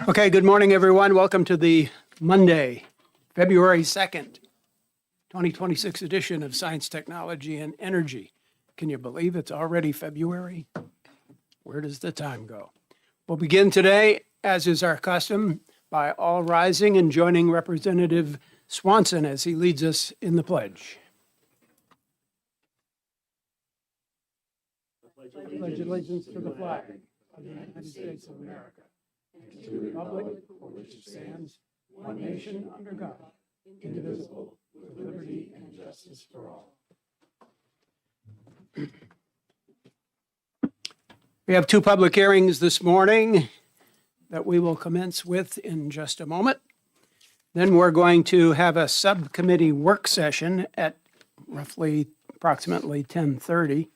Okay, good morning, everyone. Welcome to the Monday, February 2nd, 2026 edition of Science, Technology, and Energy. Can you believe it's already February? Where does the time go? We'll begin today, as is our custom, by all rising and joining Representative Swanson as he leads us in the pledge. Pledge allegiance to the flag of the United States of America, and to the republic for which it stands, one nation under God, indivisible, with liberty and justice for all. We have two public hearings this morning that we will commence with in just a moment. Then we're going to have a subcommittee work session at approximately 10:30.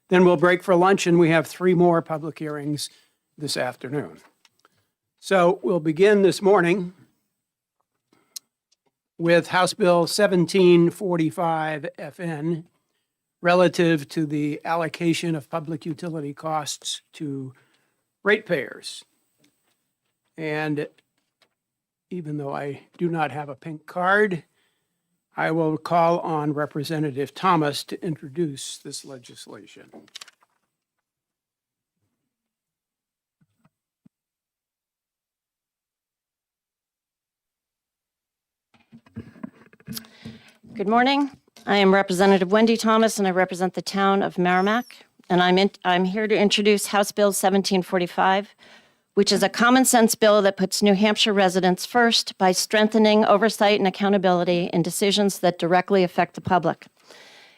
Then we'll break for lunch, and we have three more public hearings this afternoon. So we'll begin this morning with House Bill 1745 FN relative to the allocation of public utility costs to ratepayers. And even though I do not have a pink card, I will call on Representative Thomas to introduce this legislation. Good morning. I am Representative Wendy Thomas, and I represent the town of Merrimack. And I'm here to introduce House Bill 1745, which is a common sense bill that puts New Hampshire residents first by strengthening oversight and accountability in decisions that directly affect the public.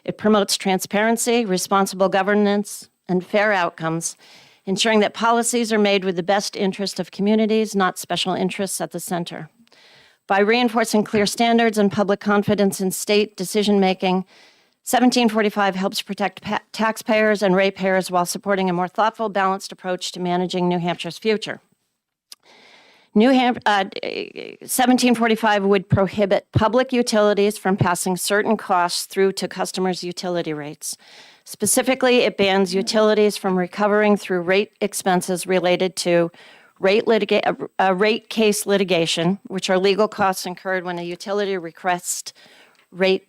It promotes transparency, responsible governance, and fair outcomes, ensuring that policies are made with the best interest of communities, not special interests at the center. By reinforcing clear standards and public confidence in state decision-making, 1745 helps protect taxpayers and ratepayers while supporting a more thoughtful, balanced approach to managing New Hampshire's future. 1745 would prohibit public utilities from passing certain costs through to customers' utility rates. Specifically, it bans utilities from recovering through rate expenses related to rate case litigation, which are legal costs incurred when a utility requests rate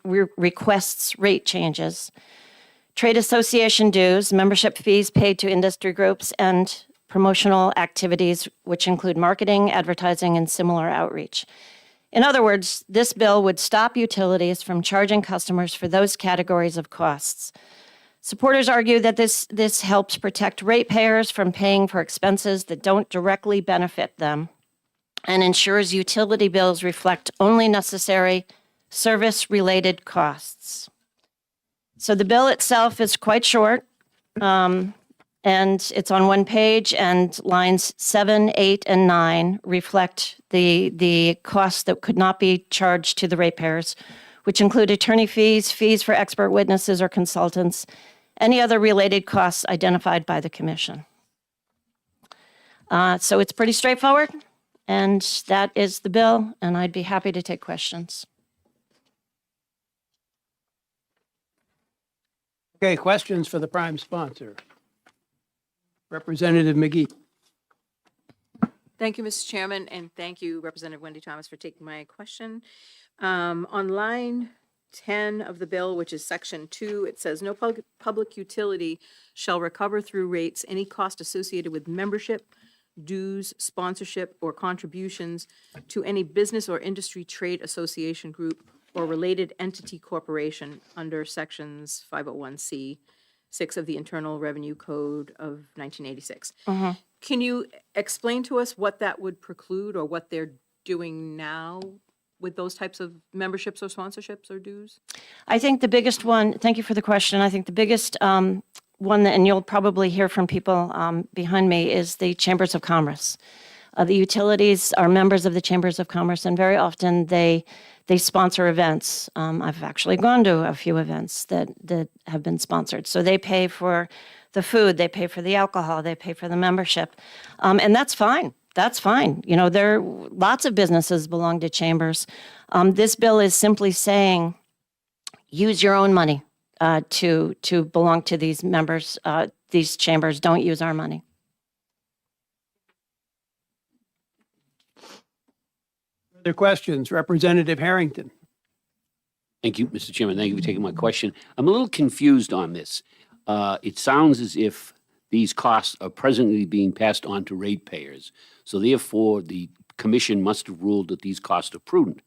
changes, trade association dues, membership fees paid to industry groups, and promotional activities, which include marketing, advertising, and similar outreach. In other words, this bill would stop utilities from charging customers for those categories of costs. Supporters argue that this helps protect ratepayers from paying for expenses that don't directly benefit them and ensures utility bills reflect only necessary service-related costs. So the bill itself is quite short, and it's on one page, and lines 7, 8, and 9 reflect the costs that could not be charged to the ratepayers, which include attorney fees, fees for expert witnesses or consultants, any other related costs identified by the commission. So it's pretty straightforward, and that is the bill, and I'd be happy to take questions. Okay, questions for the prime sponsor. Representative McGee. Thank you, Mr. Chairman, and thank you, Representative Wendy Thomas, for taking my question. On line 10 of the bill, which is section 2, it says no public utility shall recover through rates any cost associated with membership, dues, sponsorship, or contributions to any business or industry trade association group or related entity corporation under sections 501C, 6 of the Internal Revenue Code of 1986. Can you explain to us what that would preclude or what they're doing now with those types of memberships or sponsorships or dues? I think the biggest one, thank you for the question, I think the biggest one, and you'll probably hear from people behind me, is the Chambers of Commerce. The utilities are members of the Chambers of Commerce, and very often they sponsor events. I've actually gone to a few events that have been sponsored. So they pay for the food, they pay for the alcohol, they pay for the membership, and that's fine. That's fine. You know, lots of businesses belong to chambers. This bill is simply saying, use your own money to belong to these members, these chambers. Don't use our money. Other questions? Representative Harrington. Thank you, Mr. Chairman. Thank you for taking my question. I'm a little confused on this. It sounds as if these costs are presently being passed on to ratepayers. So therefore, the commission must have ruled that these costs are prudent.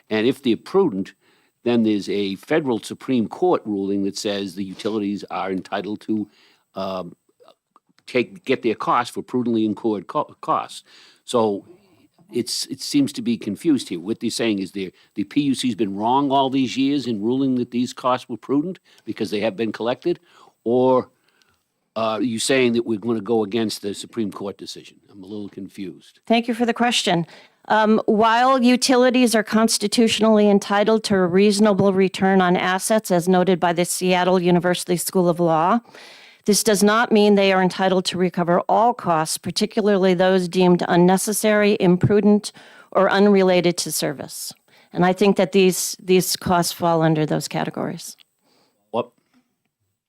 And if they're prudent, then there's a federal Supreme Court ruling that says the utilities are entitled to get their costs for prudently incurred costs. So it seems to be confused here. What they're saying is the PUC's been wrong all these years in ruling that these costs were prudent because they have been collected? Or are you saying that we're going to go against the Supreme Court decision? I'm a little confused. Thank you for the question. While utilities are constitutionally entitled to a reasonable return on assets, as noted by the Seattle University School of Law, this does not mean they are entitled to recover all costs, particularly those deemed unnecessary, imprudent, or unrelated to service. And I think that these costs fall under those categories. What?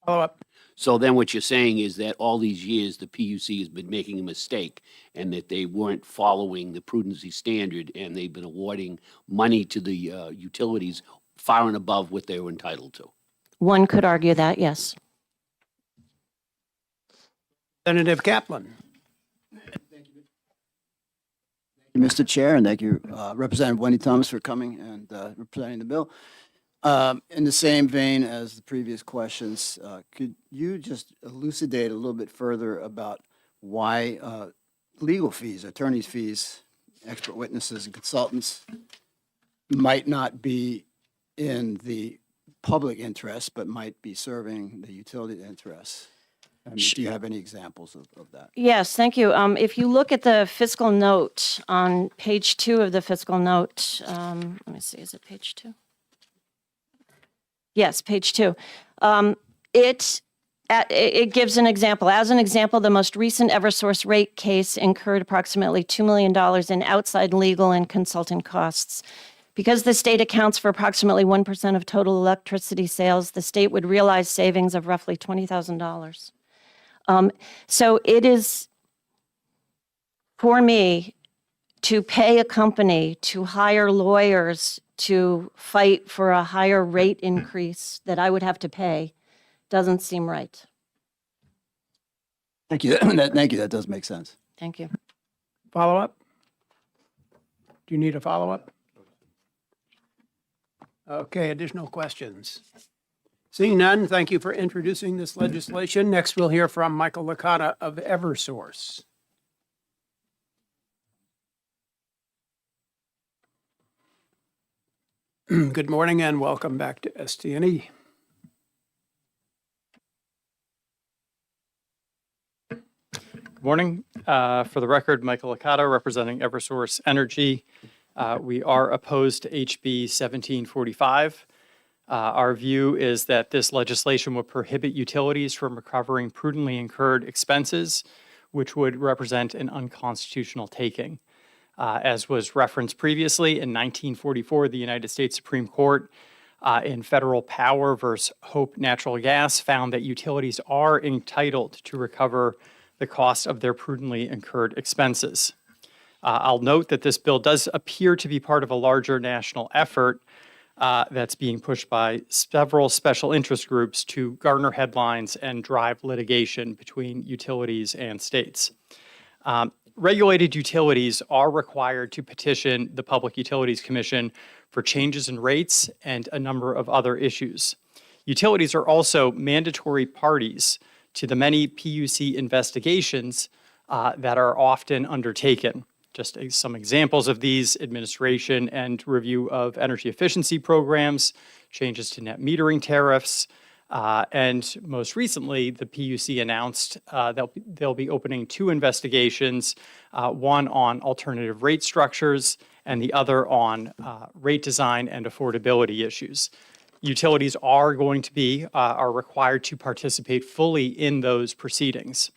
Follow up. So then what you're saying is that all these years, the PUC has been making a mistake and that they weren't following the prudency standard and they've been awarding money to the utilities far and above what they were entitled to. One could argue that, yes. Representative Kaplan. Mr. Chair, and thank you, Representative Wendy Thomas, for coming and representing the bill. In the same vein as the previous questions, could you just elucidate a little bit further about why legal fees, attorney's fees, expert witnesses and consultants might not be in the public interest, but might be serving the utility interests? Do you have any examples of that? Yes, thank you. If you look at the fiscal note on page 2 of the fiscal note, let me see, is it page 2? Yes, page 2. It gives an example. As an example, the most recent Eversource rate case incurred approximately $2 million in outside legal and consultant costs. Because the state accounts for approximately 1% of total electricity sales, the state would realize savings of roughly $20,000. So it is, for me, to pay a company to hire lawyers to fight for a higher rate increase that I would have to pay doesn't seem right. Thank you. Thank you. That does make sense. Thank you. Follow up? Do you need a follow up? Okay, additional questions. Seeing none, thank you for introducing this legislation. Next, we'll hear from Michael Licata of Eversource. Good morning and welcome back to STNE. Good morning. For the record, Michael Licata, representing Eversource Energy. We are opposed to HB 1745. Our view is that this legislation would prohibit utilities from recovering prudently incurred expenses, which would represent an unconstitutional taking. As was referenced previously, in 1944, the United States Supreme Court in Federal Power versus Hope Natural Gas found that utilities are entitled to recover the cost of their prudently incurred expenses. I'll note that this bill does appear to be part of a larger national effort that's being pushed by several special interest groups to garner headlines and drive litigation between utilities and states. Regulated utilities are required to petition the Public Utilities Commission for changes in rates and a number of other issues. Utilities are also mandatory parties to the many PUC investigations that are often undertaken. Just some examples of these: administration and review of energy efficiency programs, changes to net metering tariffs, and most recently, the PUC announced they'll be opening 2 investigations, one on alternative rate structures and the other on rate design and affordability issues. Utilities are required to participate fully in those proceedings.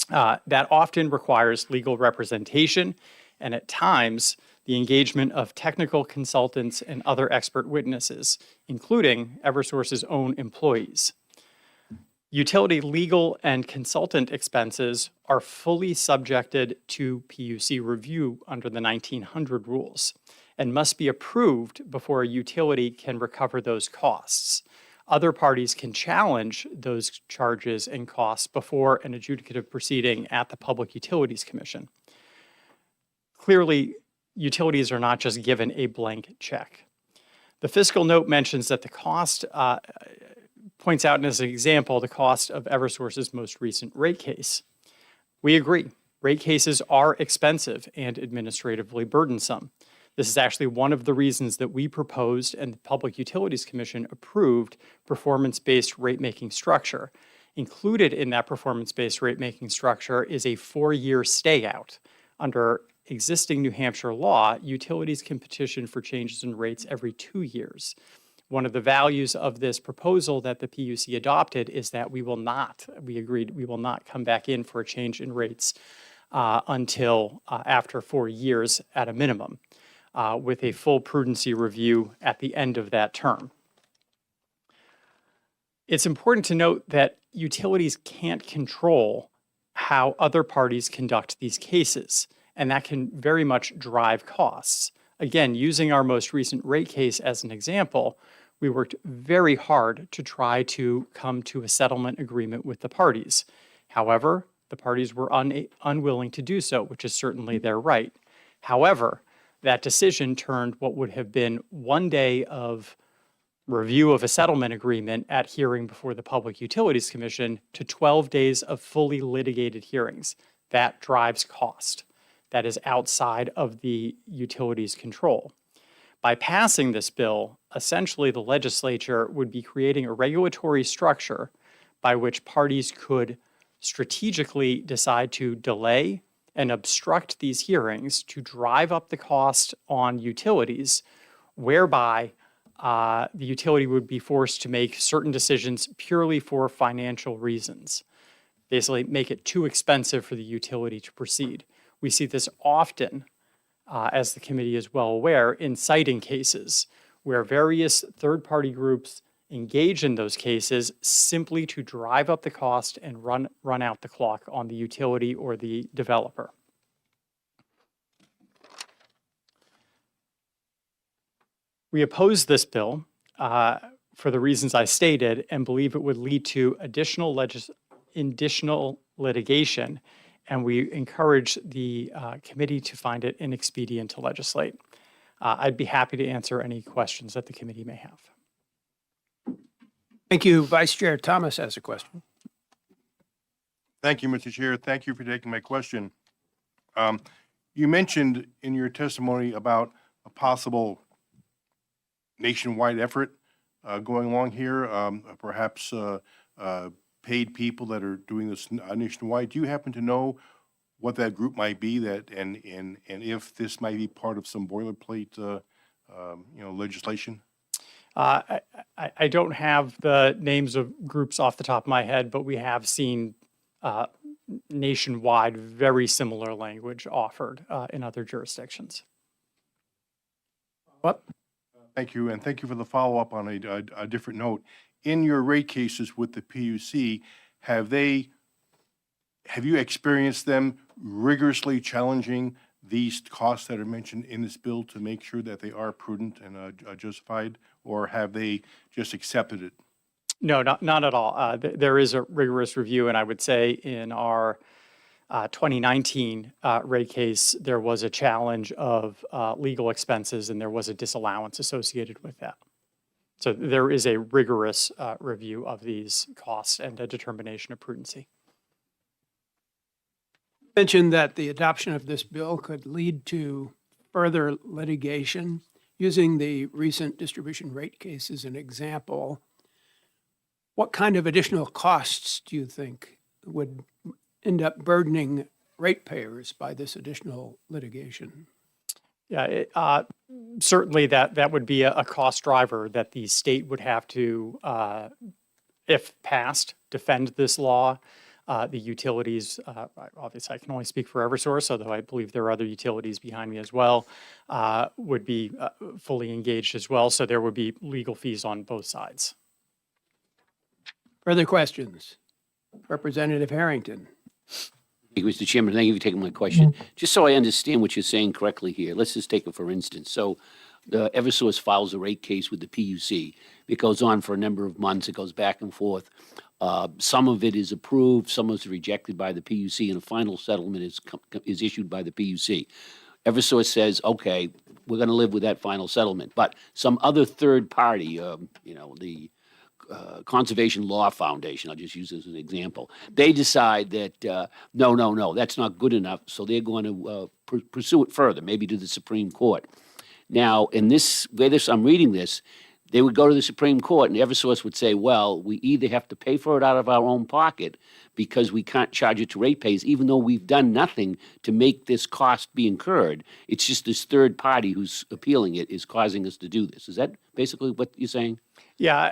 That often requires legal representation and at times the engagement of technical consultants and other expert witnesses, including Eversource's own employees. Utility legal and consultant expenses are fully subjected to PUC review under the 1900 rules. and must be approved before a utility can recover those costs. Other parties can challenge those charges and costs before an adjudicative proceeding at the Public Utilities Commission. Clearly, utilities are not just given a blank check. The fiscal note mentions that the cost, points out as an example, the cost of Eversource's most recent rate case. We agree, rate cases are expensive and administratively burdensome. This is actually one of the reasons that we proposed and the Public Utilities Commission approved performance-based rate-making structure. Included in that performance-based rate-making structure is a 4-year stay-out. Under existing New Hampshire law, utilities can petition for changes in rates every 2 years. One of the values of this proposal that the PUC adopted is that we will not come back in for a change in rates until after 4 years at a minimum, with a full prudency review at the end of that term. It's important to note that utilities can't control how other parties conduct these cases, and that can very much drive costs. Again, using our most recent rate case as an example, we worked very hard to try to come to a settlement agreement with the parties. However, the parties were unwilling to do so, which is certainly their right. However, that decision turned what would have been 1 day of review of a settlement agreement at hearing before the Public Utilities Commission to 12 days of fully litigated hearings. That drives cost. That is outside of the utility's control. By passing this bill, essentially the legislature would be creating a regulatory structure by which parties could strategically decide to delay and obstruct these hearings to drive up the cost on utilities, whereby the utility would be forced to make certain decisions purely for financial reasons, basically make it too expensive for the utility to proceed. We see this often, as the committee is well aware, in siting cases where various third-party groups engage in those cases simply to drive up the cost and run out the clock on the utility or the developer. We oppose this bill for the reasons I stated and believe it would lead to additional litigation, and we encourage the committee to find it inexpedient to legislate. I'd be happy to answer any questions that the committee may have. Thank you. Vice Chair Thomas has a question. Thank you, Mr. Chair. Thank you for taking my question. You mentioned in your testimony about a possible nationwide effort going along here, perhaps paid people that are doing this nationwide. Do you happen to know what that group might be, that and if this might be part of some boilerplate legislation? I don't have the names of groups off the top of my head, but we have seen nationwide very similar language offered in other jurisdictions. What? Thank you, and thank you for the follow-up on a different note. In your rate cases with the PUC, have you experienced them rigorously challenging these costs that are mentioned in this bill to make sure that they are prudent and justified, or have they just accepted it? No, not at all. There is a rigorous review, and I would say in our 2019 rate case, there was a challenge of legal expenses, and there was a disallowance associated with that. So there is a rigorous review of these costs and a determination of prudency. You mentioned that the adoption of this bill could lead to further litigation. Using the recent distribution rate case as an example, what kind of additional costs do you think would end up burdening ratepayers by this additional litigation? Yeah, certainly that would be a cost driver that the state would have to, if passed, defend this law. The utilities, obviously I can only speak for Eversource, although I believe there are other utilities behind me as well, would be fully engaged as well. So there would be legal fees on both sides. Further questions? Representative Harrington. Thank you, Mr. Chairman. Thank you for taking my question. Just so I understand what you're saying correctly here, let's just take it for instance. So the Eversource files a rate case with the PUC. It goes on for a number of months. It goes back and forth. Some of it is approved, some of it is rejected by the PUC, and a final settlement is issued by the PUC. Eversource says, okay, we're going to live with that final settlement. But some other third party, the Conservation Law Foundation, I'll just use this as an example, they decide that, no, that's not good enough, so they're going to pursue it further, maybe to the Supreme Court. Now, in this way, I'm reading this, they would go to the Supreme Court, and Eversource would say, well, we either have to pay for it out of our own pocket because we can't charge it to ratepayers, even though we've done nothing to make this cost be incurred. It's just this third party who's appealing it is causing us to do this. Is that basically what you're saying? Yeah,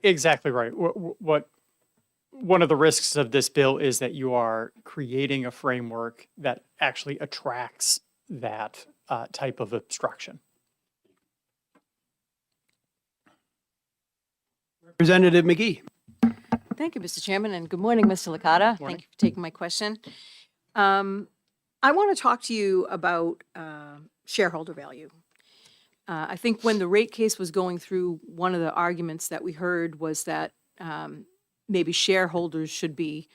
exactly right. One of the risks of this bill is that you are creating a framework that actually attracts that type of obstruction. Representative McGee. Thank you, Mr. Chairman, and good morning, Mr. Licata. Thank you for taking my question. I want to talk to you about shareholder value. I think when the rate case was going through, one of the arguments that we heard was that maybe shareholders should be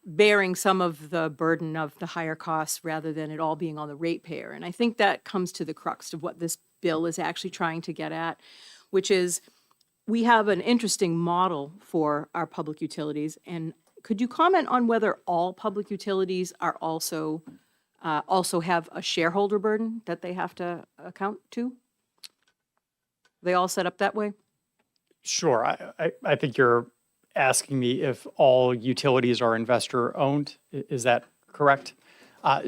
bearing some of the burden of the higher costs rather than it all being on the ratepayer. And I think that comes to the crux of what this bill is actually trying to get at, which is we have an interesting model for our public utilities. And could you comment on whether all public utilities are also have a shareholder burden that they have to account to? They all set up that way? Sure. I think you're asking me if all utilities are investor-owned. Is that correct?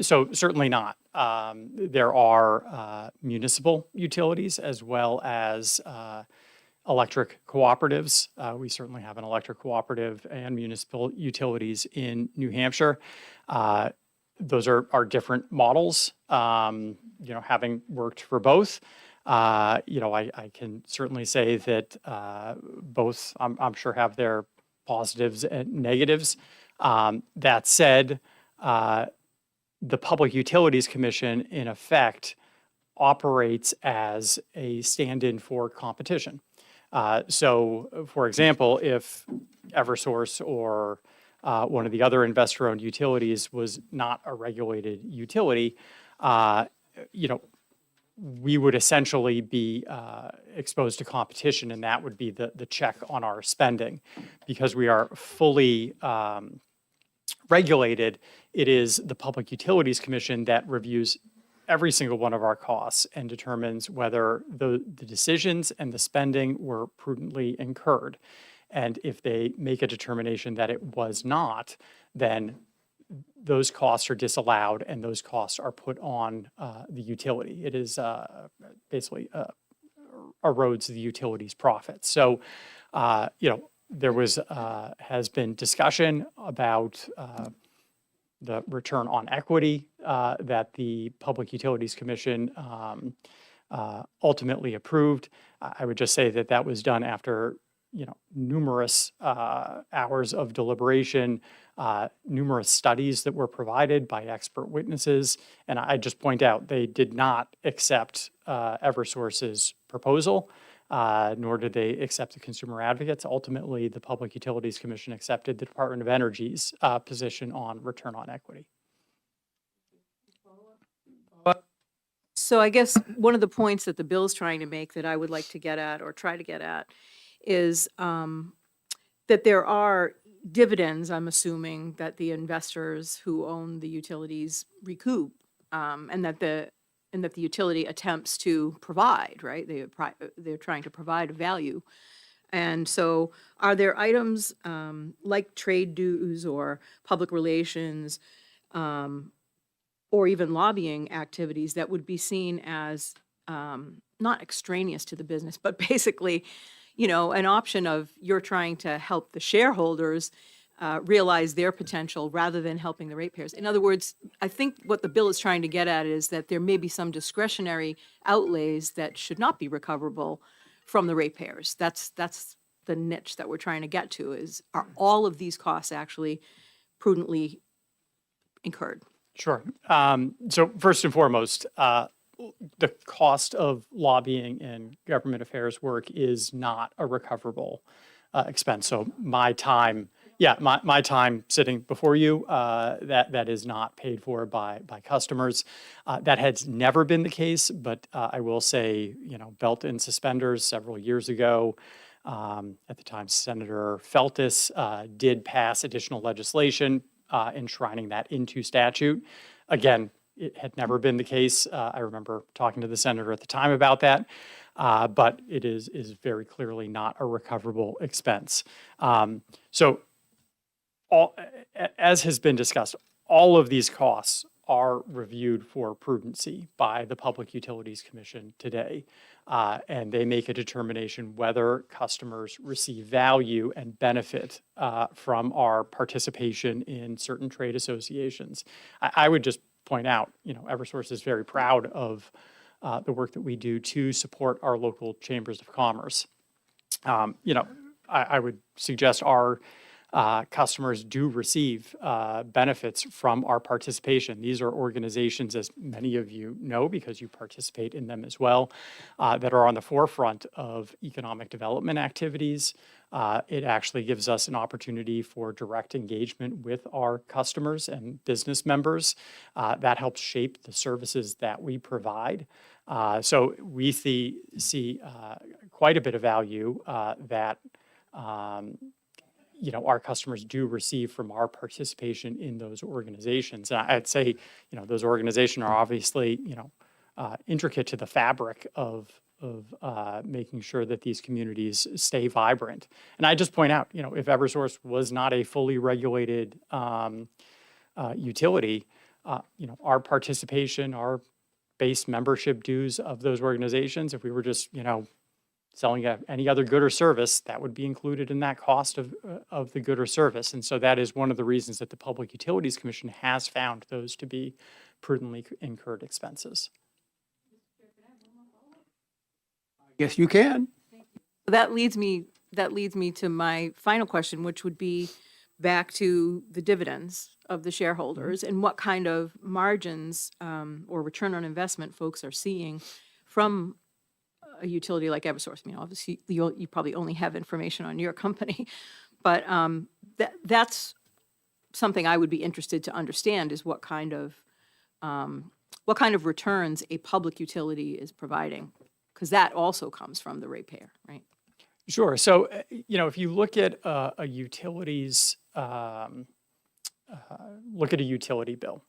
So certainly not. There are municipal utilities as well as electric cooperatives. We certainly have an electric cooperative and municipal utilities in New Hampshire. Those are different models. Having worked for both, I can certainly say that both, I'm sure, have their positives and negatives. That said, the Public Utilities Commission, in effect, operates as a stand-in for competition. So, for example, if Eversource or one of the other investor-owned utilities was not a regulated utility, we would essentially be exposed to competition, and that would be the check on our spending. Because we are fully regulated, it is the Public Utilities Commission that reviews every single one of our costs and determines whether the decisions and the spending were prudently incurred. And if they make a determination that it was not, then those costs are disallowed and those costs are put on the utility. It is basically erodes the utility's profits. So, there has been discussion about the return on equity that the Public Utilities Commission ultimately approved. I would just say that was done after numerous hours of deliberation, numerous studies that were provided by expert witnesses. And I just point out they did not accept Eversource's proposal, nor did they accept the consumer advocates. Ultimately, the Public Utilities Commission accepted the Department of Energy's position on return on equity. So I guess one of the points that the bill is trying to make that I would like to get at or try to get at is that there are dividends, I'm assuming, that the investors who own the utilities recoup, and that the utility attempts to provide, right? They're trying to provide value. And so are there items like trade dues or public relations or even lobbying activities that would be seen as not extraneous to the business, but basically, an option of you're trying to help the shareholders realize their potential rather than helping the ratepayers? In other words, I think what the bill is trying to get at is that there may be some discretionary outlays that should not be recoverable from the ratepayers. That's the niche that we're trying to get to, is are all of these costs actually prudently incurred? Sure. So first and foremost, the cost of lobbying and government affairs work is not a recoverable expense. So my time, my time sitting before you, that is not paid for by customers. That has never been the case, but I will say, belt and suspenders several years ago. At the time, Senator Feltus did pass additional legislation enshrining that into statute. Again, it had never been the case. I remember talking to the senator at the time about that, but it is very clearly not a recoverable expense. So, as has been discussed, all of these costs are reviewed for prudency by the Public Utilities Commission today. And they make a determination whether customers receive value and benefit from our participation in certain trade associations. I would just point out, Eversource is very proud of the work that we do to support our local chambers of commerce. I would suggest our customers do receive benefits from our participation. These are organizations, as many of you know, because you participate in them as well, that are on the forefront of economic development activities. It actually gives us an opportunity for direct engagement with our customers and business members. That helps shape the services that we provide. So we see quite a bit of value that our customers do receive from our participation in those organizations. And I'd say, those organizations are obviously, intricate to the fabric of making sure that these communities stay vibrant. And I just point out, if Eversource was not a fully regulated utility, our participation, our base membership dues of those organizations, if we were just, selling any other good or service, that would be included in that cost of the good or service. And so that is one of the reasons that the Public Utilities Commission has found those to be prudently incurred expenses. Yes, you can. That leads me to my final question, which would be back to the dividends of the shareholders and what kind of margins or return on investment folks are seeing from a utility like Eversource. I mean, obviously, you probably only have information on your company, but that's something I would be interested to understand is what kind of returns a public utility is providing, because that also comes from the ratepayer, right? Sure. So, if you look at a utility's, look at a utility bill,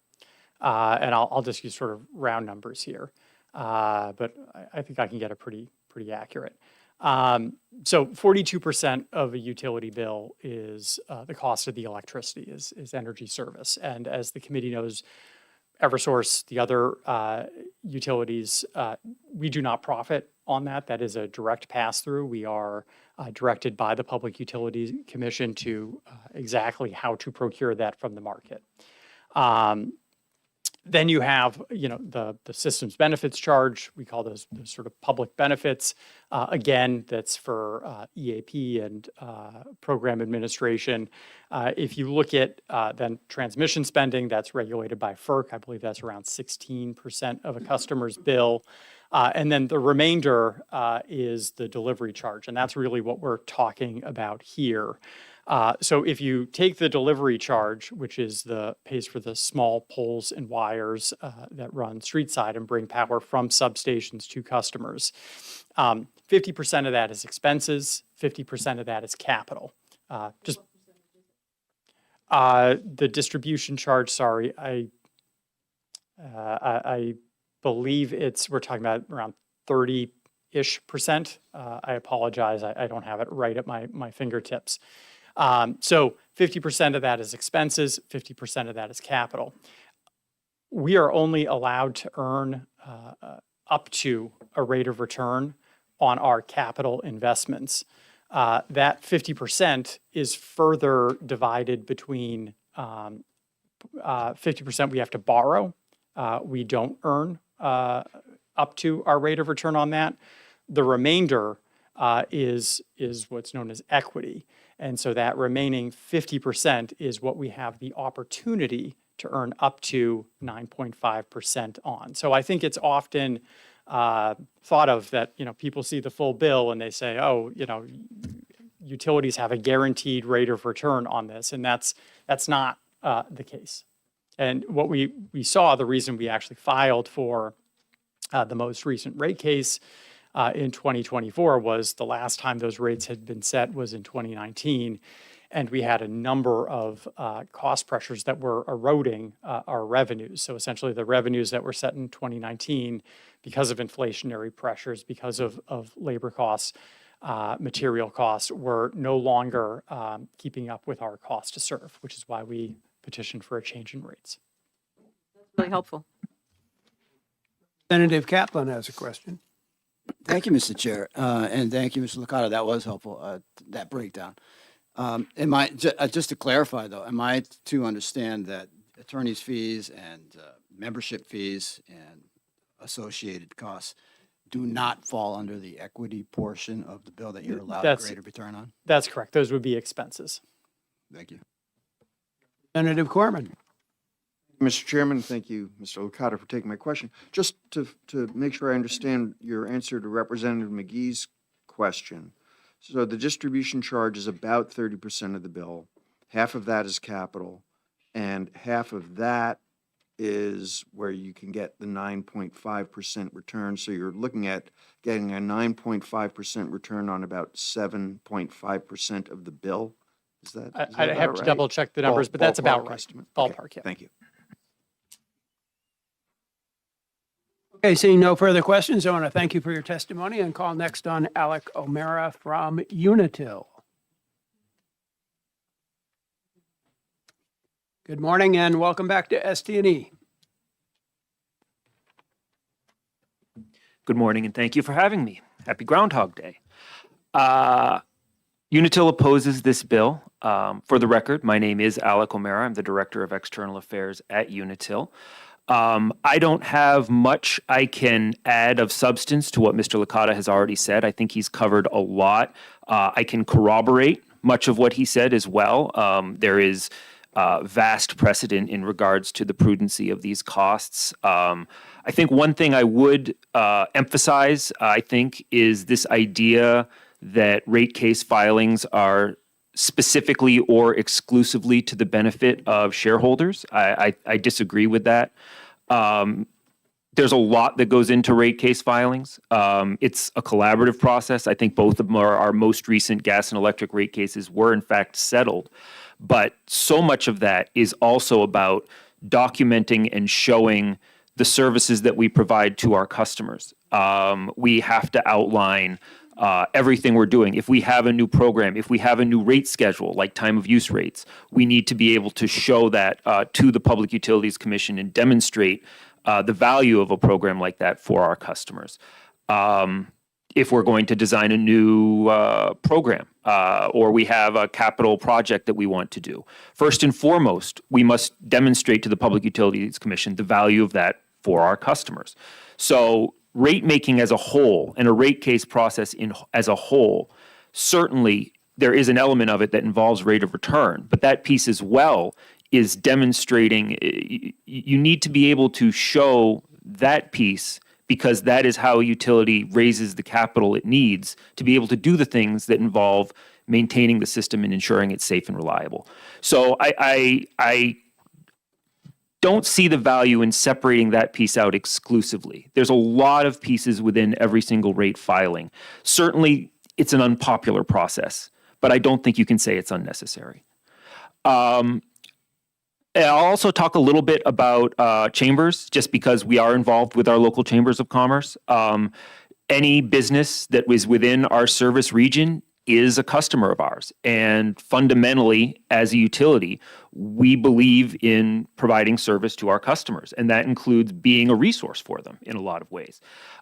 and I'll just use sort of round numbers here, but I think I can get it pretty accurate. So 42% of a utility bill is the cost of the electricity, is energy service. And as the committee knows, Eversource, the other utilities, we do not profit on that. That is a direct pass-through. We are directed by the Public Utilities Commission to exactly how to procure that from the market. Then you have, the systems benefits charge. We call those sort of public benefits. Again, that's for EAP and program administration. If you look at then transmission spending, that's regulated by FERC. I believe that's around 16% of a customer's bill. And then the remainder is the delivery charge. And that's really what we're talking about here. So if you take the delivery charge, which is pays for the small poles and wires that run street side and bring power from substations to customers, 50% of that is expenses, 50% of that is capital. The distribution charge, sorry, I believe we're talking about around 30-ish%. I apologize, I don't have it right at my fingertips. So 50% of that is expenses, 50% of that is capital. We are only allowed to earn up to a rate of return on our capital investments. That 50% is further divided between 50% we have to borrow. We don't earn up to our rate of return on that. The remainder is what's known as equity. And so that remaining 50% is what we have the opportunity to earn up to 9.5% on. So I think it's often thought of that, people see the full bill and they say, oh, utilities have a guaranteed rate of return on this, and that's not the case. And what we saw, the reason we actually filed for the most recent rate case in 2024 was the last time those rates had been set was in 2019. And we had a number of cost pressures that were eroding our revenues. So essentially the revenues that were set in 2019 because of inflationary pressures, because of labor costs, material costs, were no longer keeping up with our cost to serve, which is why we petitioned for a change in rates. Really helpful. Representative Kaplan has a question. Thank you, Mr. Chair, and thank you, Mr. Licata. That was helpful, that breakdown. Just to clarify, though, am I to understand that attorney's fees and membership fees and associated costs do not fall under the equity portion of the bill that you're allowed a That's- greater return on? That's correct. Those would be expenses. Thank you. Representative Corman. Mr. Chairman, thank you, Mr. Licata, for taking my question. Just to make sure I understand your answer to Representative McGee's question. So the distribution charge is about 30% of the bill. Half of that is capital, and half of that is where you can get the 9.5% return. So you're looking at getting a 9.5% return on about 7.5% of the bill. Is that I'd have about to right? double check the numbers, but that's about Ballpark right. estimate. Okay, Ballpark, yeah. Thank you. Okay, seeing no further questions, I want to thank you for your testimony and call next on Alec O'Mara from Unitil. Good morning and welcome back to ST&E. Good morning, and thank you for having me. Happy Groundhog Day. Unitil opposes this bill. For the record, my name is Alec O'Mara. I'm the Director of External Affairs at Unitil. I don't have much I can add of substance to what Mr. Licata has already said. I think he's covered a lot. I can corroborate much of what he said as well. There is vast precedent in regards to the prudency of these costs. I think one thing I would emphasize, is this idea that rate case filings are specifically or exclusively to the benefit of shareholders. I disagree with that. There's a lot that goes into rate case filings. It's a collaborative process. I think both of them are our most recent gas and electric rate cases were in fact settled. But so much of that is also about documenting and showing the services that we provide to our customers. We have to outline everything we're doing. If we have a new program, if we have a new rate schedule, like time of use rates, we need to be able to show that to the Public Utilities Commission and demonstrate the value of a program like that for our customers. If we're going to design a new program or we have a capital project that we want to do, first and foremost, we must demonstrate to the Public Utilities Commission the value of that for our customers. So rate making as a whole and a rate case process as a whole, certainly there is an element of it that involves rate of return, but that piece as well is demonstrating you need to be able to show that piece because that is how a utility raises the capital it needs to be able to do the things that involve maintaining the system and ensuring it's safe and reliable. So I don't see the value in separating that piece out exclusively. There's a lot of pieces within every single rate filing. Certainly, it's an unpopular process, but I don't think you can say it's unnecessary. I'll also talk a little bit about chambers, just because we are involved with our local chambers of commerce. Any business that was within our service region is a customer of ours. And fundamentally, as a utility, we believe in providing service to our customers, and that includes being a resource for them in a lot of ways.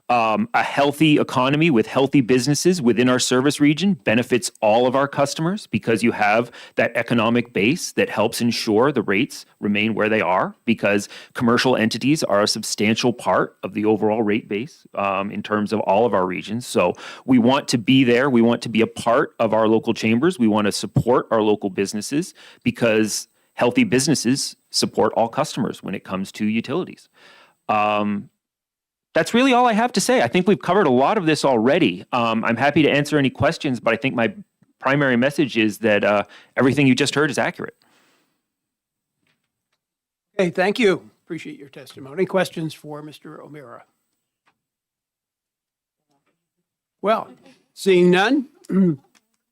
A healthy economy with healthy businesses within our service region benefits all of our customers because you have that economic base that helps ensure the rates remain where they are, because commercial entities are a substantial part of the overall rate base in terms of all of our regions. So we want to be there. We want to be a part of our local chambers. We want to support our local businesses because healthy businesses support all customers when it comes to utilities. That's really all I have to say. I think we've covered a lot of this already. I'm happy to answer any questions, but I think my primary message is that everything you just heard is accurate. Okay, thank you. Appreciate your testimony. Questions for Mr. O'Meara? Well, seeing none,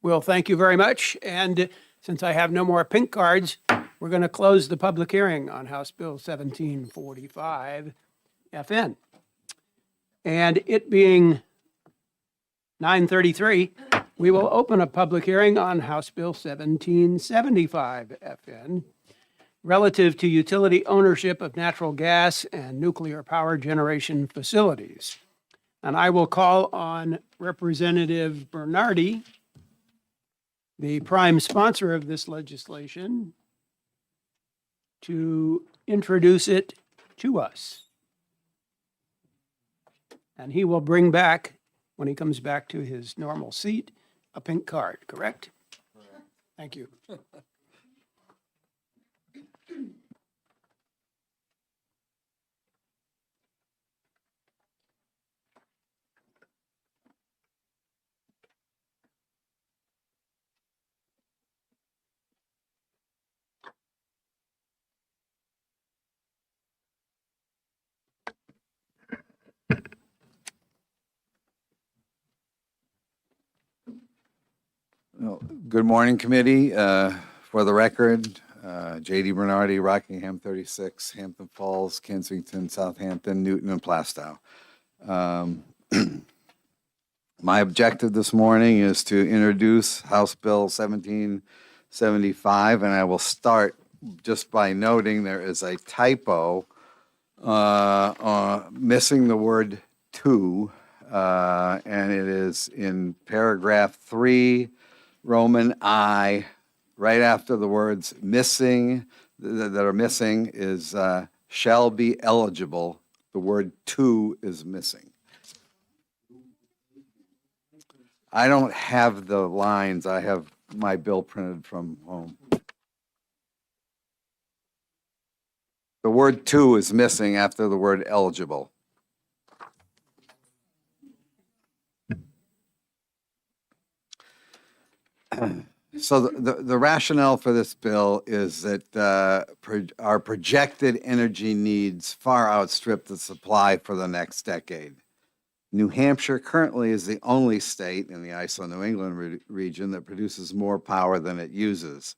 well, thank you very much. And since I have no more pink cards, we're going to close the public hearing on House Bill 1745 FN. And it being 9:33, we will open a public hearing on House Bill 1775 FN relative to utility ownership of natural gas and nuclear power generation facilities. And I will call on Representative Bernardi, the prime sponsor of this legislation, to introduce it to us. And he will bring back, when he comes back to his normal seat, a pink card, correct? Correct. Thank you. Well, good morning, committee. For the record, J.D. Bernardi, Rockingham 36, Hampton Falls, Kensington, Southampton, Newton, and Plastow. My objective this morning is to introduce House Bill 1775, and I will start just by noting there is a typo missing the word "to," and it is in paragraph 3, Roman I, right after the words missing, that are missing is shall be eligible. The word "to" is missing. I don't have the lines. I have my bill printed from home. The word "to" is missing after the word "eligible." So the rationale for this bill is that our projected energy needs far outstrip the supply for the next decade. New Hampshire currently is the only state in the ISO New England region that produces more power than it uses.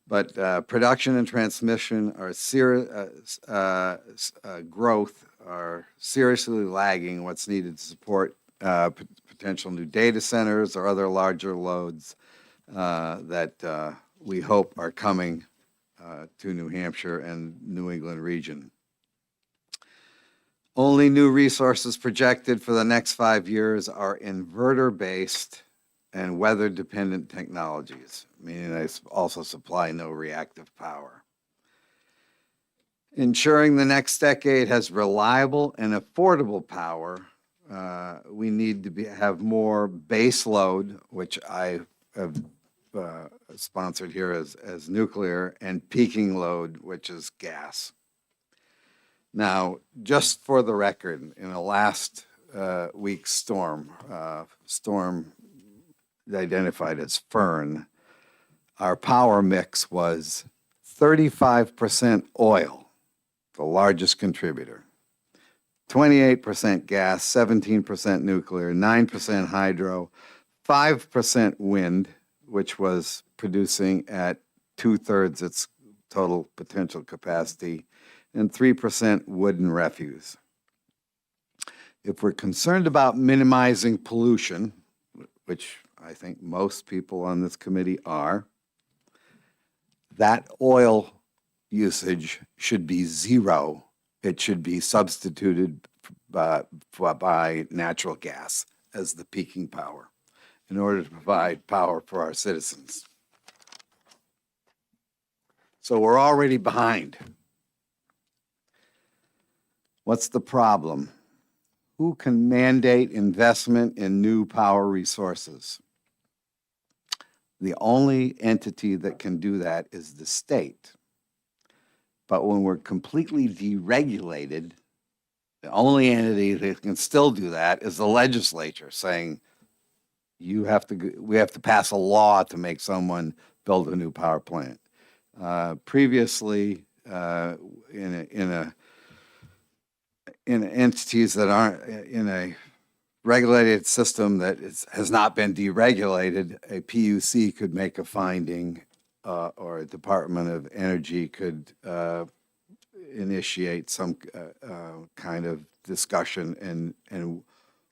But production and transmission are growth are seriously lagging what's needed to support potential new data centers or other larger loads that we hope are coming to New Hampshire and New England region. Only new resources projected for the next 5 years are inverter-based and weather-dependent technologies, meaning they also supply no reactive power. Ensuring the next decade has reliable and affordable power, we need to have more base load, which I have sponsored here as nuclear, and peaking load, which is gas. Now, just for the record, in the last week's storm identified as Fern, our power mix was 35% oil, the largest contributor, 28% gas, 17% nuclear, 9% hydro, 5% wind, which was producing at 2/3 its total potential capacity, and 3% wood and refuse. If we're concerned about minimizing pollution, which I think most people on this committee are, that oil usage should be zero. It should be substituted by natural gas as the peaking power in order to provide power for our citizens. So we're already behind. What's the problem? Who can mandate investment in new power resources? The only entity that can do that is the state. But when we're completely deregulated, the only entity that can still do that is the legislature saying, we have to pass a law to make someone build a new power plant. Previously, in entities that aren't in a regulated system that has not been deregulated, a PUC could make a finding, or a Department of Energy could initiate some kind of discussion, and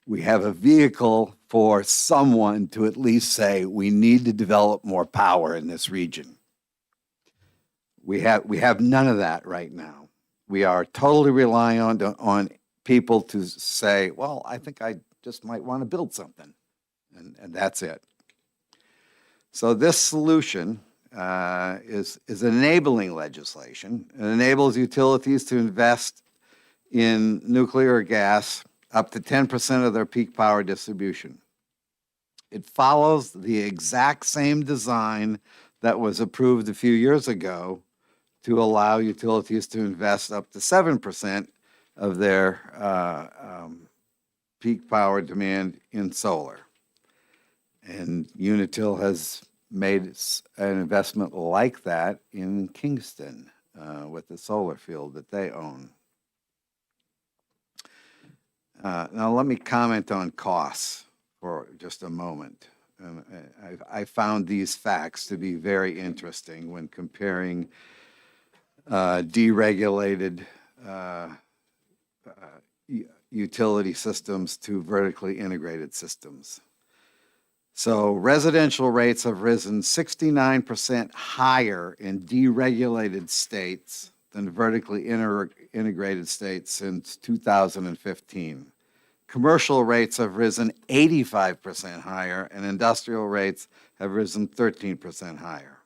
we have a vehicle for someone to at least say, we need to develop more power in this region. We have none of that right now. We are totally relying on people to say, well, I think I just might want to build something, and that's it. So this solution is enabling legislation. It enables utilities to invest in nuclear or gas up to 10% of their peak power distribution. It follows the exact same design that was approved a few years ago to allow utilities to invest up to 7% of their peak power demand in solar. And Unitil has made an investment like that in Kingston with the solar field that they own. Now let me comment on costs for just a moment. I found these facts to be very interesting when comparing deregulated utility systems to vertically integrated systems. So residential rates have risen 69% higher in deregulated states than vertically integrated states since 2015. Commercial rates have risen 85% higher, and industrial rates have risen 13% higher.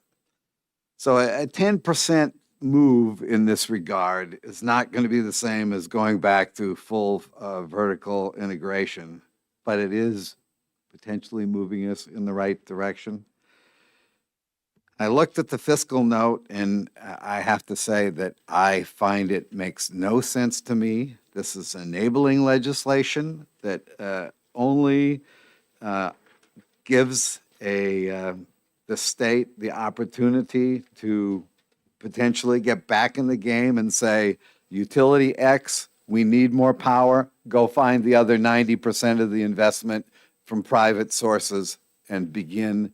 So a 10% move in this regard is not going to be the same as going back to full vertical integration, but it is potentially moving us in the right direction. I looked at the fiscal note, and I have to say that I find it makes no sense to me. This is enabling legislation that only gives the state the opportunity to potentially get back in the game and say, utility X, we need more power, go find the other 90% of the investment from private sources and begin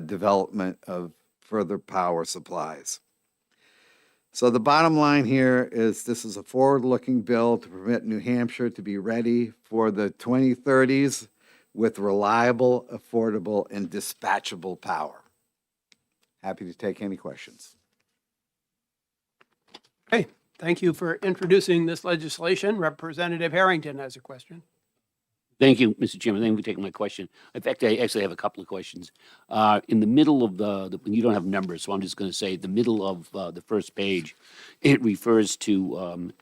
development of further power supplies. So the bottom line here is this is a forward-looking bill to permit New Hampshire to be ready for the 2030s with reliable, affordable, and dispatchable power. Happy to take any questions. Okay, thank you for introducing this legislation. Representative Harrington has a question. Thank you, Mr. Chairman. Thank you for taking my question. In fact, I actually have a couple of questions. In the middle of you don't have numbers, so I'm just going to say the middle of the first page, it refers to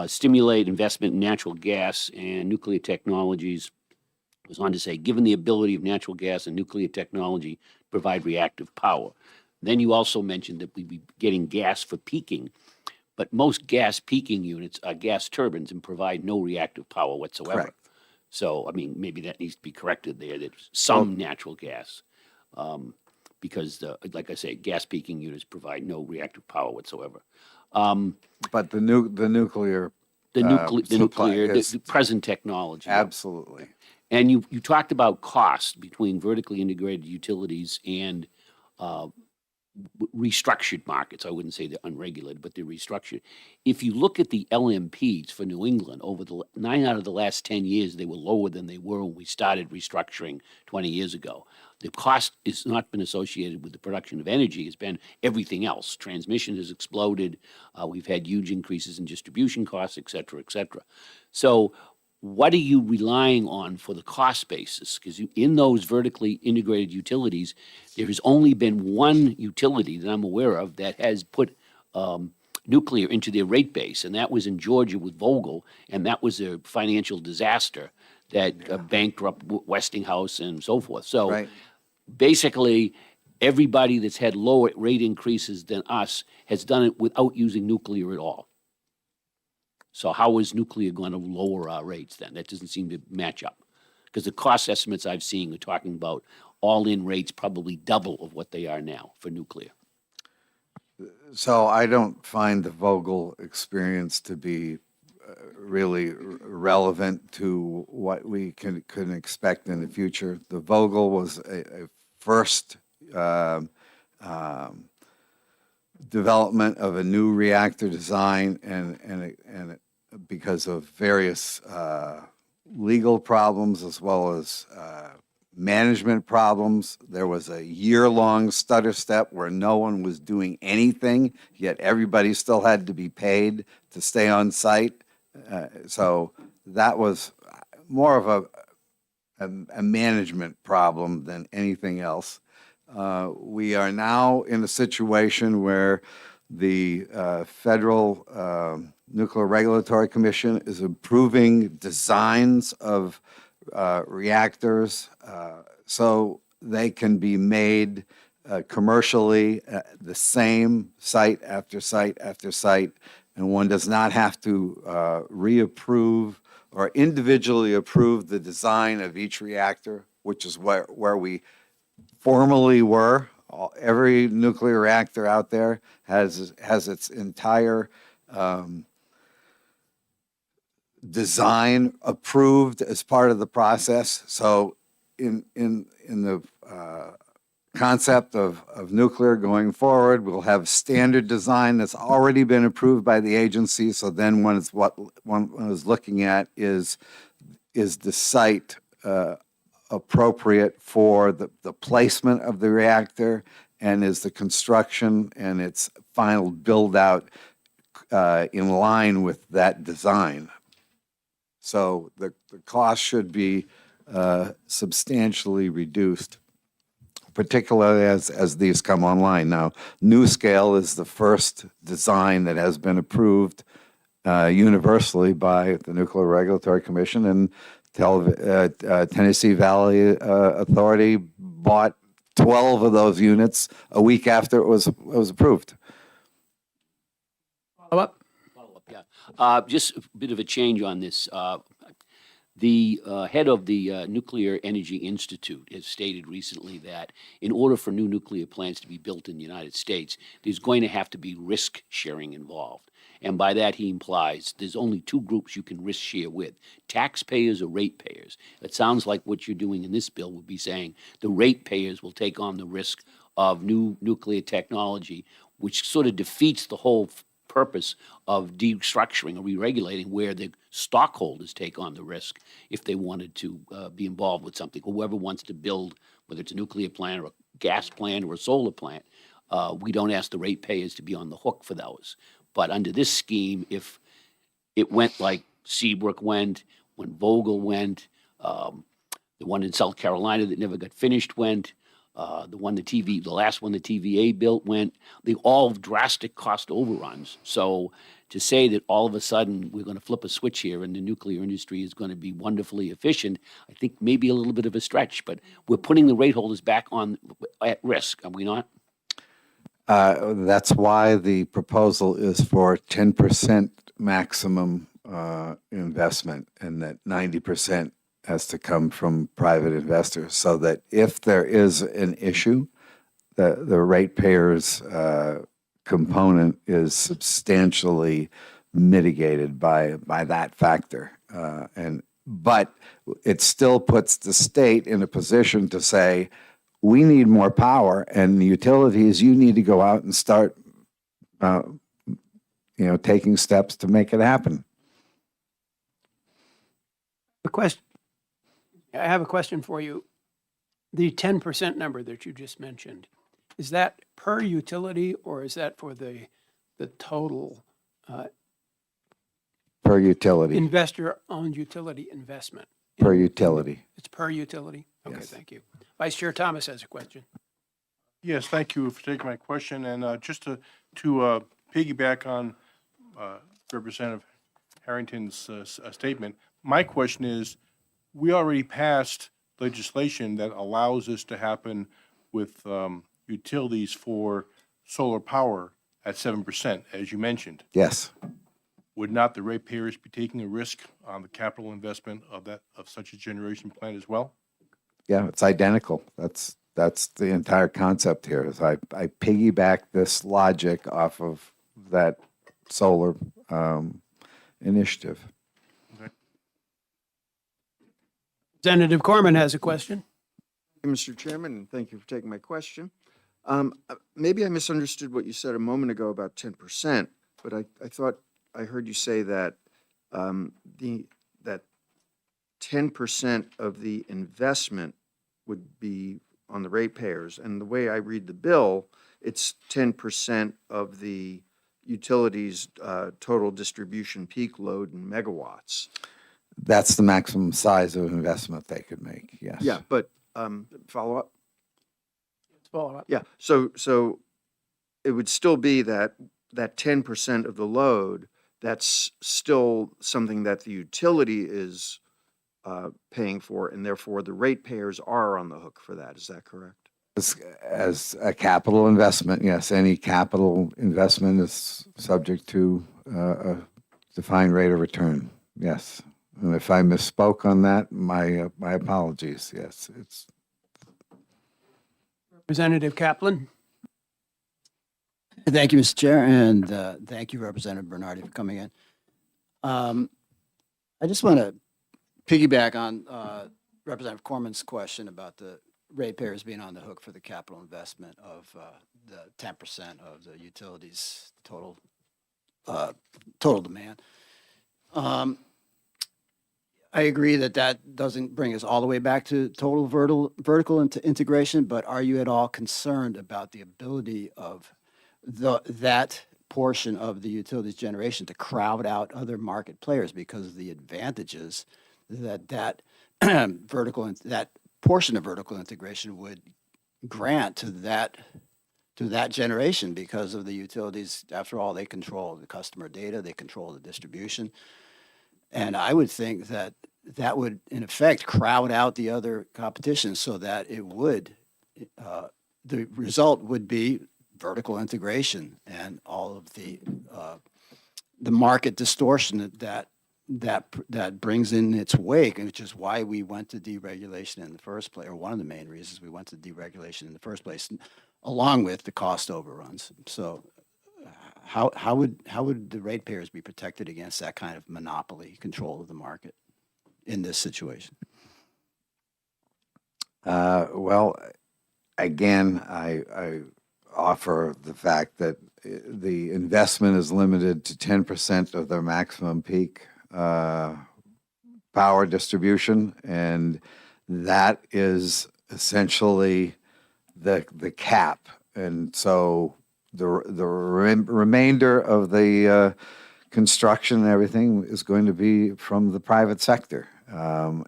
stimulate investment in natural gas and nuclear technologies. It goes on to say, given the ability of natural gas and nuclear technology to provide reactive power. Then you also mentioned that we'd be getting gas for peaking, but most gas peaking units are gas turbines and provide no reactive power whatsoever. Correct. So, I mean, maybe that needs to be corrected there, that some natural gas, because, like I say, gas peaking units provide no reactive power whatsoever. But the nuclear, The present technology. absolutely. And you talked about cost between vertically integrated utilities and restructured markets. I wouldn't say they're unregulated, but they're restructured. If you look at the LMPs for New England, over the 9 out of the last 10 years, they were lower than they were when we started restructuring 20 years ago. The cost has not been associated with the production of energy, it's been everything else. Transmission has exploded. We've had huge increases in distribution costs, et cetera, et cetera. So what are you relying on for the cost basis? Because in those vertically integrated utilities, there has only been one utility that I'm aware of that has put nuclear into their rate base, and that was in Georgia with Vogtle, and that was a financial disaster that bankrupted Westinghouse and so forth. So Right. basically, everybody that's had lower rate increases than us has done it without using nuclear at all. So how is nuclear going to lower our rates then? That doesn't seem to match up. Because the cost estimates I've seen are talking about all-in rates probably double of what they are now for nuclear. So I don't find the Vogel experience to be really relevant to what we can expect in the future. The Vogel was a first development of a new reactor design, and because of various legal problems as well as management problems. There was a year-long stutter step where no one was doing anything, yet everybody still had to be paid to stay on site. So that was more of a management problem than anything else. We are now in a situation where the Federal Nuclear Regulatory Commission is approving designs of reactors so they can be made commercially the same site after site after site, and one does not have to reapprove or individually approve the design of each reactor, which is where we formerly were. Every nuclear reactor out there has its entire design approved as part of the process. So in the concept of nuclear going forward, we'll have standard design that's already been approved by the agency. So then what one is looking at is the site appropriate for the placement of the reactor, and is the construction and its final build out in line with that design. So the cost should be substantially reduced, particularly as these come online. Now, NuScale is the first design that has been approved universally by the Nuclear Regulatory Commission, and Tennessee Valley Authority bought 12 of those units a week after it was approved. Follow-up? Follow-up, yeah. Just a bit of a change on this. The head of the Nuclear Energy Institute has stated recently that in order for new nuclear plants to be built in the United States, there's going to have to be risk sharing involved. And by that, he implies there's only two groups you can risk share with, taxpayers or ratepayers. It sounds like what you're doing in this bill would be saying the ratepayers will take on the risk of new nuclear technology, which sort of defeats the whole purpose of destructuring or re-regulating, where the stockholders take on the risk if they wanted to be involved with something. Whoever wants to build, whether it's a nuclear plant or a gas plant or a solar plant, we don't ask the ratepayers to be on the hook for those. But under this scheme, if it went like Seabrook went, when Vogel went, the one in South Carolina that never got finished went, the last one the TVA built went, they all have drastic cost overruns. So to say that all of a sudden we're going to flip a switch here and the nuclear industry is going to be wonderfully efficient, I think maybe a little bit of a stretch, but we're putting the rate holders back at risk, are we not? That's why the proposal is for 10% maximum investment, and that 90% has to come from private investors, so that if there is an issue, the ratepayers component is substantially mitigated by that factor. But it still puts the state in a position to say, we need more power, and the utilities, you need to go out and start, taking steps to make it happen. I have a question for you. The 10% number that you just mentioned, is that per utility or is that for the total Per utility, investor-owned utility investment? per utility. It's per utility? Okay, Yes. thank you. Vice Chair Thomas has a question. Yes, thank you for taking my question. And just to piggyback on Representative Harrington's statement, my question is, we already passed legislation that allows this to happen with utilities for solar power at 7%, as you mentioned. Yes. Would not the ratepayers be taking a risk on the capital investment of such a generation plant as well? Yeah, it's identical. That's the entire concept here. Is I piggyback this logic off of that solar initiative. Representative Corman has a question. Thank you, Mr. Chairman, and thank you for taking my question. Maybe I misunderstood what you said a moment ago about 10%, but I thought I heard you say that that 10% of the investment would be on the ratepayers. And the way I read the bill, it's 10% of the utilities' total distribution peak load in megawatts. That's the maximum size of investment they could make, yes. Yeah, but follow up? Let's follow up. Yeah, so it would still be that 10% of the load, that's still something that the utility is paying for, and therefore the ratepayers are on the hook for that. Is that correct? As a capital investment, yes, any capital investment is subject to a defined rate of return, yes. And if I misspoke on that, my apologies, yes. It's Representative Kaplan? Thank you, Mr. Chair, and thank you, Representative Bernardi, for coming in. I just want to piggyback on Representative Corman's question about the ratepayers being on the hook for the capital investment of the 10% of the utilities' total demand. I agree that doesn't bring us all the way back to total vertical integration, but are you at all concerned about the ability of that portion of the utilities generation to crowd out other market players because of the advantages that portion of vertical integration would grant to that generation because of the utilities? After all, they control the customer data, they control the distribution. And I would think that would, in effect, crowd out the other competition so that it would, the result would be vertical integration and all of the market distortion that brings in its wake, which is why we went to deregulation in the first place, or one of the main reasons we went to deregulation in the first place, along with the cost overruns. So how would the ratepayers be protected against that kind of monopoly control of the market in this situation? Well, again, I offer the fact that the investment is limited to 10% of their maximum peak power distribution, and that is essentially the cap. And so the remainder of the construction and everything is going to be from the private sector,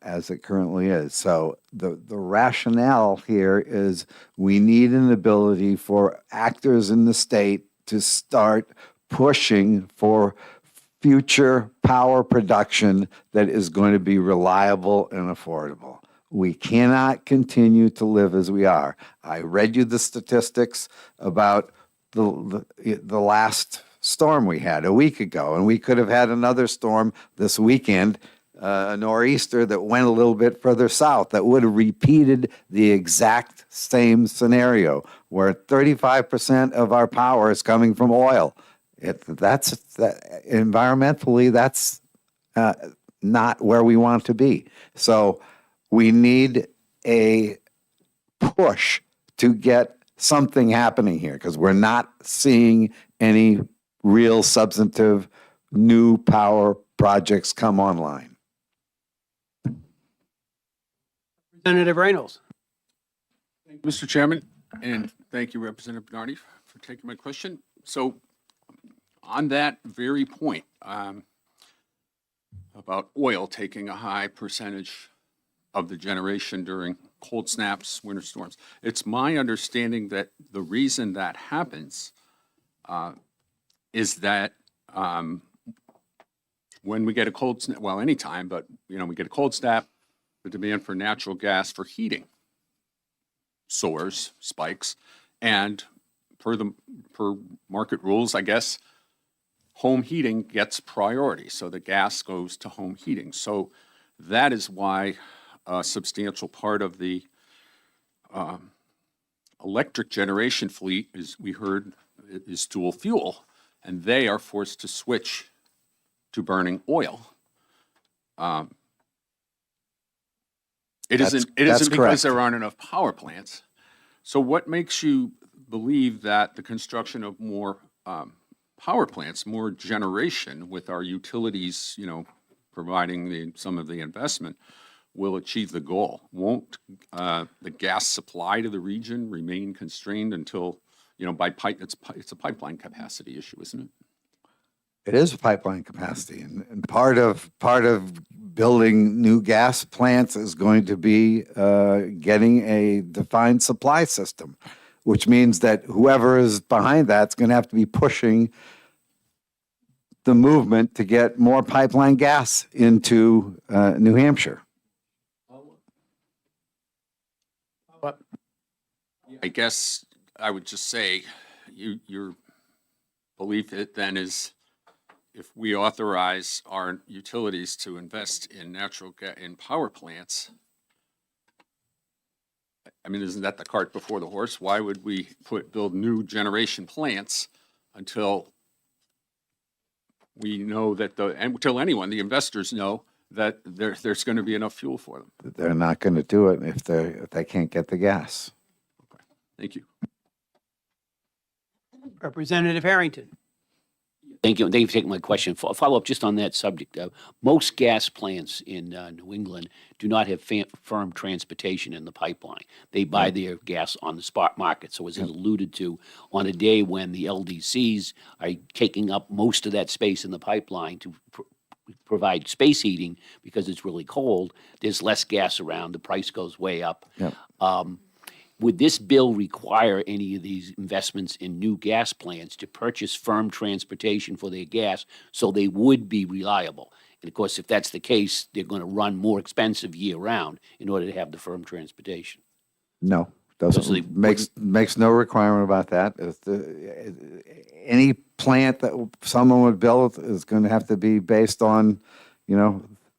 as it currently is. So the rationale here is we need an ability for actors in the state to start pushing for future power production that is going to be reliable and affordable. We cannot continue to live as we are. I read you the statistics about the last storm we had a week ago, and we could have had another storm this weekend, a nor'easter that went a little bit further south that would have repeated the exact same scenario where 35% of our power is coming from oil. Environmentally, that's not where we want to be. So we need a push to get something happening here because we're not seeing any real substantive new power projects come online. Representative Reynolds. Mr. Chairman, and thank you, Representative Bernardi, for taking my question. So on that very point, about oil taking a high percentage of the generation during cold snaps, winter storms, it's my understanding that the reason that happens is that when we get a cold snap, well, anytime, but we get a cold snap, the demand for natural gas for heating soars, spikes, and per market rules, I guess, home heating gets priority. So the gas goes to home heating. So that is why a substantial part of the electric generation fleet is dual fuel, and they are forced to switch to burning oil. It isn't that's because correct. there aren't enough power plants. So what makes you believe that the construction of more power plants, more generation with our utilities, providing some of the investment, will achieve the goal? Won't the gas supply to the region remain constrained until, by pipe? It's a pipeline capacity issue, isn't it? It is a pipeline capacity, and part of building new gas plants is going to be getting a defined supply system, which means that whoever is behind that's going to have to be pushing the movement to get more pipeline gas into New Hampshire. I guess I would just say your belief then is if we authorize our utilities to invest in in power plants, I mean, isn't that the cart before the horse? Why would we build new generation plants until we know that until the investors know that there's going to be enough fuel for them? They're not going to do it if they can't get the gas. Thank you. Representative Harrington. Thank you. Thank you for taking my question. Follow up just on that subject. Most gas plants in New England do not have firm transportation in the pipeline. They buy their gas on the spot market. So as alluded to, on a day when the LDCs are taking up most of that space in the pipeline to provide space heating because it's really cold, there's less gas around. The price goes way up. Yep. Would this bill require any of these investments in new gas plants to purchase firm transportation for their gas so they would be reliable? And of course, if that's the case, they're going to run more expensive year round in order to have the firm transportation. No, So they doesn't makes no requirement about that. Any plant that someone would build is going to have to be based on,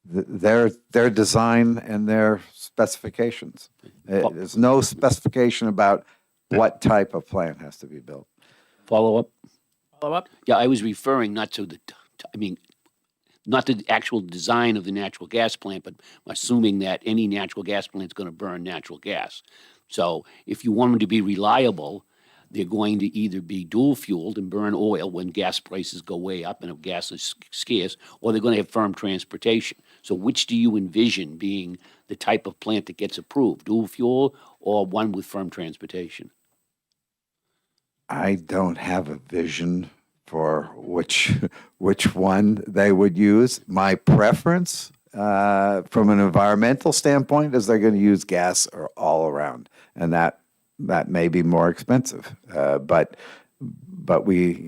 their design and their specifications. There's no specification about what type of plant has to be built. Follow up? Follow up? Yeah, I was referring not to not the actual design of the natural gas plant, but assuming that any natural gas plant is going to burn natural gas. So if you want them to be reliable, they're going to either be dual fueled and burn oil when gas prices go way up and if gas is scarce, or they're going to have firm transportation. So which do you envision being the type of plant that gets approved, dual fuel or one with firm transportation? I don't have a vision for which one they would use. My preference from an environmental standpoint is they're going to use gas all around, and that may be more expensive. But we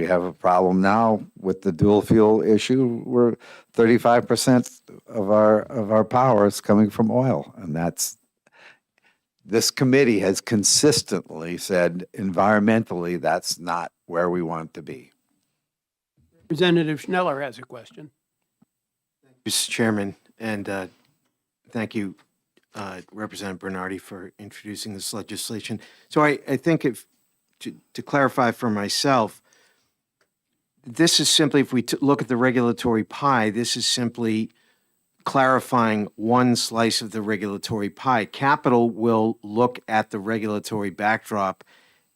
have a problem now with the dual fuel issue where 35% of our power is coming from oil, and this committee has consistently said environmentally that's not where we want to be. Representative Schneller has a question. Mr. Chairman, and thank you, Representative Bernardi, for introducing this legislation. So I think to clarify for myself, this is simply, if we look at the regulatory pie, this is simply clarifying one slice of the regulatory pie. Capital will look at the regulatory backdrop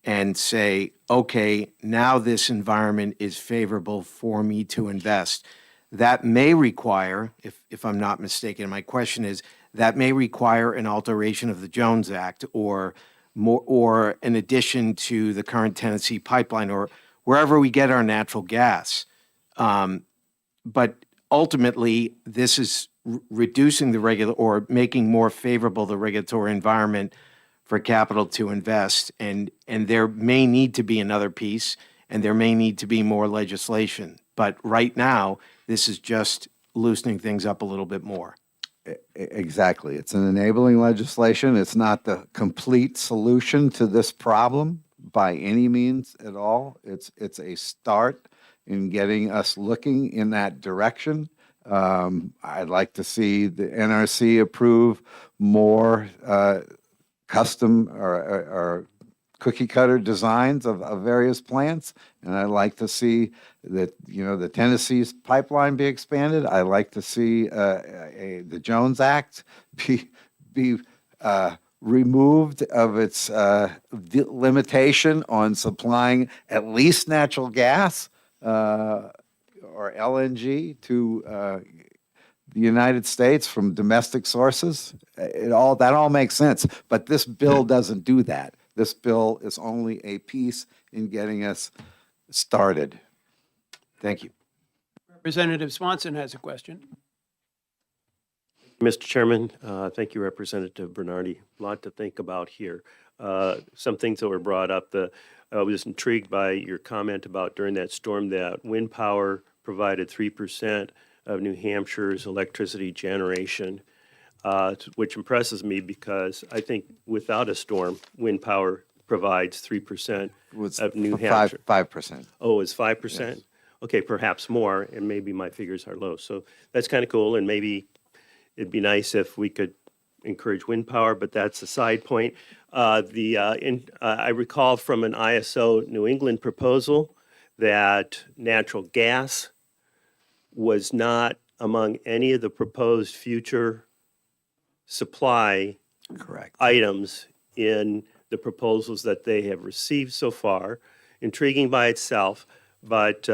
and say, okay, now this environment is favorable for me to invest. That may require, if I'm not mistaken, my question is, that may require an alteration of the Jones Act or more, or an addition to the current Tennessee pipeline or wherever we get our natural gas. But ultimately, this is reducing the or making more favorable the regulatory environment for capital to invest. And there may need to be another piece, and there may need to be more legislation. But right now, this is just loosening things up a little bit more. Exactly. It's an enabling legislation. It's not the complete solution to this problem by any means at all. It's a start in getting us looking in that direction. I'd like to see the NRC approve more custom or cookie cutter designs of various plants. And I'd like to see that, the Tennessee's pipeline be expanded. I'd like to see the Jones Act be removed of its limitation on supplying at least natural gas or LNG to the United States from domestic sources. That all makes sense, but this bill doesn't do that. This bill is only a piece in getting us started. Thank you. Representative Swanson has a question. Mr. Chairman, thank you, Representative Bernardi. A lot to think about here. Some things that were brought up. I was intrigued by your comment about during that storm that wind power provided 3% of New Hampshire's electricity generation, which impresses me because I think without a storm, wind power provides 3% of New Hampshire. 5%. Oh, it's 5%? Yes. Okay, perhaps more, and maybe my figures are low. So that's kind of cool, and maybe it'd be nice if we could encourage wind power, but that's a side point. I recall from an ISO New England proposal that natural gas was not among any of the proposed future supply Correct. items in the proposals that they have received so far. Intriguing by itself, but,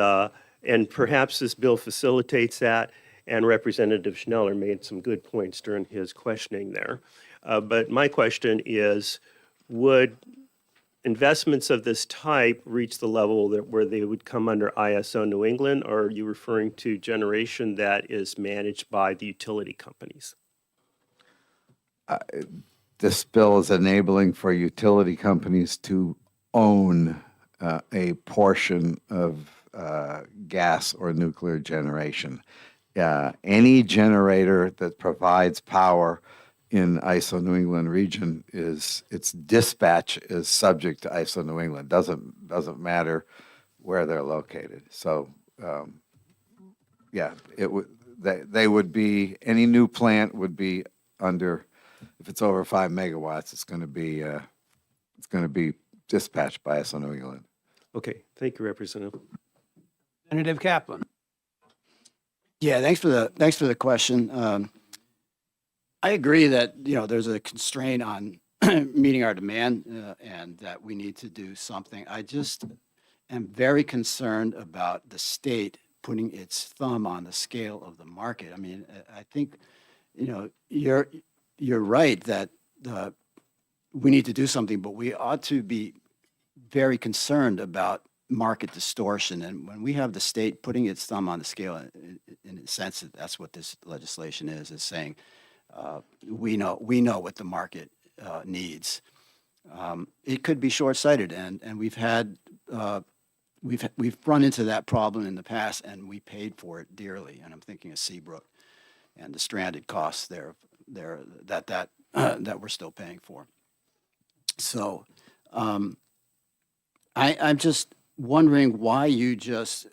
and perhaps this bill facilitates that, and Representative Schneller made some good points during his questioning there. But my question is, would investments of this type reach the level where they would come under ISO New England, or are you referring to generation that is managed by the utility companies? This bill is enabling for utility companies to own a portion of gas or nuclear generation. Any generator that provides power in ISO New England region its dispatch is subject to ISO New England. Doesn't matter where they're located. So, they would be, any new plant would be under, if it's over 5 megawatts, it's going to be dispatched by ISO New England. Okay, thank you, Representative. Representative Kaplan. Yeah, thanks for the question. I agree that, there's a constraint on meeting our demand and that we need to do something. I just am very concerned about the state putting its thumb on the scale of the market. I mean, I think, you're right that we need to do something, but we ought to be very concerned about market distortion. And when we have the state putting its thumb on the scale, in a sense, that's what this legislation is saying, we know what the market needs. It could be short-sighted, and we've run into that problem in the past, and we paid for it dearly. And I'm thinking of Seabrook and the stranded costs there that we're still paying for. So I'm just wondering why you just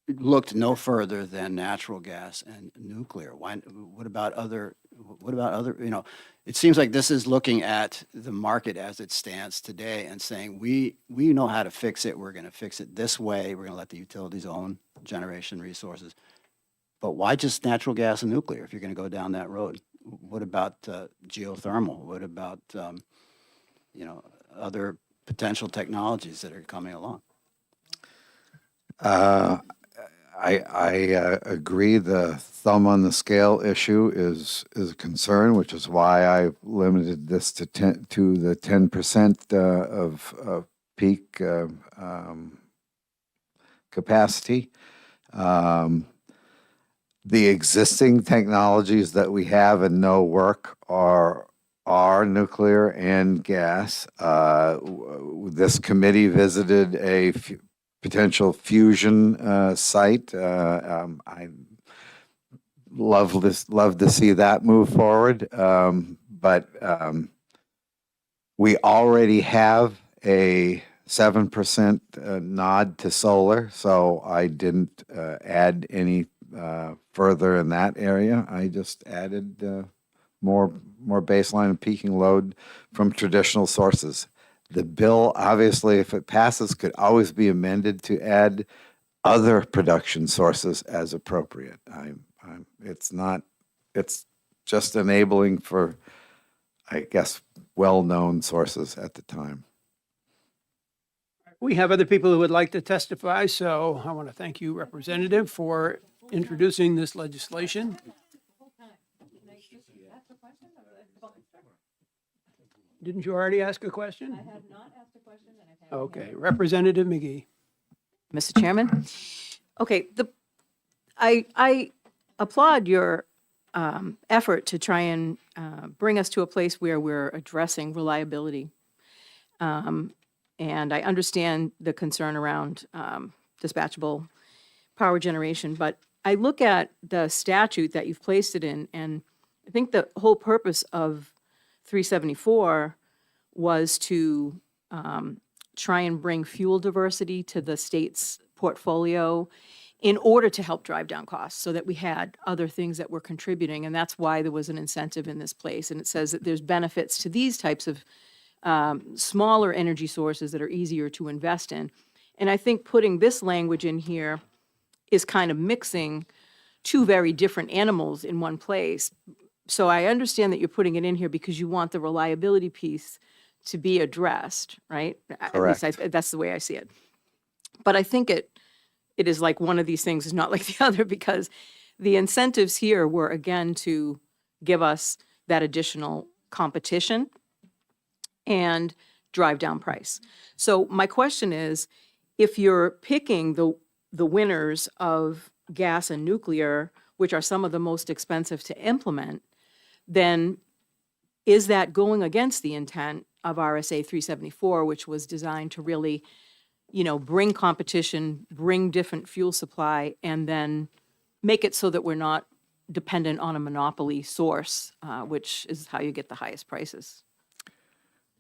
looked no further than natural gas and nuclear. What about other, it seems like this is looking at the market as it stands today and saying, we know how to fix it. We're going to fix it this way. We're going to let the utilities own generation resources. But why just natural gas and nuclear if you're going to go down that road? What about geothermal? What about, other potential technologies that are coming along? I agree. The thumb on the scale issue is a concern, which is why I limited this to the 10% of peak capacity. The existing technologies that we have and know work are nuclear and gas. This committee visited a potential fusion site. I love to see that move forward. But we already have a 7% nod to solar, so I didn't add any further in that area. I just added more baseline and peaking load from traditional sources. The bill, obviously, if it passes, could always be amended to add other production sources as appropriate. It's just enabling for, I guess, well-known sources at the time. We have other people who would like to testify, so I want to thank you, Representative, for introducing this legislation. Didn't you already ask a question? I have not asked a question. Okay, Representative McGee. Mr. Chairman? Okay, I applaud your effort to try and bring us to a place where we're addressing reliability. And I understand the concern around dispatchable power generation, but I look at the statute that you've placed it in, and I think the whole purpose of 374 was to try and bring fuel diversity to the state's portfolio in order to help drive down costs so that we had other things that were contributing. And that's why there was an incentive in this place. And it says that there's benefits to these types of smaller energy sources that are easier to invest in. And I think putting this language in here is kind of mixing two very different animals in one place. So I understand that you're putting it in here because you want the reliability piece to be addressed, right? Correct. At least that's the way I see it. But I think it is like one of these things is not like the other, because the incentives here were, again, to give us that additional competition and drive down price. So my question is, if you're picking the winners of gas and nuclear, which are some of the most expensive to implement, then is that going against the intent of RSA 374, which was designed to really, bring competition, bring different fuel supply, and then make it so that we're not dependent on a monopoly source, which is how you get the highest prices?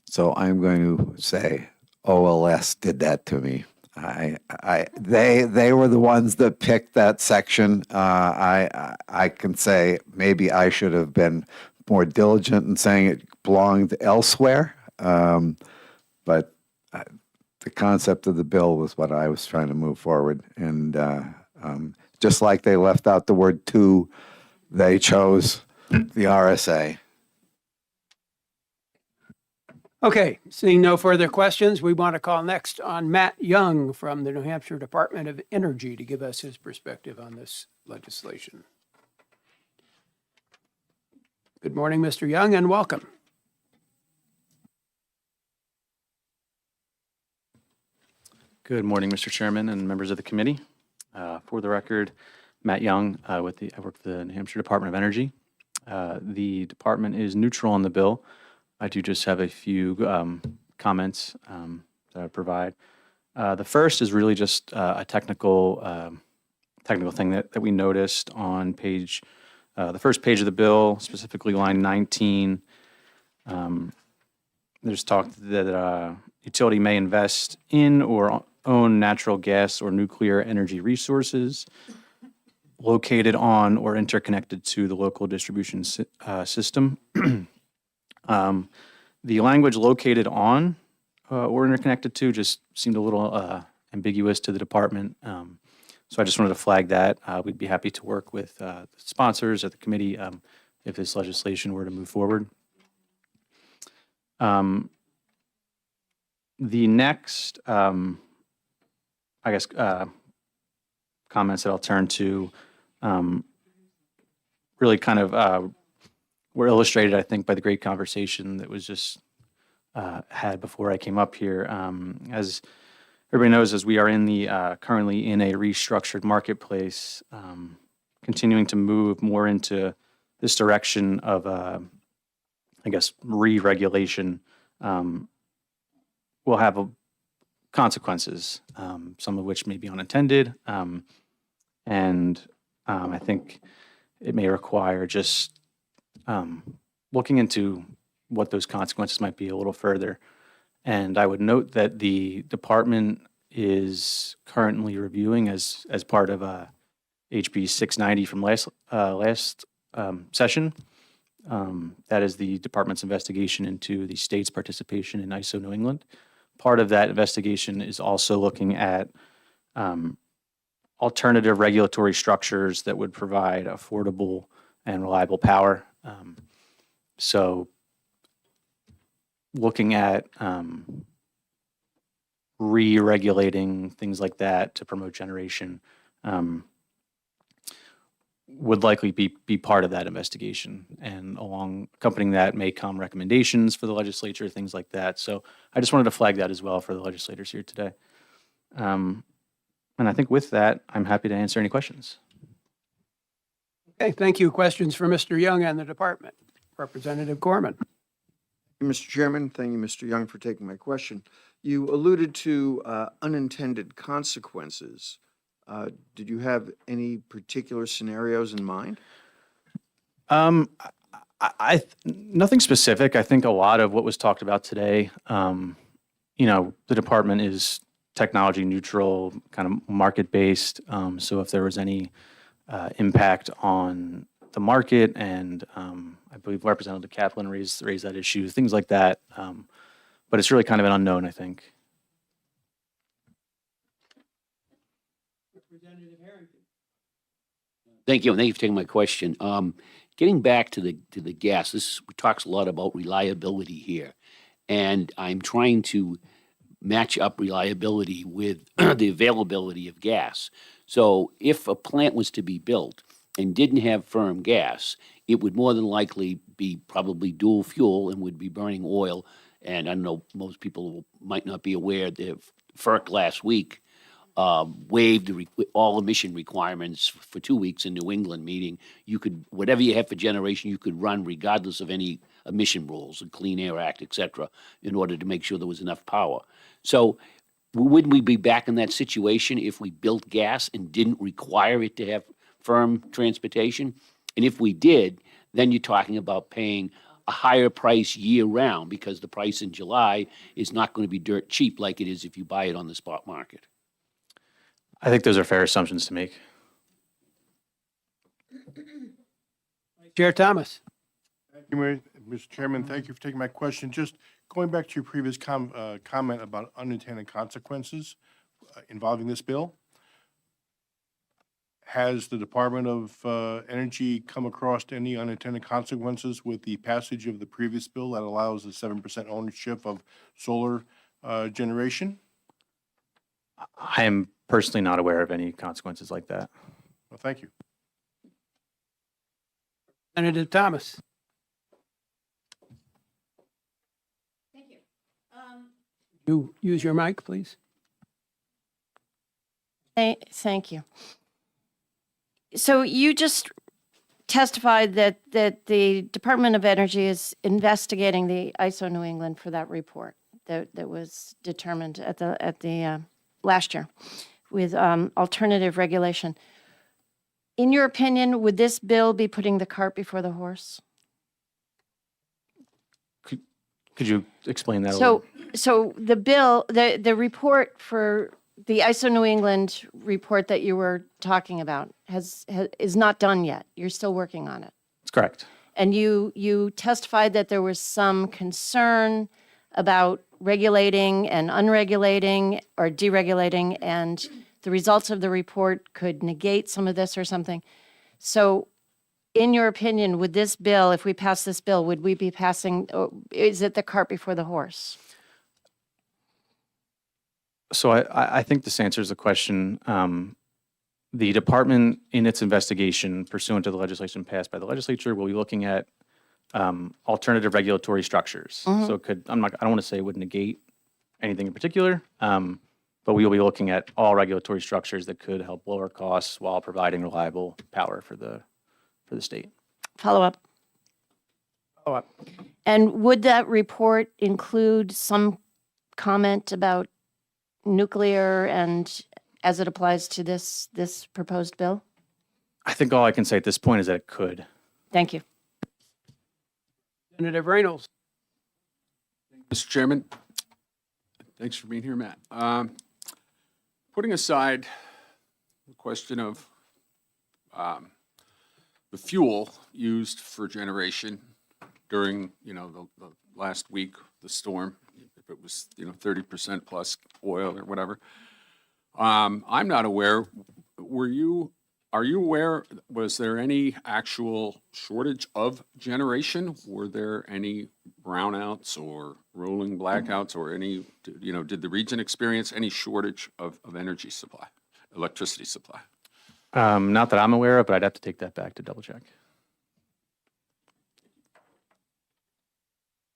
So I'm going to say OLS did that to me. They were the ones that picked that section. I can say maybe I should have been more diligent in saying it belonged elsewhere, but the concept of the bill was what I was trying to move forward. And just like they left out the word "to," they chose the RSA. Okay, seeing no further questions, we want to call next on Matt Young from the New Hampshire Department of Energy to give us his perspective on this legislation. Good morning, Mr. Young, and welcome. Good morning, Mr. Chairman and members of the committee. For the record, Matt Young, I work for the New Hampshire Department of Energy. The department is neutral on the bill. I do just have a few comments that I provide. The first is really just a technical thing that we noticed on the first page of the bill, specifically line 19. There's talk that utility may invest in or own natural gas or nuclear energy resources located on or interconnected to the local distribution system. The language "located on" or "interconnected to" just seemed a little ambiguous to the department. So I just wanted to flag that. We'd be happy to work with the sponsors at the committee if this legislation were to move forward. The next, I guess, comments that I'll turn to really kind of were illustrated, I think, by the great conversation that was just had before I came up here. As everybody knows, as we are in the currently in a restructured marketplace, continuing to move more into this direction of, I guess, re-regulation will have consequences, some of which may be unintended, and I think it may require just looking into what those consequences might be a little further. And I would note that the department is currently reviewing as part of HB 690 from last session. That is the department's investigation into the state's participation in ISO New England. Part of that investigation is also looking at alternative regulatory structures that would provide affordable and reliable power. So looking at re-regulating things like that to promote generation would likely be part of that investigation. And along accompanying that may come recommendations for the legislature, things like that. So I just wanted to flag that as well for the legislators here today. And I think with that, I'm happy to answer any questions. Okay, thank you. Questions for Mr. Young and the department? Representative Corman. Mr. Chairman, thank you, Mr. Young, for taking my question. You alluded to unintended consequences. Did you have any particular scenarios in mind? Nothing specific. I think a lot of what was talked about today, the department is technology neutral, kind of market based. So if there was any impact on the market, and I believe Representative Kaplan raised that issue, things like that. But it's really kind of an unknown, I think. Thank you, and thank you for taking my question. Getting back to the gas, this talks a lot about reliability here, and I'm trying to match up reliability with the availability of gas. So if a plant was to be built and didn't have firm gas, it would more than likely be probably dual fuel and would be burning oil. And I know most people might not be aware that FERC last week waived all emission requirements for 2 weeks in New England, meaning you could, whatever you have for generation, you could run regardless of any emission rules, the Clean Air Act, et cetera, in order to make sure there was enough power. So wouldn't we be back in that situation if we built gas and didn't require it to have firm transportation? And if we did, then you're talking about paying a higher price year round, because the price in July is not going to be dirt cheap like it is if you buy it on the spot market. I think those are fair assumptions to make. Chair Thomas. Thank you, Mr. Chairman. Thank you for taking my question. Just going back to your previous comment about unintended consequences involving this bill. Has the Department of Energy come across any unintended consequences with the passage of the previous bill that allows the 7% ownership of solar generation? I am personally not aware of any consequences like that. Well, thank you. Representative Thomas. Thank you. You use your mic, please. Thank you. So you just testified that the Department of Energy is investigating the ISO New England for that report that was determined at the last year with alternative regulation. In your opinion, would this bill be putting the cart before the horse? Could you explain that a So, little? so the bill, the report for the ISO New England report that you were talking about is not done yet. You're still working on it. That's correct. And you testified that there was some concern about regulating and unregulating or deregulating, and the results of the report could negate some of this or something. So in your opinion, would this bill, if we pass this bill, would we be passing, or is it the cart before the horse? So I think this answers the question. The department, in its investigation pursuant to the legislation passed by the legislature, will be looking at alternative regulatory structures. So it could, I don't want to say it would negate anything in particular, but we will be looking at all regulatory structures that could help lower costs while providing reliable power for the state. Follow up. Follow up. And would that report include some comment about nuclear and as it applies to this proposed bill? I think all I can say at this point is that it could. Thank you. Representative Reynolds. Mr. Chairman, thanks for being here, Matt. Putting aside the question of the fuel used for generation during, the last week, the storm, if it was, 30% plus oil or whatever. I'm not aware, are you aware, was there any actual shortage of generation? Were there any brownouts or rolling blackouts or any, did the region experience any shortage of energy supply, electricity supply? Not that I'm aware of, but I'd have to take that back to double check.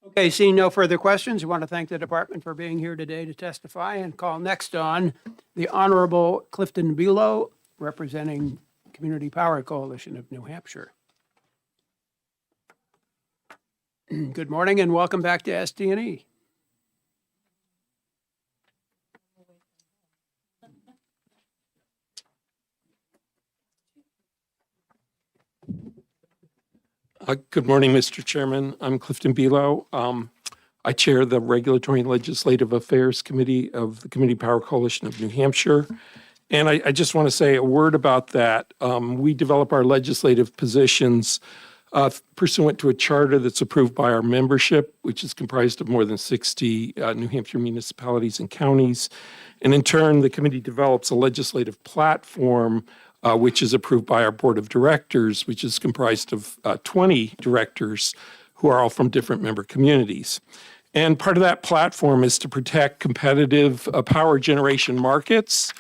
Okay, seeing no further questions, I want to thank the department for being here today to testify and call next on the Honorable Clifton Below, representing Community Power Coalition of New Hampshire. Good morning and welcome back to SDNE. Good morning, Mr. Chairman. I'm Clifton Below. I chair the Regulatory and Legislative Affairs Committee of the Community Power Coalition of New Hampshire. And I just want to say a word about that. We develop our legislative positions pursuant to a charter that's approved by our membership, which is comprised of more than 60 New Hampshire municipalities and counties. And in turn, the committee develops a legislative platform which is approved by our board of directors, which is comprised of 20 directors who are all from different member communities. And part of that platform is to protect competitive power generation markets.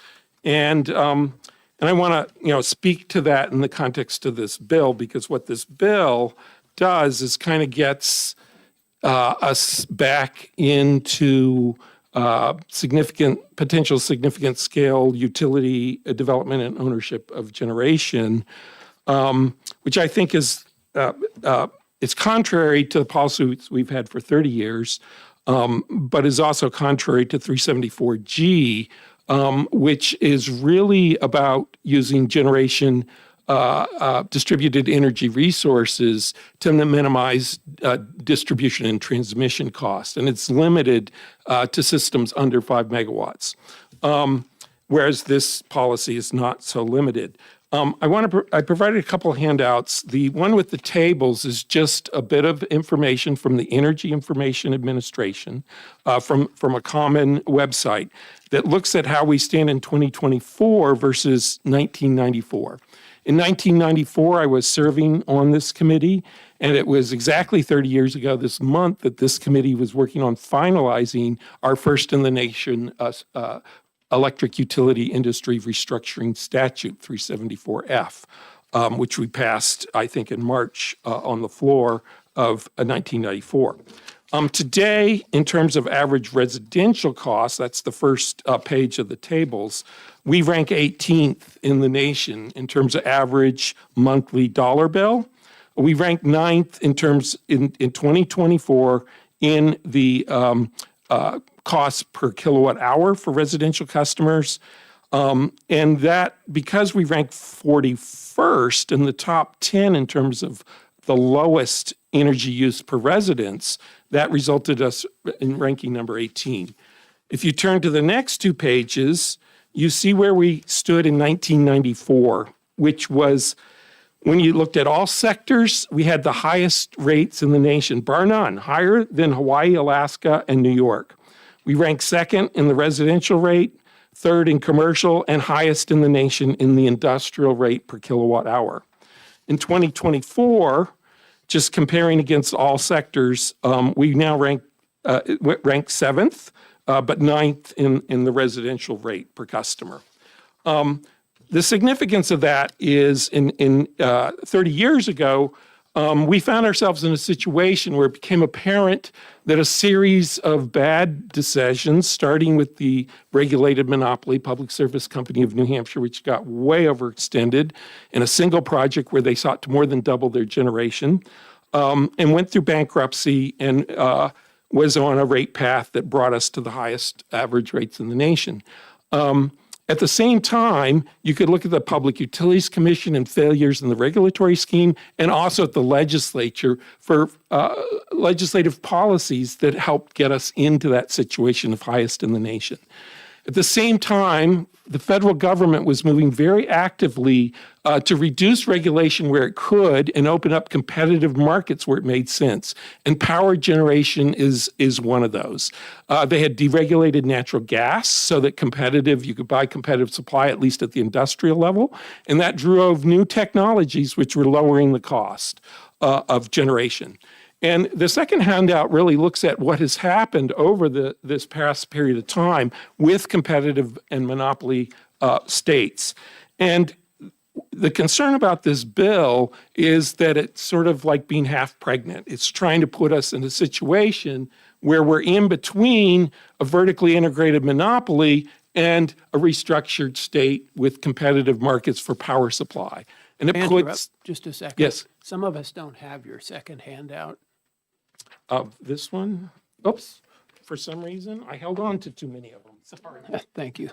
And I want to, speak to that in the context of this bill, because what this bill does is kind of gets us back into potential significant scale utility development and ownership of generation, which I think is it's contrary to the policies we've had for 30 years, but is also contrary to 374G, which is really about using generation distributed energy resources to minimize distribution and transmission costs. And it's limited to systems under 5 megawatts, whereas this policy is not so limited. I provided a couple of handouts. The one with the tables is just a bit of information from the Energy Information Administration, from a common website that looks at how we stand in 2024 versus 1994. In 1994, I was serving on this committee, and it was exactly 30 years ago this month that this committee was working on finalizing our first in the nation electric utility industry restructuring statute 374F, which we passed, I think, in March on the floor of 1994. Today, in terms of average residential costs, that's the first page of the tables, we rank 18th in the nation in terms of average monthly dollar bill. We rank 9th in 2024 in the costs per kilowatt hour for residential customers. And that, because we rank 41st in the top 10 in terms of the lowest energy use per residence, that resulted us in ranking number 18. If you turn to the next two pages, you see where we stood in 1994, which was, when you looked at all sectors, we had the highest rates in the nation, bar none, higher than Hawaii, Alaska, and New York. We ranked second in the residential rate, third in commercial, and highest in the nation in the industrial rate per kilowatt hour. In 2024, just comparing against all sectors, we now rank seventh, but ninth in the residential rate per customer. The significance of that is in 30 years ago, we found ourselves in a situation where it became apparent that a series of bad decisions, starting with the regulated monopoly Public Service Company of New Hampshire, which got way overextended in a single project where they sought to more than double their generation, and went through bankruptcy and was on a rate path that brought us to the highest average rates in the nation. At the same time, you could look at the Public Utilities Commission and failures in the regulatory scheme, and also at the legislature for legislative policies that helped get us into that situation of highest in the nation. At the same time, the federal government was moving very actively to reduce regulation where it could and open up competitive markets where it made sense. And power generation is one of those. They had deregulated natural gas so that you could buy competitive supply, at least at the industrial level. And that drove new technologies which were lowering the cost of generation. And the second handout really looks at what has happened over this past period of time with competitive and monopoly states. And the concern about this bill is that it's sort of like being half pregnant. It's trying to put us in a situation where we're in between a vertically integrated monopoly and a restructured state with competitive markets for power supply. And it puts... Just a second. Yes. Some of us don't have your second handout. This one, oops, for some reason, I held on to too many of them. Sorry. Thank you.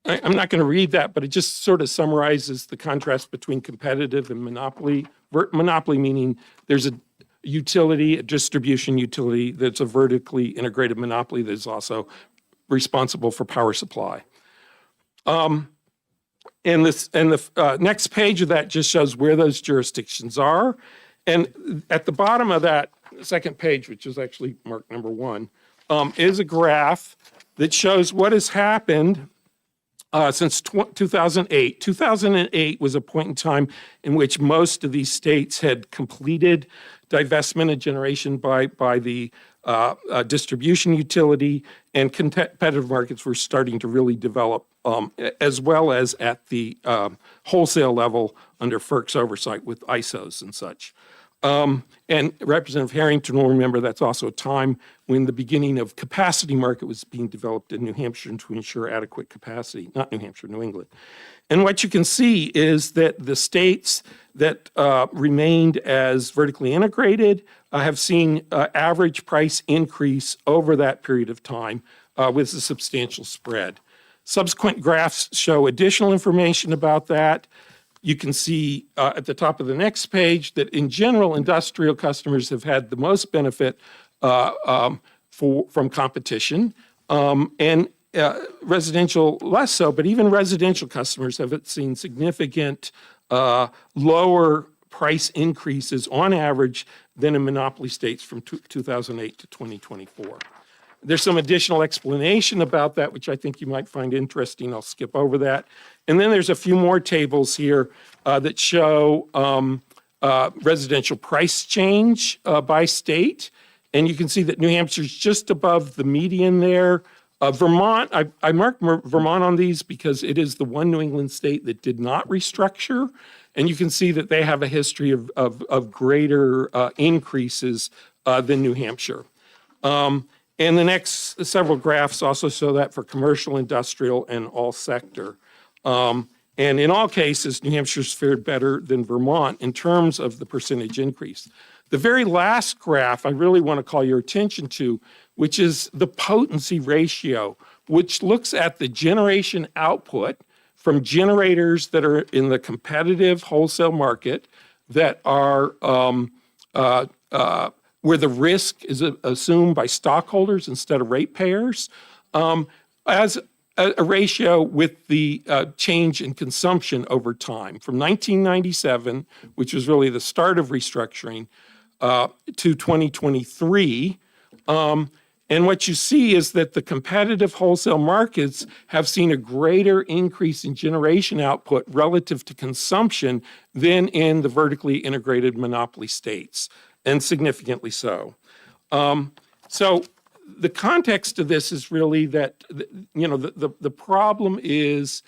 I'm not going to read that, but it just sort of summarizes the contrast between competitive and monopoly. Monopoly meaning there's a utility, a distribution utility that's a vertically integrated monopoly that is also responsible for power supply. And the next page of that just shows where those jurisdictions are. And at the bottom of that second page, which is actually marked number 1, is a graph that shows what has happened since 2008. 2008 was a point in time in which most of these states had completed divestment of generation by the distribution utility, and competitive markets were starting to really develop, as well as at the wholesale level under FERC's oversight with ISOs and such. And Representative Harrington will remember that's also a time when the beginning of capacity market was being developed in New Hampshire to ensure adequate capacity, not New Hampshire, New England. And what you can see is that the states that remained as vertically integrated have seen average price increase over that period of time with a substantial spread. Subsequent graphs show additional information about that. You can see at the top of the next page that in general, industrial customers have had the most benefit from competition, and residential less so, but even residential customers have seen significant lower price increases on average than in monopoly states from 2008 to 2024. There's some additional explanation about that, which I think you might find interesting. I'll skip over that. And then there's a few more tables here that show residential price change by state. And you can see that New Hampshire's just above the median there. Vermont, I marked Vermont on these because it is the one New England state that did not restructure. And you can see that they have a history of greater increases than New Hampshire. And the next several graphs also show that for commercial, industrial, and all sector. And in all cases, New Hampshire's fared better than Vermont in terms of the percentage increase. The very last graph I really want to call your attention to, which is the potency ratio, which looks at the generation output from generators that are in the competitive wholesale market that are where the risk is assumed by stockholders instead of ratepayers, as a ratio with the change in consumption over time from 1997, which was really the start of restructuring, to 2023. And what you see is that the competitive wholesale markets have seen a greater increase in generation output relative to consumption than in the vertically integrated monopoly states, and significantly so. So the context of this is really that, the problem is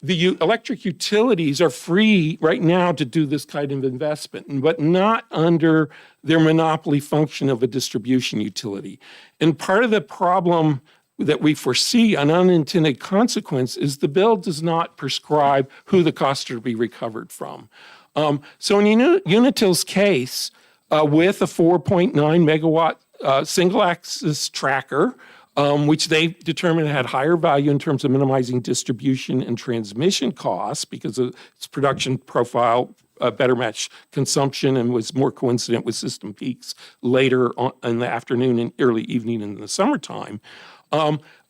the electric utilities are free right now to do this kind of investment, but not under their monopoly function of a distribution utility. And part of the problem that we foresee, an unintended consequence, is the bill does not prescribe who the costs are to be recovered from. So in Unitil's case, with a 4.9 megawatt single axis tracker, which they determined had higher value in terms of minimizing distribution and transmission costs because of its production profile, better matched consumption, and was more coincident with system peaks later on in the afternoon and early evening in the summertime.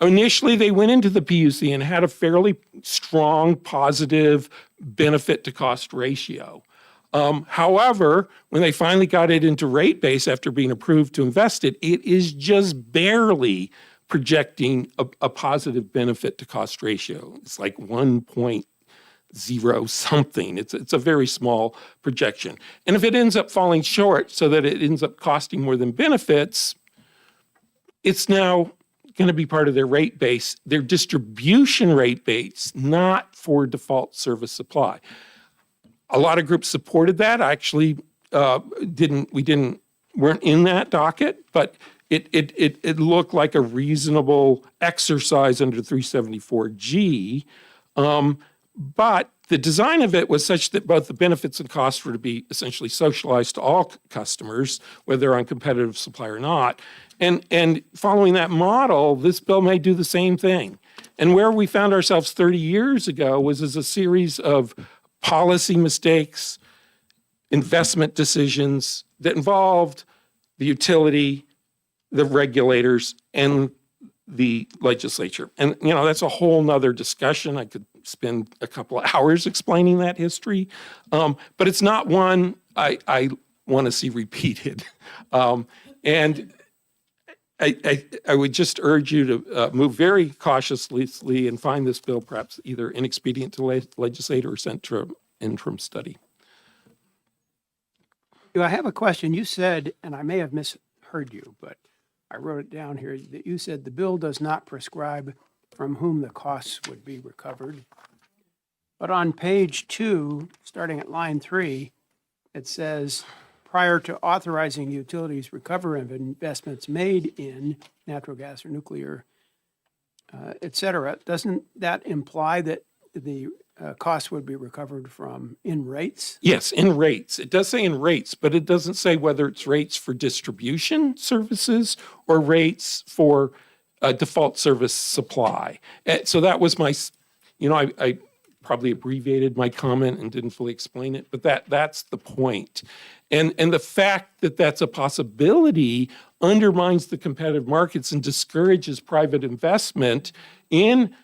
Initially, they went into the PUC and had a fairly strong positive benefit to cost ratio. However, when they finally got it into rate base after being approved to invest it, it is just barely projecting a positive benefit to cost ratio. It's like 1.0 something. It's a very small projection. And if it ends up falling short so that it ends up costing more than benefits, it's now going to be part of their rate base, their distribution rate base, not for default service supply. A lot of groups supported that. I actually weren't in that docket, but it looked like a reasonable exercise under 374G. But the design of it was such that both the benefits and costs were to be essentially socialized to all customers, whether they're on competitive supply or not. And following that model, this bill may do the same thing. And where we found ourselves 30 years ago was as a series of policy mistakes, investment decisions that involved the utility, the regulators, and the legislature. And, that's a whole nother discussion. I could spend a couple of hours explaining that history, but it's not one I want to see repeated. And I would just urge you to move very cautiously and find this bill perhaps either inexpedient to legislate or sent to interim study. I have a question. You said, and I may have misheard you, but I wrote it down here, that you said the bill does not prescribe from whom the costs would be recovered. But on page 2, starting at line 3, it says, prior to authorizing utilities recover of investments made in natural gas or nuclear, et cetera, doesn't that imply that the costs would be recovered from in rates? Yes, in rates. It does say in rates, but it doesn't say whether it's rates for distribution services or rates for default service supply. So that was my, I probably abbreviated my comment and didn't fully explain it, but that's the point. And the fact that that's a possibility undermines the competitive markets and discourages private investment in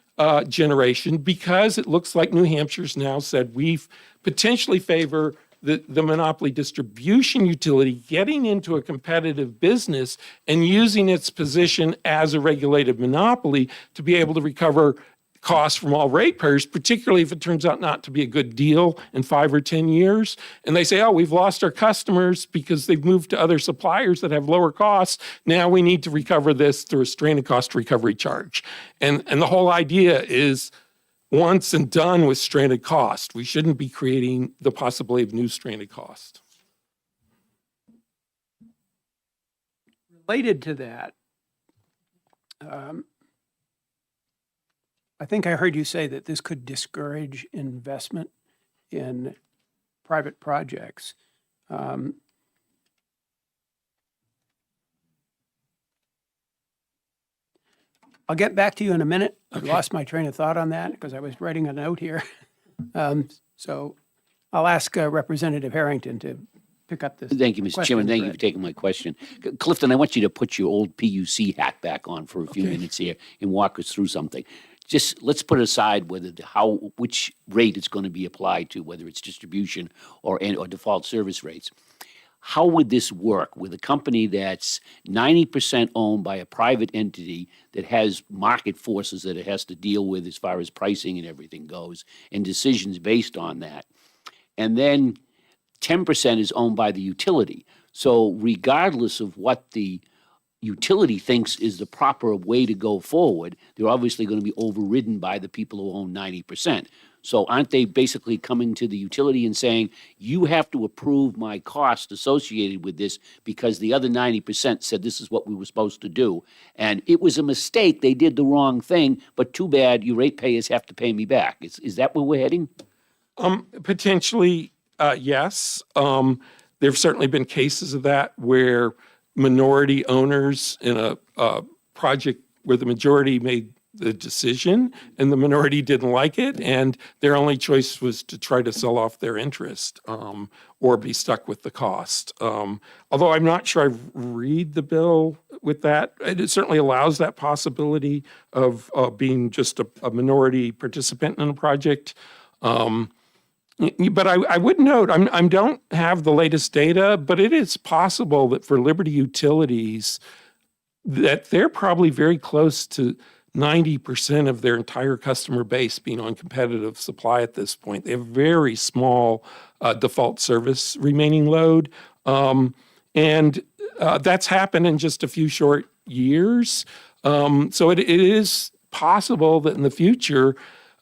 generation, because it looks like New Hampshire's now said we've potentially favor the monopoly distribution utility getting into a competitive business and using its position as a regulated monopoly to be able to recover costs from all ratepayers, particularly if it turns out not to be a good deal in 5 or 10 years. And they say, oh, we've lost our customers because they've moved to other suppliers that have lower costs. Now we need to recover this through a stranded cost recovery charge. And the whole idea is once and done with stranded cost. We shouldn't be creating the possibility of new stranded cost. Related to that, I think I heard you say that this could discourage investment in private projects. I'll get back to you in a minute. I lost my train of thought on that because I was writing a note here. So I'll ask Representative Harrington to pick up this. Thank you, Mr. Chairman. Thank you for taking my question. Clifton, I want you to put your old PUC hat back on for a few minutes here and walk us through something. just let's put aside whether which rate it's going to be applied to, whether it's distribution or default service rates. How would this work with a company that's 90% owned by a private entity that has market forces that it has to deal with as far as pricing and everything goes, and decisions based on that? And then 10% is owned by the utility. So regardless of what the utility thinks is the proper way to go forward, they're obviously going to be overridden by the people who own 90%. So aren't they basically coming to the utility and saying, you have to approve my cost associated with this because the other 90% said this is what we were supposed to do. And it was a mistake. They did the wrong thing, but too bad you ratepayers have to pay me back. Is that where we're heading? Potentially, yes. There have certainly been cases of that where minority owners in a project where the majority made the decision and the minority didn't like it, and their only choice was to try to sell off their interest or be stuck with the cost. Although I'm not sure I read the bill with that. It certainly allows that possibility of being just a minority participant in a project. But I would note, I don't have the latest data, but it is possible that for Liberty Utilities, that they're probably very close to 90% of their entire customer base being on competitive supply at this point. They have very small default service remaining load. And that's happened in just a few short years. So it is possible that in the future,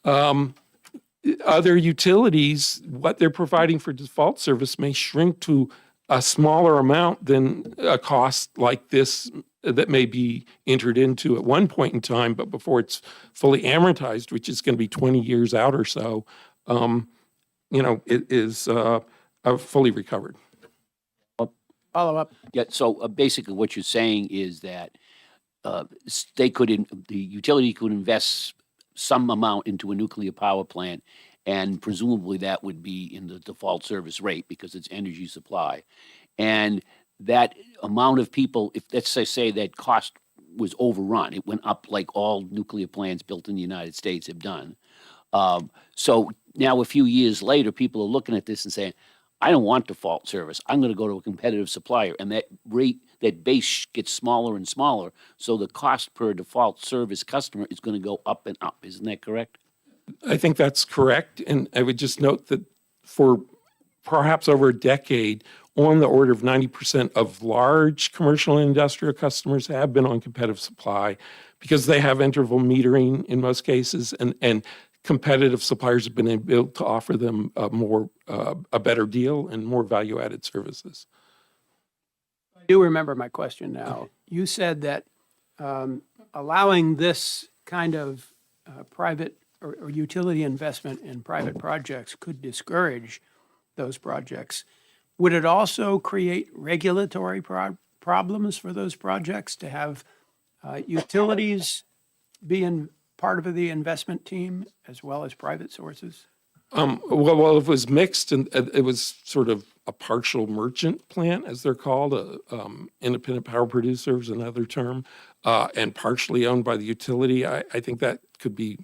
other utilities, what they're providing for default service may shrink to a smaller amount than a cost like this that may be entered into at one point in time, but before it's fully amortized, which is going to be 20 years out or so, it is fully recovered. Follow up. Yeah, so basically what you're saying is that the utility could invest some amount into a nuclear power plant, and presumably that would be in the default service rate because it's energy supply. And that amount of people, if let's say that cost was overrun, it went up like all nuclear plants built in the United States have done. So now a few years later, people are looking at this and saying, I don't want default service. I'm going to go to a competitive supplier. And that rate, that base gets smaller and smaller. So the cost per default service customer is going to go up and up. Isn't that correct? I think that's correct. And I would just note that for perhaps over a decade, on the order of 90% of large commercial and industrial customers have been on competitive supply because they have interval metering in most cases, and competitive suppliers have been able to offer them a better deal and more value-added services. I do remember my question now. You said that allowing this kind of private or utility investment in private projects could discourage those projects. Would it also create regulatory problems for those projects to have utilities being part of the investment team as well as private sources? Well, it was mixed, and it was sort of a partial merchant plant, as they're called, independent power producer is another term, and partially owned by the utility. I think that could be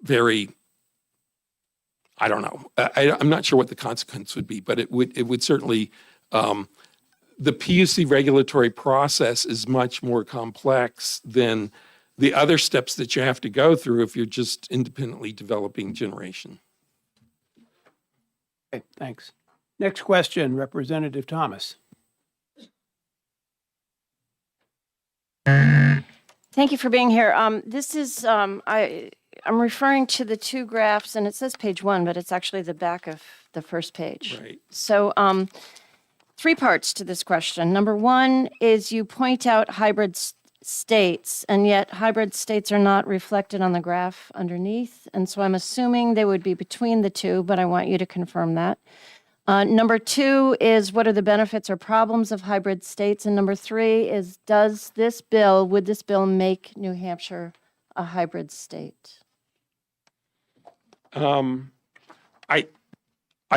very, I don't know. I'm not sure what the consequence would be, but it would certainly, the PUC regulatory process is much more complex than the other steps that you have to go through if you're just independently developing generation. Okay, thanks. Next question, Representative Thomas. Thank you for being here. This is, I'm referring to the two graphs, and it says page 1, but it's actually the back of the first page. Right. So 3 parts to this question. Number 1 is you point out hybrid states, and yet hybrid states are not reflected on the graph underneath. And so I'm assuming they would be between the two, but I want you to confirm that. Number 2 is what are the benefits or problems of hybrid states? And number 3 is would this bill make New Hampshire a hybrid state? I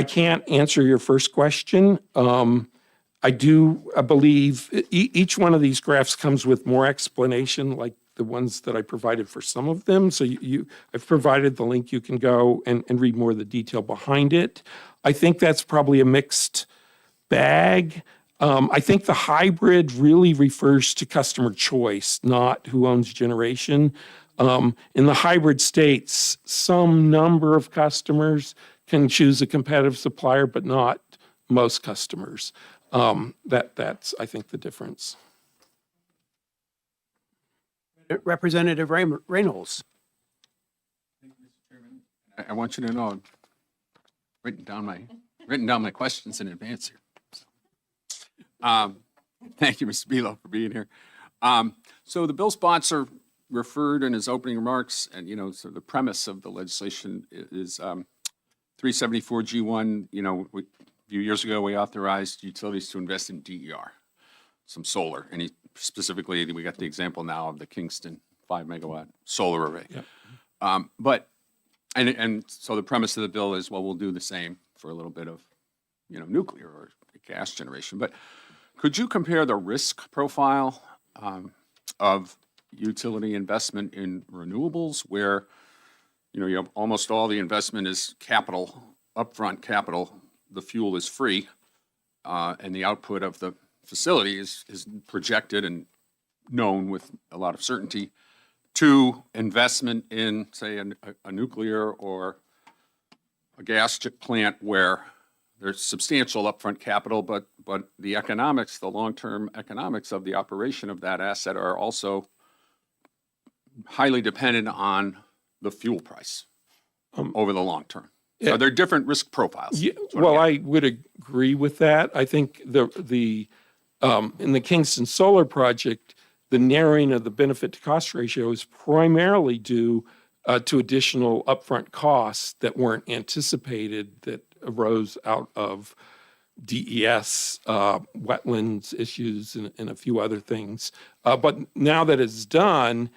can't answer your first question. I do believe each one of these graphs comes with more explanation, like the ones that I provided for some of them. So I've provided the link. You can go and read more of the detail behind it. I think that's probably a mixed bag. I think the hybrid really refers to customer choice, not who owns generation. In the hybrid states, some number of customers can choose a competitive supplier, but not most customers. That's, I think, the difference. Representative Reynolds. I want you to know, I've written down my questions in advance here. Thank you, Mr. Belo, for being here. So the bill sponsor referred in his opening remarks, and, so the premise of the legislation is 374G1, a few years ago, we authorized utilities to invest in DER, some solar. And specifically, we got the example now of the Kingston 5-megawatt solar array. Yep. And so the premise of the bill is, well, we'll do the same for a little bit of, nuclear or gas generation. But could you compare the risk profile of utility investment in renewables, where, you have almost all the investment is capital, upfront capital, the fuel is free, and the output of the facility is projected and known with a lot of certainty, to investment in, say, a nuclear or a gas plant where there's substantial upfront capital, but the economics, the long-term economics of the operation of that asset are also highly dependent on the fuel price over the long term. Yeah. Are there different risk profiles? Yeah, well, I would agree with that. I think the in the Kingston Solar project, the narrowing of the benefit to cost ratio is primarily due to additional upfront costs that weren't anticipated that arose out of DES, wetlands issues, and a few other things. But now that it's done,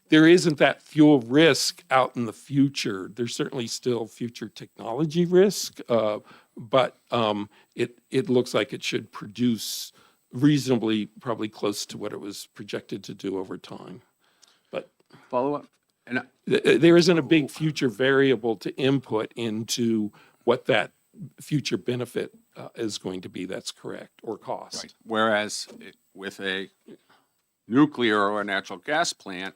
there isn't that fuel risk out in the future. There's certainly still future technology risk, but it looks like it should produce reasonably, probably close to what it was projected to do over time. But Follow up? And there isn't a big future variable to input into what that future benefit is going to be. That's correct, or cost. Right. Whereas with a nuclear or a natural gas plant,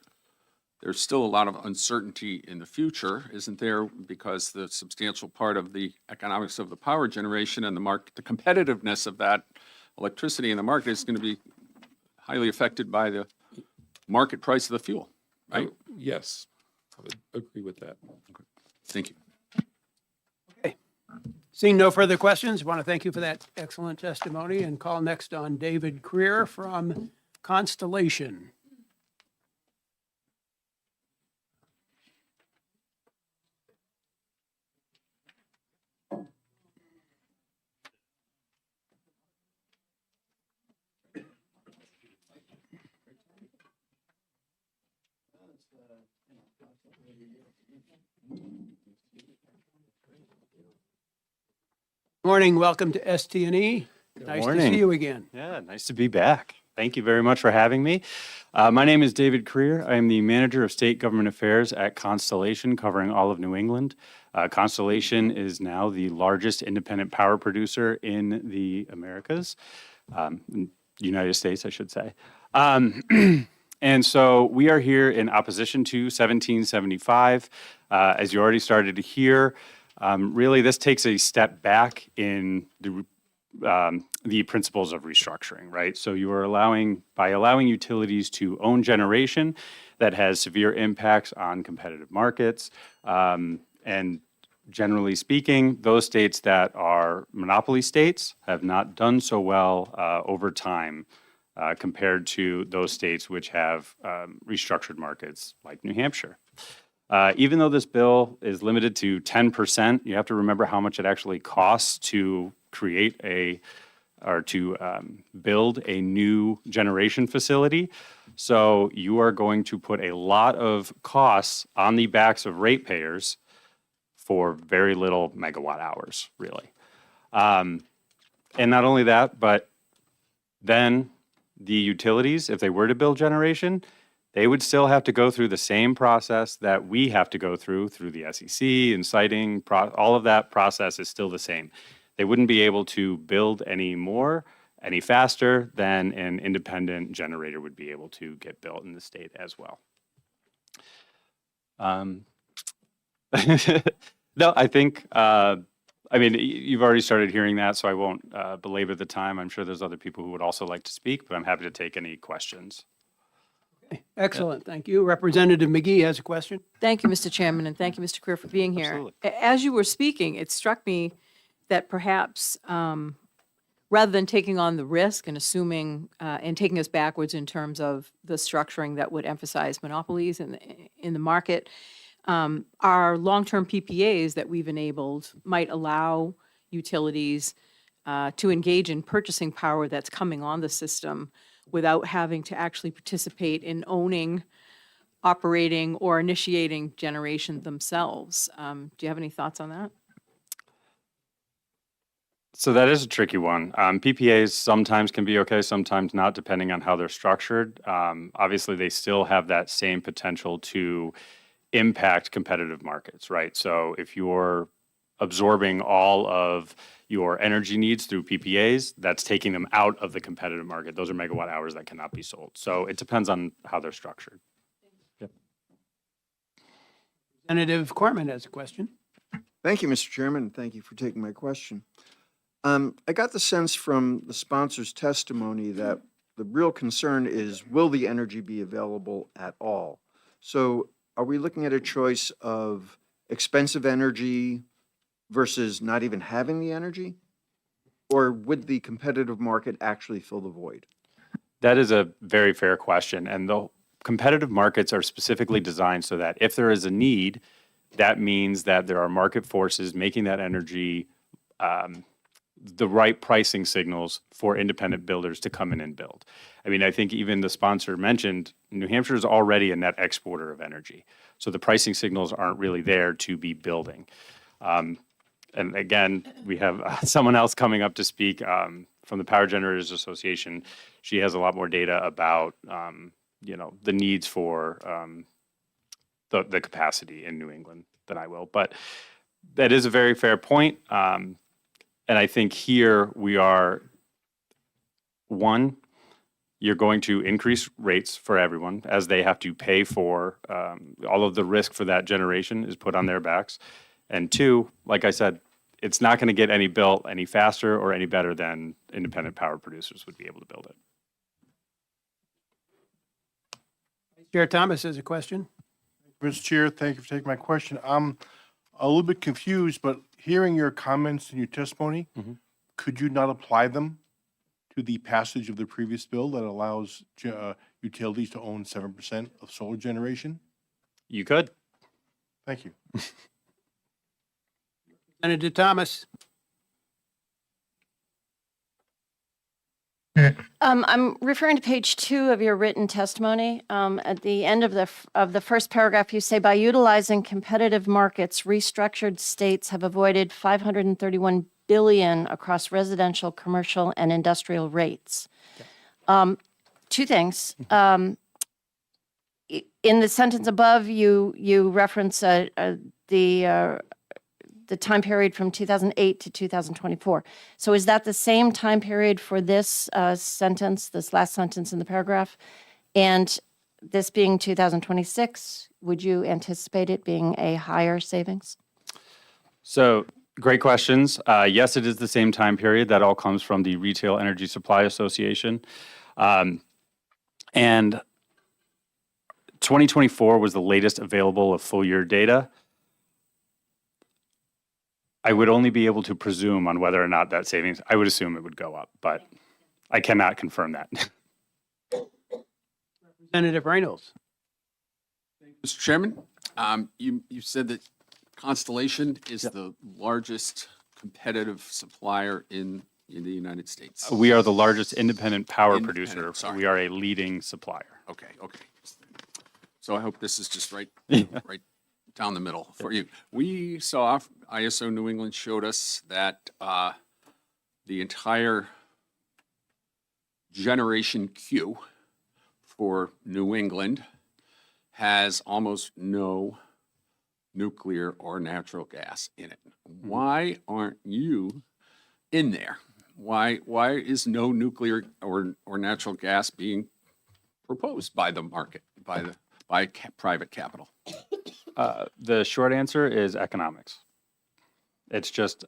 there's still a lot of uncertainty in the future, isn't there? Because the substantial part of the economics of the power generation and the competitiveness of that electricity in the market is going to be highly affected by the market price of the fuel, right? Yes, I would agree with that. Thank you. Okay. Seeing no further questions, I want to thank you for that excellent testimony and call next on David Creer from Constellation. Morning, welcome to ST&E. Nice to see you again. Yeah, nice to be back. Thank you very much for having me. My name is David Creer. I am the Manager of State Government Affairs at Constellation, covering all of New England. Constellation is now the largest independent power producer in the Americas, United States, I should say. And so we are here in opposition to 1775. As you already started to hear, really this takes a step back in the principles of restructuring, right? So you are by allowing utilities to own generation that has severe impacts on competitive markets. And generally speaking, those states that are monopoly states have not done so well over time compared to those states which have restructured markets like New Hampshire. Even though this bill is limited to 10%, you have to remember how much it actually costs to create to build a new generation facility. So you are going to put a lot of costs on the backs of ratepayers for very little megawatt hours, really. And not only that, but then the utilities, if they were to build generation, they would still have to go through the same process that we have to go through the SEC and citing, all of that process is still the same. They wouldn't be able to build any more, any faster than an independent generator would be able to get built in the state as well. No, I think, I mean, you've already started hearing that, so I won't belabor the time. I'm sure there's other people who would also like to speak, but I'm happy to take any questions. Excellent, thank you. Representative McGee has a question. Thank you, Mr. Chairman, and thank you, Mr. Creer, for being here. Absolutely. As you were speaking, it struck me that perhaps rather than taking on the risk and assuming and taking us backwards in terms of the structuring that would emphasize monopolies in the market, our long-term PPAs that we've enabled might allow utilities to engage in purchasing power that's coming on the system without having to actually participate in owning, operating, or initiating generation themselves. Do you have any thoughts on that? So that is a tricky one. PPAs sometimes can be okay, sometimes not, depending on how they're structured. Obviously, they still have that same potential to impact competitive markets, right? So if you're absorbing all of your energy needs through PPAs, that's taking them out of the competitive market. Those are megawatt hours that cannot be sold. So it depends on how they're structured. Representative Corman has a question. Thank you, Mr. Chairman, and thank you for taking my question. I got the sense from the sponsor's testimony that the real concern is, will the energy be available at all? So are we looking at a choice of expensive energy versus not even having the energy? Or would the competitive market actually fill the void? That is a very fair question. And the competitive markets are specifically designed so that if there is a need, that means that there are market forces making that energy the right pricing signals for independent builders to come in and build. I mean, I think even the sponsor mentioned New Hampshire is already a net exporter of energy. So the pricing signals aren't really there to be building. And again, we have someone else coming up to speak from the Power Generators Association. She has a lot more data about, the needs for the capacity in New England than I will. But that is a very fair point. And I think here we are, one, you're going to increase rates for everyone as they have to pay for all of the risk for that generation is put on their backs. And two, like I said, it's not going to get any built any faster or any better than independent power producers would be able to build it. Chair Thomas has a question. Mr. Chair, thank you for taking my question. I'm a little bit confused, but hearing your comments and your testimony, could you not apply them to the passage of the previous bill that allows utilities to own 7% of solar generation? You could. Thank you. Representative Thomas. I'm referring to page 2 of your written testimony. At the end of the first paragraph, you say, by utilizing competitive markets, restructured states have avoided $531 billion across residential, commercial, and industrial rates. Two things. In the sentence above, you reference the time period from 2008 to 2024. So is that the same time period for this sentence, this last sentence in the paragraph? And this being 2026, would you anticipate it being a higher savings? So great questions. Yes, it is the same time period. That all comes from the Retail Energy Supply Association. And 2024 was the latest available of full year data. I would only be able to presume on whether or not that savings, I would assume it would go up, but I cannot confirm that. Representative Reynolds. Mr. Chairman, you said that Constellation is the largest competitive supplier in the United States. We are the largest independent power Independent, producer. sorry. We are a leading supplier. Okay. So I hope this is just right down the middle for you. We saw, ISO New England showed us that the entire generation queue for New England has almost no nuclear or natural gas in it. Why aren't you in there? Why is no nuclear or natural gas being proposed by the market, by private capital? The short answer is economics. It's just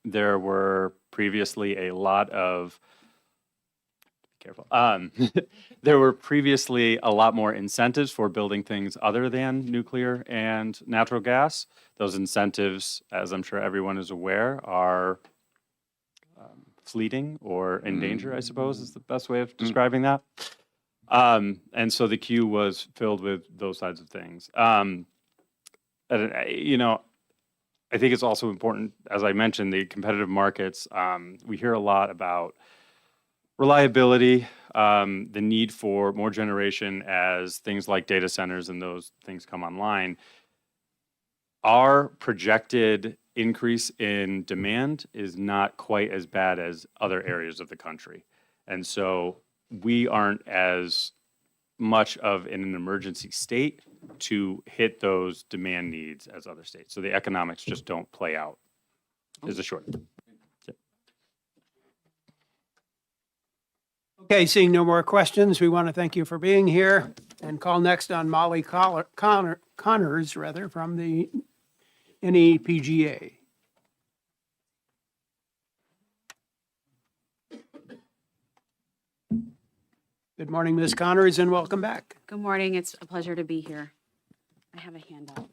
there were previously a lot of careful. There were previously a lot more incentives for building things other than nuclear and natural gas. Those incentives, as I'm sure everyone is aware, are fleeting or in danger, I suppose is the best way of describing that. And so the queue was filled with those sides of things. And, you know, I think it's also important, as I mentioned, the competitive markets. We hear a lot about reliability, the need for more generation as things like data centers and those things come online. Our projected increase in demand is not quite as bad as other areas of the country. And so we aren't as much of in an emergency state to hit those demand needs as other states. So the economics just don't play out, is the short. Okay, seeing no more questions, we want to thank you for being here and call next on Molly Connors, rather, from the NEPGA. Good morning, Ms. Connors, and welcome back. Good morning. It's a pleasure to be here. I have a handout.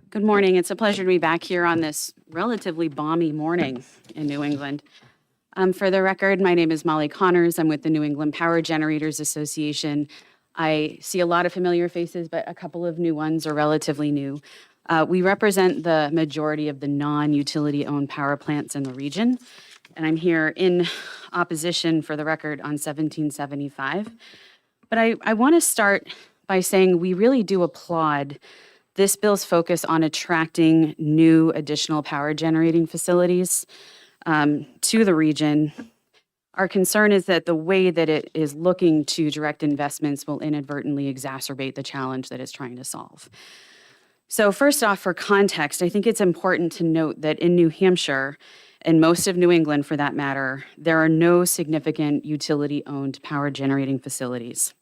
Good morning. It's a pleasure to be back here on this relatively balmy morning in New England. For the record, my name is Molly Connors. I'm with the New England Power Generators Association. I see a lot of familiar faces, but a couple of new ones are relatively new. We represent the majority of the non-utility owned power plants in the region, and I'm here in opposition, for the record, on 1775. But I want to start by saying we really do applaud this bill's focus on attracting new additional power generating facilities to the region. Our concern is that the way that it is looking to direct investments will inadvertently exacerbate the challenge that it's trying to solve. So first off, for context, I think it's important to note that in New Hampshire, and most of New England for that matter, there are no significant utility-owned power generating facilities.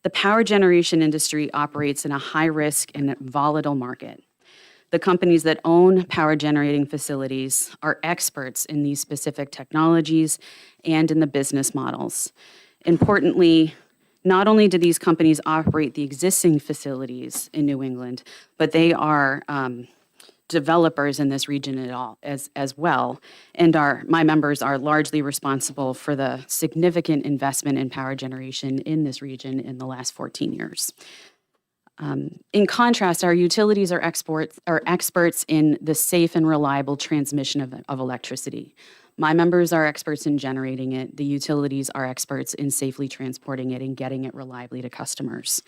The power generation industry operates in a high-risk and volatile market. The companies that own power generating facilities are experts in these specific technologies and in the business models. Importantly, not only do these companies operate the existing facilities in New England, but they are developers in this region as well. And my members are largely responsible for the significant investment in power generation in this region in the last 14 years. In contrast, our utilities are experts in the safe and reliable transmission of electricity. My members are experts in generating it. The utilities are experts in safely transporting it and getting it reliably to customers.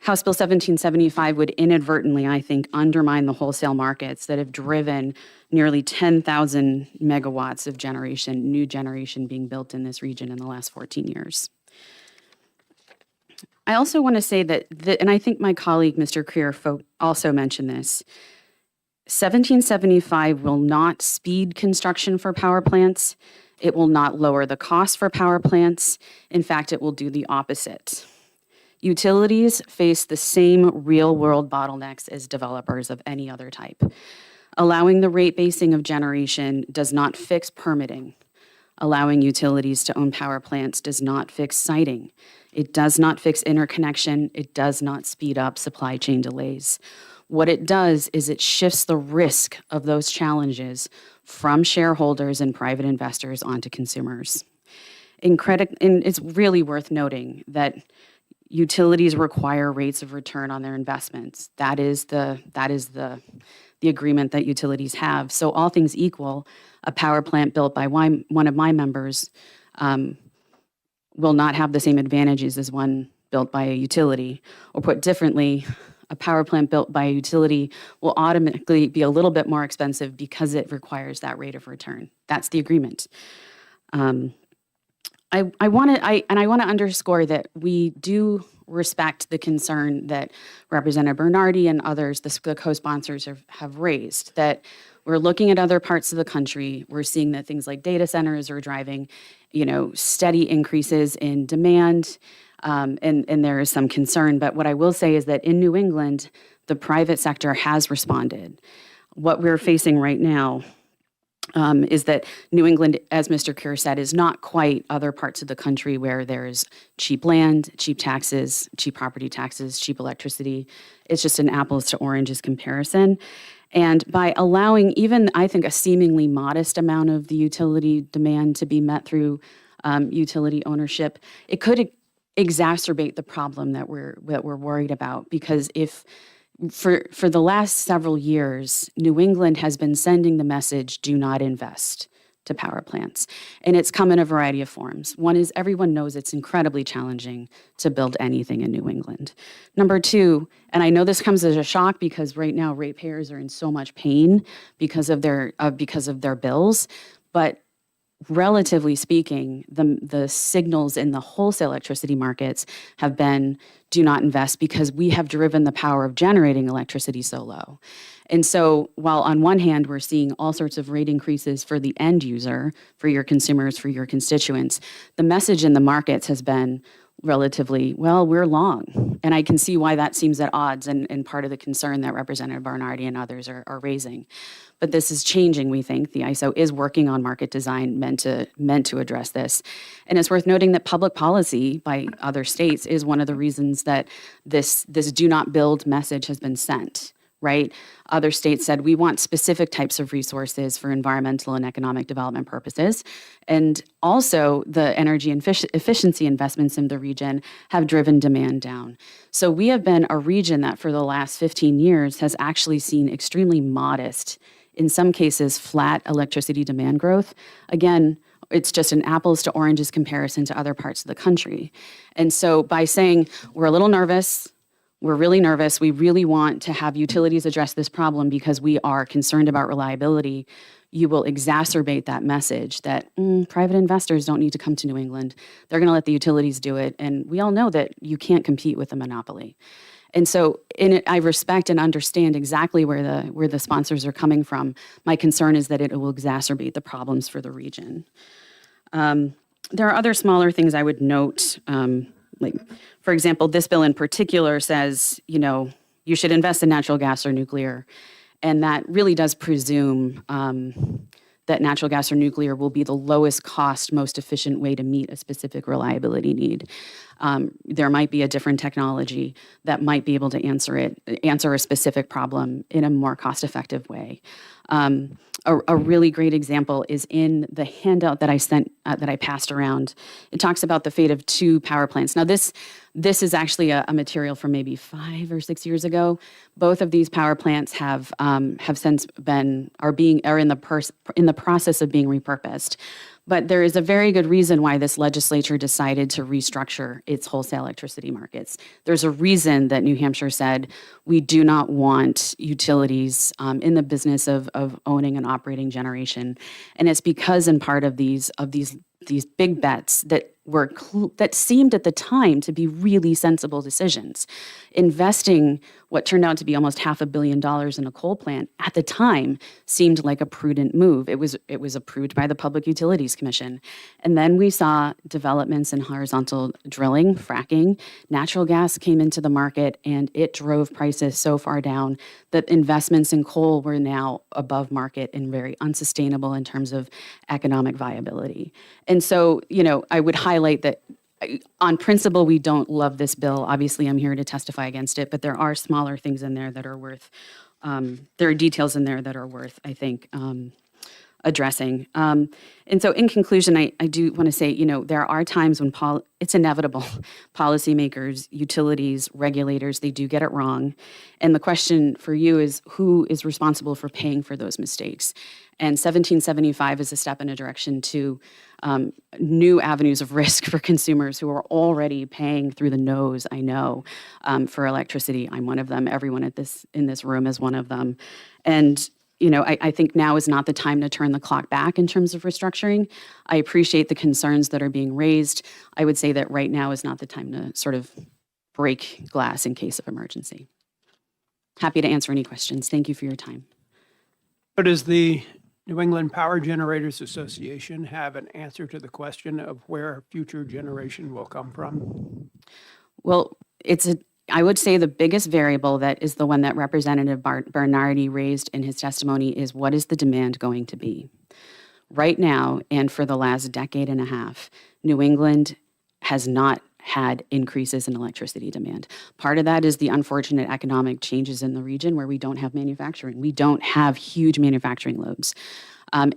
House Bill 1775 would inadvertently, I think, undermine the wholesale markets that have driven nearly 10,000 megawatts of generation, new generation being built in this region in the last 14 years. I also want to say that, and I think my colleague, Mr. Krier, also mentioned this, 1775 will not speed construction for power plants. It will not lower the cost for power plants. In fact, it will do the opposite. Utilities face the same real-world bottlenecks as developers of any other type. Allowing the rate basing of generation does not fix permitting. Allowing utilities to own power plants does not fix siting. It does not fix interconnection. It does not speed up supply chain delays. What it does is it shifts the risk of those challenges from shareholders and private investors onto consumers. And it's really worth noting that utilities require rates of return on their investments. That is the agreement that utilities have. So all things equal, a power plant built by one of my members will not have the same advantages as one built by a utility. Or put differently, a power plant built by a utility will automatically be a little bit more expensive because it requires that rate of return. That's the agreement. I want to underscore that we do respect the concern that Representative Bernardi and others, the co-sponsors, have raised, that we're looking at other parts of the country. We're seeing that things like data centers are driving, steady increases in demand, and there is some concern. But what I will say is that in New England, the private sector has responded. What we're facing right now is that New England, as Mr. Kerr said, is not quite other parts of the country where there's cheap land, cheap taxes, cheap property taxes, cheap electricity. It's just an apples to oranges comparison. And by allowing even, I think, a seemingly modest amount of the utility demand to be met through utility ownership, it could exacerbate the problem that we're worried about. Because if for the last several years, New England has been sending the message, do not invest to power plants. And it's come in a variety of forms. One is everyone knows it's incredibly challenging to build anything in New England. Number two, and I know this comes as a shock because right now ratepayers are in so much pain because of their bills, but relatively speaking, the signals in the wholesale electricity markets have been do not invest because we have driven the power of generating electricity so low. And so while on one hand, we're seeing all sorts of rate increases for the end user, for your consumers, for your constituents, the message in the markets has been relatively, well, we're long. And I can see why that seems at odds and part of the concern that Representative Bernardi and others are raising. But this is changing, we think. The ISO is working on market design meant to address this. And it's worth noting that public policy by other states is one of the reasons that this do not build message has been sent. Right? Other states said, we want specific types of resources for environmental and economic development purposes. And also the energy and efficiency investments in the region have driven demand down. So we have been a region that for the last 15 years has actually seen extremely modest, in some cases, flat electricity demand growth. Again, it's just an apples to oranges comparison to other parts of the country. And so by saying we're a little nervous, we're really nervous. We really want to have utilities address this problem because we are concerned about reliability. You will exacerbate that message that private investors don't need to come to New England. They're going to let the utilities do it. And we all know that you can't compete with a monopoly. And so I respect and understand exactly where the sponsors are coming from. My concern is that it will exacerbate the problems for the region. There are other smaller things I would note. Like, for example, this bill in particular says, you should invest in natural gas or nuclear. And that really does presume that natural gas or nuclear will be the lowest cost, most efficient way to meet a specific reliability need. There might be a different technology that might be able to answer a specific problem in a more cost-effective way. A really great example is in the handout that I sent, that I passed around. It talks about the fate of 2 power plants. Now, this is actually a material from maybe 5 or 6 years ago. Both of these power plants have since are in the process of being repurposed. But there is a very good reason why this legislature decided to restructure its wholesale electricity markets. There's a reason that New Hampshire said we do not want utilities in the business of owning and operating generation, and it's because in part of these big bets that seemed at the time to be really sensible decisions. Investing what turned out to be almost $500 million in a coal plant at the time seemed like a prudent move. It was approved by the Public Utilities Commission. And then we saw developments in horizontal drilling, fracking. Natural gas came into the market and it drove prices so far down that investments in coal were now above market and very unsustainable in terms of economic viability. And so, I would highlight that on principle, we don't love this bill. Obviously, I'm here to testify against it, but there are smaller things in there that are worth, there are details in there that are worth, I think, addressing. And so in conclusion, I do want to say, you know, there are times when it's inevitable. Policymakers, utilities, regulators, they do get it wrong. And the question for you is, who is responsible for paying for those mistakes? And 1775 is a step in a direction to new avenues of risk for consumers who are already paying through the nose, I know, for electricity. I'm one of them. Everyone in this room is one of them. And you know, I think now is not the time to turn the clock back in terms of restructuring. I appreciate the concerns that are being raised. I would say that right now is not the time to sort of break glass in case of emergency. Happy to answer any questions. Thank you for your time. But does the New England Power Generators Association have an answer to the question of where future generation will come from? Well, I would say the biggest variable that is the one that Representative Bernardi raised in his testimony is what is the demand going to be? Right now, and for the last decade and a half, New England has not had increases in electricity demand. Part of that is the unfortunate economic changes in the region where we don't have manufacturing. We don't have huge manufacturing loads.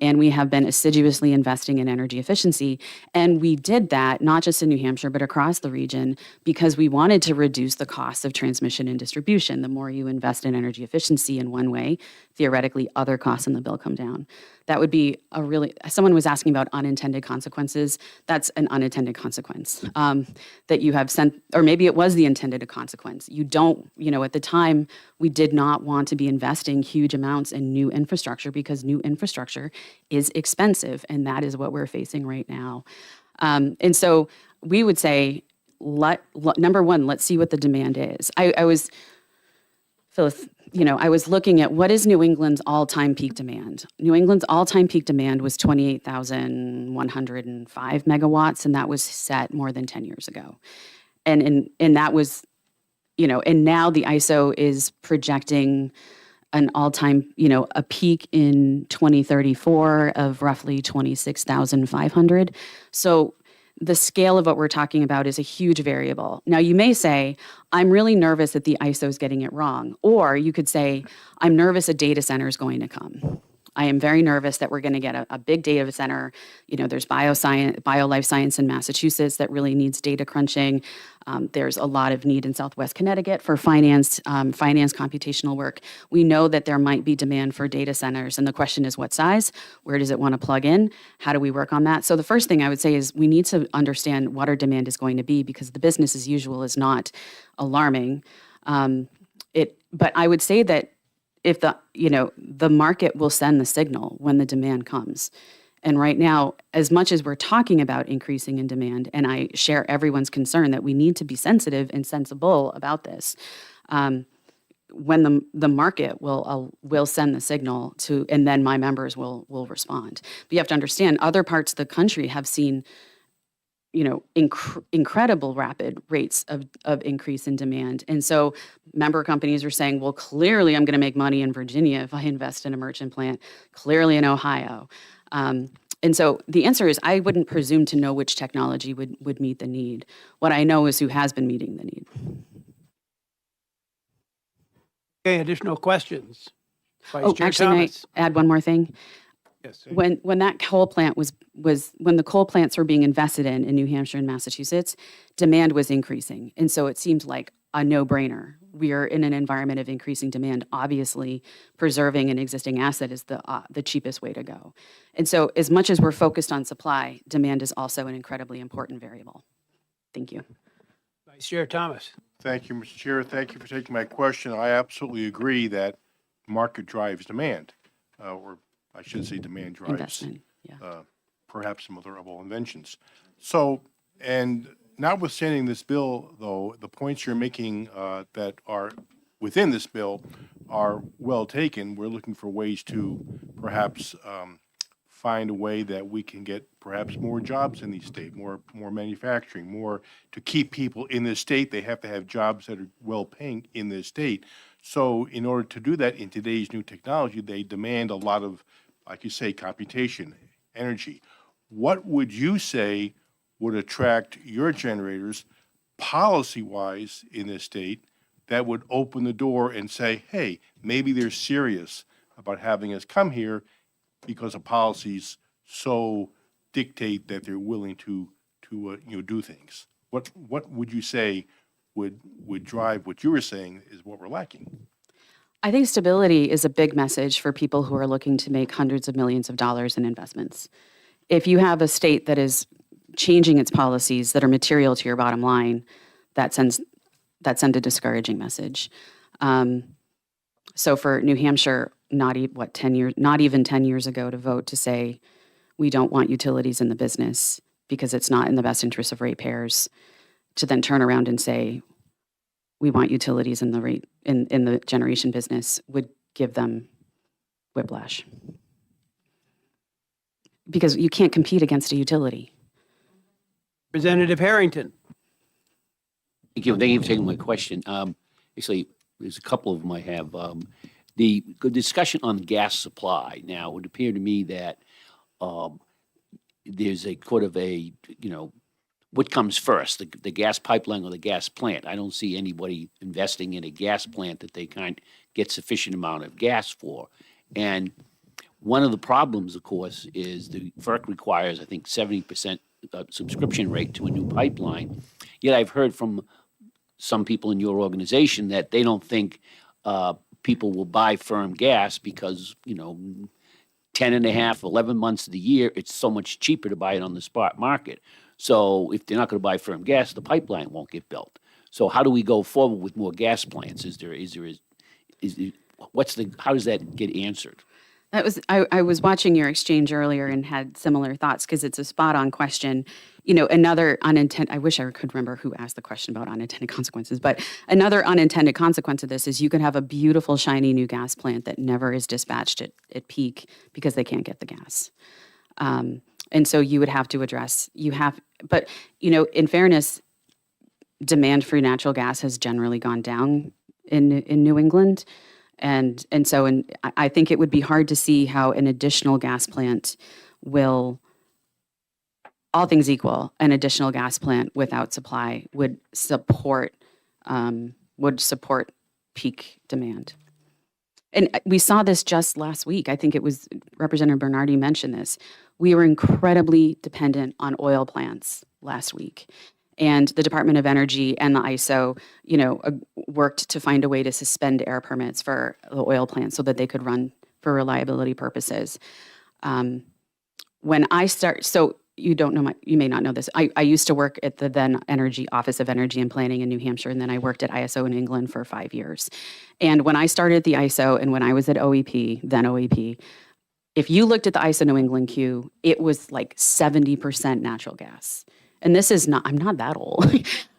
And we have been assiduously investing in energy efficiency. And we did that not just in New Hampshire, but across the region because we wanted to reduce the cost of transmission and distribution. The more you invest in energy efficiency in one way, theoretically, other costs in the bill come down. That would be someone was asking about unintended consequences. That's an unintended consequence that you have sent, or maybe it was the intended consequence. You don't, you know, at the time, we did not want to be investing huge amounts in new infrastructure because new infrastructure is expensive, and that is what we're facing right now. And so we would say, number one, let's see what the demand is. Phyllis, you know, I was looking at what is New England's all-time peak demand. New England's all-time peak demand was 28,105 megawatts, and that was set more than 10 years ago. And that was, you know, and now the ISO is projecting an all-time, you know, a peak in 2034 of roughly 26,500. So the scale of what we're talking about is a huge variable. Now, you may say, I'm really nervous that the ISO is getting it wrong. Or you could say, I'm nervous a data center is going to come. I am very nervous that we're going to get a big data center. You know, there's BioLife Science in Massachusetts that really needs data crunching. There's a lot of need in Southwest Connecticut for finance computational work. We know that there might be demand for data centers, and the question is what size? Where does it want to plug in? How do we work on that? So the first thing I would say is we need to understand what our demand is going to be because the business as usual is not alarming. But I would say that if the market will send the signal when the demand comes. And right now, as much as we're talking about increasing in demand, and I share everyone's concern that we need to be sensitive and sensible about this, when the market will send the signal to, and then my members will respond. But you have to understand, other parts of the country have seen, you know, incredible rapid rates of increase in demand. And so member companies are saying, well, clearly I'm going to make money in Virginia if I invest in a merchant plant, clearly in Ohio. And so the answer is I wouldn't presume to know which technology would meet the need. What I know is who has been meeting the need. Okay, additional questions? Oh, actually, may I add one more thing? Yes. When that coal plant was when the coal plants were being invested in New Hampshire and Massachusetts, demand was increasing. And so it seemed like a no-brainer. We are in an environment of increasing demand. Obviously, preserving an existing asset is the cheapest way to go. And so as much as we're focused on supply, demand is also an incredibly important variable. Thank you. Vice Chair Thomas. Thank you, Mr. Chair. Thank you for taking my question. I absolutely agree that market drives demand, or I should say demand drives Investment, yeah. Perhaps some other inventions. So, and notwithstanding this bill, though, the points you're making that are within this bill are well taken. We're looking for ways to perhaps find a way that we can get perhaps more jobs in the state, more manufacturing, more to keep people in this state. They have to have jobs that are well paying in this state. So in order to do that in today's new technology, they demand a lot of, like you say, computation, energy. What would you say would attract your generators policy-wise in this state that would open the door and say, hey, maybe they're serious about having us come here because the policies so dictate that they're willing to do things? What would you say would drive what you were saying is what we're lacking? I think stability is a big message for people who are looking to make hundreds of millions of dollars in investments. If you have a state that is changing its policies that are material to your bottom line, that sends a discouraging message. So for New Hampshire, not even 10 years ago to vote to say we don't want utilities in the business because it's not in the best interest of ratepayers, to then turn around and say we want utilities in the generation business would give them whiplash. Because you can't compete against a utility. Representative Harrington. Thank you for taking my question. Actually, there's a couple of them I have. The good discussion on gas supply. Now, it would appear to me that there's a what comes first, the gas pipeline or the gas plant? I don't see anybody investing in a gas plant that they can't get sufficient amount of gas for. And one of the problems, of course, is the FERC requires, I think, 70% subscription rate to a new pipeline. Yet I've heard from some people in your organization that they don't think people will buy firm gas because, 10 and a half, 11 months of the year, it's so much cheaper to buy it on the spot market. So if they're not going to buy firm gas, the pipeline won't get built. So how do we go forward with more gas plants? How does that get answered? I was watching your exchange earlier and had similar thoughts because it's a spot on question. Another unintended, I wish I could remember who asked the question about unintended consequences, but another unintended consequence of this is you can have a beautiful, shiny new gas plant that never is dispatched at peak because they can't get the gas. And so you would have to address, but in fairness, demand for natural gas has generally gone down in New England. And so I think it would be hard to see how an additional gas plant will, all things equal, an additional gas plant without supply would support peak demand. And we saw this just last week. I think it was Representative Bernardi mentioned this. We were incredibly dependent on oil plants last week. And the Department of Energy and the ISO, worked to find a way to suspend air permits for the oil plants so that they could run for reliability purposes. So you don't know, you may not know this. I used to work at the then Office of Energy and Planning in New Hampshire, and then I worked at ISO in England for 5 years. And when I started at the ISO and when I was at OEP, then OEP, if you looked at the ISO New England queue, it was like 70% natural gas. And this is not, I'm not that old.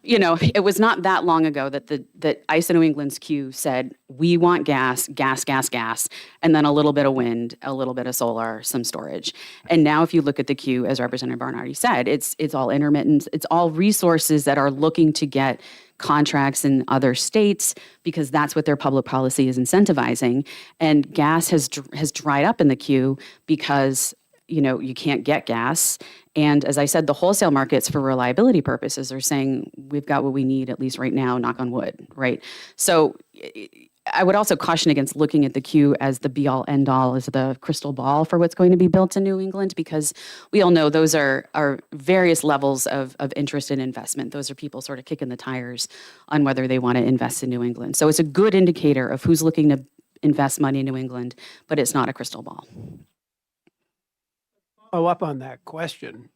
It was not that long ago that that ISO New England's queue said, we want gas, and then a little bit of wind, a little bit of solar, some storage. And now if you look at the queue, as Representative Bernardi said, it's all intermittent. It's all resources that are looking to get contracts in other states because that's what their public policy is incentivizing. And gas has dried up in the queue because you can't get gas. And as I said, the wholesale markets for reliability purposes are saying we've got what we need, at least right now, knock on wood, right? So I would also caution against looking at the queue as the be-all, end-all, as the crystal ball for what's going to be built in New England, because we all know those are various levels of interest and investment. Those are people sort of kicking the tires on whether they want to invest in New England. So it's a good indicator of who's looking to invest money in New England, but it's not a crystal ball. Follow up on that question.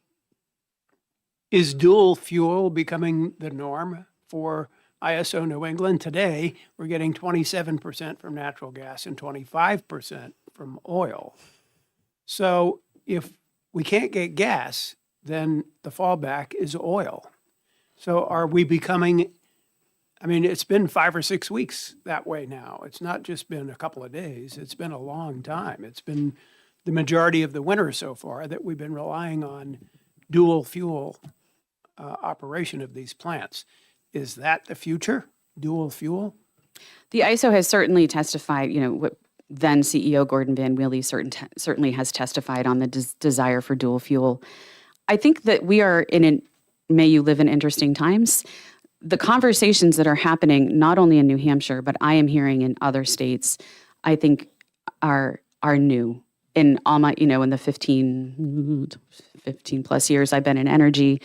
Is dual fuel becoming the norm for ISO New England? Today, we're getting 27% from natural gas and 25% from oil. So if we can't get gas, then the fallback is oil. So are we becoming, it's been 5 or 6 weeks that way now. It's not just been a couple of days. It's been a long time. It's been the majority of the winter so far that we've been relying on dual fuel operation of these plants. Is that the future, dual fuel? The ISO has certainly testified, what then CEO Gordon Van Wheely certainly has testified on the desire for dual fuel. I think that we are may you live in interesting times. The conversations that are happening, not only in New Hampshire, but I am hearing in other states, I think are new. in all my, in the 15 plus years I've been in energy,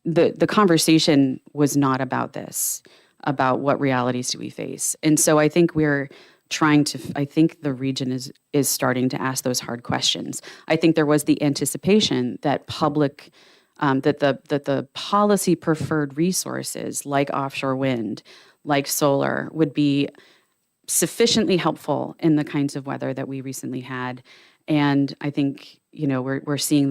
the conversation was not about this, about what realities do we face. And so I think I think the region is starting to ask those hard questions. I think there was the anticipation that that the policy preferred resources like offshore wind, like solar, would be sufficiently helpful in the kinds of weather that we recently had. And I think, we're seeing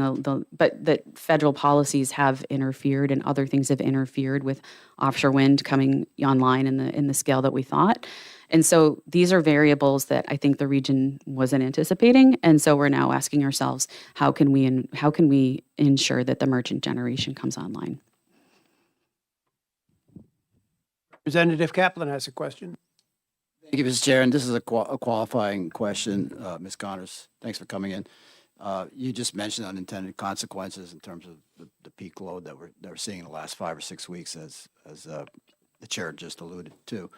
but that federal policies have interfered and other things have interfered with offshore wind coming online in the scale that we thought. And so these are variables that I think the region wasn't anticipating. And so we're now asking ourselves, how can we ensure that the merchant generation comes online? Representative Kaplan has a question. Thank you, Mr. Chair, and this is a qualifying question. Ms. Connors, thanks for coming in. You just mentioned unintended consequences in terms of the peak load that we're seeing in the last 5 or 6 weeks, as the chair just alluded to.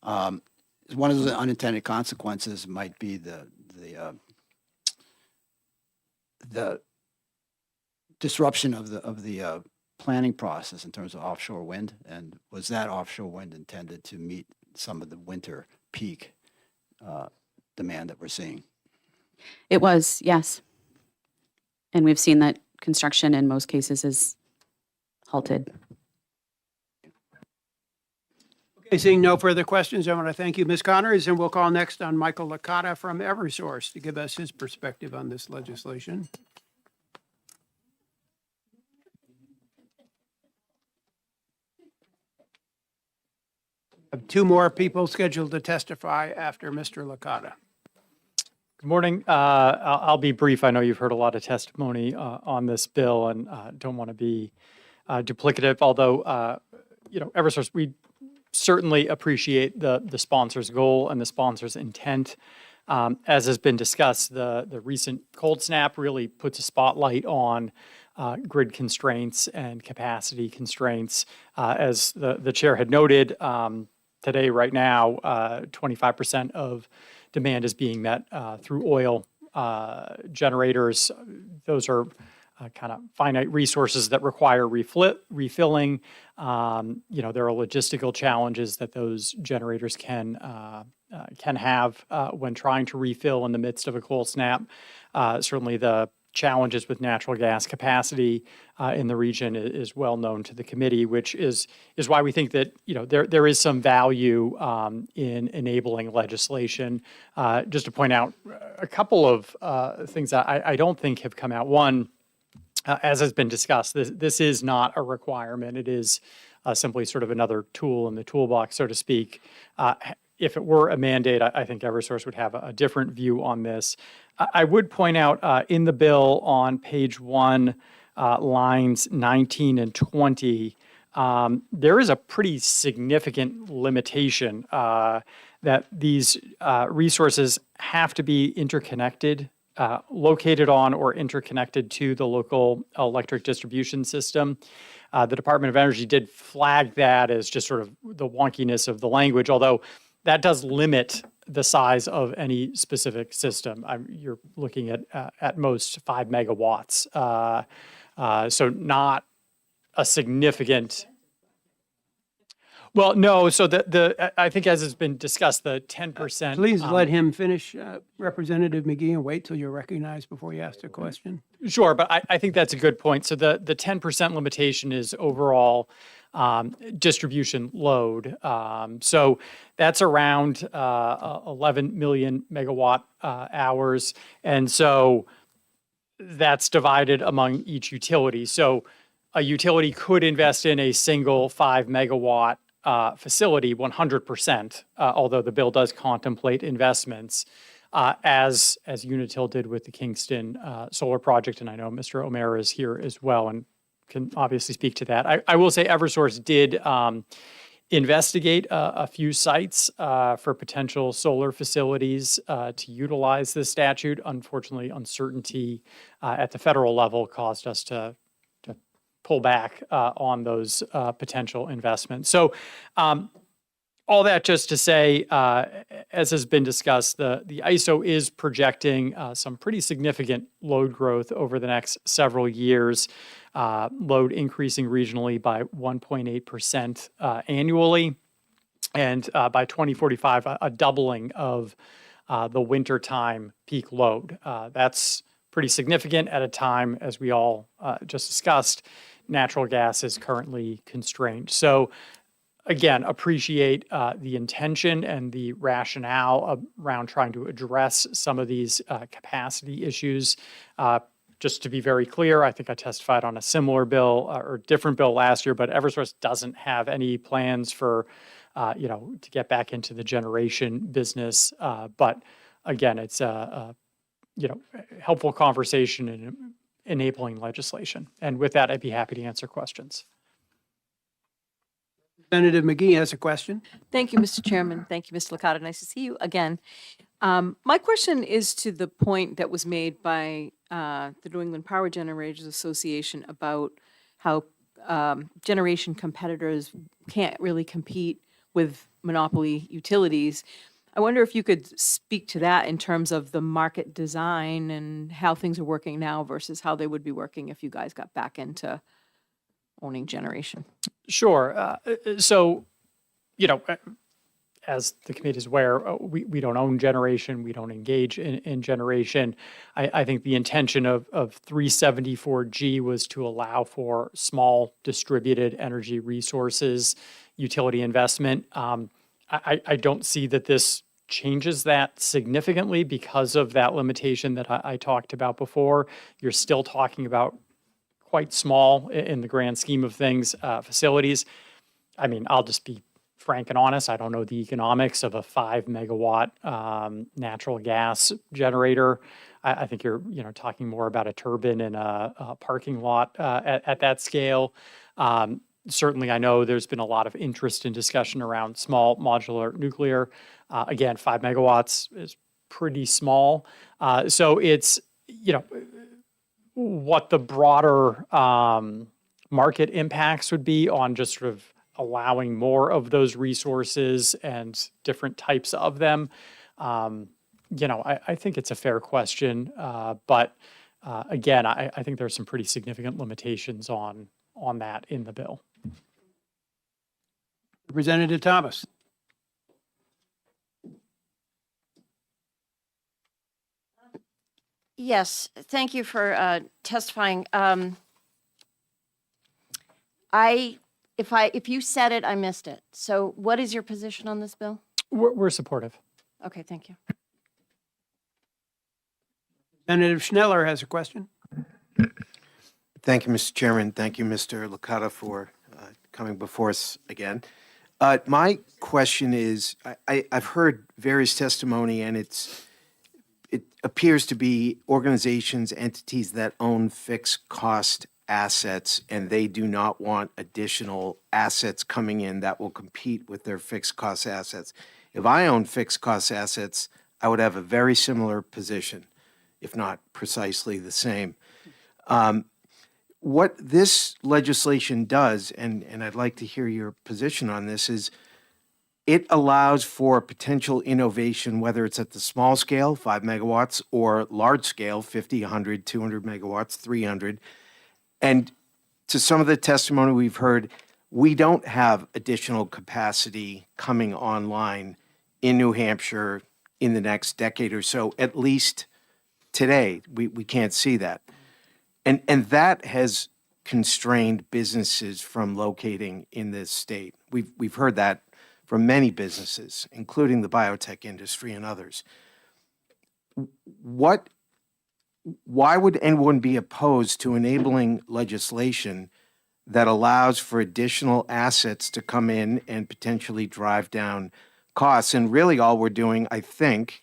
One of the unintended consequences might be the disruption of the planning process in terms of offshore wind. And was that offshore wind intended to meet some of the winter peak demand that we're seeing? It was, yes. And we've seen that construction in most cases is halted. Okay, seeing no further questions, I want to thank you, Ms. Connors, and we'll call next on Michael Licata from Eversource to give us his perspective on this legislation. I have 2 more people scheduled to testify after Mr. Licata. Good morning. I'll be brief. I know you've heard a lot of testimony on this bill and don't want to be duplicative, although, Eversource, we certainly appreciate the sponsor's goal and the sponsor's intent. As has been discussed, the recent cold snap really puts a spotlight on grid constraints and capacity constraints. As the chair had noted, today, right now, 25% of demand is being met through oil generators. Those are kind of finite resources that require refilling. There are logistical challenges that those generators can have when trying to refill in the midst of a cold snap. Certainly the challenges with natural gas capacity in the region is well known to the committee, which is why we think that there is some value in enabling legislation. Just to point out a couple of things that I don't think have come out. One, as has been discussed, this is not a requirement. It is simply sort of another tool in the toolbox, so to speak. If it were a mandate, I think Eversource would have a different view on this. I would point out in the bill on page 1, lines 19 and 20, there is a pretty significant limitation that these resources have to be interconnected, located on or interconnected to the local electric distribution system. The Department of Energy did flag that as just sort of the wonkiness of the language, although that does limit the size of any specific system. You're looking at most 5 megawatts. So not a significant. Well, no. So I think as has been discussed, the 10%. Please let him finish, Representative McGee, and wait till you're recognized before you ask the question. Sure, but I think that's a good point. So the 10% limitation is overall distribution load. So that's around 11 million megawatt hours. And so that's divided among each utility. So a utility could invest in a single 5 megawatt facility 100%, although the bill does contemplate investments, as Unitil did with the Kingston solar project. And I know Mr. O'Meara is here as well and can obviously speak to that. I will say Eversource did investigate a few sites for potential solar facilities to utilize this statute. Unfortunately, uncertainty at the federal level caused us to pull back on those potential investments. So all that just to say, as has been discussed, the ISO is projecting some pretty significant load growth over the next several years, load increasing regionally by 1.8% annually, and by 2045, a doubling of the wintertime peak load. That's pretty significant at a time, as we all just discussed, natural gas is currently constrained. So again, appreciate the intention and the rationale around trying to address some of these capacity issues. Just to be very clear, I think I testified on a similar bill or different bill last year, but Eversource doesn't have any plans for, to get back into the generation business. But again, it's a helpful conversation and enabling legislation. And with that, I'd be happy to answer questions. Representative McGee has a question. Thank you, Mr. Chairman. Thank you, Mr. Licata. Nice to see you again. My question is to the point that was made by the New England Power Generators Association about how generation competitors can't really compete with monopoly utilities. I wonder if you could speak to that in terms of the market design and how things are working now versus how they would be working if you guys got back into owning generation. Sure. So, as the committee is aware, we don't own generation. We don't engage in generation. I think the intention of 374G was to allow for small distributed energy resources, utility investment. I don't see that this changes that significantly because of that limitation that I talked about before. You're still talking about quite small in the grand scheme of things, facilities. I mean, I'll just be frank and honest. I don't know the economics of a 5 megawatt natural gas generator. I think you're talking more about a turbine in a parking lot at that scale. Certainly, I know there's been a lot of interest and discussion around small modular nuclear. Again, 5 megawatts is pretty small. So it's, what the broader market impacts would be on just sort of allowing more of those resources and different types of them. I think it's a fair question. But again, I think there's some pretty significant limitations on that in the bill. Representative Thomas. Yes, thank you for testifying. If you said it, I missed it. So what is your position on this bill? We're supportive. Okay, thank you. Representative Schneller has a question. Thank you, Mr. Chairman. Thank you, Mr. Licata, for coming before us again. My question is, I've heard various testimony, and it appears to be organizations, entities that own fixed cost assets, and they do not want additional assets coming in that will compete with their fixed cost assets. If I own fixed cost assets, I would have a very similar position, if not precisely the same. What this legislation does, and I'd like to hear your position on this, is it allows for potential innovation, whether it's at the small scale, 5 megawatts, or large scale, 50, 100, 200 megawatts, 300. And to some of the testimony we've heard, we don't have additional capacity coming online in New Hampshire in the next decade or so, at least today. We can't see that. And that has constrained businesses from locating in this state. We've heard that from many businesses, including the biotech industry and others. Why would anyone be opposed to enabling legislation that allows for additional assets to come in and potentially drive down costs? And really all we're doing, I think,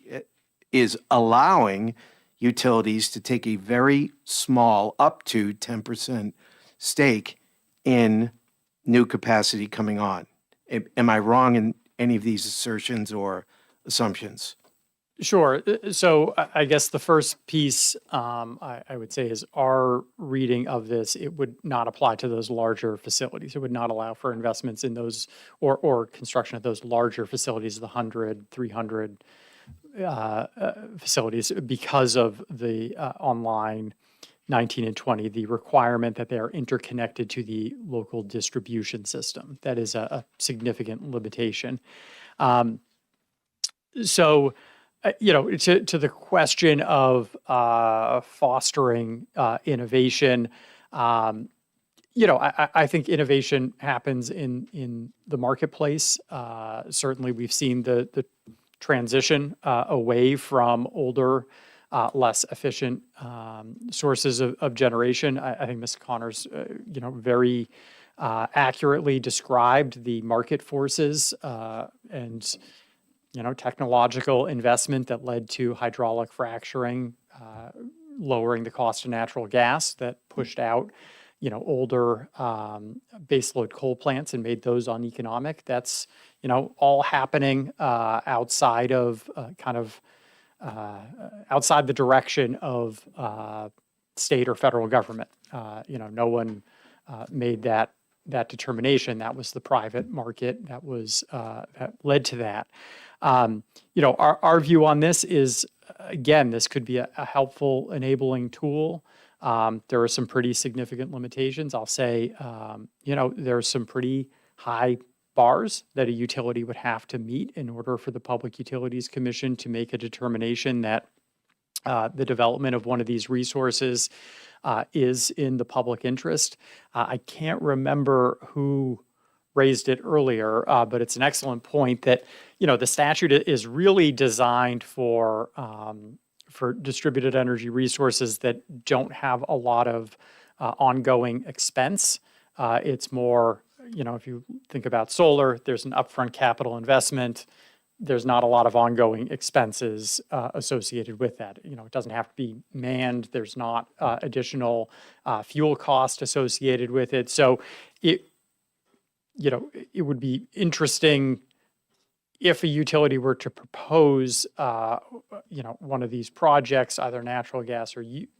is allowing utilities to take a very small, up to 10% stake in new capacity coming on. Am I wrong in any of these assertions or assumptions? Sure. So I guess the first piece I would say is our reading of this, it would not apply to those larger facilities. It would not allow for investments in those or construction of those larger facilities, the 100, 300 facilities, because of the online 19 and 20, the requirement that they are interconnected to the local distribution system. That is a significant limitation. So, to the question of fostering innovation, I think innovation happens in the marketplace. Certainly, we've seen the transition away from older, less efficient sources of generation. I think Ms. Connors, very accurately described the market forces and technological investment that led to hydraulic fracturing, lowering the cost of natural gas that pushed out, older baseload coal plants and made those uneconomic. That's, all happening outside of outside the direction of state or federal government. No one made that determination. That was the private market that was that led to that. Our view on this is, again, this could be a helpful enabling tool. There are some pretty significant limitations. I'll say, there are some pretty high bars that a utility would have to meet in order for the Public Utilities Commission to make a determination that the development of one of these resources is in the public interest. I can't remember who raised it earlier, but it's an excellent point that, the statute is really designed for distributed energy resources that don't have a lot of ongoing expense. It's more, if you think about solar, there's an upfront capital investment. There's not a lot of ongoing expenses associated with that. It doesn't have to be manned. There's not additional fuel cost associated with it. So it would be interesting if a utility were to propose, one of these projects, either natural gas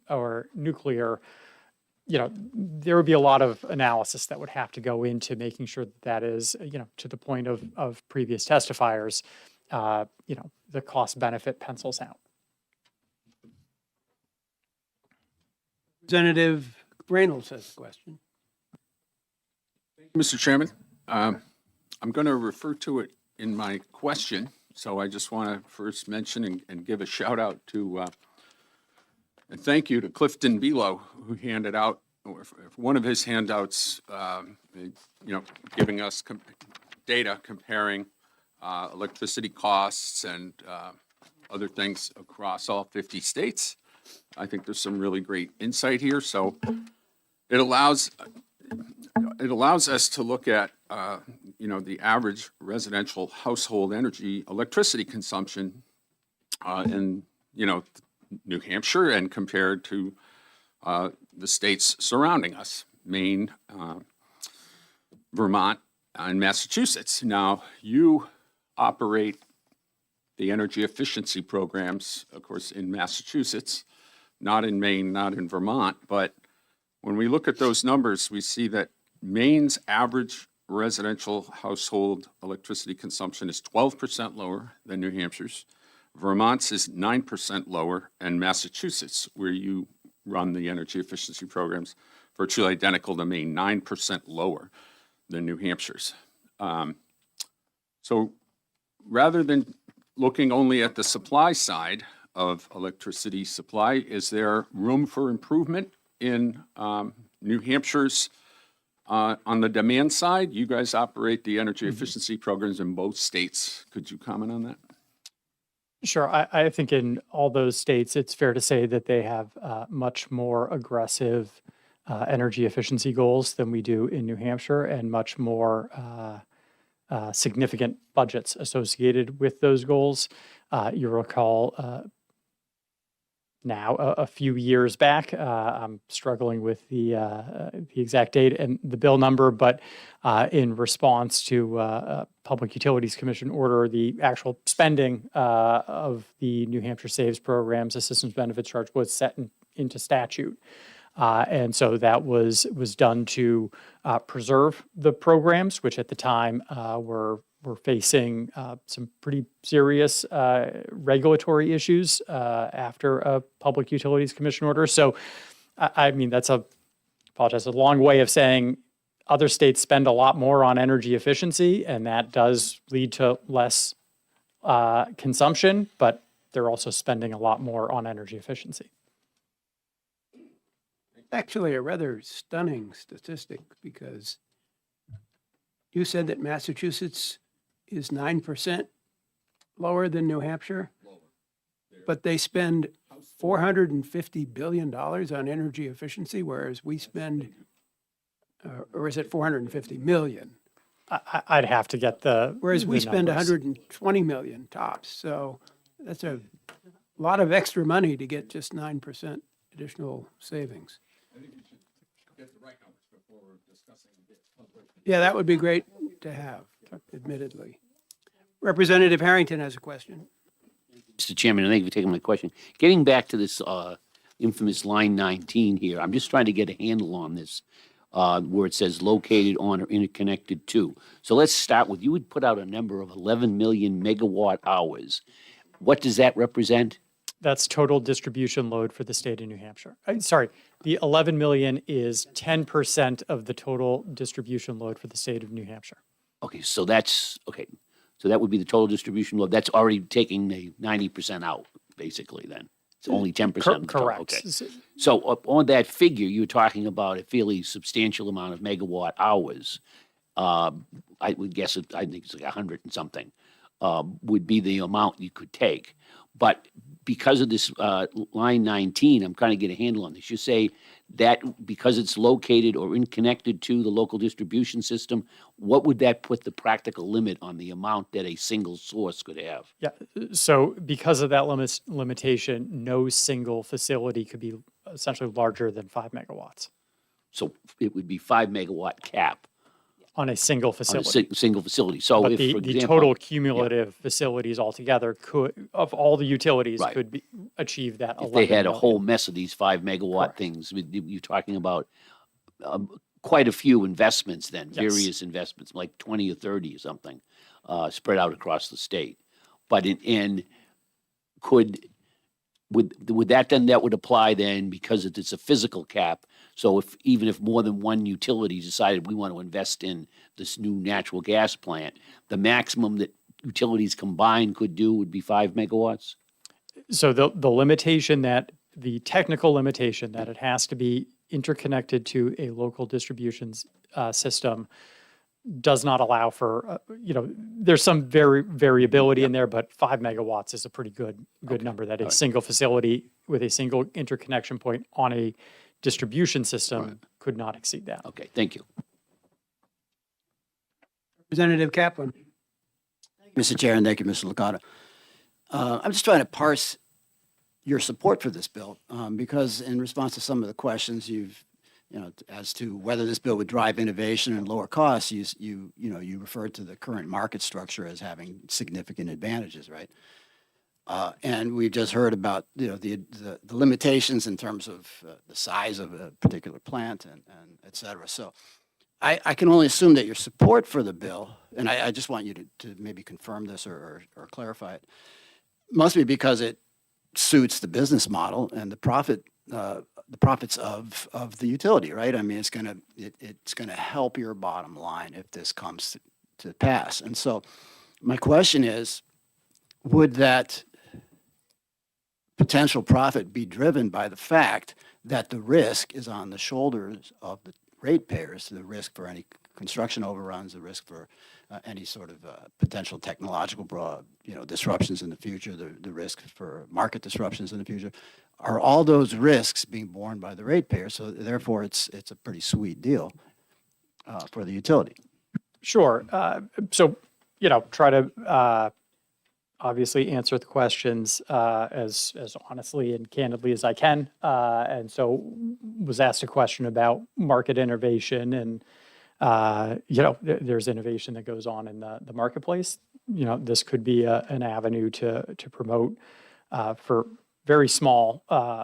or nuclear. There would be a lot of analysis that would have to go into making sure that is, to the point of previous testifiers, the cost benefit pencils out. Representative Reynolds has a question. Mr. Chairman, I'm going to refer to it in my question, so I just want to first mention and give a shout out to and thank you to Clifton Belo, who handed out one of his handouts, giving us data comparing electricity costs and other things across all 50 states. I think there's some really great insight here. So it allows us to look at the average residential household electricity consumption in New Hampshire and compared to the states surrounding us, Maine, Vermont, and Massachusetts. Now, you operate the energy efficiency programs, of course, in Massachusetts, not in Maine, not in Vermont. But when we look at those numbers, we see that Maine's average residential household electricity consumption is 12% lower than New Hampshire's. Vermont's is 9% lower, and Massachusetts, where you run the energy efficiency programs, virtually identical to Maine, 9% lower than New Hampshire's. So rather than looking only at the supply side of electricity supply, is there room for improvement in New Hampshire's on the demand side? You guys operate the energy efficiency programs in both states. Could you comment on that? Sure. I think in all those states, it's fair to say that they have much more aggressive energy efficiency goals than we do in New Hampshire, and much more significant budgets associated with those goals. You recall now, a few years back. I'm struggling with the exact date and the bill number, but in response to a Public Utilities Commission order, the actual spending of the New Hampshire Saves Programs Assistance Benefit Charge was set into statute. And so that was done to preserve the programs, which at the time were facing some pretty serious regulatory issues after a Public Utilities Commission order. So, I mean, apologize, a long way of saying other states spend a lot more on energy efficiency, and that does lead to less consumption, but they're also spending a lot more on energy efficiency. Actually, a rather stunning statistic, because you said that Massachusetts is 9% lower than New Hampshire, but they spend $450 billion on energy efficiency, whereas we spend, or is it 450 million? I'd have to get the Whereas we the spend numbers. 120 million tops. So that's a lot of extra money to get just 9% additional savings. Yeah, that would be great to have, admittedly. Representative Harrington has a question. Mr. Chairman, and thank you for taking my question. Getting back to this infamous line 19 here, I'm just trying to get a handle on this, where it says located on or interconnected to. So let's start with, you would put out a number of 11 million megawatt hours. What does that represent? That's total distribution load for the state of New Hampshire. Sorry, the 11 million is 10% of the total distribution load for the state of New Hampshire. Okay, so that's, okay. So that would be the total distribution load. That's already taking the 90% out, basically, then. It's only 10% of the total. Correct. Okay. So on that figure, you're talking about a fairly substantial amount of megawatt hours. I would guess, I think it's like 100 and something, would be the amount you could take. But because of this line 19, I'm trying to get a handle on this. You say that because it's located or connected to the local distribution system, what would that put the practical limit on the amount that a single source could have? Yeah, so because of that limitation, no single facility could be essentially larger than 5 megawatts So it would be 5 megawatt cap on a single on a facility. single facility. So But if, the for the example, total cumulative facilities altogether could, of all the utilities, Right. could achieve that 11 if they had a million. whole mess of these 5 megawatt Correct. things, you're talking about quite a few investments then, Yes. various investments, like 20 or 30 or something, spread out across the state. But would that then, that would apply then because it's a physical cap? So even if more than one utility decided we want to invest in this new natural gas plant, the maximum that utilities combined could do would be 5 megawatts? So the technical limitation that it has to be interconnected to a local distributions system does not allow for, there's some variability in there, but 5 megawatts is a pretty good number that a single facility with a single interconnection point on a distribution system could not exceed that. Okay, thank you. Representative Kaplan. Mr. Chair, and thank you, Mr. Licata. I'm just trying to parse your support for this bill, because in response to some of the questions as to whether this bill would drive innovation and lower costs, you referred to the current market structure as having significant advantages, right? And we've just heard about the limitations in terms of the size of a particular plant and et cetera. So I can only assume that your support for the bill, and I just want you to maybe confirm this or clarify it, must be because it suits the business model and the profits of the utility, right? I mean, it's gonna help your bottom line if this comes to pass. And so my question is, would that potential profit be driven by the fact that the risk is on the shoulders of the ratepayers, the risk for any construction overruns, the risk for any sort of potential technological disruptions in the future, the risk for market disruptions in the future? Are all those risks being borne by the ratepayers? So therefore, it's a pretty sweet deal for the utility. Sure. So, try to obviously answer the questions as honestly and candidly as I can. And so was asked a question about market innovation and, there's innovation that goes on in the marketplace. This could be an avenue to promote for very small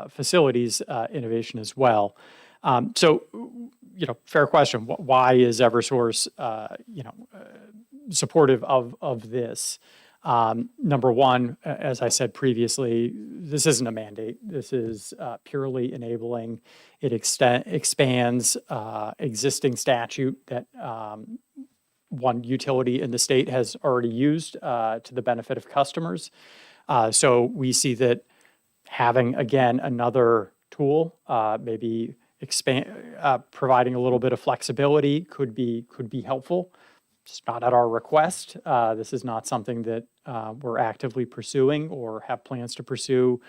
facilities innovation as well. Fair question. Why is Eversource, supportive of this? Number one, as I said previously, this isn't a mandate. This is purely enabling. It expands existing statute that one utility in the state has already used to the benefit of customers. So we see that having, again, another tool, maybe providing a little bit of flexibility could be helpful. It's not at our request. This is not something that we're actively pursuing or have plans to pursue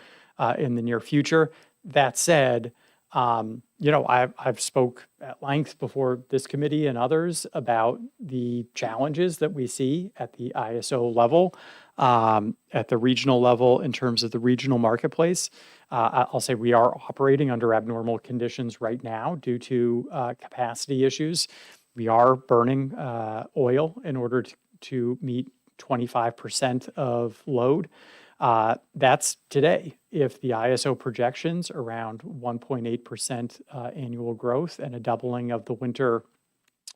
in the near future. That said, I've spoke at length before this committee and others about the challenges that we see at the ISO level, at the regional level in terms of the regional marketplace. I'll say we are operating under abnormal conditions right now due to capacity issues. We are burning oil in order to meet 25% of load. That's today. If the ISO projections around 1.8% annual growth and a doubling of the winter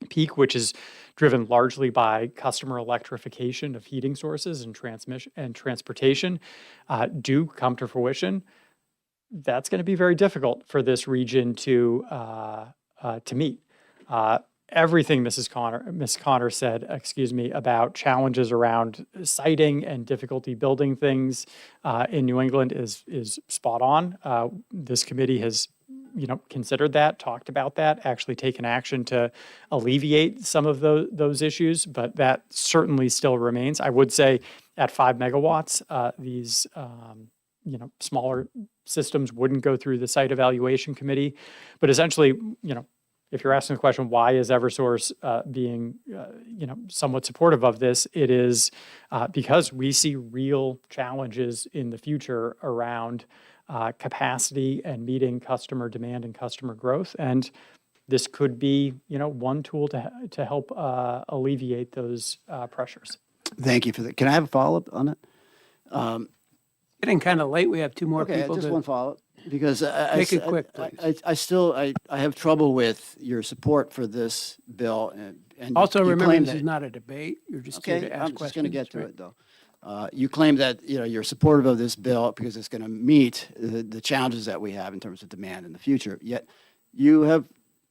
peak, which is driven largely by customer electrification of heating sources and transmission and transportation, do come to fruition, that's going to be very difficult for this region to meet. Everything Ms. Connor said, about challenges around siting and difficulty building things in New England is spot on. This committee has, considered that, talked about that, actually taken action to alleviate some of those issues, but that certainly still remains. I would say at 5 megawatts, these smaller systems wouldn't go through the site evaluation committee, but essentially, if you're asking the question, why is Eversource being, somewhat supportive of this? It is because we see real challenges in the future around capacity and meeting customer demand and customer growth. And this could be, one tool to help alleviate those pressures. Thank you for that. Can I have a follow-up on it? Getting kind of late. We have two more Okay, people just to one follow-up, because make it quick, please. I have trouble with your support for this bill, and Also, you remember, claim this that- is not a debate. You're just here Okay, to ask I'm questions. just going to get to right? it, though. You claim that, you're supportive of this bill because it's going to meet the challenges that we have in terms of demand in the future, yet you have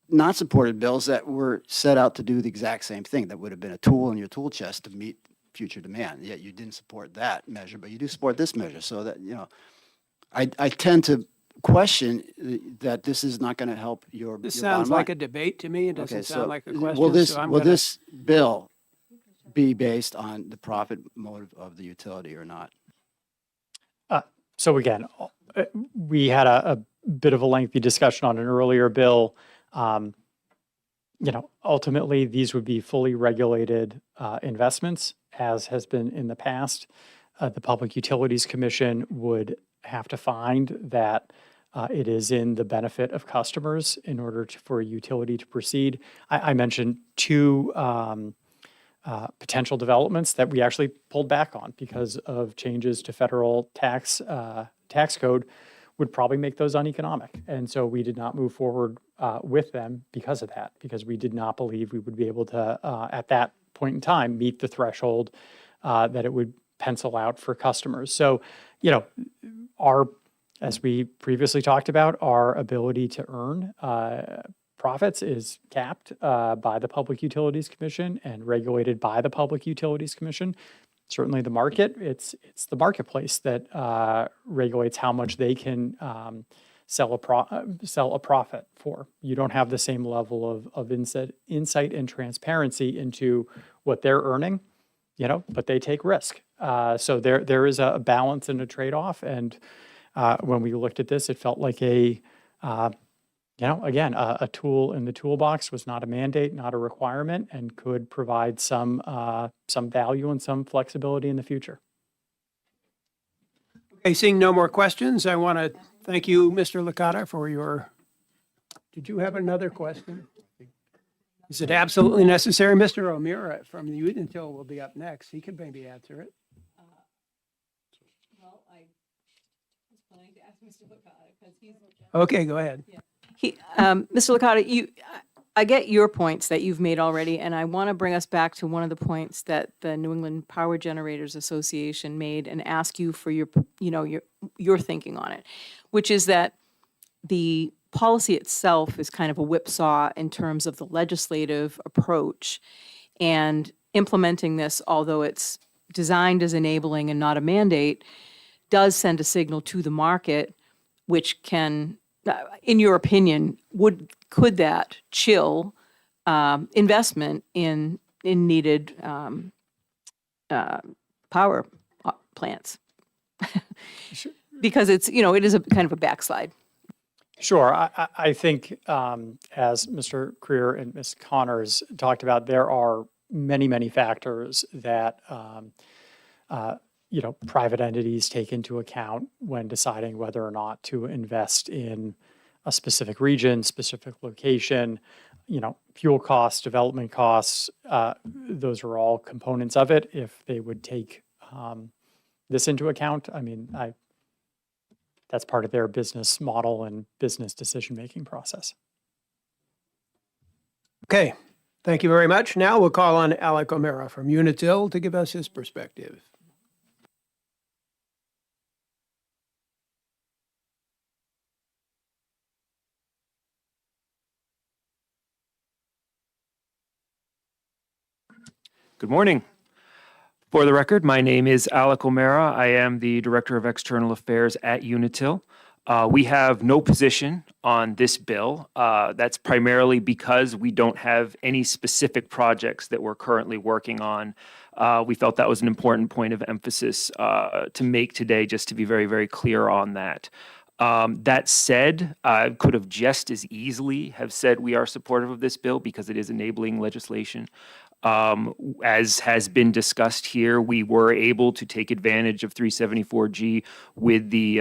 not supported bills that were set out to do the exact same thing, that would have been a tool in your tool chest to meet future demand, yet you didn't support that measure, but you do support this measure, so that, I tend to question that this is not going to help your This your sounds bottom like line. a debate to me. It doesn't Okay, sound so like a question. will this, so I'm will gonna- this bill be based on the profit motive of the utility or not? So again, we had a bit of a lengthy discussion on an earlier bill. Ultimately, these would be fully regulated investments, as has been in the past. The Public Utilities Commission would have to find that it is in the benefit of customers in order for a utility to proceed. I mentioned two potential developments that we actually pulled back on because of changes to federal tax code would probably make those uneconomic. And so we did not move forward with them because of that, because we did not believe we would be able to, at that point in time, meet the threshold that it would pencil out for customers. So, as we previously talked about, our ability to earn profits is capped by the Public Utilities Commission and regulated by the Public Utilities Commission. Certainly the market, it's the marketplace that regulates how much they can sell a profit for. You don't have the same level of insight and transparency into what they're earning, but they take risk. So there is a balance and a trade-off. And when we looked at this, it felt like a tool in the toolbox, was not a mandate, not a requirement, and could provide some value and some flexibility in the future. Okay, seeing no more questions, I want to thank you, Mr. Licata, for your, did you have another question? Is it absolutely necessary? Mr. O'Meara from the Utentil will be up next. He could maybe answer it. Okay, go ahead. Mr. Licata, I get your points that you've made already, and I want to bring us back to one of the points that the New England Power Generators Association made and ask you for your thinking on it, which is that the policy itself is kind of a whipsaw in terms of the legislative approach, and implementing this, although it's designed as enabling and not a mandate, does send a signal to the market, which can, in your opinion, could that chill investment in needed power plants? Because it is a kind of a backslide. Sure. I think, as Mr. Creer and Ms. Connors talked about, there are many, many factors that private entities take into account when deciding whether or not to invest in a specific region, specific location, fuel costs, development costs. Those are all components of it. If they would take this into account, that's part of their business model and business decision-making process. Okay, thank you very much. Now we'll call on Alec O'Meara from Unitil to give us his perspective. Good morning. For the record, my name is Alec O'Meara. I am the Director of External Affairs at Unitil. We have no position on this bill. That's primarily because we don't have any specific projects that we're currently working on. We felt that was an important point of emphasis to make today, just to be very, very clear on that. That said, I could have just as easily have said we are supportive of this bill because it is enabling legislation. As has been discussed here, we were able to take advantage of 374G with the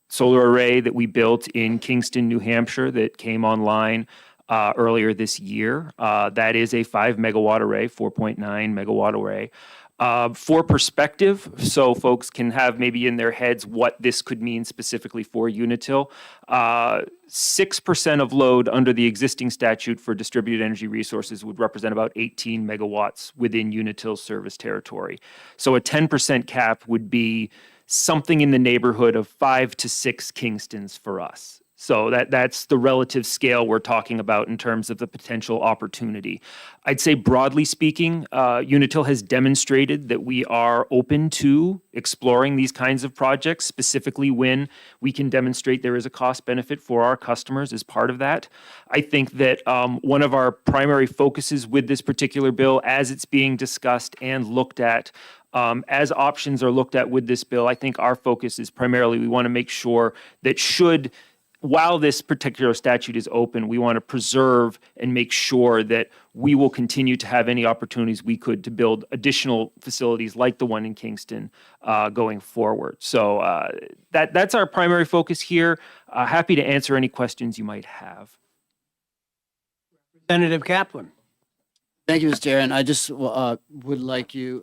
solar array that we built in Kingston, New Hampshire that came online earlier this year. That is a 5 megawatt array, 4.9 megawatt array. For perspective, so folks can have maybe in their heads what this could mean specifically for Unitil, 6% of load under the existing statute for distributed energy resources would represent about 18 megawatts within Unitil's service territory. So a 10% cap would be something in the neighborhood of 5 to 6 Kingstons for us. So that's the relative scale we're talking about in terms of the potential opportunity. I'd say broadly speaking, Unitil has demonstrated that we are open to exploring these kinds of projects, specifically when we can demonstrate there is a cost benefit for our customers as part of that. I think that one of our primary focuses with this particular bill, as it's being discussed and looked at, as options are looked at with this bill, I think our focus is primarily we want to make sure that while this particular statute is open, we want to preserve and make sure that we will continue to have any opportunities we could to build additional facilities like the one in Kingston going forward. So that's our primary focus here. Happy to answer any questions you might have. Representative Kaplan. Thank you, Mr. Chair. And I just would like you,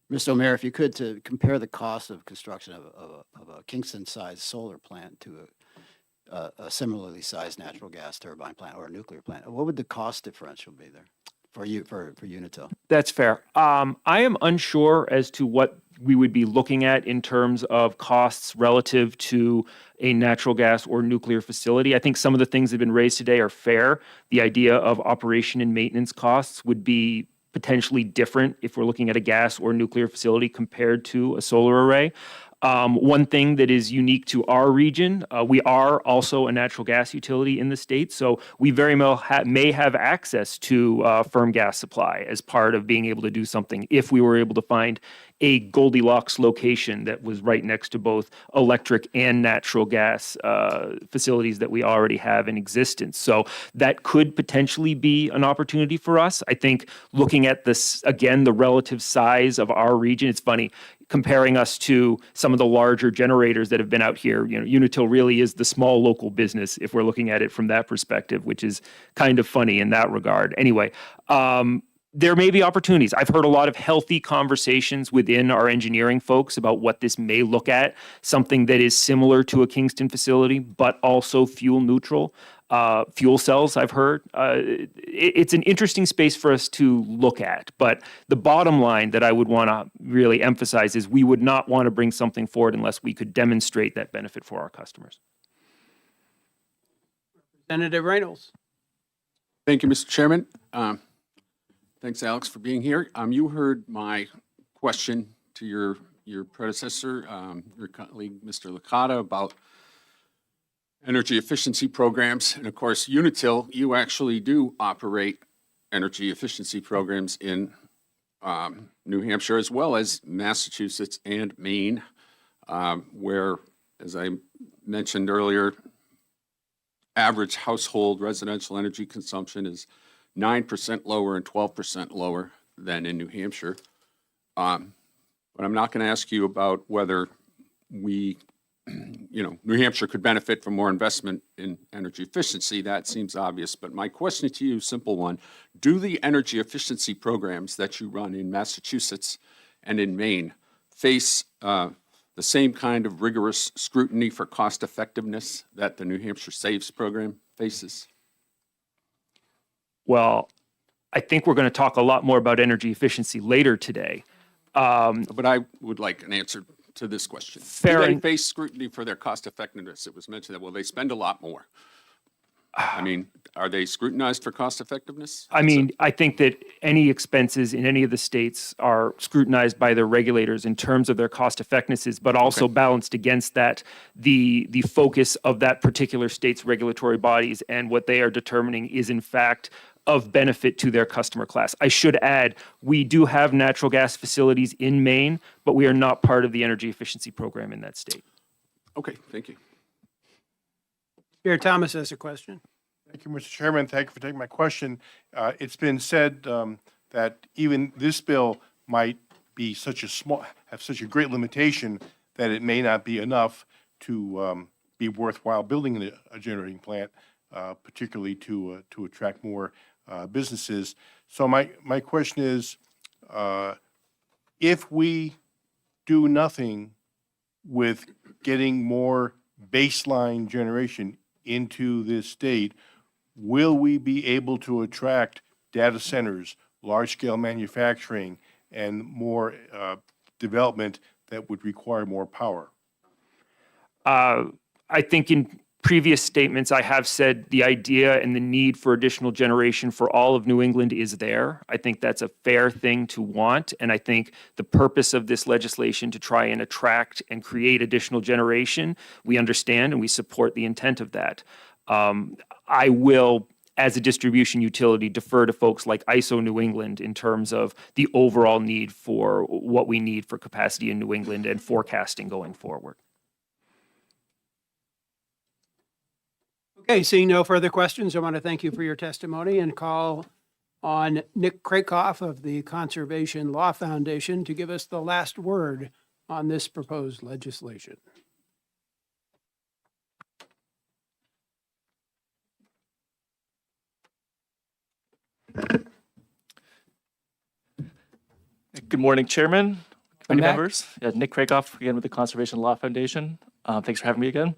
Mr. O'Meara, if you could, to compare the cost of construction of a Kingston-sized solar plant to a similarly sized natural gas turbine plant or a nuclear plant. What would the cost differential be there for Unitil? That's fair. I am unsure as to what we would be looking at in terms of costs relative to a natural gas or nuclear facility. I think some of the things that have been raised today are fair. The idea of operation and maintenance costs would be potentially different if we're looking at a gas or nuclear facility compared to a solar array. One thing that is unique to our region, we are also a natural gas utility in the state, so we very well may have access to firm gas supply as part of being able to do something if we were able to find a Goldilocks location that was right next to both electric and natural gas facilities that we already have in existence. So that could potentially be an opportunity for us. I think looking at this, again, the relative size of our region, it's funny, comparing us to some of the larger generators that have been out here. You know, Unitil really is the small local business if we're looking at it from that perspective, which is kind of funny in that regard. Anyway, there may be opportunities. I've heard a lot of healthy conversations within our engineering folks about what this may look at, something that is similar to a Kingston facility, but also fuel neutral. Fuel cells, I've heard. It's an interesting space for us to look at. But the bottom line that I would want to really emphasize is we would not want to bring something forward unless we could demonstrate that benefit for our customers. Representative Reynolds. Thank you, Mr. Chairman. Thanks, Alex, for being here. You heard my question to your predecessor, your colleague, Mr. Licata, about energy efficiency programs. And of course, Unitil, you actually do operate energy efficiency programs in New Hampshire as well as Massachusetts and Maine, where, as I mentioned earlier, average household residential energy consumption is 9% lower and 12% lower than in New Hampshire. But I'm not going to ask you about whether we, New Hampshire could benefit from more investment in energy efficiency. That seems obvious. But my question to you, simple one, do the energy efficiency programs that you run in Massachusetts and in Maine face the same kind of rigorous scrutiny for cost effectiveness that the New Hampshire SAVES program faces? Well, I think we're going to talk a lot more about energy efficiency later today. But I would like an answer to this question. Fair Do they en- face scrutiny for their cost effectiveness? It was mentioned that, well, they spend a lot more. I mean, are they scrutinized for cost effectiveness? I mean, I think that any expenses in any of the states are scrutinized by their regulators in terms of their cost effectiveness, but also balanced against that, the focus of that particular state's regulatory bodies and what they are determining is in fact of benefit to their customer class. I should add, we do have natural gas facilities in Maine, but we are not part of the energy efficiency program in that state. Okay, thank you. Chair Thomas has a question. Thank you, Mr. Chairman. Thank you for taking my question. It's been said that even this bill might be have such a great limitation that it may not be enough to be worthwhile building a generating plant, particularly to attract more businesses. So my question is, if we do nothing with getting more baseline generation into this state, will we be able to attract data centers, large-scale manufacturing, and more development that would require more power? I think in previous statements, I have said the idea and the need for additional generation for all of New England is there. I think that's a fair thing to want. And I think the purpose of this legislation to try and attract and create additional generation, we understand and we support the intent of that. I will, as a distribution utility, defer to folks like ISO New England in terms of the overall need for what we need for capacity in New England and forecasting going forward. Okay, seeing no further questions, I want to thank you for your testimony and call on Nick Krakoff of the Conservation Law Foundation to give us the last word on this proposed legislation. Good morning, Chairman, committee back. members. Yeah, Nick Krakoff again with the Conservation Law Foundation. Thanks for having me again.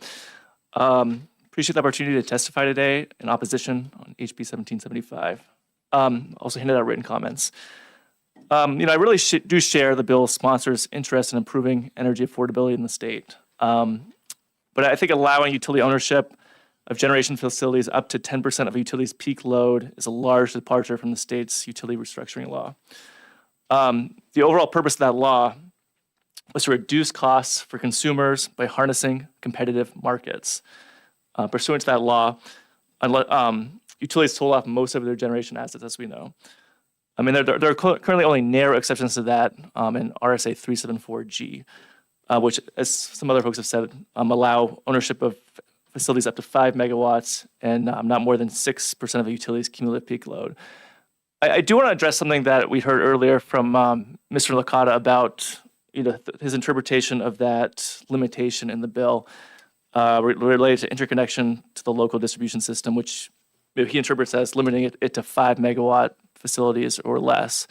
Appreciate the opportunity to testify today in opposition on HB 1775. Also handed out written comments. I really do share the bill's sponsors' interest in improving energy affordability in the state. But I think allowing utility ownership of generation facilities up to 10% of a utility's peak load is a large departure from the state's utility restructuring law. The overall purpose of that law was to reduce costs for consumers by harnessing competitive markets. Pursuant to that law, utilities sold off most of their generation assets, as we know. I mean, there are currently only narrow exceptions to that in RSA 374G, which, as some other folks have said, allow ownership of facilities up to 5 megawatts and not more than 6% of a utility's cumulative peak load. I do want to address something that we heard earlier from Mr. Licata about his interpretation of that limitation in the bill related to interconnection to the local distribution system, which he interprets as limiting it to 5 megawatt facilities or less.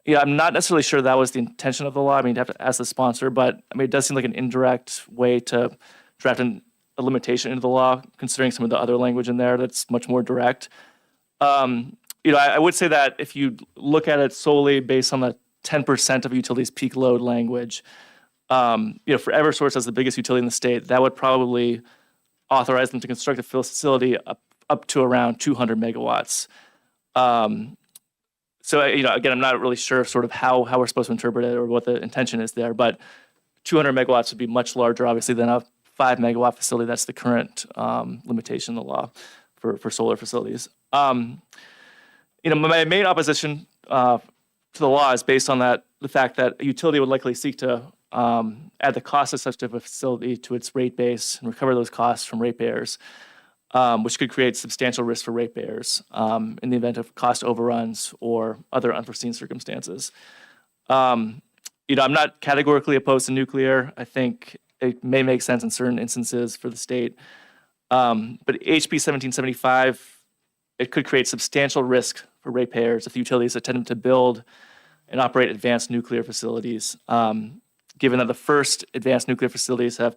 Yeah, I'm not necessarily sure that was the intention of the law. I mean, you'd have to ask the sponsor, but I mean, it does seem like an indirect way to draft a limitation into the law, considering some of the other language in there that's much more direct. I would say that if you look at it solely based on the 10% of a utility's peak load language, for Eversource as the biggest utility in the state, that would probably authorize them to construct a facility up to around 200 megawatts. So, again, I'm not really sure sort of how we're supposed to interpret it or what the intention is there, but 200 megawatts would be much larger, obviously, than a 5 megawatt facility. That's the current limitation in the law for solar facilities. My main opposition to the law is based on the fact that a utility would likely seek to add the cost of such a facility to its rate base and recover those costs from ratepayers, which could create substantial risk for ratepayers in the event of cost overruns or other unforeseen circumstances. I'm not categorically opposed to nuclear. I think it may make sense in certain instances for the state. But HB 1775, it could create substantial risk for ratepayers if the utilities attempt to build and operate advanced nuclear facilities, given that the first advanced nuclear facilities have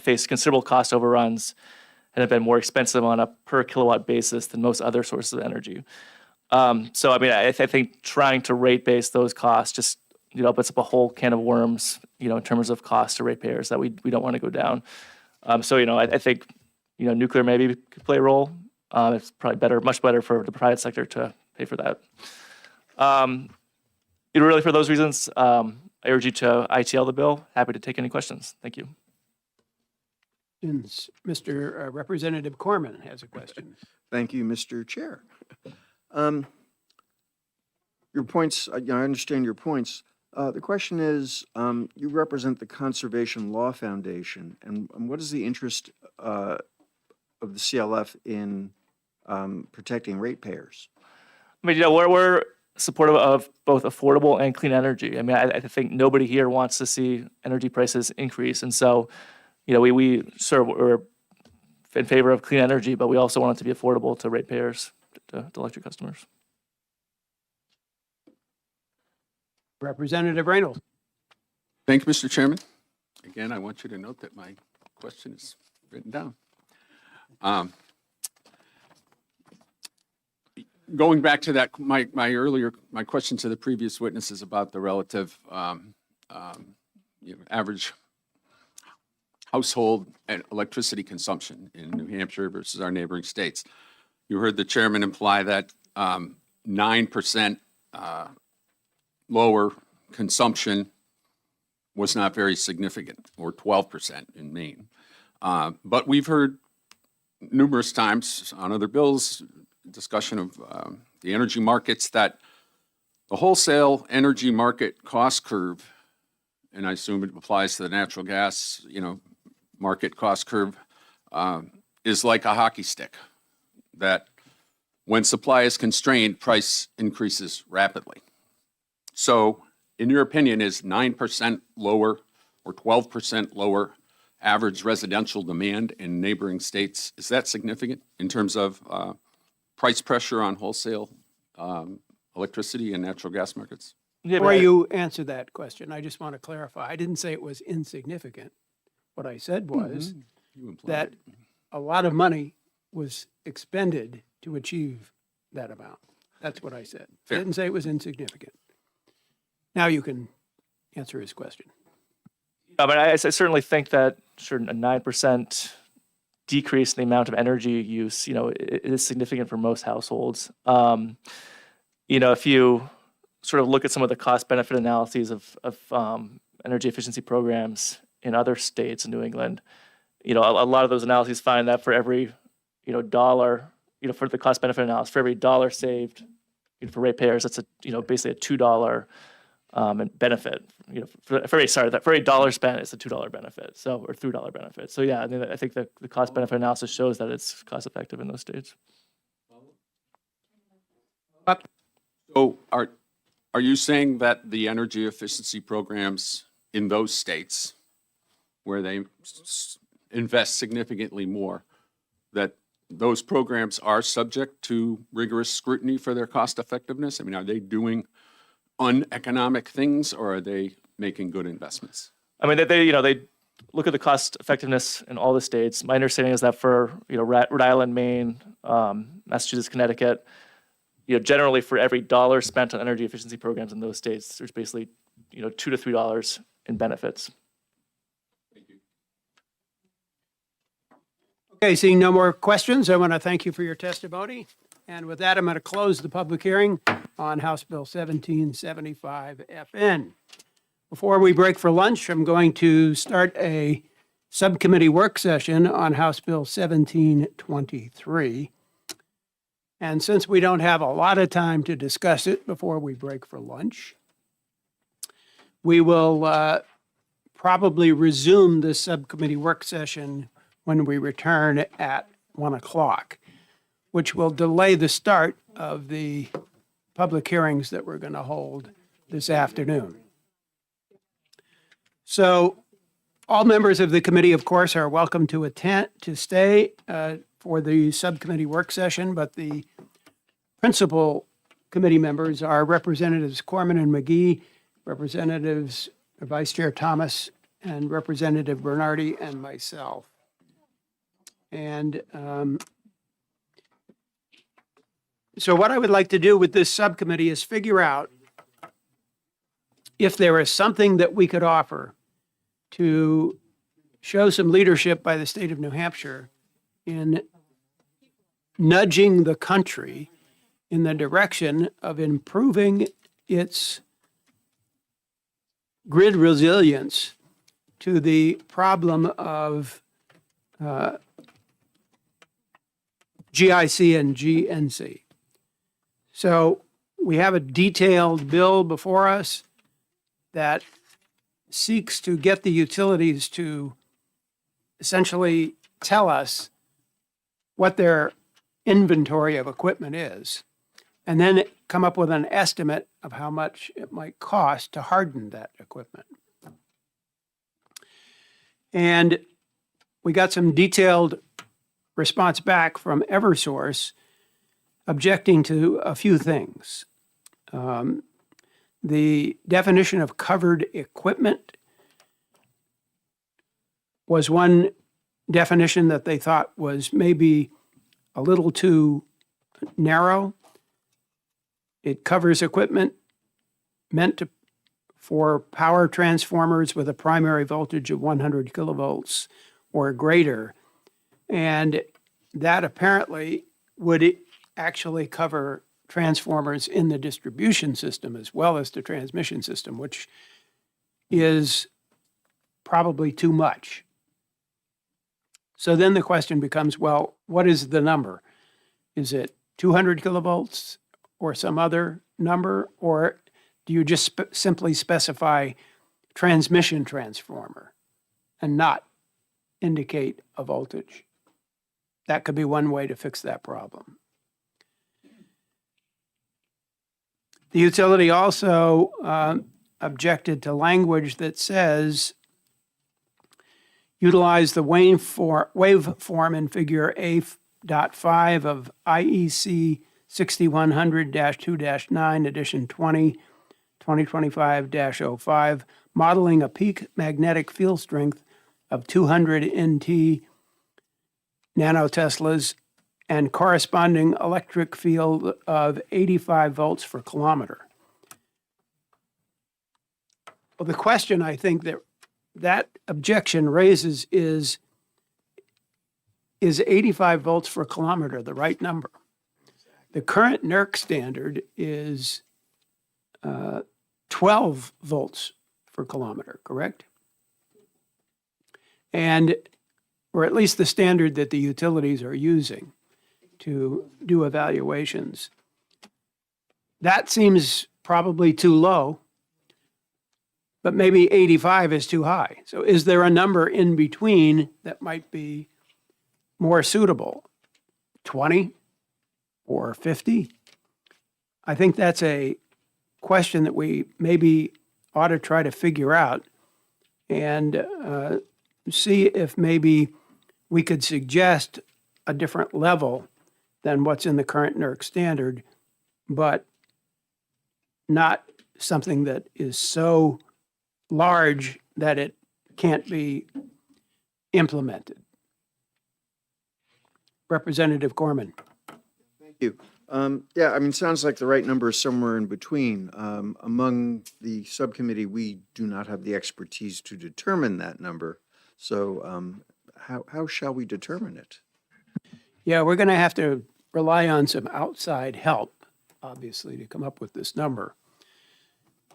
faced considerable cost overruns and have been more expensive on a per kilowatt basis than most other sources of energy. So, I mean, I think trying to rate base those costs just, opens up a whole can of worms, in terms of cost to ratepayers that we don't want to go down. So, I think, nuclear maybe could play a role. It's probably much better for the private sector to pay for that. Really, for those reasons, I urge you to ITL the bill. Happy to take any questions. Thank you. Mr. Representative Corman has a question. Thank you, Mr. Chair. Your points, I understand your points. The question is, you represent the Conservation Law Foundation, and what is the interest of the CLF in protecting ratepayers? I mean, we're supportive of both affordable and clean energy. I mean, I think nobody here wants to see energy prices increase, and so, we're in favor of clean energy, but we also want it to be affordable to ratepayers, to electric customers. Representative Reynolds. Thank you, Mr. Chairman. Again, I want you to note that my question is written down. Going back to that, my question to the previous witnesses about the relative average household and electricity consumption in New Hampshire versus our neighboring states. You heard the chairman imply that 9% lower consumption was not very significant, or 12% in Maine. But we've heard numerous times on other bills, discussion of the energy markets, that the wholesale energy market cost curve, and I assume it applies to the natural gas, market cost curve, is like a hockey stick, that when supply is constrained, price increases rapidly. So, in your opinion, is 9% lower or 12% lower average residential demand in neighboring states, is that significant in terms of price pressure on wholesale electricity and natural gas markets? Before you answer that question, I just want to clarify. I didn't say it was insignificant. What I said was that a lot of money was expended to achieve that amount. That's what I said. I didn't say it was insignificant. Now you can answer his question. But I certainly think that a 9% decrease in the amount of energy use, it is significant for most households. If you sort of look at some of the cost-benefit analyses of energy efficiency programs in other states in New England, a lot of those analyses find that for every, dollar, for the cost-benefit analysis, for every dollar saved for ratepayers, that's basically a $2 benefit. For every dollar spent, it's a $2 benefit. So, or $3 benefit. So yeah, I think the cost benefit analysis shows that it's cost effective in those states. So are you saying that the energy efficiency programs in those states where they invest significantly more, that those programs are subject to rigorous scrutiny for their cost effectiveness? I mean, are they doing uneconomic things, or are they making good investments? I mean, they look at the cost effectiveness in all the states. My understanding is that for Rhode Island, Maine, Massachusetts, Connecticut, generally for every dollar spent on energy efficiency programs in those states, there's basically $2 to $3 in benefits. Okay, seeing no more questions, I want to thank you for your testimony. And with that, I'm going to close the public hearing on House Bill 1775 FN. Before we break for lunch, I'm going to start a subcommittee work session on House Bill 1723. And since we don't have a lot of time to discuss it before we break for lunch, we will probably resume this subcommittee work session when we return at 1 o'clock, which will delay the start of the public hearings that we're going to hold this afternoon. So all members of the committee, of course, are welcome to stay for the subcommittee work session, but the principal committee members are Representatives Corman and McGee, Representatives Vice Chair Thomas, and Representative Bernardi, and myself. And so what I would like to do with this subcommittee is figure out if there is something that we could offer to show some leadership by the state of New Hampshire in nudging the country in the direction of improving its grid resilience to the problem of GIC and GNC. So we have a detailed bill before us that seeks to get the utilities to essentially tell us what their inventory of equipment is, and then come up with an estimate of how much it might cost to harden that equipment. And we got some detailed response back from Eversource objecting to a few things. The definition of covered equipment was one definition that they thought was maybe a little too narrow. It covers equipment meant for power transformers with a primary voltage of 100 kilovolts or greater. And that apparently would actually cover transformers in the distribution system as well as the transmission system, which is probably too much. So then the question becomes, well, what is the number? Is it 200 kilovolts or some other number? Or do you just simply specify transmission transformer and not indicate a voltage? That could be one way to fix that problem. The utility also objected to language that says utilize the waveform in figure A.5 of IEC 6100-2-9, edition 20, 2025-05, modeling a peak magnetic field strength of 200 NT nanoteslas and corresponding electric field of 85 volts per kilometer. Well, the question I think that objection raises is 85 volts per kilometer the right number? The current NERC standard is 12 volts per kilometer, correct? And, or at least the standard that the utilities are using to do evaluations. That seems probably too low, but maybe 85 is too high. So is there a number in between that might be more suitable? 20 or 50? I think that's a question that we maybe ought to try to figure out and see if maybe we could suggest a different level than what's in the current NERC standard, but not something that is so large that it can't be implemented. Representative Gorman. Thank you. Yeah, I mean, sounds like the right number is somewhere in between. Among the subcommittee, we do not have the expertise to determine that number. So how shall we determine it? Yeah, we're going to have to rely on some outside help, obviously, to come up with this number.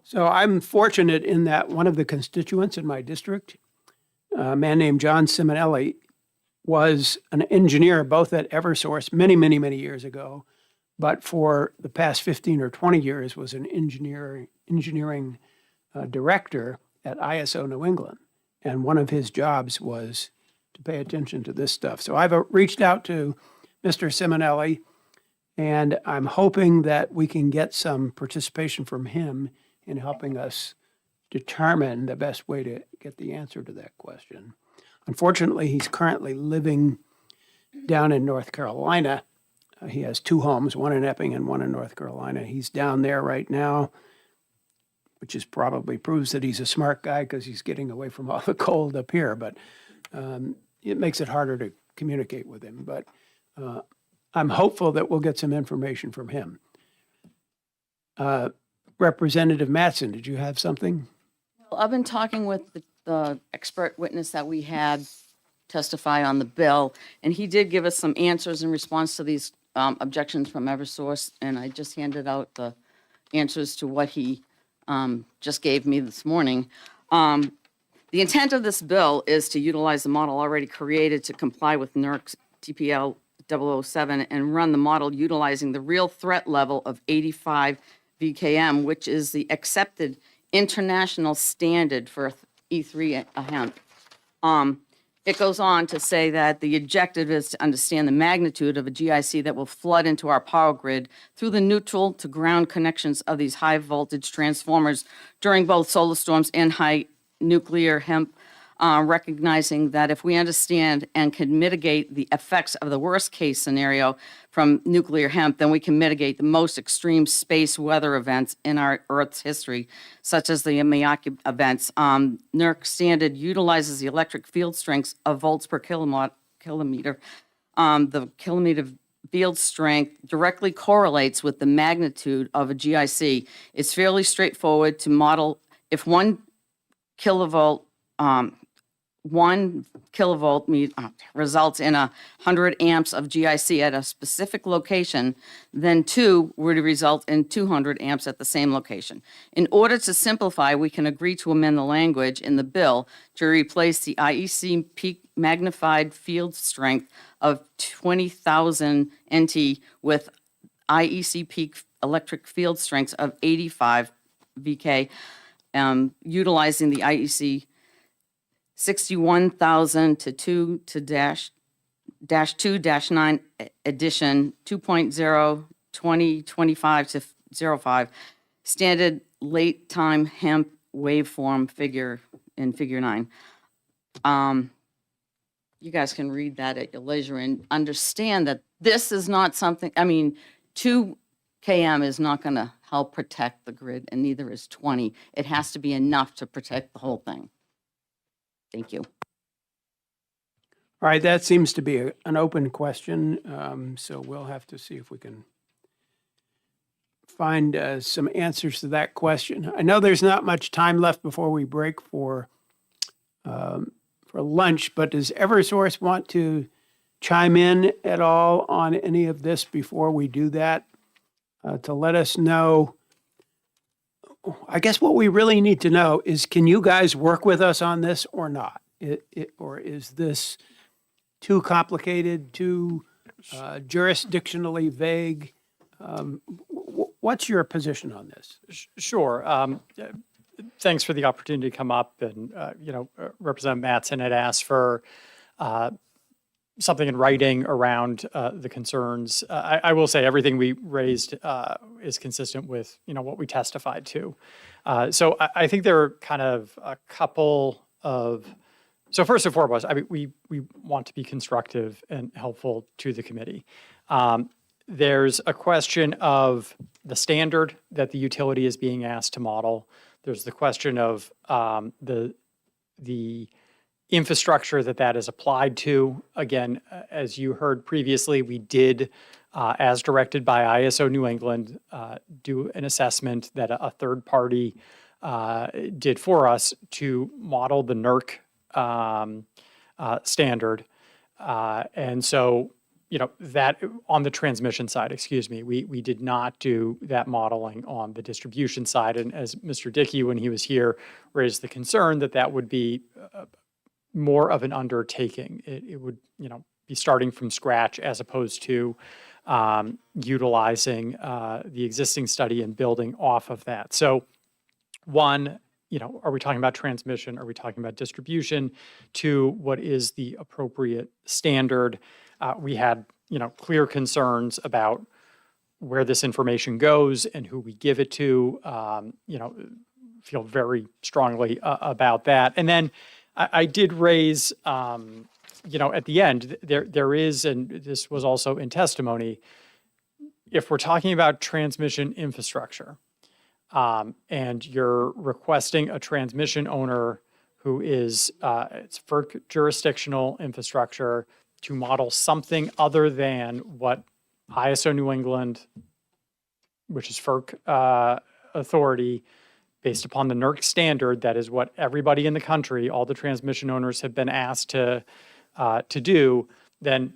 So I'm fortunate in that one of the constituents in my district, a man named John Simonelli, was an engineer both at Eversource many, many, many years ago, but for the past 15 or 20 years was an engineering director at ISO New England. And one of his jobs was to pay attention to this stuff. So I've reached out to Mr. Simonelli, and I'm hoping that we can get some participation from him in helping us determine the best way to get the answer to that question. Unfortunately, he's currently living down in North Carolina. He has two homes, one in Epping and one in North Carolina. He's down there right now, which is probably proves that he's a smart guy because he's getting away from all the cold up here. But it makes it harder to communicate with him. But I'm hopeful that we'll get some information from him. Representative Mattson, did you have something? Well, I've been talking with the expert witness that we had testify on the bill, and he did give us some answers in response to these objections from Eversource, and I just handed out the answers to what he just gave me this morning. The intent of this bill is to utilize the model already created to comply with NERC TPL 007 and run the model utilizing the real threat level of 85 VKM, which is the accepted international standard for E3 hemp. It goes on to say that the objective is to understand the magnitude of a GIC that will flood into our power grid through the neutral to ground connections of these high voltage transformers during both solar storms and high nuclear hemp, recognizing that if we understand and can mitigate the effects of the worst case scenario from nuclear hemp, then we can mitigate the most extreme space weather events in our Earth's history, such as the Miyake events. NERC standard utilizes the electric field strengths of volts per kilometer. The kilometer field strength directly correlates with the magnitude of a GIC. It's fairly straightforward to model. If 1 kilovolt results in 100 amps of GIC at a specific location, then 2 would result in 200 amps at the same location. In order to simplify, we can agree to amend the language in the bill to replace the IEC peak magnified field strength of 20,000 NT with IEC peak electric field strengths of 85 VK, utilizing the IEC 61,000 to 2-2-9 edition 2.0 2025 to 05 standard late time hemp waveform figure in figure 9. You guys can read that at your leisure and understand that this is not something, 2 km is not going to help protect the grid, and neither is 20. It has to be enough to protect the whole thing. Thank you. All right, that seems to be an open question, so we'll have to see if we can find some answers to that question. I know there's not much time left before we break for lunch, but does Eversource want to chime in at all on any of this before we do that? To let us know, I guess what we really need to know is, can you guys work with us on this or not? Or is this too complicated, too jurisdictionally vague? what's your position on this? Sure. Thanks for the opportunity to come up and, Representative Mattson had asked for something in writing around the concerns. I will say everything we raised is consistent with, what we testified to. So I think there are kind of a couple of, so first and foremost, I mean, we want to be constructive and helpful to the committee. There's a question of the standard that the utility is being asked to model. There's the question of the infrastructure that is applied to. Again, as you heard previously, we did, as directed by ISO New England, do an assessment that a third party did for us to model the NERC standard. And so, that on the transmission side, excuse me, we did not do that modeling on the distribution side. And as Mr. Dickey, when he was here, raised the concern that would be more of an undertaking. It would, be starting from scratch as opposed to utilizing the existing study and building off of that. So one, are we talking about transmission? Are we talking about distribution? Two, what is the appropriate standard? We had, clear concerns about where this information goes and who we give it to, feel very strongly about that. And then I did raise, at the end, there is, and this was also in testimony, if we're talking about transmission infrastructure, and you're requesting a transmission owner who is, it's FERC jurisdictional infrastructure to model something other than what ISO New England, which is FERC authority, based upon the NERC standard, that is what everybody in the country, all the transmission owners have been asked to do, then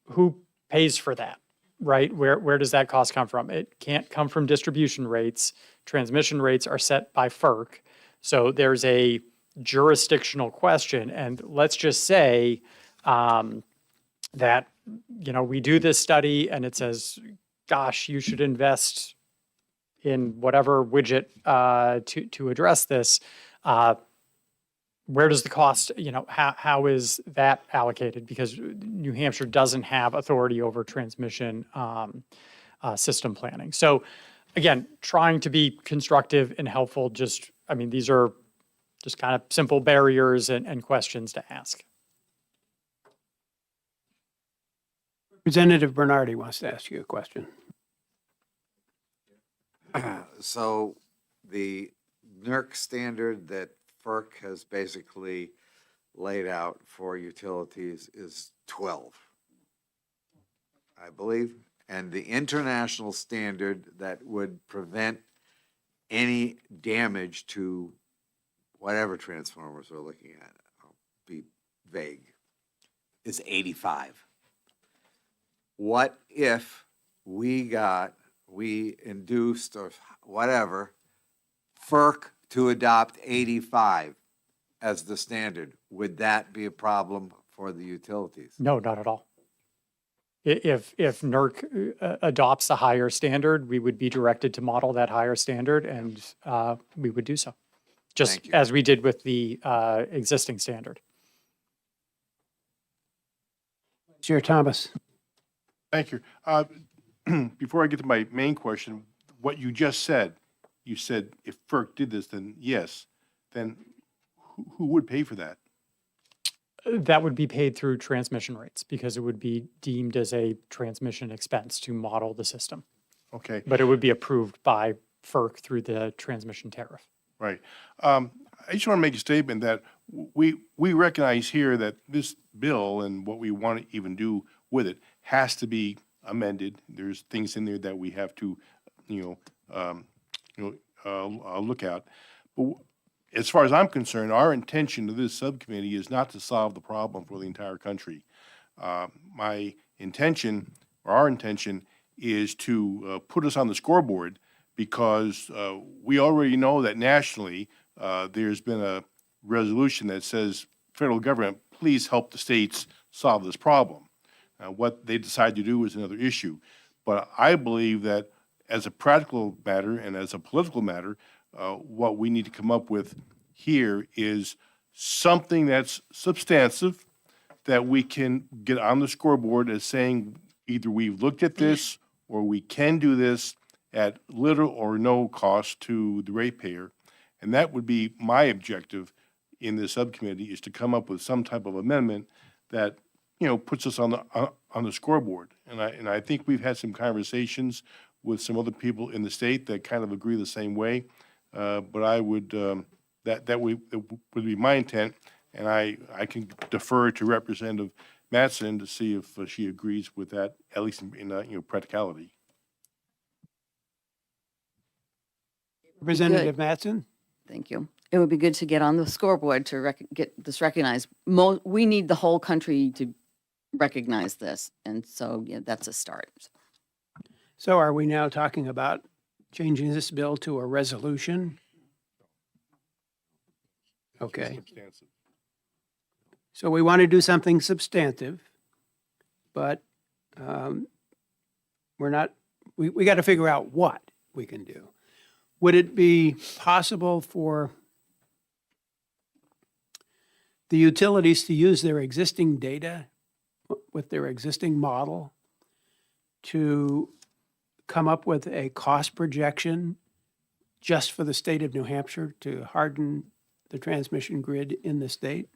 who pays for that, right? Where does that cost come from? It can't come from distribution rates. Transmission rates are set by FERC. So there's a jurisdictional question. And let's just say that, we do this study and it says, gosh, you should invest in whatever widget to address this. Where does the cost, how is that allocated? Because New Hampshire doesn't have authority over transmission system planning. So again, trying to be constructive and helpful, these are just kind of simple barriers and questions to ask. Representative Bernardi wants to ask you a question. So the NERC standard that FERC has basically laid out for utilities is 12, I believe. And the international standard that would prevent any damage to whatever transformers we're looking at, I'll be vague, is 85. What if we induced or whatever, FERC to adopt 85 as the standard? Would that be a problem for the utilities? No, not at all. If NERC adopts a higher standard, we would be directed to model that higher standard, and we would do so, just as we did with the existing standard. Chair Thomas. Thank you. Before I get to my main question, what you just said, you said if FERC did this, then yes, then who would pay for that? That would be paid through transmission rates because it would be deemed as a transmission expense to model the system. Okay. But it would be approved by FERC through the transmission tariff. Right. I just want to make a statement that we recognize here that this bill and what we want to even do with it has to be amended. There's things in there that we have to, look at. But as far as I'm concerned, our intention to this subcommittee is not to solve the problem for the entire country. My intention, or our intention, is to put us on the scoreboard because we already know that nationally there's been a resolution that says, federal government, please help the states solve this problem. What they decide to do is another issue. But I believe that as a practical matter and as a political matter, what we need to come up with here is something that's substantive that we can get on the scoreboard as saying either we've looked at this or we can do this at little or no cost to the ratepayer. And that would be my objective in this subcommittee, is to come up with some type of amendment that, puts us on the scoreboard. And I think we've had some conversations with some other people in the state that kind of agree the same way. But I would, that would be my intent, and I can defer to Representative Mattson to see if she agrees with that, at least in practicality. Representative Mattson? Thank you. It would be good to get on the scoreboard to get this recognized. We need the whole country to recognize this, and so that's a start. So are we now talking about changing this bill to a resolution? Okay. Substantive. So we want to do something substantive, but we're not, we got to figure out what we can do. Would it be possible for the utilities to use their existing data with their existing model to come up with a cost projection just for the state of New Hampshire to harden the transmission grid in the state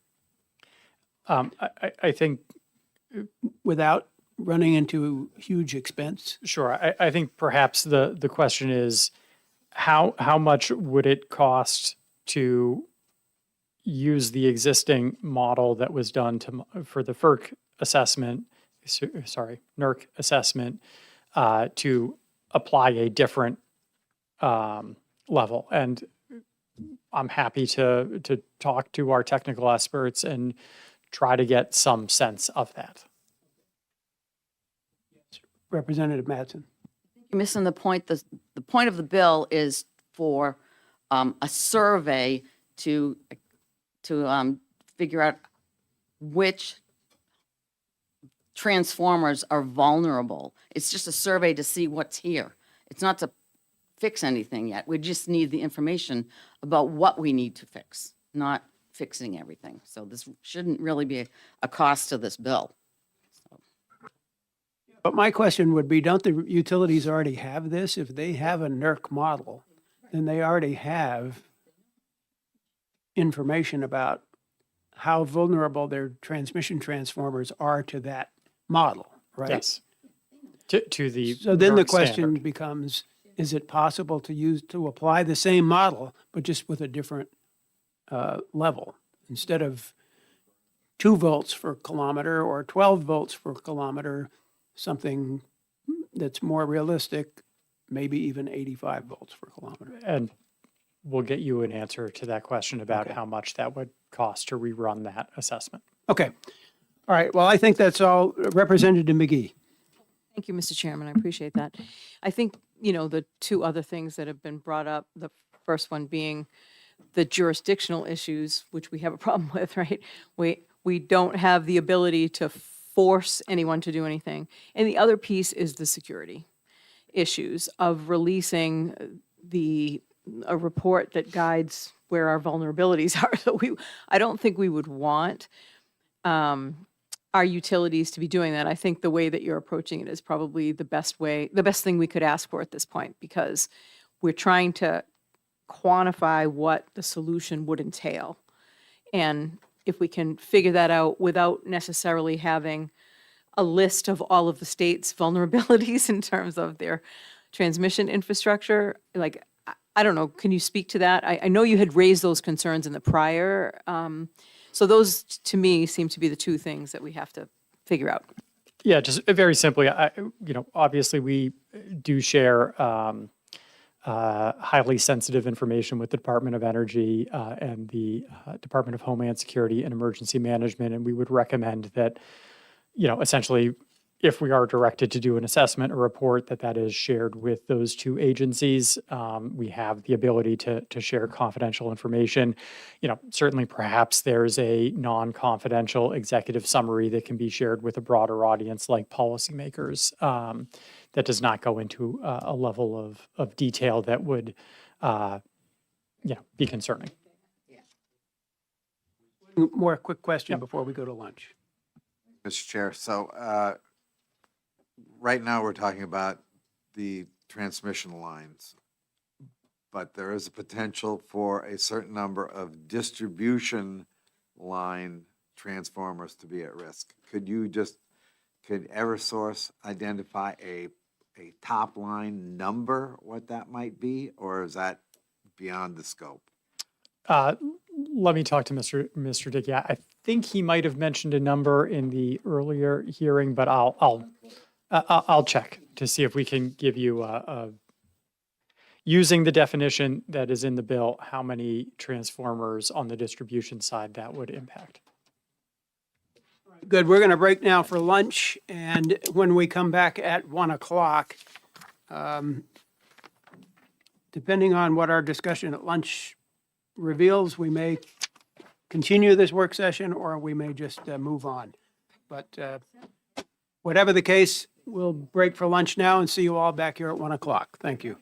I think, without running into huge expense? sure, I think perhaps the question is, how much would it cost to use the existing model that was done for the FERC assessment, NERC assessment, to apply a different level? And I'm happy to talk to our technical experts and try to get some sense of that. Representative Mattson? You're missing the point. The point of the bill is for a survey to figure out which transformers are vulnerable. It's just a survey to see what's here. It's not to fix anything yet. We just need the information about what we need to fix, not fixing everything. So this shouldn't really be a cost to this bill. But my question would be, don't the utilities already have this? If they have a NERC model, then they already have information about how vulnerable their transmission transformers are to that model, right? Yes. To the So then the NERC question standard. becomes, is it possible to apply the same model, but just with a different level? Instead of 2 volts per kilometer or 12 volts per kilometer, something that's more realistic, maybe even 85 volts per kilometer. And we'll get you an answer to that question about Okay. how much that would cost to rerun that assessment. Okay. All right. Well, I think that's all. Representative McGee. Thank you, Mr. Chairman. I appreciate that. I think, the 2 other things that have been brought up, the first one being the jurisdictional issues, which we have a problem with, right? We don't have the ability to force anyone to do anything. And the other piece is the security issues of releasing a report that guides where our vulnerabilities are. So I don't think we would want our utilities to be doing that. I think the way that you're approaching it is probably the best thing we could ask for at this point, because we're trying to quantify what the solution would entail. And if we can figure that out without necessarily having a list of all of the state's vulnerabilities in terms of their transmission infrastructure, like, I don't know, can you speak to that? I know you had raised those concerns in the prior, so those, to me, seem to be the 2 things that we have to figure out. Yeah, just very simply, obviously we do share highly sensitive information with the Department of Energy and the Department of Homeland Security and Emergency Management, and we would recommend that, essentially, if we are directed to do an assessment or report, that is shared with those 2 agencies. We have the ability to share confidential information. Certainly perhaps there's a non-confidential executive summary that can be shared with a broader audience like policymakers. that does not go into a level of detail that would, be concerning. More quick question before we go to lunch. Mr. Chair, so right now we're talking about the transmission lines, but there is a potential for a certain number of distribution line transformers to be at risk. Could Eversource identify a top line number, what that might be, or is that beyond the scope? Let me talk to Mr. Dickey. I think he might have mentioned a number in the earlier hearing, but I'll check to see if we can give you using the definition that is in the bill, how many transformers on the distribution side that would impact. Good, we're going to break now for lunch, and when we come back at 1 o'clock, depending on what our discussion at lunch reveals, we may continue this work session or we may just move on. But whatever the case, we'll break for lunch now and see you all back here at 1 o'clock. Thank you.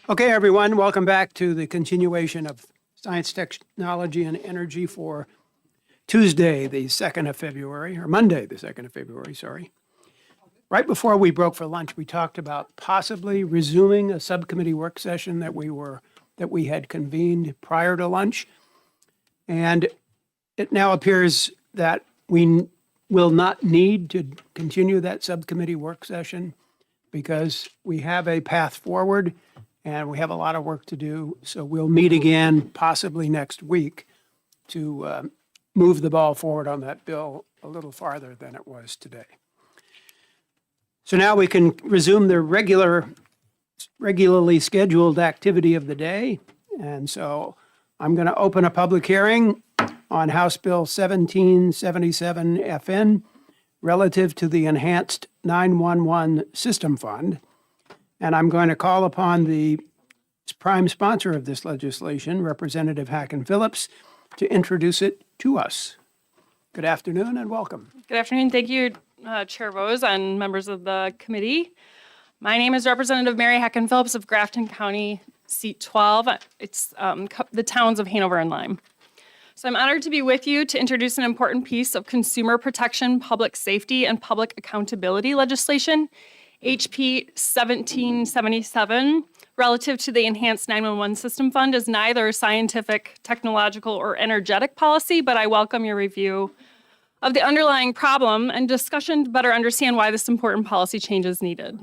Okay, everyone, welcome back to the continuation of Science, Technology, and Energy for Tuesday, the 2nd of February, or Monday, the 2nd of February, sorry. Right before we broke for lunch, we talked about possibly resuming a subcommittee work session that we had convened prior to lunch. And it now appears that we will not need to continue that subcommittee work session because we have a path forward and we have a lot of work to do. So we'll meet again possibly next week to move the ball forward on that bill a little farther than it was today. So now we can resume the regularly scheduled activity of the day. And so I'm going to open a public hearing on House Bill 1777 FN relative to the Enhanced 911 System Fund. And I'm going to call upon the prime sponsor of this legislation, Representative Hacken Phillips, to introduce it to us. Good afternoon and welcome. Good afternoon. Thank you, Chair Rose and members of the committee. My name is Representative Mary Hacken Phillips of Grafton County, seat 12. It's the towns of Hanover and Lyme. So I'm honored to be with you to introduce an important piece of consumer protection, public safety, and public accountability legislation, HB 1777, relative to the Enhanced 911 System Fund, is neither scientific, technological, or energetic policy, but I welcome your review of the underlying problem and discussion to better understand why this important policy change is needed.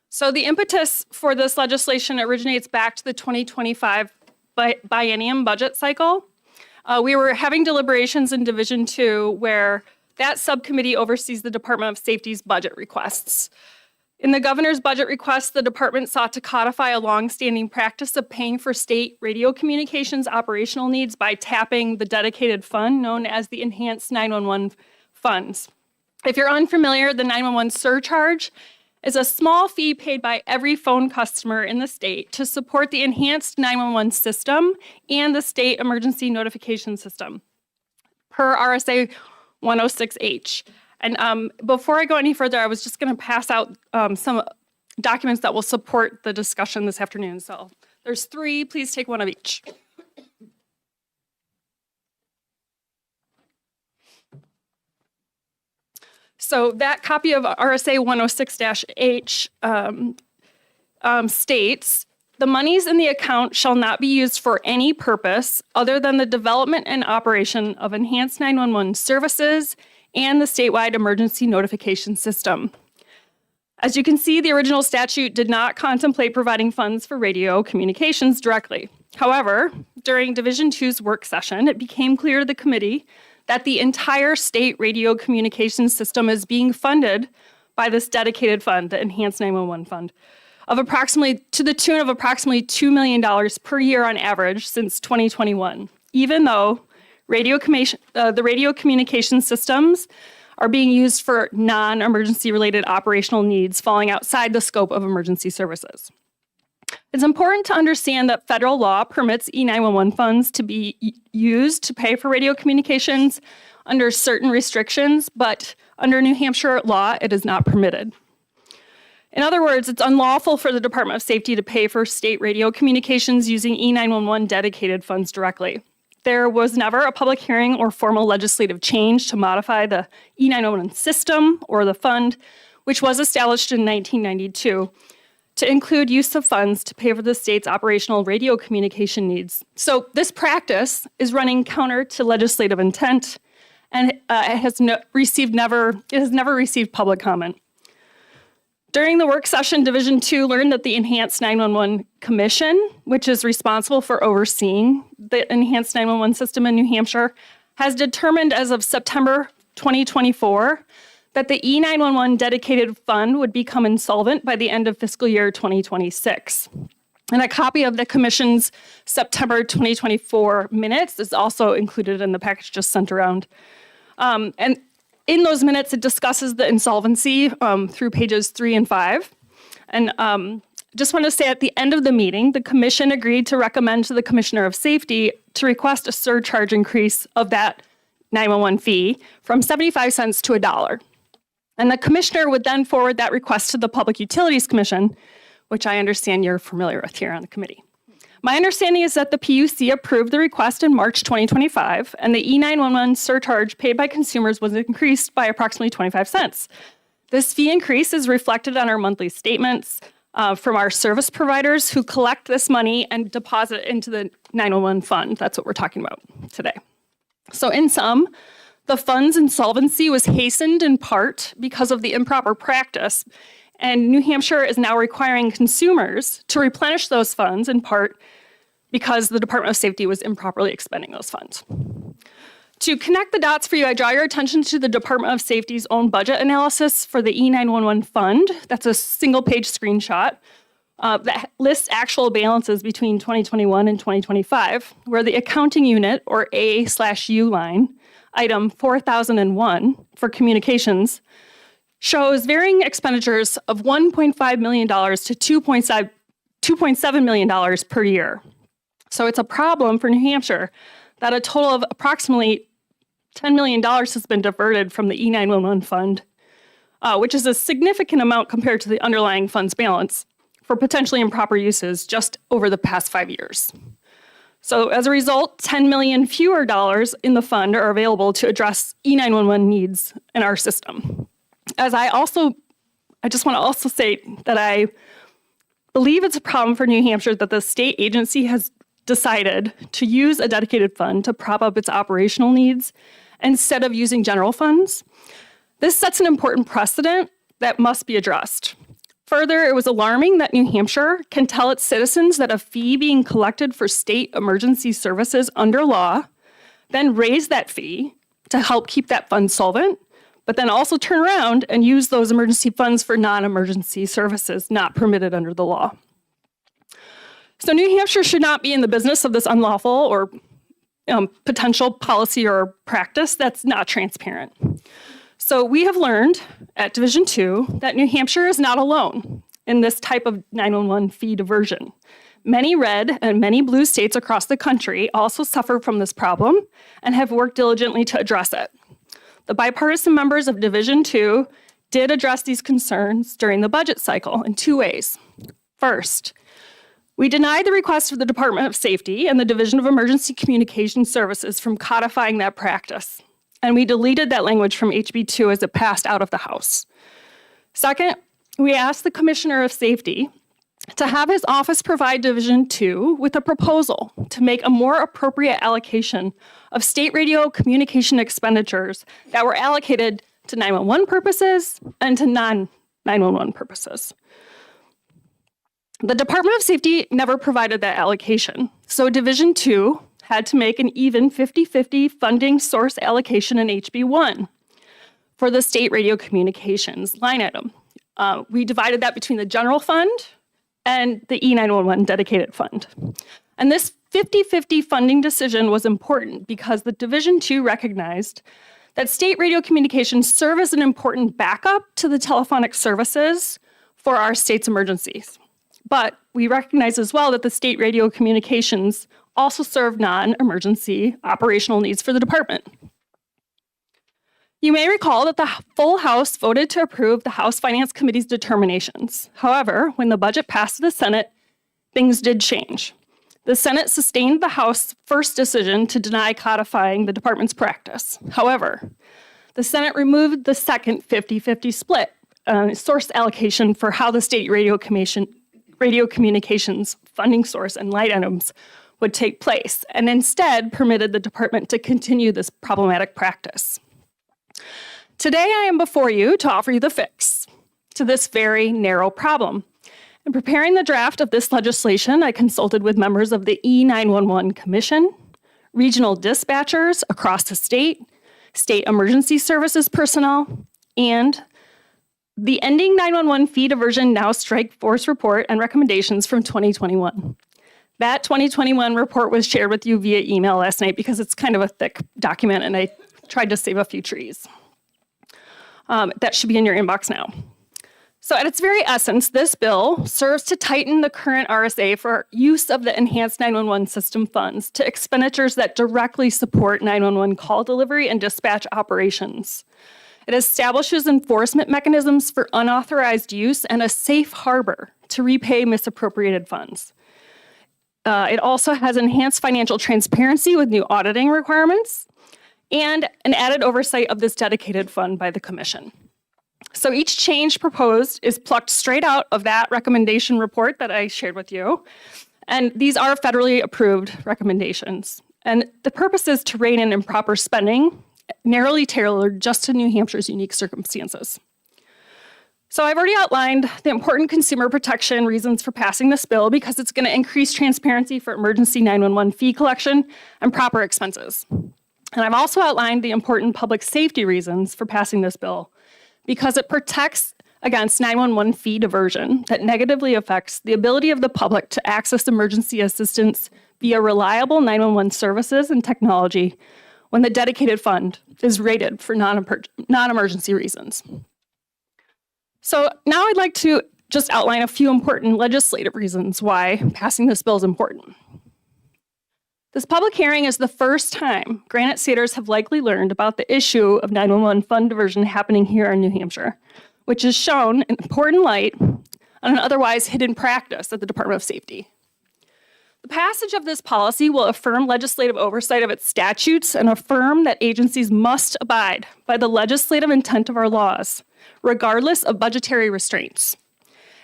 So the impetus for this legislation originates back to the 2025 biennium budget cycle. We were having deliberations in Division 2 where that subcommittee oversees the Department of Safety's budget requests. In the governor's budget request, the department sought to codify a longstanding practice of paying for state radio communications operational needs by tapping the dedicated fund known as the Enhanced 911 Funds. If you're unfamiliar, the 911 surcharge is a small fee paid by every phone customer in the state to support the Enhanced 911 system and the state emergency notification system per RSA 106H. And before I go any further, I was just going to pass out some documents that will support the discussion this afternoon. So there's 3. Please take one of each. So that copy of RSA 106-H states, the monies in the account shall not be used for any purpose other than the development and operation of Enhanced 911 services and the statewide emergency notification system. As you can see, the original statute did not contemplate providing funds for radio communications directly. However, during Division 2's work session, it became clear to the committee that the entire state radio communications system is being funded by this dedicated fund, the Enhanced 911 Fund, to the tune of approximately $2 million per year on average since 2021, even though the radio communication systems are being used for non-emergency related operational needs falling outside the scope of emergency services. It's important to understand that federal law permits E911 funds to be used to pay for radio communications under certain restrictions, but under New Hampshire law, it is not permitted. In other words, it's unlawful for the Department of Safety to pay for state radio communications using E911 dedicated funds directly. There was never a public hearing or formal legislative change to modify the E911 system or the fund, which was established in 1992, to include use of funds to pay for the state's operational radio communication needs. So this practice is running counter to legislative intent, and it has never received public comment. During the work session, Division 2 learned that the Enhanced 911 Commission, which is responsible for overseeing the Enhanced 911 system in New Hampshire, has determined as of September 2024 that the E911 dedicated fund would become insolvent by the end of fiscal year 2026. And a copy of the Commission's September 2024 minutes is also included in the package just sent around. And in those minutes, it discusses the insolvency through pages 3 and 5. And just want to say at the end of the meeting, the Commission agreed to recommend to the Commissioner of Safety to request a surcharge increase of that 911 fee from 75 cents to $1. And the Commissioner would then forward that request to the Public Utilities Commission, which I understand you're familiar with here on the committee. My understanding is that the PUC approved the request in March 2025, and the E911 surcharge paid by consumers was increased by approximately 25 cents. This fee increase is reflected on our monthly statements from our service providers who collect this money and deposit it into the 911 fund. That's what we're talking about today. So in sum, the fund's insolvency was hastened in part because of the improper practice, and New Hampshire is now requiring consumers to replenish those funds in part because the Department of Safety was improperly expending those funds. To connect the dots for you, I draw your attention to the Department of Safety's own budget analysis for the E911 fund. That's a single-page screenshot that lists actual balances between 2021 and 2025, where the accounting unit, or A/U line, item 4001 for communications, shows varying expenditures of $1.5 million to $2.7 million per year. So it's a problem for New Hampshire that a total of approximately $10 million has been diverted from the E911 fund, which is a significant amount compared to the underlying fund's balance for potentially improper uses just over the past 5 years. So as a result, $10 million fewer dollars in the fund are available to address E911 needs in our system. I just want to also say that I believe it's a problem for New Hampshire that the state agency has decided to use a dedicated fund to prop up its operational needs instead of using general funds. This sets an important precedent that must be addressed. Further, it was alarming that New Hampshire can tell its citizens that a fee being collected for state emergency services under law, then raise that fee to help keep that fund solvent, but then also turn around and use those emergency funds for non-emergency services not permitted under the law. So New Hampshire should not be in the business of this unlawful or potential policy or practice that's not transparent. So we have learned at Division 2 that New Hampshire is not alone in this type of 911 fee diversion. Many red and many blue states across the country also suffer from this problem and have worked diligently to address it. The bipartisan members of Division 2 did address these concerns during the budget cycle in two ways. First, we denied the request of the Department of Safety and the Division of Emergency Communication Services from codifying that practice, and we deleted that language from HB 2 as it passed out of the House. Second, we asked the Commissioner of Safety to have his office provide Division 2 with a proposal to make a more appropriate allocation of state radio communication expenditures that were allocated to 911 purposes and to non-911 purposes. The Department of Safety never provided that allocation, so Division 2 had to make an even 50-50 funding source allocation in HB 1 for the state radio communications line item. We divided that between the general fund and the E911 dedicated fund. And this 50-50 funding decision was important because the Division 2 recognized that state radio communications serve as an important backup to the telephonic services for our state's emergencies. But we recognize as well that the state radio communications also serve non-emergency operational needs for the department. You may recall that the full House voted to approve the House Finance Committee's determinations. However, when the budget passed to the Senate, things did change. The Senate sustained the House's first decision to deny codifying the department's practice. However, the Senate removed the second 50-50 split source allocation for how the state radio communications funding source and line items would take place, and instead permitted the department to continue this problematic practice. Today, I am before you to offer you the fix to this very narrow problem. In preparing the draft of this legislation, I consulted with members of the E911 Commission, regional dispatchers across the state emergency services personnel, and the Ending 911 Fee Diversion Now Strike Force Report and recommendations from 2021. That 2021 report was shared with you via email last night because it's kind of a thick document and I tried to save a few trees. That should be in your inbox now. So at its very essence, this bill serves to tighten the current RSA for use of the Enhanced 911 System funds to expenditures that directly support 911 call delivery and dispatch operations. It establishes enforcement mechanisms for unauthorized use and a safe harbor to repay misappropriated funds. It also has enhanced financial transparency with new auditing requirements and an added oversight of this dedicated fund by the Commission. So each change proposed is plucked straight out of that recommendation report that I shared with you. And these are federally approved recommendations. And the purpose is to rein in improper spending, narrowly tailored just to New Hampshire's unique circumstances. So I've already outlined the important consumer protection reasons for passing this bill because it's going to increase transparency for emergency 911 fee collection and proper expenses. And I've also outlined the important public safety reasons for passing this bill because it protects against 911 fee diversion that negatively affects the ability of the public to access emergency assistance via reliable 911 services and technology when the dedicated fund is rated for non-emergency reasons. So now I'd like to just outline a few important legislative reasons why passing this bill is important. This public hearing is the first time Granite Staters have likely learned about the issue of 911 fund diversion happening here in New Hampshire, which is shown in important light on an otherwise hidden practice at the Department of Safety. The passage of this policy will affirm legislative oversight of its statutes and affirm that agencies must abide by the legislative intent of our laws, regardless of budgetary restraints.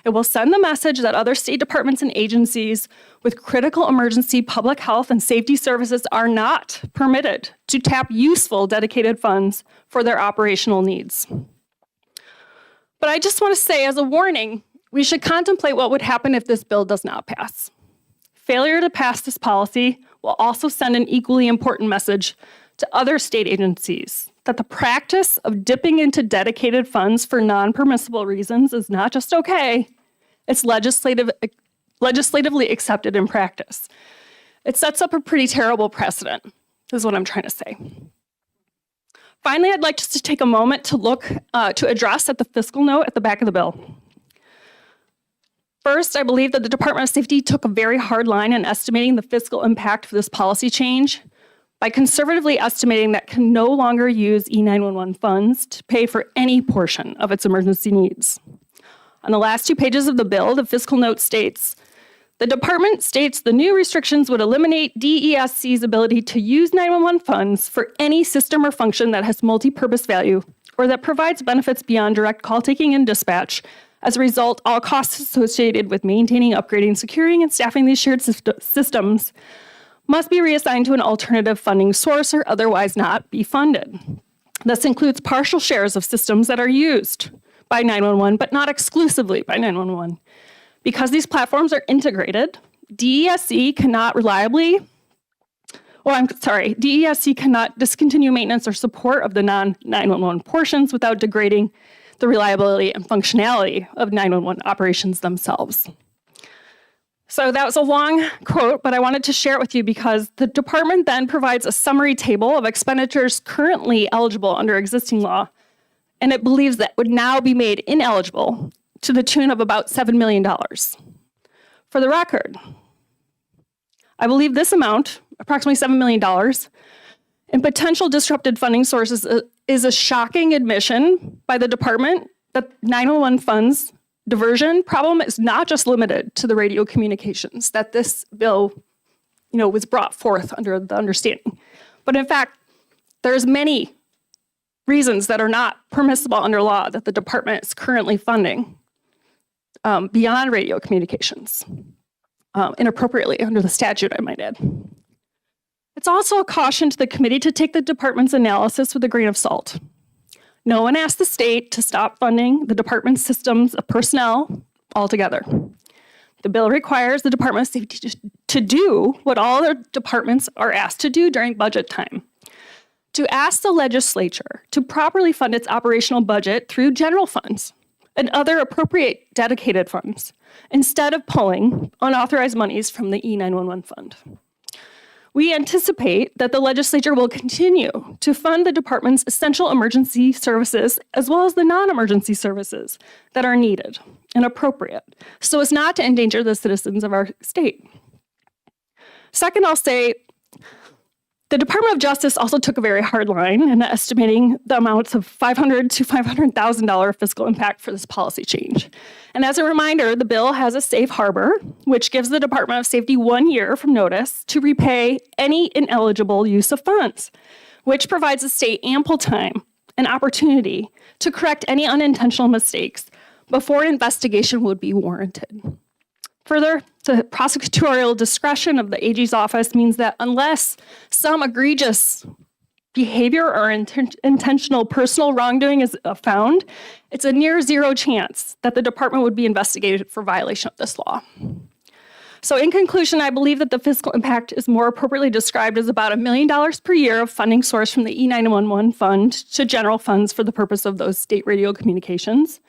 It will send the message that other state departments and agencies with critical emergency public health and safety services are not permitted to tap useful dedicated funds for their operational needs. But I just want to say, as a warning, we should contemplate what would happen if this bill does not pass. Failure to pass this policy will also send an equally important message to other state agencies that the practice of dipping into dedicated funds for non-permissible reasons is not just okay, it's legislatively accepted in practice. It sets up a pretty terrible precedent, is what I'm trying to say. Finally, I'd like just to take a moment to address at the fiscal note at the back of the bill. First, I believe that the Department of Safety took a very hard line in estimating the fiscal impact of this policy change by conservatively estimating that can no longer use E911 funds to pay for any portion of its emergency needs. On the last 2 pages of the bill, the fiscal note states, the department states the new restrictions would eliminate DESC's ability to use 911 funds for any system or function that has multi-purpose value or that provides benefits beyond direct call taking and dispatch. As a result, all costs associated with maintaining, upgrading, securing, and staffing these shared systems must be reassigned to an alternative funding source or otherwise not be funded. This includes partial shares of systems that are used by 911, but not exclusively by 911. Because these platforms are integrated, DESC cannot discontinue maintenance or support of the non-911 portions without degrading the reliability and functionality of 911 operations themselves. So that was a long quote, but I wanted to share it with you because the department then provides a summary table of expenditures currently eligible under existing law, and it believes that would now be made ineligible to the tune of about $7 million. For the record, I believe this amount, approximately $7 million, in potential disrupted funding sources is a shocking admission by the department that 911 funds diversion problem is not just limited to the radio communications that this bill, was brought forth under the understanding. But in fact, there's many reasons that are not permissible under law that the department is currently funding beyond radio communications, inappropriately under the statute, I might add. It's also a caution to the committee to take the department's analysis with a grain of salt. No one asked the state to stop funding the department's systems of personnel altogether. The bill requires the Department of Safety to do what all other departments are asked to do during budget time, to ask the legislature to properly fund its operational budget through general funds and other appropriate dedicated funds, instead of pulling unauthorized monies from the E911 fund. We anticipate that the legislature will continue to fund the department's essential emergency services as well as the non-emergency services that are needed and appropriate so as not to endanger the citizens of our state. Second, I'll say The Department of Justice also took a very hard line in estimating the amounts of $500,000 to $500,000 fiscal impact for this policy change. And as a reminder, the bill has a safe harbor, which gives the Department of Safety 1 year from notice to repay any ineligible use of funds, which provides the state ample time and opportunity to correct any unintentional mistakes before an investigation would be warranted. Further, the prosecutorial discretion of the AG's office means that unless some egregious behavior or intentional personal wrongdoing is found, it's a near zero chance that the department would be investigated for violation of this law. So in conclusion, I believe that the fiscal impact is more appropriately described as about $1 million per year of funding sourced from the E911 fund to general funds for the purpose of those state radio communications.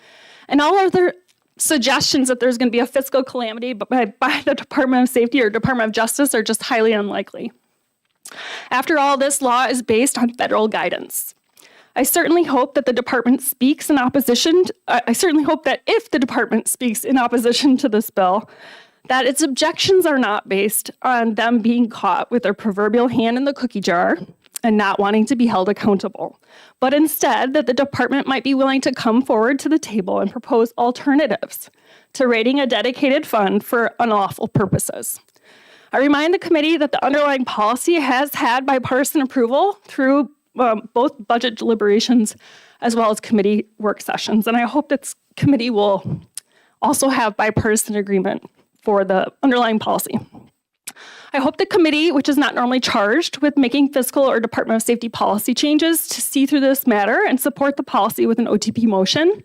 And all other suggestions that there's going to be a fiscal calamity by the Department of Safety or Department of Justice are just highly unlikely. After all, this law is based on federal guidance. I certainly hope that the department speaks in opposition. I certainly hope that if the department speaks in opposition to this bill, that its objections are not based on them being caught with their proverbial hand in the cookie jar and not wanting to be held accountable, but instead that the department might be willing to come forward to the table and propose alternatives to rating a dedicated fund for unlawful purposes. I remind the committee that the underlying policy has had bipartisan approval through both budget deliberations as well as committee work sessions, and I hope this committee will also have bipartisan agreement for the underlying policy. I hope the committee, which is not normally charged with making fiscal or Department of Safety policy changes, to see through this matter and support the policy with an OTP motion.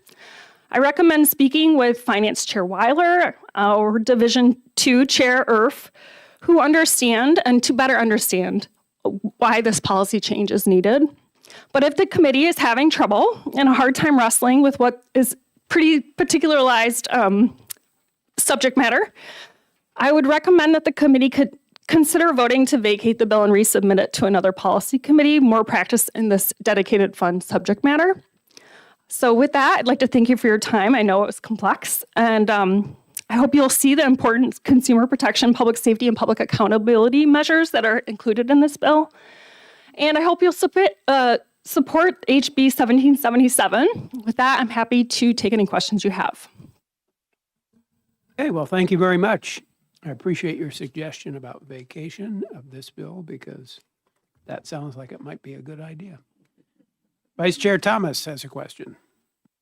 I recommend speaking with Finance Chair Weiler or Division 2 Chair Erf, who understand and to better understand why this policy change is needed. But if the committee is having trouble and a hard time wrestling with what is pretty particularized subject matter, I would recommend that the committee could consider voting to vacate the bill and resubmit it to another policy committee, more practice in this dedicated fund subject matter. So with that, I'd like to thank you for your time. I know it was complex, and I hope you'll see the important consumer protection, public safety, and public accountability measures that are included in this bill. And I hope you'll support HB 1777. With that, I'm happy to take any questions you have. Okay, well, thank you very much. I appreciate your suggestion about vacation of this bill because that sounds like it might be a good idea. Vice Chair Thomas has a question.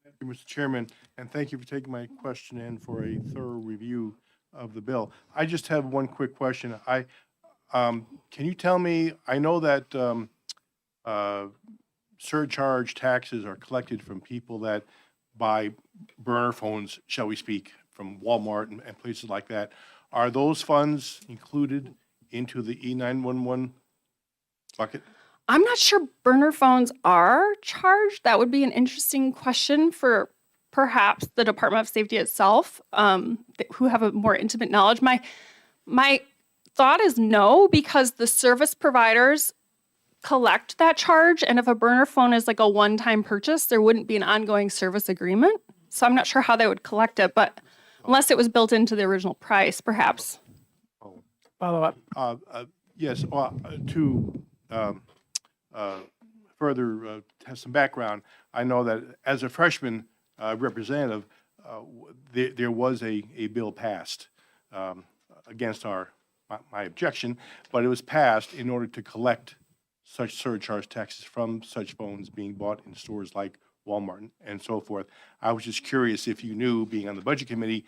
Thank you, Mr. Chairman, and thank you for taking my question in for a thorough review of the bill. I just have one quick question. Can you tell me, I know that surcharge taxes are collected from people that buy burner phones, shall we speak, from Walmart and places like that. Are those funds included into the E911 bucket? I'm not sure burner phones are charged. That would be an interesting question for perhaps the Department of Safety itself, who have a more intimate knowledge. My thought is no, because the service providers collect that charge, and if a burner phone is like a one-time purchase, there wouldn't be an ongoing service agreement. So I'm not sure how they would collect it, but unless it was built into the original price, perhaps. Follow up. Yes, to further have some background, I know that as a freshman representative, there was a bill passed against my objection, but it was passed in order to collect such surcharge taxes from such phones being bought in stores like Walmart and so forth. I was just curious if you knew, being on the budget committee,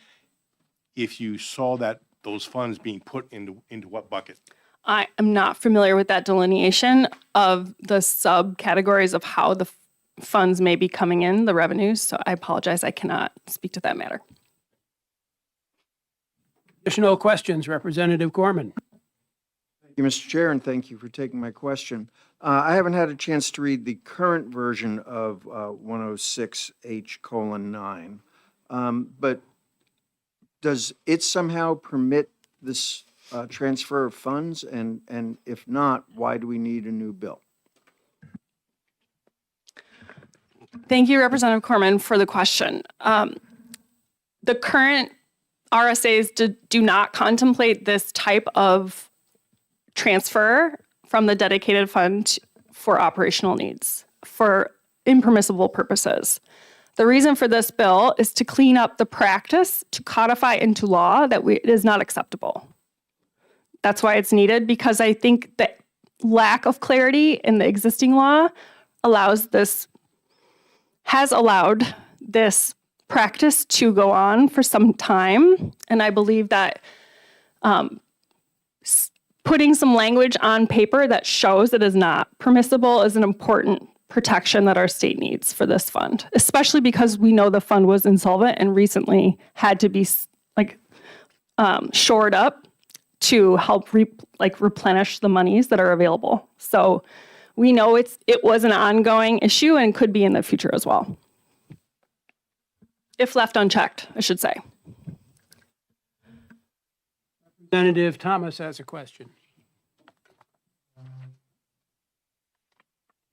if you saw that those funds being put into what bucket? I am not familiar with that delineation of the subcategories of how the funds may be coming in, the revenues, so I apologize, I cannot speak to that matter. Additional questions, Representative Gorman. Thank you, Mr. Chair, and thank you for taking my question. I haven't had a chance to read the current version of 106H:9, but does it somehow permit this transfer of funds? And if not, why do we need a new bill? Thank you, Representative Corman, for the question. The current RSAs do not contemplate this type of transfer from the dedicated fund for operational needs for impermissible purposes. The reason for this bill is to clean up the practice, to codify into law that it is not acceptable. That's why it's needed, because I think the lack of clarity in the existing law has allowed this practice to go on for some time. And I believe that putting some language on paper that shows it is not permissible is an important protection that our state needs for this fund, especially because we know the fund was insolvent and recently had to be shored up to help replenish the monies that are available. So we know it was an ongoing issue and could be in the future as well. If left unchecked, I should say. Representative Thomas has a question.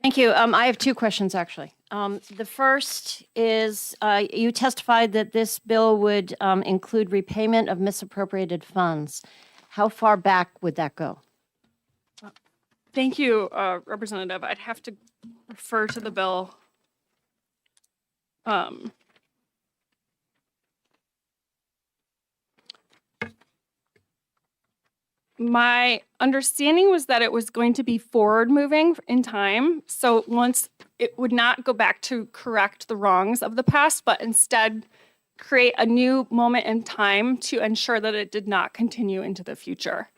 Thank you. I have two questions, actually. The first is, you testified that this bill would include repayment of misappropriated funds. How far back would that go? Thank you, Representative. I'd have to refer to the bill. My understanding was that it was going to be forward moving in time. So once it would not go back to correct the wrongs of the past, but instead create a new moment in time to ensure that it did not continue into the future.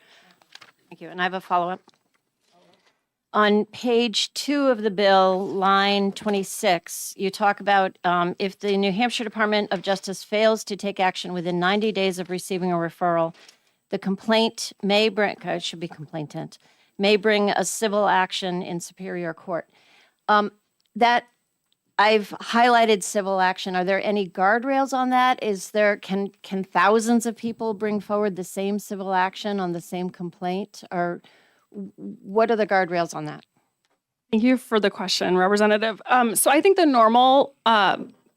Thank you. And I have a follow-up. On page 2 of the bill, line 26, you talk about if the New Hampshire Department of Justice fails to take action within 90 days of receiving a referral, the complaint may bring, it should be complainant, may bring a civil action in Superior Court. That I've highlighted civil action. Are there any guardrails on that? Can thousands of people bring forward the same civil action on the same complaint? Or what are the guardrails on that? Thank you for the question, Representative. So I think the normal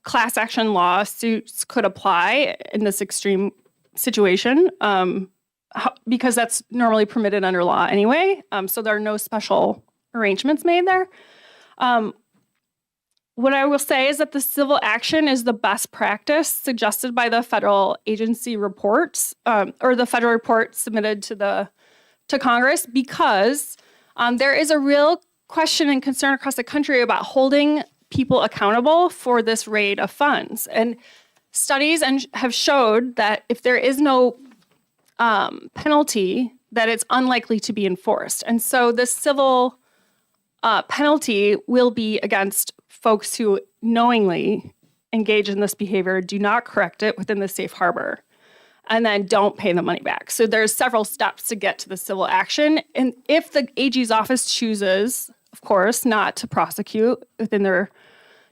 class action lawsuits could apply in this extreme situation because that's normally permitted under law anyway. So there are no special arrangements made there. What I will say is that the civil action is the best practice suggested by the federal agency reports or the federal report submitted to Congress, because there is a real question and concern across the country about holding people accountable for this raid of funds. And studies have showed that if there is no penalty, that it's unlikely to be enforced. And so this civil penalty will be against folks who knowingly engage in this behavior, do not correct it within the safe harbor, and then don't pay the money back. So there's several steps to get to the civil action. And if the AG's office chooses, of course, not to prosecute within their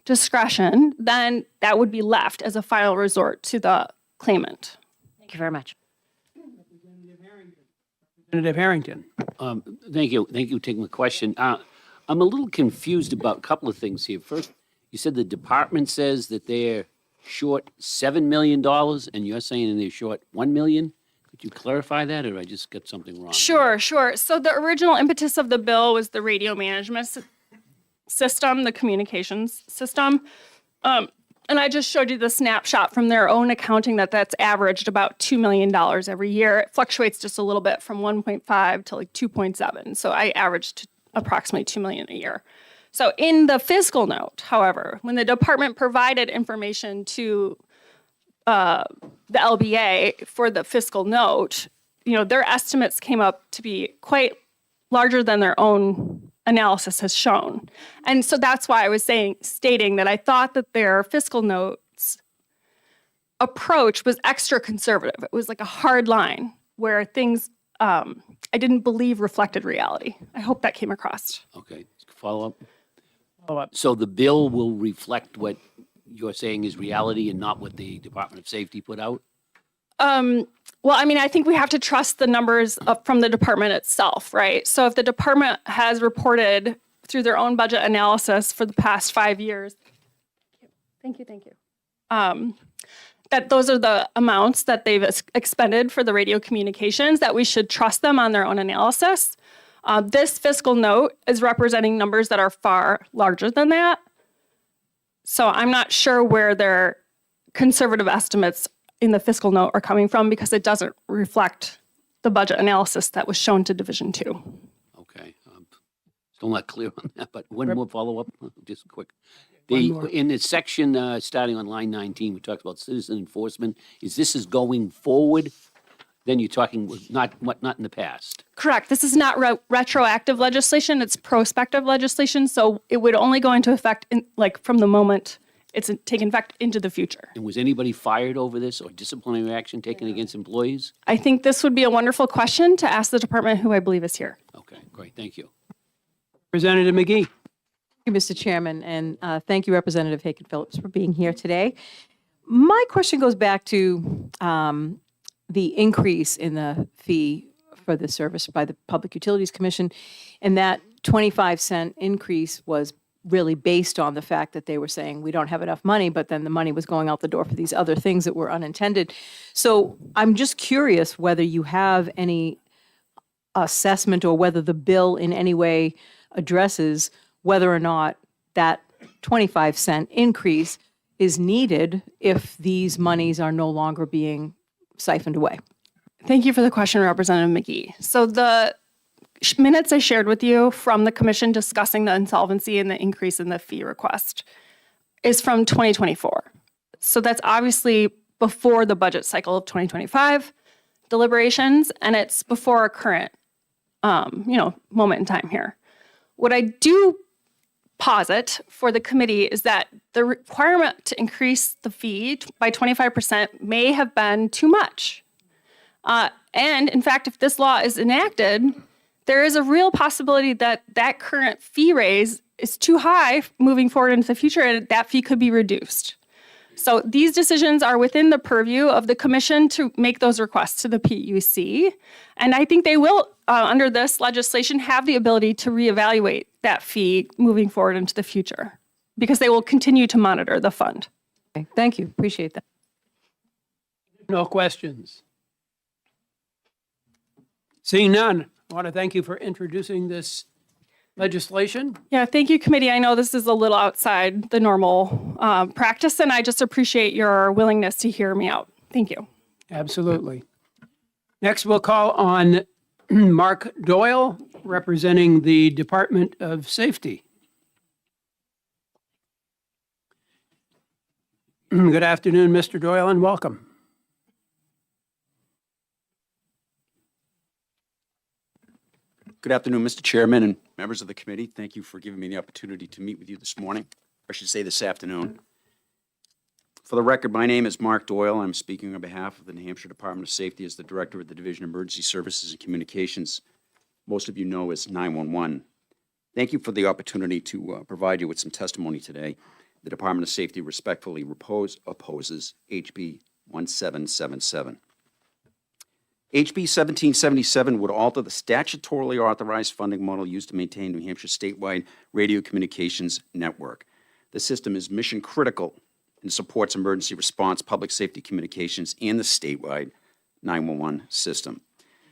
discretion, then that would be left as a final resort to the claimant. Thank you very much. Representative Harrington. Thank you. Thank you for taking the question. I'm a little confused about a couple of things here. First, you said the department says that they're short $7 million, and you're saying they're short $1 million. Could you clarify that, or I just got something wrong? Sure. So the original impetus of the bill was the radio management system, the communications system. And I just showed you the snapshot from their own accounting that's averaged about $2 million every year. It fluctuates just a little bit from 1.5 to 2.7. So I averaged approximately $2 million a year. So in the fiscal note, however, when the department provided information to the LBA for the fiscal note, their estimates came up to be quite larger than their own analysis has shown. And so that's why I was stating that I thought that their fiscal notes approach was extra conservative. It was like a hard line where things I didn't believe reflected reality. I hope that came across. Okay, follow up. So the bill will reflect what you're saying is reality and not what the Department of Safety put out? Well, I think we have to trust the numbers from the department itself, right? So if the department has reported through their own budget analysis for the past 5 years, thank you. That those are the amounts that they've expended for the radio communications, that we should trust them on their own analysis. This fiscal note is representing numbers that are far larger than that. So I'm not sure where their conservative estimates in the fiscal note are coming from because it doesn't reflect the budget analysis that was shown to Division 2. Okay. Still not clear on that, but one more follow-up, just quick. One more. In the section starting on line 19, we talked about citizen enforcement. This is going forward? Then you're talking not in the past? Correct. This is not retroactive legislation. It's prospective legislation. So it would only go into effect from the moment it's taken effect into the future. And was anybody fired over this or disciplinary action taken against employees? I think this would be a wonderful question to ask the department, who I believe is here. Okay, great. Thank you. Representative McGee. Thank you, Mr. Chairman, and thank you, Representative Haken Phillips, for being here today. My question goes back to the increase in the fee for the service by the Public Utilities Commission, and that 25-cent increase was really based on the fact that they were saying we don't have enough money, but then the money was going out the door for these other things that were unintended. So I'm just curious whether you have any assessment or whether the bill in any way addresses whether or not that 25-cent increase is needed if these monies are no longer being siphoned away. Thank you for the question, Representative McGee. So the minutes I shared with you from the commission discussing the insolvency and the increase in the fee request is from 2024. So that's obviously before the budget cycle of 2025 deliberations, and it's before our current, moment in time here. What I do posit for the committee is that the requirement to increase the fee by 25% may have been too much. And in fact, if this law is enacted, there is a real possibility that that current fee raise is too high moving forward into the future, and that fee could be reduced. So these decisions are within the purview of the commission to make those requests to the PUC. And I think they will, under this legislation, have the ability to reevaluate that fee moving forward into the future because they will continue to monitor the fund. Okay, thank you. Appreciate that. No questions. Seeing none, I want to thank you for introducing this legislation. Yeah, thank you, committee. I know this is a little outside the normal practice, and I just appreciate your willingness to hear me out. Thank you. Absolutely. Next, we'll call on Mark Doyle, representing the Department of Safety. Good afternoon, Mr. Doyle, and welcome. Good afternoon, Mr. Chairman and members of the committee. Thank you for giving me the opportunity to meet with you this morning, or I should say this afternoon. For the record, my name is Mark Doyle. I'm speaking on behalf of the New Hampshire Department of Safety as the Director of the Division of Emergency Services and Communications. Most of you know as 911. Thank you for the opportunity to provide you with some testimony today. The Department of Safety respectfully opposes HB 1777. HB 1777 would alter the statutorily authorized funding model used to maintain New Hampshire's statewide radio communications network. The system is mission critical and supports emergency response, public safety communications, and the statewide 911 system.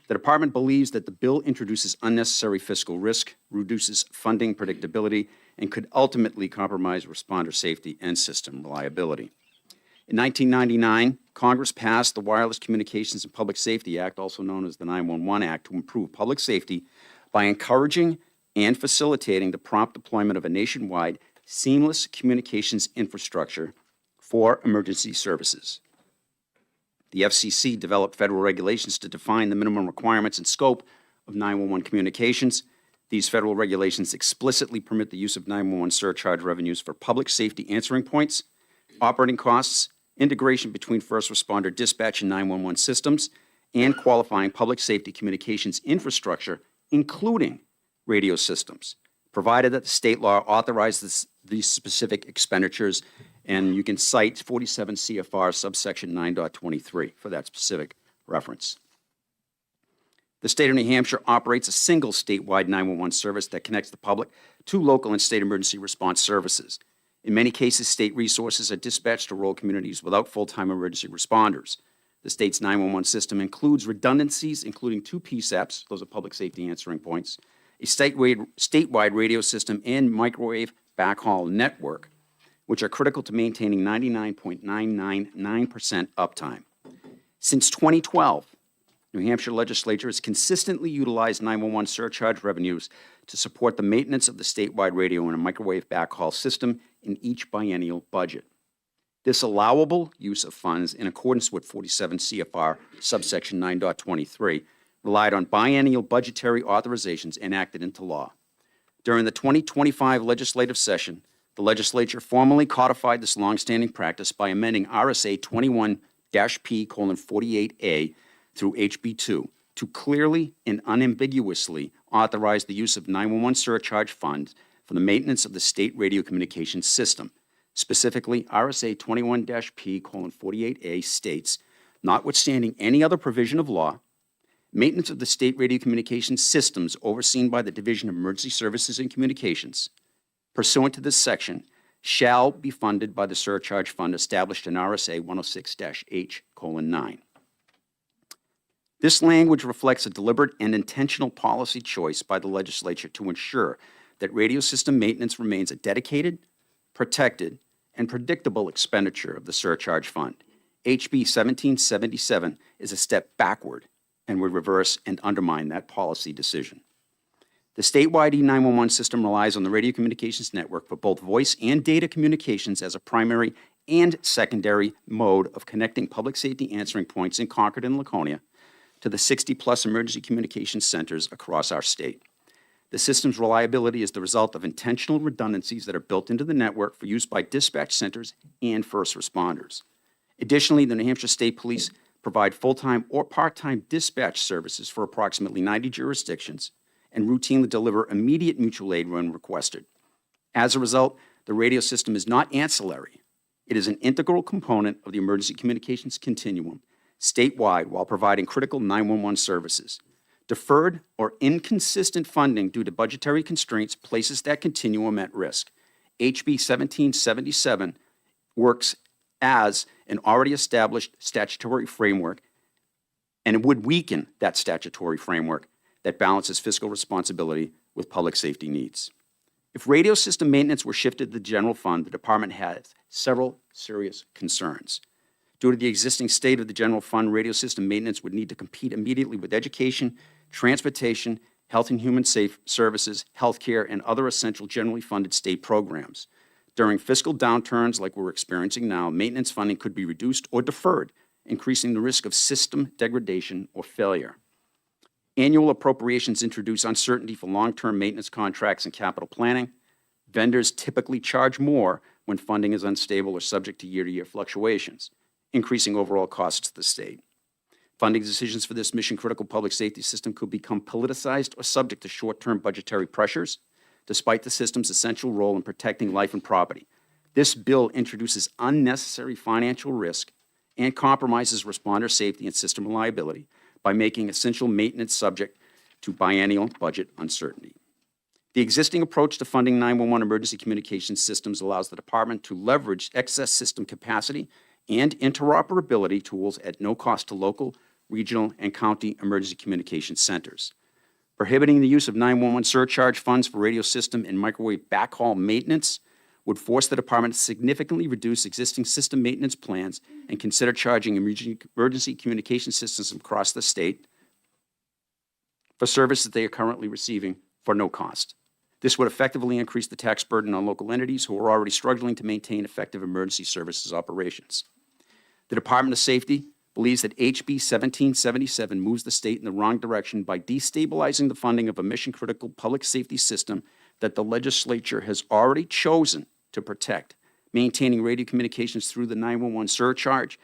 The department believes that the bill introduces unnecessary fiscal risk, reduces funding predictability, and could ultimately compromise responder safety and system reliability. In 1999, Congress passed the Wireless Communications and Public Safety Act, also known as the 911 Act, to improve public safety by encouraging and facilitating the prompt deployment of a nationwide seamless communications infrastructure for emergency services. The FCC developed federal regulations to define the minimum requirements and scope of 911 communications. These federal regulations explicitly permit the use of 911 surcharge revenues for public safety answering points, operating costs, integration between first responder dispatch and 911 systems, and qualifying public safety communications infrastructure, including radio systems, provided that the state law authorizes these specific expenditures, and you can cite 47 CFR subsection 9.23 for that specific reference. The state of New Hampshire operates a single statewide 911 service that connects the public to local and state emergency response services. In many cases, state resources are dispatched to rural communities without full-time emergency responders. The state's 911 system includes redundancies, including 2 PSAPs, those are public safety answering points, a statewide radio system and microwave backhaul network, which are critical to maintaining 99.999% uptime. Since 2012, New Hampshire legislature has consistently utilized 911 surcharge revenues to support the maintenance of the statewide radio and microwave backhaul system in each biennial budget. This allowable use of funds, in accordance with 47 CFR subsection 9.23, relied on biennial budgetary authorizations enacted into law. During the 2025 legislative session, the legislature formally codified this longstanding practice by amending RSA 21-P:48A through HB2 to clearly and unambiguously authorize the use of 911 surcharge funds for the maintenance of the state radio communications system. Specifically, RSA 21-P:48A states, notwithstanding any other provision of law, maintenance of the state radio communications systems overseen by the Division of Emergency Services and Communications, pursuant to this section, shall be funded by the surcharge fund established in RSA 106-H:9. This language reflects a deliberate and intentional policy choice by the legislature to ensure that radio system maintenance remains a dedicated, protected, and predictable expenditure of the surcharge fund. HB 1777 is a step backward and would reverse and undermine that policy decision. The statewide E911 system relies on the radio communications network for both voice and data communications as a primary and secondary mode of connecting public safety answering points in Concord and Laconia to the 60-plus emergency communications centers across our state. The system's reliability is the result of intentional redundancies that are built into the network for use by dispatch centers and first responders. Additionally, the New Hampshire State Police provide full-time or part-time dispatch services for approximately 90 jurisdictions and routinely deliver immediate mutual aid when requested. As a result, the radio system is not ancillary. It is an integral component of the emergency communications continuum statewide while providing critical 911 services. Deferred or inconsistent funding due to budgetary constraints places that continuum at risk. HB 1777 works as an already established statutory framework, and it would weaken that statutory framework that balances fiscal responsibility with public safety needs. If radio system maintenance were shifted to the general fund, the department has several serious concerns. Due to the existing state of the general fund, radio system maintenance would need to compete immediately with education, transportation, health and human safe services, healthcare, and other essential generally funded state programs. During fiscal downturns like we're experiencing now, maintenance funding could be reduced or deferred, increasing the risk of system degradation or failure. Annual appropriations introduce uncertainty for long-term maintenance contracts and capital planning. Vendors typically charge more when funding is unstable or subject to year-to-year fluctuations, increasing overall costs to the state. Funding decisions for this mission-critical public safety system could become politicized or subject to short-term budgetary pressures, despite the system's essential role in protecting life and property. This bill introduces unnecessary financial risk and compromises responder safety and system reliability by making essential maintenance subject to biennial budget uncertainty. The existing approach to funding 911 emergency communications systems allows the department to leverage excess system capacity and interoperability tools at no cost to local, regional, and county emergency communications centers. Prohibiting the use of 911 surcharge funds for radio system and microwave backhaul maintenance would force the department to significantly reduce existing system maintenance plans and consider charging emergency communication systems across the state for services they are currently receiving for no cost. This would effectively increase the tax burden on local entities who are already struggling to maintain effective emergency services operations. The Department of Safety believes that HB 1777 moves the state in the wrong direction by destabilizing the funding of a mission-critical public safety system that the legislature has already chosen to protect. Maintaining radio communications through the 911 surcharge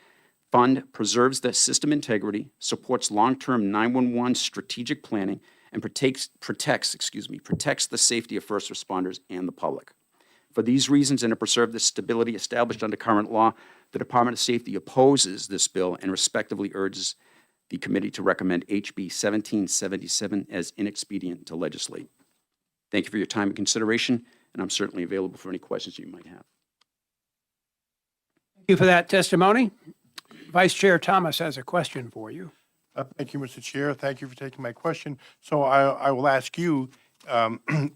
fund preserves the system integrity, supports long-term 911 strategic planning, and protects the safety of first responders and the public. For these reasons, and to preserve the stability established under current law, the Department of Safety opposes this bill and respectively urges the committee to recommend HB 1777 as inexpedient to legislate. Thank you for your time and consideration, and I'm certainly available for any questions you might have. Thank you for that testimony. Vice Chair Thomas has a question for you. Thank you, Mr. Chair. Thank you for taking my question. So I will ask you,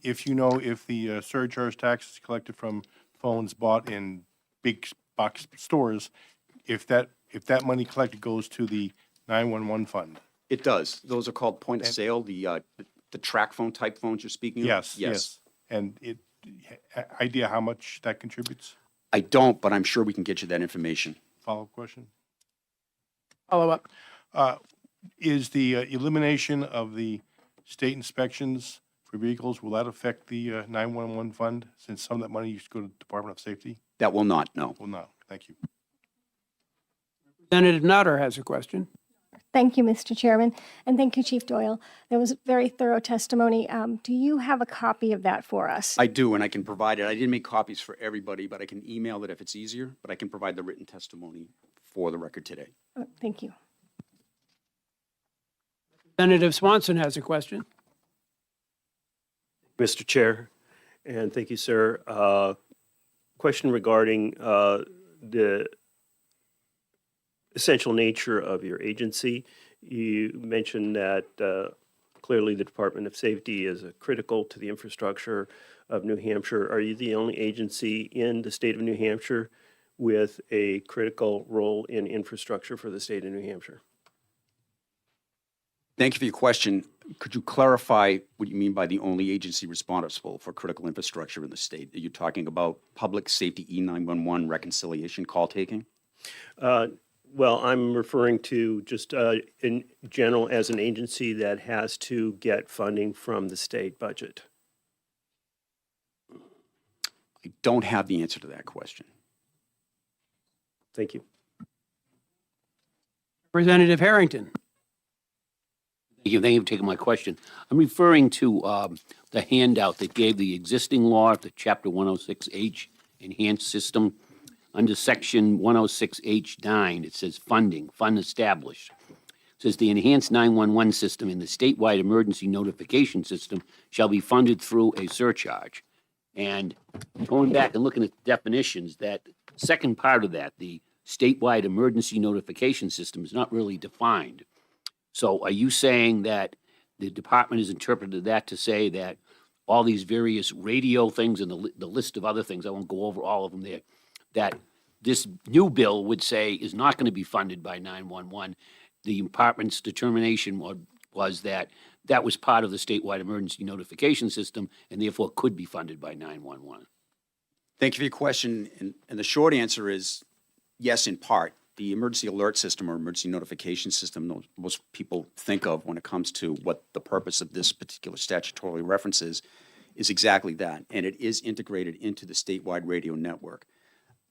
if you know if the surcharge tax is collected from phones bought in big box stores, if that money collected goes to the 911 fund. It does. Those are called point of sale, the track phone type phones you're speaking of? Yes. And idea how much that contributes? I don't, but I'm sure we can get you that information. Follow-up question? Follow-up. Is the elimination of the state inspections for vehicles, will that affect the 911 fund, since some of that money used to go to the Department of Safety? That will not, no. Will not. Thank you. Representative Nutter has a question. Thank you, Mr. Chairman, and thank you, Chief Doyle. That was very thorough testimony. Do you have a copy of that for us? I do, and I can provide it. I didn't make copies for everybody, but I can email it if it's easier, but I can provide the written testimony for the record today. Thank you. Representative Swanson has a question. Mr. Chair, and thank you, sir. Question regarding the essential nature of your agency. You mentioned that clearly the Department of Safety is critical to the infrastructure of New Hampshire. Are you the only agency in the state of New Hampshire with a critical role in infrastructure for the state of New Hampshire? Thank you for your question. Could you clarify what you mean by the only agency responsible for critical infrastructure in the state? Are you talking about Public Safety E911 reconciliation call taking? Well, I'm referring to just in general as an agency that has to get funding from the state budget. I don't have the answer to that question. Thank you. Representative Harrington. Thank you for taking my question. I'm referring to the handout that gave the existing law, the Chapter 106H enhanced system. Under Section 106H9, it says funding, fund established. It says the enhanced 911 system in the statewide emergency notification system shall be funded through a surcharge. And going back and looking at the definitions, that second part of that, the statewide emergency notification system, is not really defined. So are you saying that the department has interpreted that to say that all these various radio things and the list of other things, I won't go over all of them there, that this new bill would say is not going to be funded by 911? The department's determination was that that was part of the statewide emergency notification system and therefore could be funded by 911. Thank you for your question. And the short answer is yes, in part. The emergency alert system or emergency notification system most people think of when it comes to what the purpose of this particular statutory reference is exactly that. And it is integrated into the statewide radio network.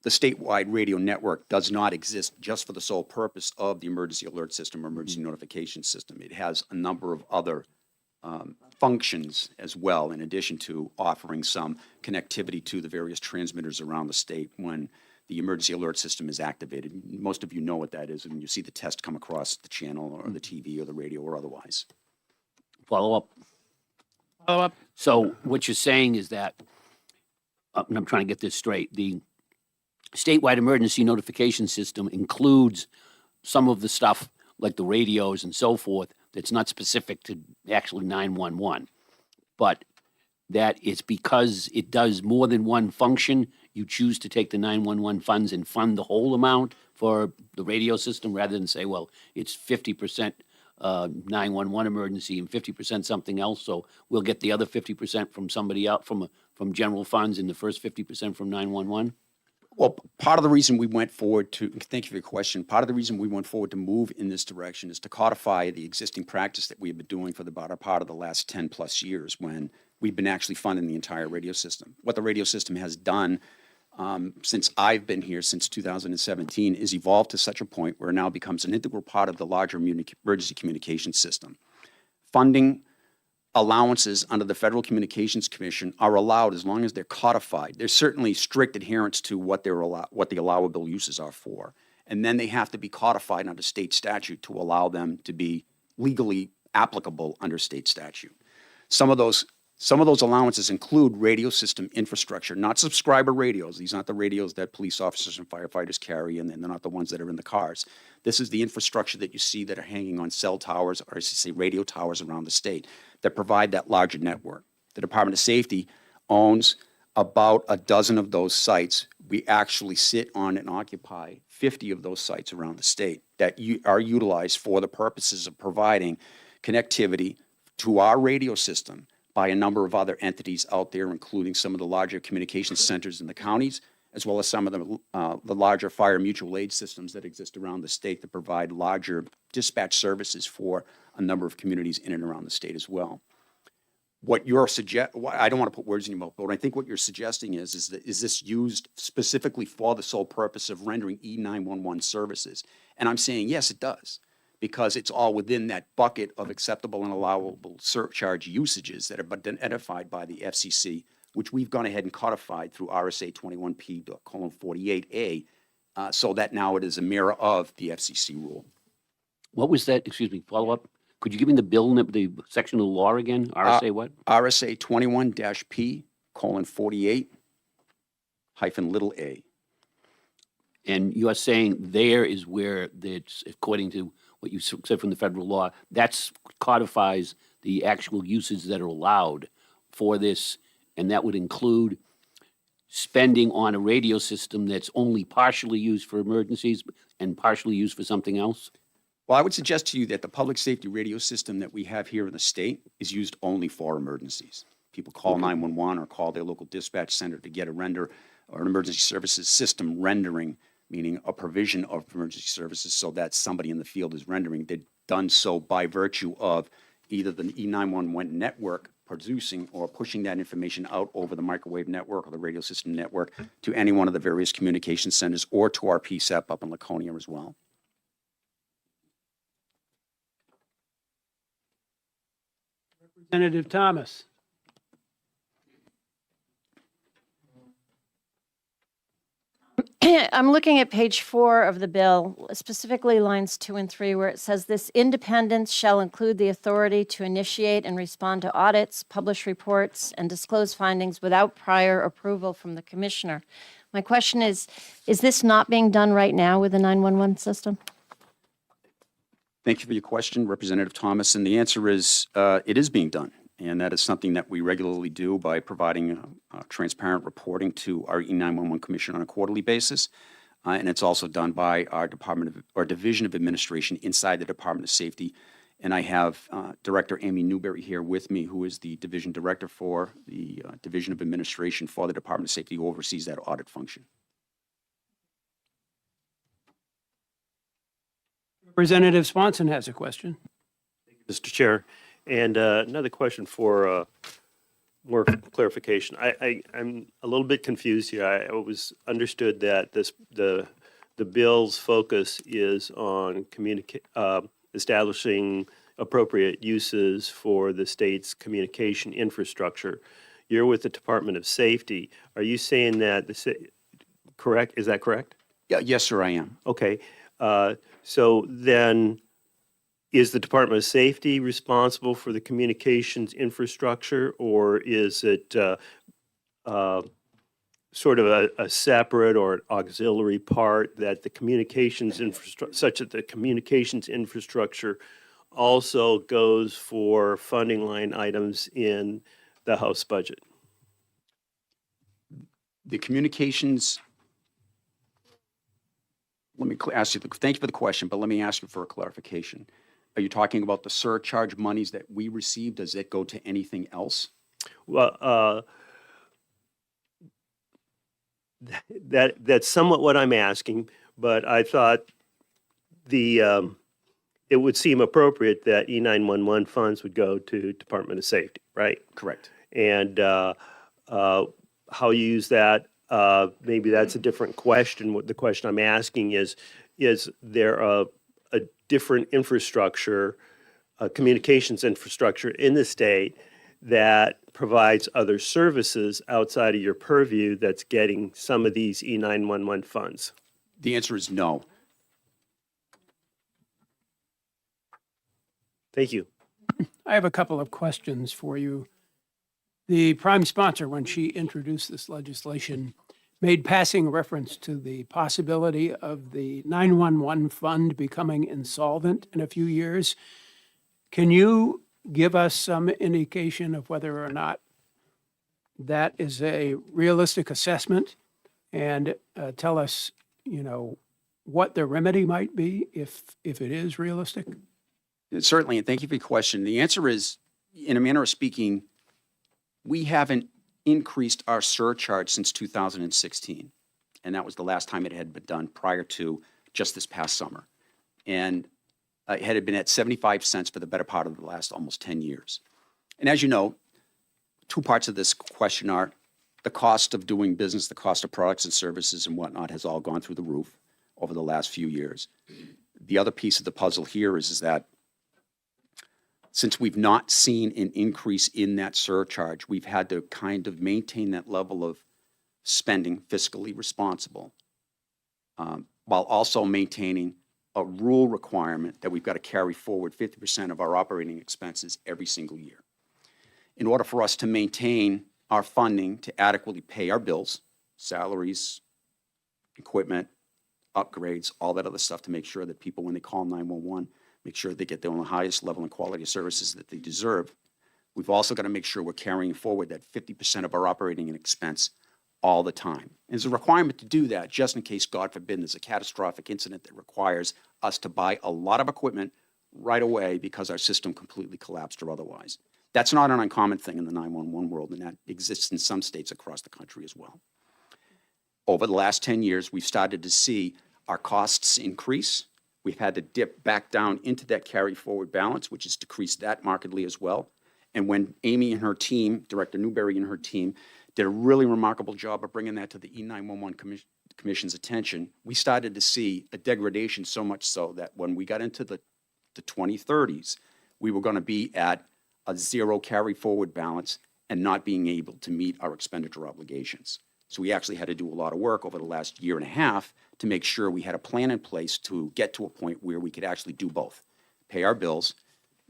The statewide radio network does not exist just for the sole purpose of the emergency alert system or emergency notification system. It has a number of other functions as well, in addition to offering some connectivity to the various transmitters around the state when the emergency alert system is activated. Most of you know what that is when you see the test come across the channel or the TV or the radio or otherwise. Follow up. Follow up. So what you're saying is that, and I'm trying to get this straight, the statewide emergency notification system includes some of the stuff like the radios and so forth that's not specific to actually 911, but that it's because it does more than one function, you choose to take the 911 funds and fund the whole amount for the radio system rather than say, well, it's 50% 911 emergency and 50% something else, so we'll get the other 50% from somebody else, from general funds, and the first 50% from 911? Well, part of the reason we went forward to, thank you for your question, part of the reason we went forward to move in this direction is to codify the existing practice that we have been doing for the better part of the last 10 plus years when we've been actually funding the entire radio system. What the radio system has done since I've been here, since 2017, is evolved to such a point where it now becomes an integral part of the larger emergency communications system. Funding allowances under the Federal Communications Commission are allowed as long as they're codified. There's certainly strict adherence to what the allowable uses are for. And then they have to be codified under state statute to allow them to be legally applicable under state statute. Some of those allowances include radio system infrastructure, not subscriber radios. These aren't the radios that police officers and firefighters carry, and they're not the ones that are in the cars. This is the infrastructure that you see that are hanging on cell towers, or I should say radio towers around the state that provide that larger network. The Department of Safety owns about a dozen of those sites. We actually sit on and occupy 50 of those sites around the state that are utilized for the purposes of providing connectivity to our radio system by a number of other entities out there, including some of the larger communication centers in the counties, as well as some of the larger fire mutual aid systems that exist around the state that provide larger dispatch services for a number of communities in and around the state as well. What you're I don't want to put words in your mouth, but I think what you're suggesting is this used specifically for the sole purpose of rendering E911 services? And I'm saying, yes, it does, because it's all within that bucket of acceptable and allowable surcharge usages that have been identified by the FCC, which we've gone ahead and codified through RSA 21P:48A, so that now it is a mirror of the FCC rule. What was that? Excuse me, follow up? Could you give me the bill, the section of the law again? RSA what? RSA 21-P:48(a). And you are saying there is where it's, according to what you said from the federal law, that's codifies the actual uses that are allowed for this, and that would include spending on a radio system that's only partially used for emergencies and partially used for something else? Well, I would suggest to you that the public safety radio system that we have here in the state is used only for emergencies. People call 911 or call their local dispatch center to get a render or an emergency services system rendering, meaning a provision of emergency services so that somebody in the field is rendering. They're done so by virtue of either the E911 network producing or pushing that information out over the microwave network or the radio system network to any one of the various communication centers or to our PSAP up in Laconia as well. Representative Thomas. I'm looking at page 4 of the bill, specifically lines 2 and 3, where it says this independence shall include the authority to initiate and respond to audits, publish reports, and disclose findings without prior approval from the commissioner. My question is this not being done right now with the 911 system? Thank you for your question, Representative Thomas, and the answer is it is being done. And that is something that we regularly do by providing transparent reporting to our E911 Commission on a quarterly basis. And it's also done by our Division of Administration inside the Department of Safety. And I have Director Amy Newberry here with me, who is the Division Director for the Division of Administration for the Department of Safety, who oversees that audit function. Representative Swanson has a question. Mr. Chair, and another question for more clarification. I'm a little bit confused here. I was understood that the bill's focus is on establishing appropriate uses for the state's communication infrastructure. You're with the Department of Safety. Are you saying that correct? Is that correct? Yeah, yes, sir, I am. Okay. So then, is the Department of Safety responsible for the communications infrastructure, or is it sort of a separate or an auxiliary part that the communications infrastructure, such that the communications infrastructure also goes for funding line items in the House budget? The communications, let me ask you, thank you for the question, but let me ask you for a clarification. Are you talking about the surcharge monies that we receive? Does it go to anything else? Well, that's somewhat what I'm asking, but I thought it would seem appropriate that E911 funds would go to Department of Safety, right? Correct. And how you use that, maybe that's a different question. What the question I'm asking is there a different infrastructure, communications infrastructure in the state that provides other services outside of your purview that's getting some of these E911 funds? The answer is no. Thank you. I have a couple of questions for you. The prime sponsor, when she introduced this legislation, made passing reference to the possibility of the 911 fund becoming insolvent in a few years. Can you give us some indication of whether or not that is a realistic assessment and tell us, what the remedy might be if it is realistic? Certainly, and thank you for your question. The answer is, in a manner of speaking, we haven't increased our surcharge since 2016. And that was the last time it had been done prior to just this past summer. And it had been at 75 cents for the better part of the last almost 10 years. And as you know, two parts of this question are the cost of doing business, the cost of products and services and whatnot has all gone through the roof over the last few years. The other piece of the puzzle here is that since we've not seen an increase in that surcharge, we've had to kind of maintain that level of spending fiscally responsible, while also maintaining a rule requirement that we've got to carry forward 50% of our operating expenses every single year. In order for us to maintain our funding to adequately pay our bills, salaries, equipment, upgrades, all that other stuff, to make sure that people, when they call 911, make sure they get the highest level and quality of services that they deserve. We've also got to make sure we're carrying forward that 50% of our operating expense all the time. And there's a requirement to do that just in case, God forbid, there's a catastrophic incident that requires us to buy a lot of equipment right away because our system completely collapsed or otherwise. That's not an uncommon thing in the 911 world, and that exists in some states across the country as well. Over the last 10 years, we've started to see our costs increase. We've had to dip back down into that carry forward balance, which has decreased that markedly as well. And when Amy and her team, Director Newberry and her team, did a really remarkable job of bringing that to the E911 Commission's attention, we started to see a degradation, so much so that when we got into the 2030s, we were going to be at a zero carry forward balance and not being able to meet our expenditure obligations. So we actually had to do a lot of work over the last year and a half to make sure we had a plan in place to get to a point where we could actually do both, pay our bills,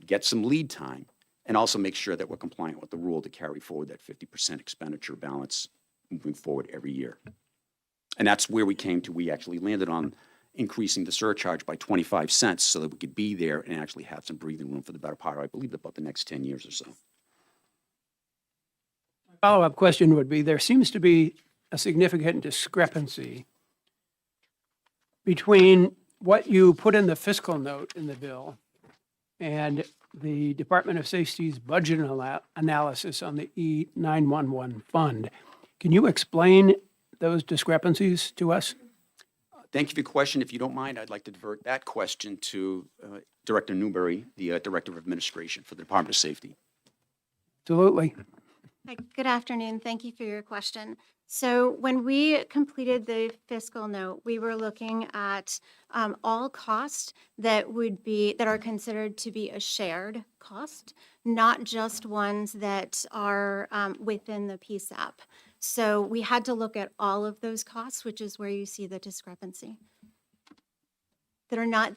get some lead time, and also make sure that we're compliant with the rule to carry forward that 50% expenditure balance moving forward every year. And that's where we came to. We actually landed on increasing the surcharge by 25 cents so that we could be there and actually have some breathing room for the better part of, I believe, about the next 10 years or so. Follow-up question would be, there seems to be a significant discrepancy between what you put in the fiscal note in the bill and the Department of Safety's budget analysis on the E911 fund. Can you explain those discrepancies to us? Thank you for your question. If you don't mind, I'd like to divert that question to Director Newberry, the Director of Administration for the Department of Safety. Absolutely. Hi, good afternoon. Thank you for your question. So when we completed the fiscal note, we were looking at all costs that are considered to be a shared cost, not just ones that are within the PSAP. So we had to look at all of those costs, which is where you see the discrepancy.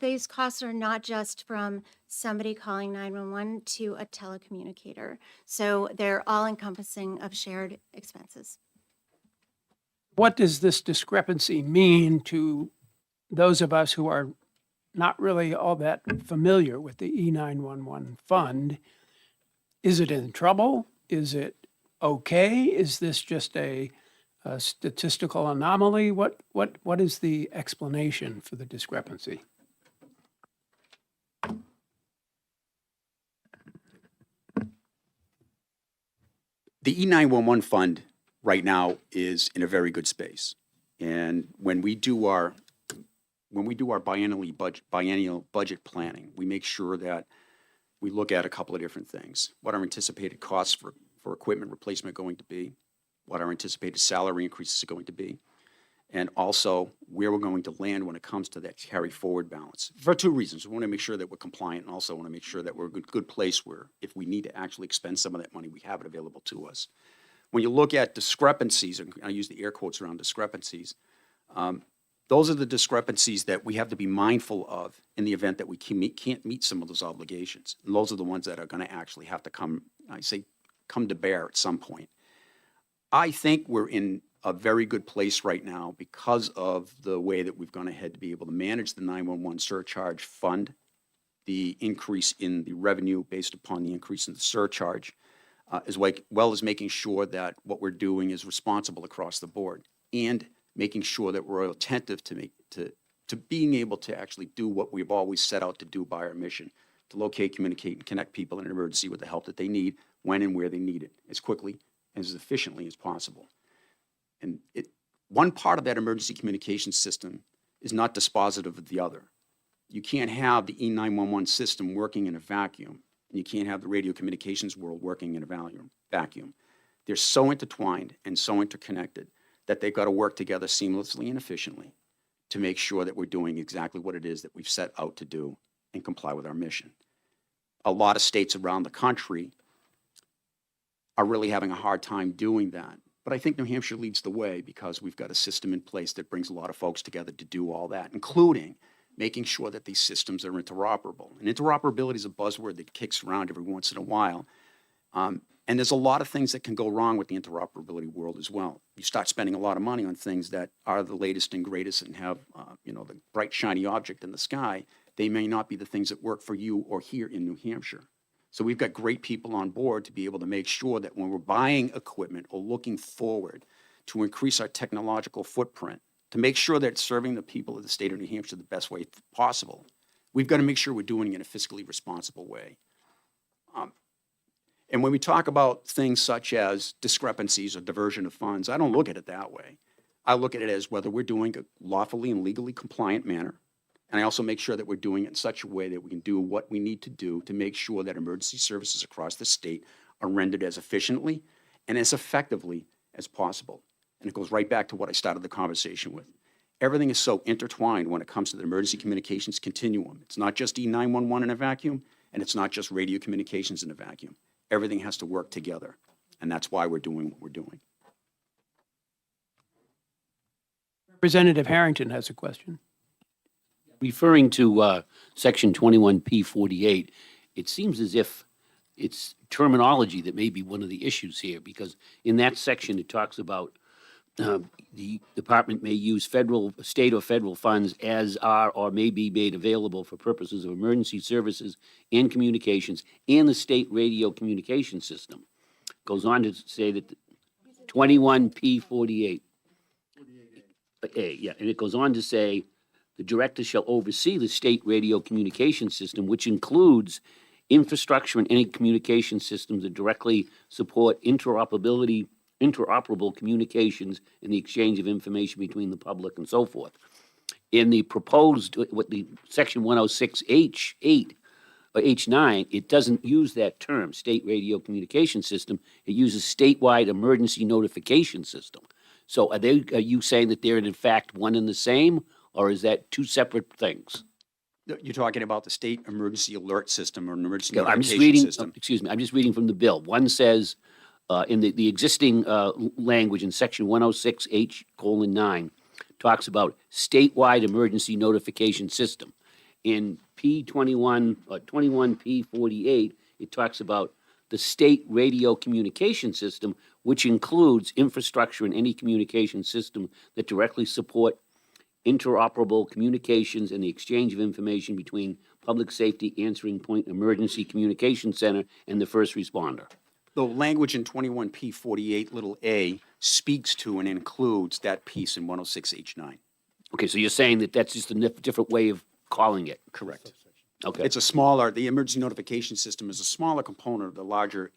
These costs are not just from somebody calling 911 to a telecommunicator. So they're all encompassing of shared expenses. What does this discrepancy mean to those of us who are not really all that familiar with the E911 fund? Is it in trouble? Is it okay? Is this just a statistical anomaly? What is the explanation for the discrepancy? The E911 fund right now is in a very good space. And when we do our biennial budget planning, we make sure that we look at a couple of different things. What our anticipated costs for equipment replacement going to be, what our anticipated salary increases are going to be, and also where we're going to land when it comes to that carry forward balance. For two reasons. We want to make sure that we're compliant, and also want to make sure that we're in a good place where if we need to actually expend some of that money, we have it available to us. When you look at discrepancies, and I use the air quotes around discrepancies, those are the discrepancies that we have to be mindful of in the event that we can't meet some of those obligations. And those are the ones that are going to actually have to come to bear at some point. I think we're in a very good place right now because of the way that we've gone ahead to be able to manage the 911 surcharge fund, the increase in the revenue based upon the increase in the surcharge. well as making sure that what we're doing is responsible across the board, and making sure that we're attentive to being able to actually do what we've always set out to do by our mission, to locate, communicate, and connect people in an emergency with the help that they need, when and where they need it, as quickly and as efficiently as possible. And one part of that emergency communication system is not dispositive of the other. You can't have the E911 system working in a vacuum, and you can't have the radio communications world working in a vacuum. They're so intertwined and so interconnected that they've got to work together seamlessly and efficiently to make sure that we're doing exactly what it is that we've set out to do and comply with our mission. A lot of states around the country are really having a hard time doing that. But I think New Hampshire leads the way because we've got a system in place that brings a lot of folks together to do all that, including making sure that these systems are interoperable. And interoperability is a buzzword that kicks around every once in a while. And there's a lot of things that can go wrong with the interoperability world as well. You start spending a lot of money on things that are the latest and greatest and have, the bright, shiny object in the sky. They may not be the things that work for you or here in New Hampshire. So we've got great people on board to be able to make sure that when we're buying equipment or looking forward to increase our technological footprint, to make sure that it's serving the people of the state of New Hampshire the best way possible, we've got to make sure we're doing it in a fiscally responsible way. And when we talk about things such as discrepancies or diversion of funds, I don't look at it that way. I look at it as whether we're doing it lawfully and legally compliant manner. And I also make sure that we're doing it in such a way that we can do what we need to do to make sure that emergency services across the state are rendered as efficiently and as effectively as possible. And it goes right back to what I started the conversation with. Everything is so intertwined when it comes to the emergency communications continuum. It's not just E911 in a vacuum, and it's not just radio communications in a vacuum. Everything has to work together, and that's why we're doing what we're doing. Representative Harrington has a question. Referring to Section 21P48, it seems as if it's terminology that may be one of the issues here, because in that section, it talks about the department may use federal, state or federal funds as are or may be made available for purposes of emergency services and communications and the state radio communication system. Goes on to say that 21P48. Yeah, and it goes on to say the director shall oversee the state radio communication system, which includes infrastructure and any communication systems that directly support interoperable communications and the exchange of information between the public and so forth. In the proposed, what the Section 106H8 or H9, it doesn't use that term, state radio communication system. It uses statewide emergency notification system. So are you saying that they're in fact one and the same, or is that two separate things? You're talking about the state emergency alert system or an emergency I'm just notification reading, system. excuse me, I'm just reading from the bill. One says, in the existing language in Section 106H:9, talks about statewide emergency notification system. In P21, 21P48, it talks about the state radio communication system, which includes infrastructure and any communication system that directly support interoperable communications and the exchange of information between public safety answering point emergency communication center and the first responder. The language in 21P48 little a speaks to and includes that piece in 106H9. Okay, so you're saying that that's just a different way of calling it? Correct. Okay. It's the emergency notification system is a smaller component of the larger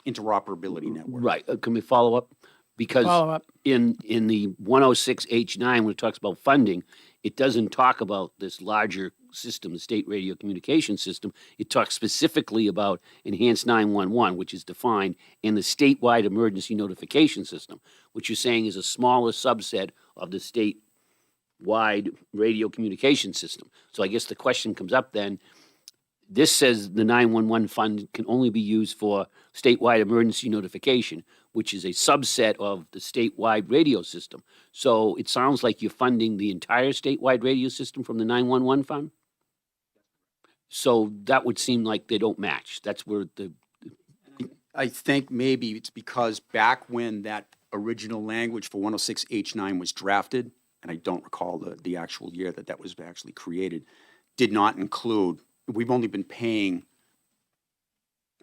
interoperability network. Right. Can we follow up? Because Follow up. in the 106H9, when it talks about funding, it doesn't talk about this larger system, the state radio communication system. It talks specifically about Enhanced 911, which is defined, and the statewide emergency notification system, which you're saying is a smaller subset of the statewide radio communication system. So I guess the question comes up then, this says the 911 fund can only be used for statewide emergency notification, which is a subset of the statewide radio system. So it sounds like you're funding the entire statewide radio system from the 911 fund? So that would seem like they don't match. That's where I think maybe it's because back when that original language for 106H9 was drafted, and I don't recall the actual year that was actually created, did not include, we've only been paying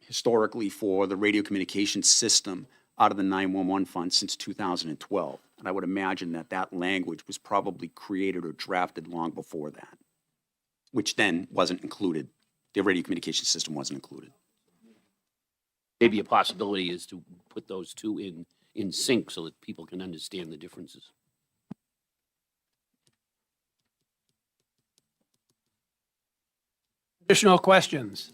historically for the radio communication system out of the 911 fund since 2012. And I would imagine that that language was probably created or drafted long before that, which then wasn't included. The radio communication system wasn't included. Maybe a possibility is to put those two in sync so that people can understand the differences. Additional questions?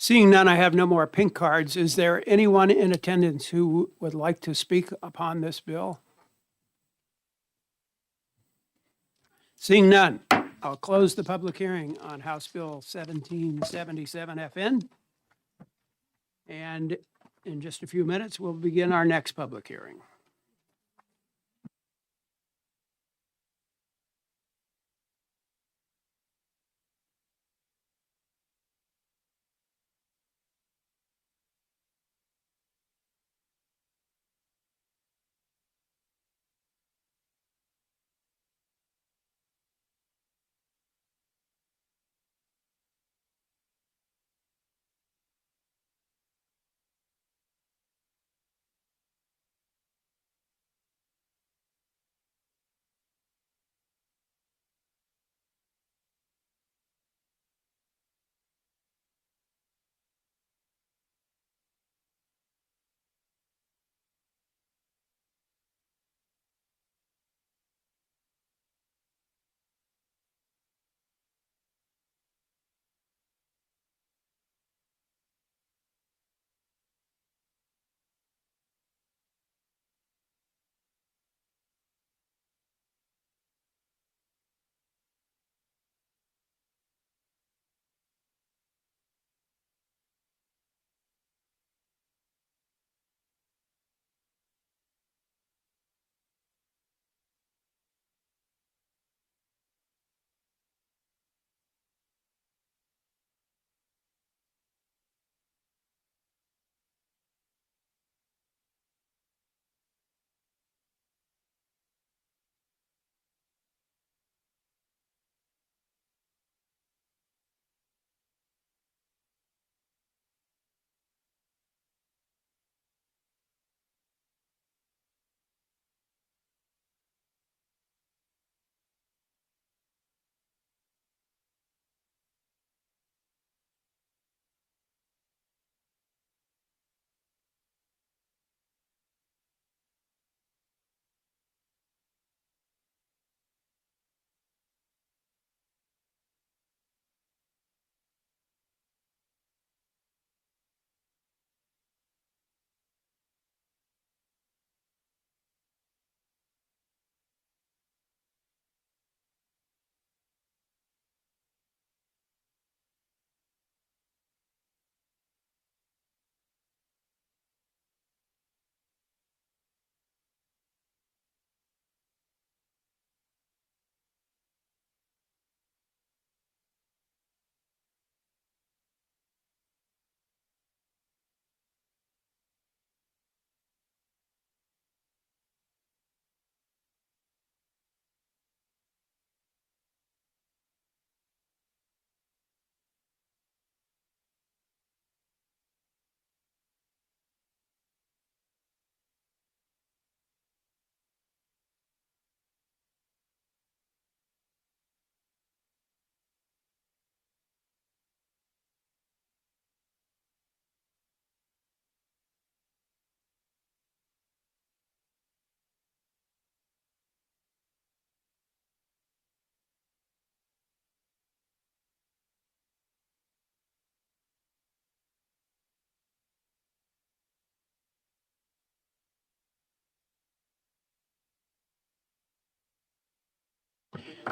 Seeing none, I have no more pink cards. Is there anyone in attendance who would like to speak upon this bill? Seeing none, I'll close the public hearing on House Bill 1777 FN. And in just a few minutes, we'll begin our next public hearing.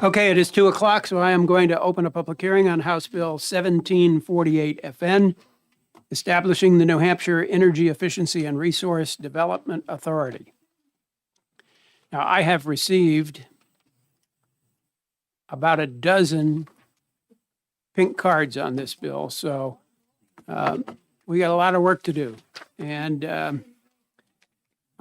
Okay, it is 2 o'clock, so I am going to open a public hearing on House Bill 1748 FN, establishing the New Hampshire Energy Efficiency and Resource Development Authority. Now, I have received about a dozen pink cards on this bill, so we got a lot of work to do. And I'm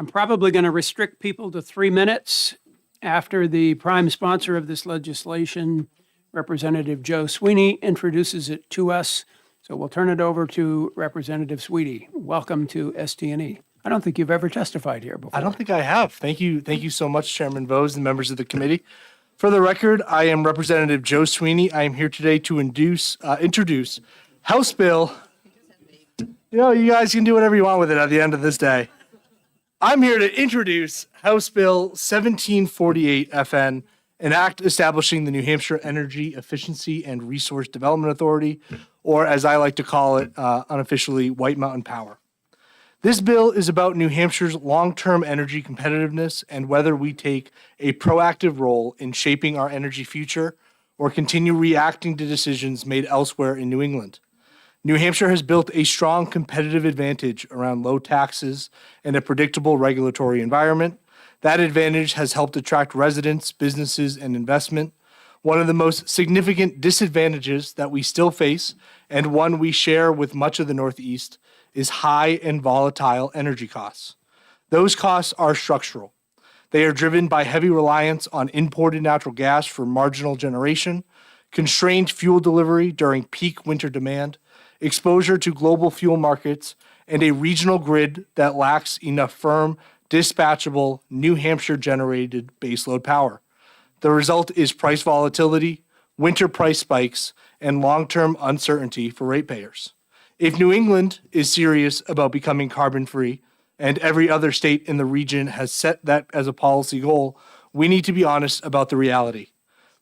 probably going to restrict people to 3 minutes after the prime sponsor of this legislation Representative Joe Sweeney introduces it to us. So we'll turn it over to Representative Sweeney. Welcome to ST&E. I don't think you've ever testified here before. I don't think I have. Thank you. Thank you so much, Chairman Vose and members of the committee. For the record, I am Representative Joe Sweeney. I am here today to introduce House Bill. You guys can do whatever you want with it at the end of this day. I'm here to introduce House Bill 1748 FN, an act establishing the New Hampshire Energy Efficiency and Resource Development Authority, or as I like to call it unofficially, White Mountain Power. This bill is about New Hampshire's long-term energy competitiveness and whether we take a proactive role in shaping our energy future or continue reacting to decisions made elsewhere in New England. New Hampshire has built a strong competitive advantage around low taxes and a predictable regulatory environment. That advantage has helped attract residents, businesses, and investment. One of the most significant disadvantages that we still face, and one we share with much of the Northeast, is high and volatile energy costs. Those costs are structural. They are driven by heavy reliance on imported natural gas for marginal generation, constrained fuel delivery during peak winter demand, exposure to global fuel markets, and a regional grid that lacks enough firm, dispatchable, New Hampshire-generated baseload power. The result is price volatility, winter price spikes, and long-term uncertainty for ratepayers. If New England is serious about becoming carbon-free, and every other state in the region has set that as a policy goal, we need to be honest about the reality.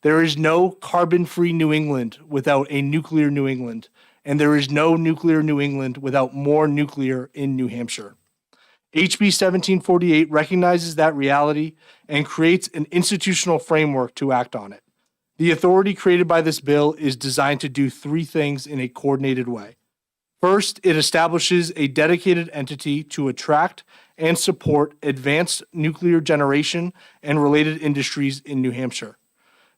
There is no carbon-free New England without a nuclear New England, and there is no nuclear New England without more nuclear in New Hampshire. HB 1748 recognizes that reality and creates an institutional framework to act on it. The authority created by this bill is designed to do three things in a coordinated way. First, it establishes a dedicated entity to attract and support advanced nuclear generation and related industries in New Hampshire.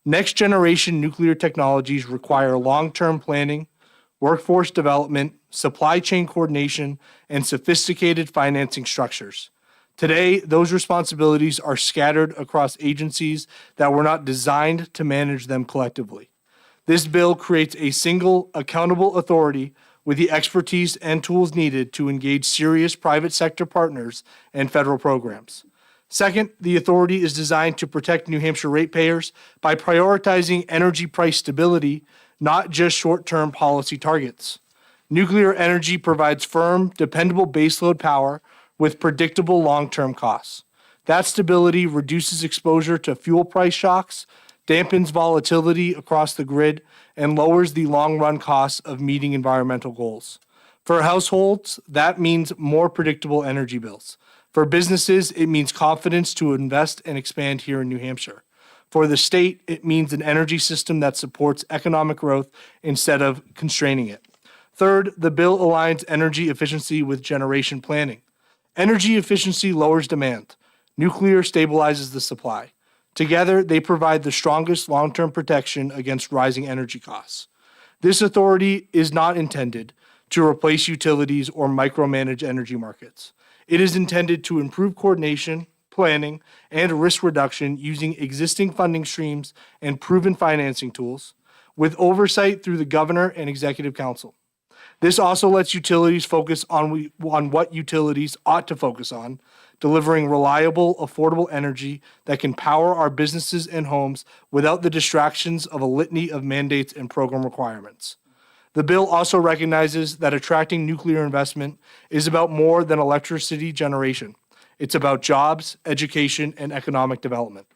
Next generation nuclear technologies require long-term planning, workforce development, supply chain coordination, and sophisticated financing structures. Today, those responsibilities are scattered across agencies that were not designed to manage them collectively. This bill creates a single, accountable authority with the expertise and tools needed to engage serious private sector partners and federal programs. Second, the authority is designed to protect New Hampshire ratepayers by prioritizing energy price stability, not just short-term policy targets. Nuclear energy provides firm, dependable baseload power with predictable long-term costs. That stability reduces exposure to fuel price shocks, dampens volatility across the grid, and lowers the long-run costs of meeting environmental goals. For households, that means more predictable energy bills. For businesses, it means confidence to invest and expand here in New Hampshire. For the state, it means an energy system that supports economic growth instead of constraining it. Third, the bill aligns energy efficiency with generation planning. Energy efficiency lowers demand. Nuclear stabilizes the supply. Together, they provide the strongest long-term protection against rising energy costs. This authority is not intended to replace utilities or micromanage energy markets. It is intended to improve coordination, planning, and risk reduction using existing funding streams and proven financing tools, with oversight through the Governor and Executive Council. This also lets utilities focus on what utilities ought to focus on, delivering reliable, affordable energy that can power our businesses and homes without the distractions of a litany of mandates and program requirements. The bill also recognizes that attracting nuclear investment is about more than electricity generation. It's about jobs, education, and economic development.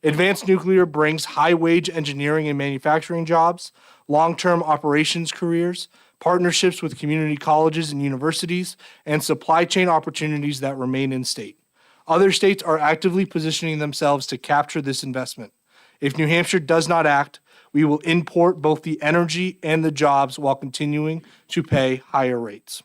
Advanced nuclear brings high-wage engineering and manufacturing jobs, long-term operations careers, partnerships with community colleges and universities, and supply chain opportunities that remain in state. Other states are actively positioning themselves to capture this investment. If New Hampshire does not act, we will import both the energy and the jobs while continuing to pay higher rates.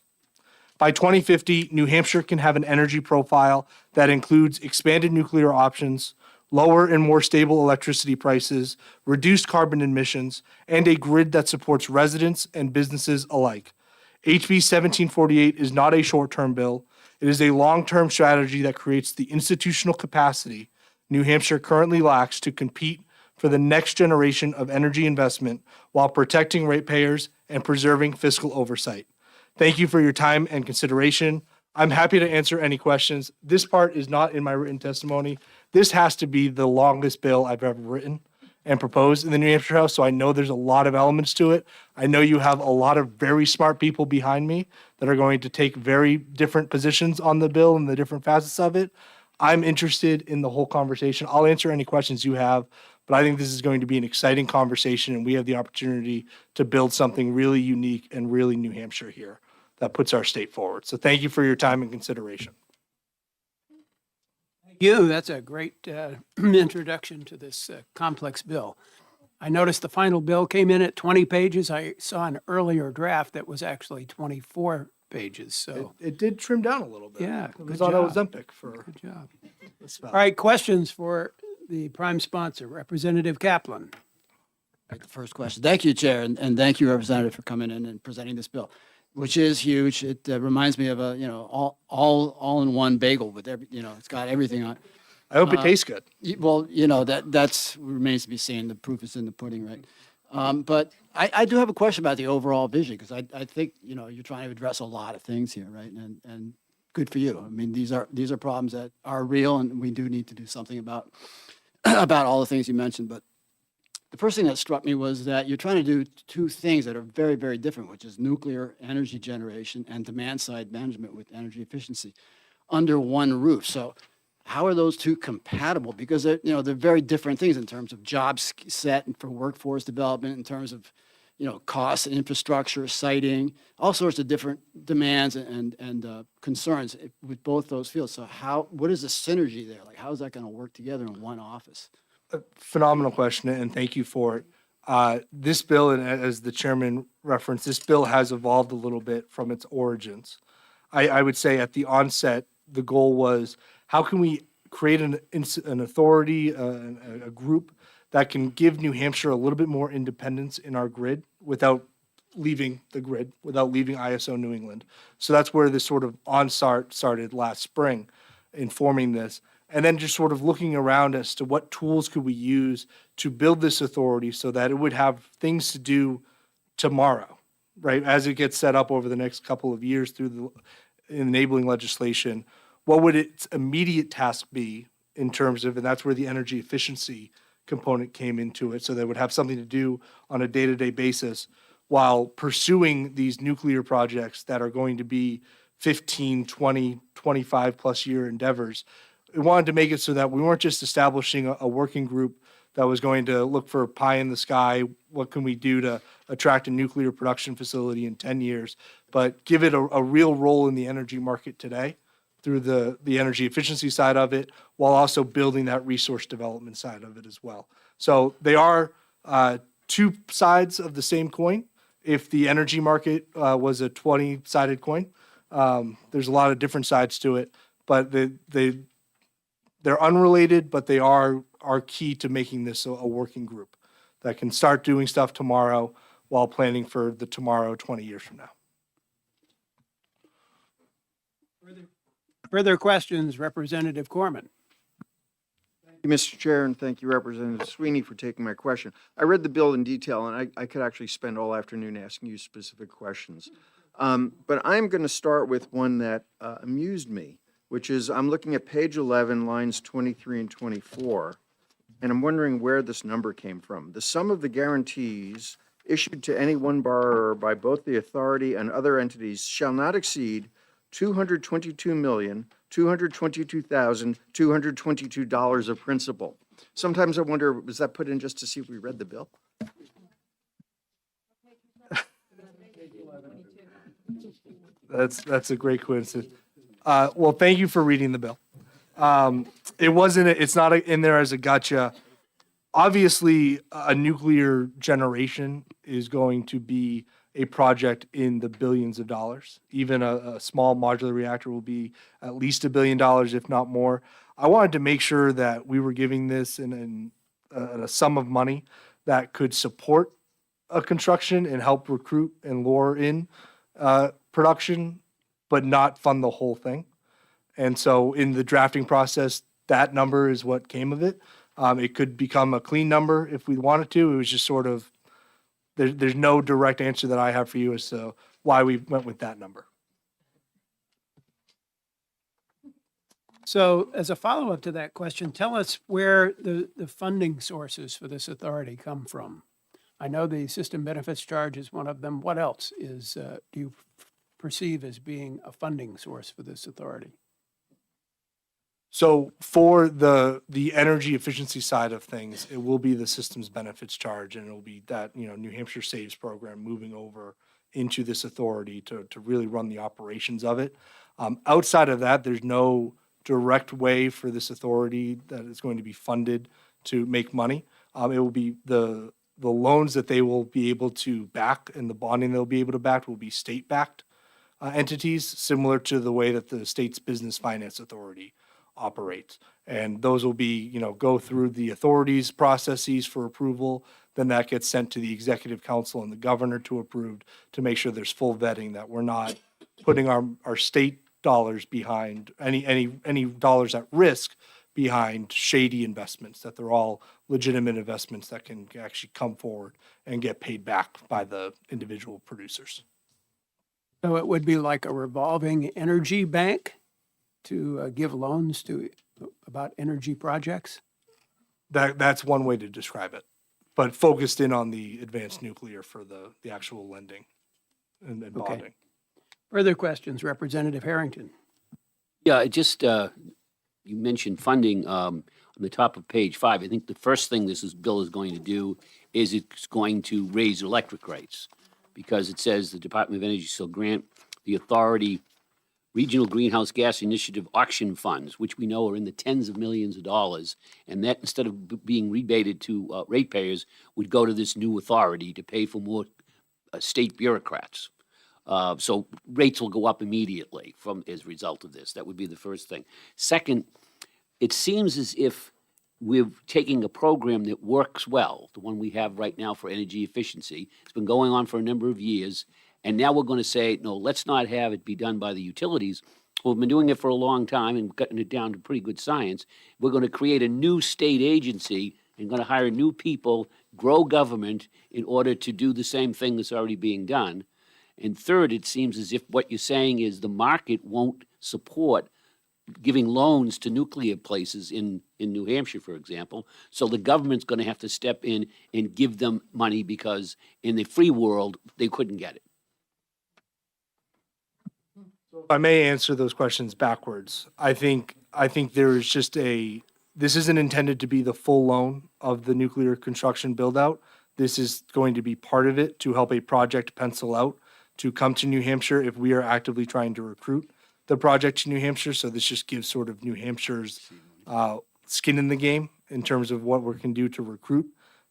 By 2050, New Hampshire can have an energy profile that includes expanded nuclear options, lower and more stable electricity prices, reduced carbon emissions, and a grid that supports residents and businesses alike. HB 1748 is not a short-term bill. It is a long-term strategy that creates the institutional capacity New Hampshire currently lacks to compete for the next generation of energy investment while protecting ratepayers and preserving fiscal oversight. Thank you for your time and consideration. I'm happy to answer any questions. This part is not in my written testimony. This has to be the longest bill I've ever written and proposed in the New Hampshire House, so I know there's a lot of elements to it. I know you have a lot of very smart people behind me that are going to take very different positions on the bill and the different facets of it. I'm interested in the whole conversation. I'll answer any questions you have, but I think this is going to be an exciting conversation, and we have the opportunity to build something really unique and really New Hampshire here that puts our state forward. So thank you for your time and consideration. Thank you. That's a great introduction to this complex bill. I noticed the final bill came in at 20 pages. I saw an earlier draft that was actually 24 pages, so. It did trim down a little bit. Yeah, It good was on job. Ozempic for Good job. this spell. All right, questions for the prime sponsor, Representative Kaplan. Right, the first question. Thank you, Chair, and thank you, Representative, for coming in and presenting this bill, which is huge. It reminds me of a, all-in-one bagel with every, it's got everything on it. I hope it tastes good. Well, that's remains to be seen. The proof is in the pudding, right? But I do have a question about the overall vision, because I think, you're trying to address a lot of things here, right? And good for you. I mean, these are problems that are real, and we do need to do something about all the things you mentioned. But the first thing that struck me was that you're trying to do two things that are very, very different, which is nuclear energy generation and demand-side management with energy efficiency under one roof. So how are those two compatible? Because they're very different things in terms of job set and for workforce development, in terms of, costs and infrastructure, siting, all sorts of different demands and concerns with both those fields. So what is the synergy there? Like, how is that going to work together in one office? Phenomenal question, and thank you for it. This bill, and as the chairman referenced, this bill has evolved a little bit from its origins. I would say at the onset, the goal was, how can we create an authority, a group that can give New Hampshire a little bit more independence in our grid without leaving the grid, without leaving ISO New England. So that's where this sort of onset started last spring in forming this. And then just sort of looking around as to what tools could we use to build this authority so that it would have things to do tomorrow, right? As it gets set up over the next couple of years through the enabling legislation, what would its immediate task be in terms of, and that's where the energy efficiency component came into it. So they would have something to do on a day-to-day basis while pursuing these nuclear projects that are going to be 15, 20, 25 plus year endeavors. We wanted to make it so that we weren't just establishing a working group that was going to look for pie in the sky, what can we do to attract a nuclear production facility in 10 years, but give it a real role in the energy market today through the energy efficiency side of it, while also building that resource development side of it as well. So they are two sides of the same coin. If the energy market was a 20-sided coin, there's a lot of different sides to it, but they're unrelated, but they are key to making this a working group that can start doing stuff tomorrow while planning for the tomorrow 20 years from now. Further questions, Representative Corman. Thank you, Mr. Chair, and thank you, Representative Sweeney, for taking my question. I read the bill in detail, and I could actually spend all afternoon asking you specific questions. But I'm going to start with one that amused me, which is I'm looking at page 11, lines 23 and 24, and I'm wondering where this number came from. The sum of the guarantees issued to any one borrower by both the authority and other entities shall not exceed $222,222,222 of principal. Sometimes I wonder, was that put in just to see if we read the bill? That's a great coincidence. Well, thank you for reading the bill. It's not in there as a gotcha. Obviously, a nuclear generation is going to be a project in the billions of dollars. Even a small modular reactor will be at least $1 billion, if not more. I wanted to make sure that we were giving this in a sum of money that could support a construction and help recruit and lure in production, but not fund the whole thing. And so in the drafting process, that number is what came of it. It could become a clean number if we wanted to. It was just sort of, there's no direct answer that I have for you as to why we went with that number. So as a follow-up to that question, tell us where the funding sources for this authority come from. I know the system benefits charge is one of them. What else is, do you perceive as being a funding source for this authority? So for the energy efficiency side of things, it will be the systems benefits charge, and it'll be that, New Hampshire Saves program moving over into this authority to really run the operations of it. Outside of that, there's no direct way for this authority that is going to be funded to make money. It will be the loans that they will be able to back and the bonding they'll be able to back will be state-backed entities, similar to the way that the state's business finance authority operates. And those will be, go through the authorities' processes for approval. Then that gets sent to the executive council and the governor to approve to make sure there's full vetting, that we're not putting our state dollars behind any dollars at risk behind shady investments, that they're all legitimate investments that can actually come forward and get paid back by the individual producers. So it would be like a revolving energy bank to give loans to about energy projects? That's one way to describe it, but focused in on the advanced nuclear for the actual lending and bonding. Further questions, Representative Harrington? Yeah, it just, you mentioned funding on the top of page 5. I think the first thing bill is going to do is it's going to raise electric rates, because it says the Department of Energy shall grant the authority regional greenhouse gas initiative auction funds, which we know are in the tens of millions of dollars, and that, instead of being rebated to ratepayers, would go to this new authority to pay for more state bureaucrats. So rates will go up immediately as a result of this. That would be the first thing. Second, it seems as if we're taking a program that works well, the one we have right now for energy efficiency. It's been going on for a number of years, and now we're going to say, no, let's not have it be done by the utilities. Well, we've been doing it for a long time and gotten it down to pretty good science. We're going to create a new state agency and going to hire new people, grow government in order to do the same thing that's already being done. And third, it seems as if what you're saying is the market won't support giving loans to nuclear places in New Hampshire, for example. So the government's going to have to step in and give them money, because in the free world, they couldn't get it. If I may answer those questions backwards, I think there is just this isn't intended to be the full loan of the nuclear construction build out. This is going to be part of it to help a project pencil out to come to New Hampshire if we are actively trying to recruit the project to New Hampshire. So this just gives sort of New Hampshire's skin in the game in terms of what we can do to recruit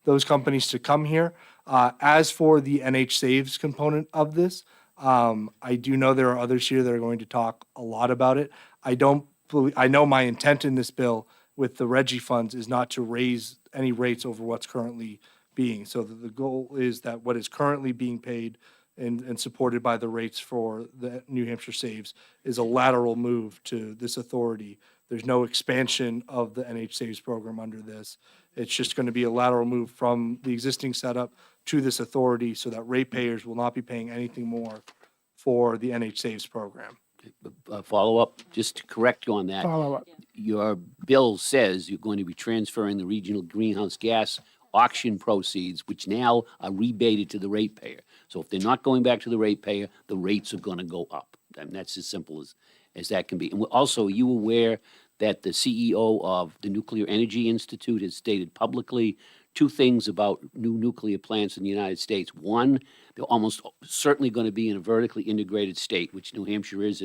those companies to come here. As for the NH Saves component of this, I do know there are others here that are going to talk a lot about it. I know my intent in this bill with the RGGI funds is not to raise any rates over what's currently being. So the goal is that what is currently being paid and supported by the rates for the New Hampshire Saves is a lateral move to this authority. There's no expansion of the NH Saves program under this. It's just going to be a lateral move from the existing setup to this authority, so that ratepayers will not be paying anything more for the NH Saves program. Follow up, just to correct you on that. Follow up. Your bill says you're going to be transferring the regional greenhouse gas auction proceeds, which now are rebated to the ratepayer. So if they're not going back to the ratepayer, the rates are going to go up. And that's as simple as that can be. And also, are you aware that the CEO of the Nuclear Energy Institute has stated publicly two things about new nuclear plants in the United States? One, they're almost certainly going to be in a vertically integrated state, which New Hampshire is.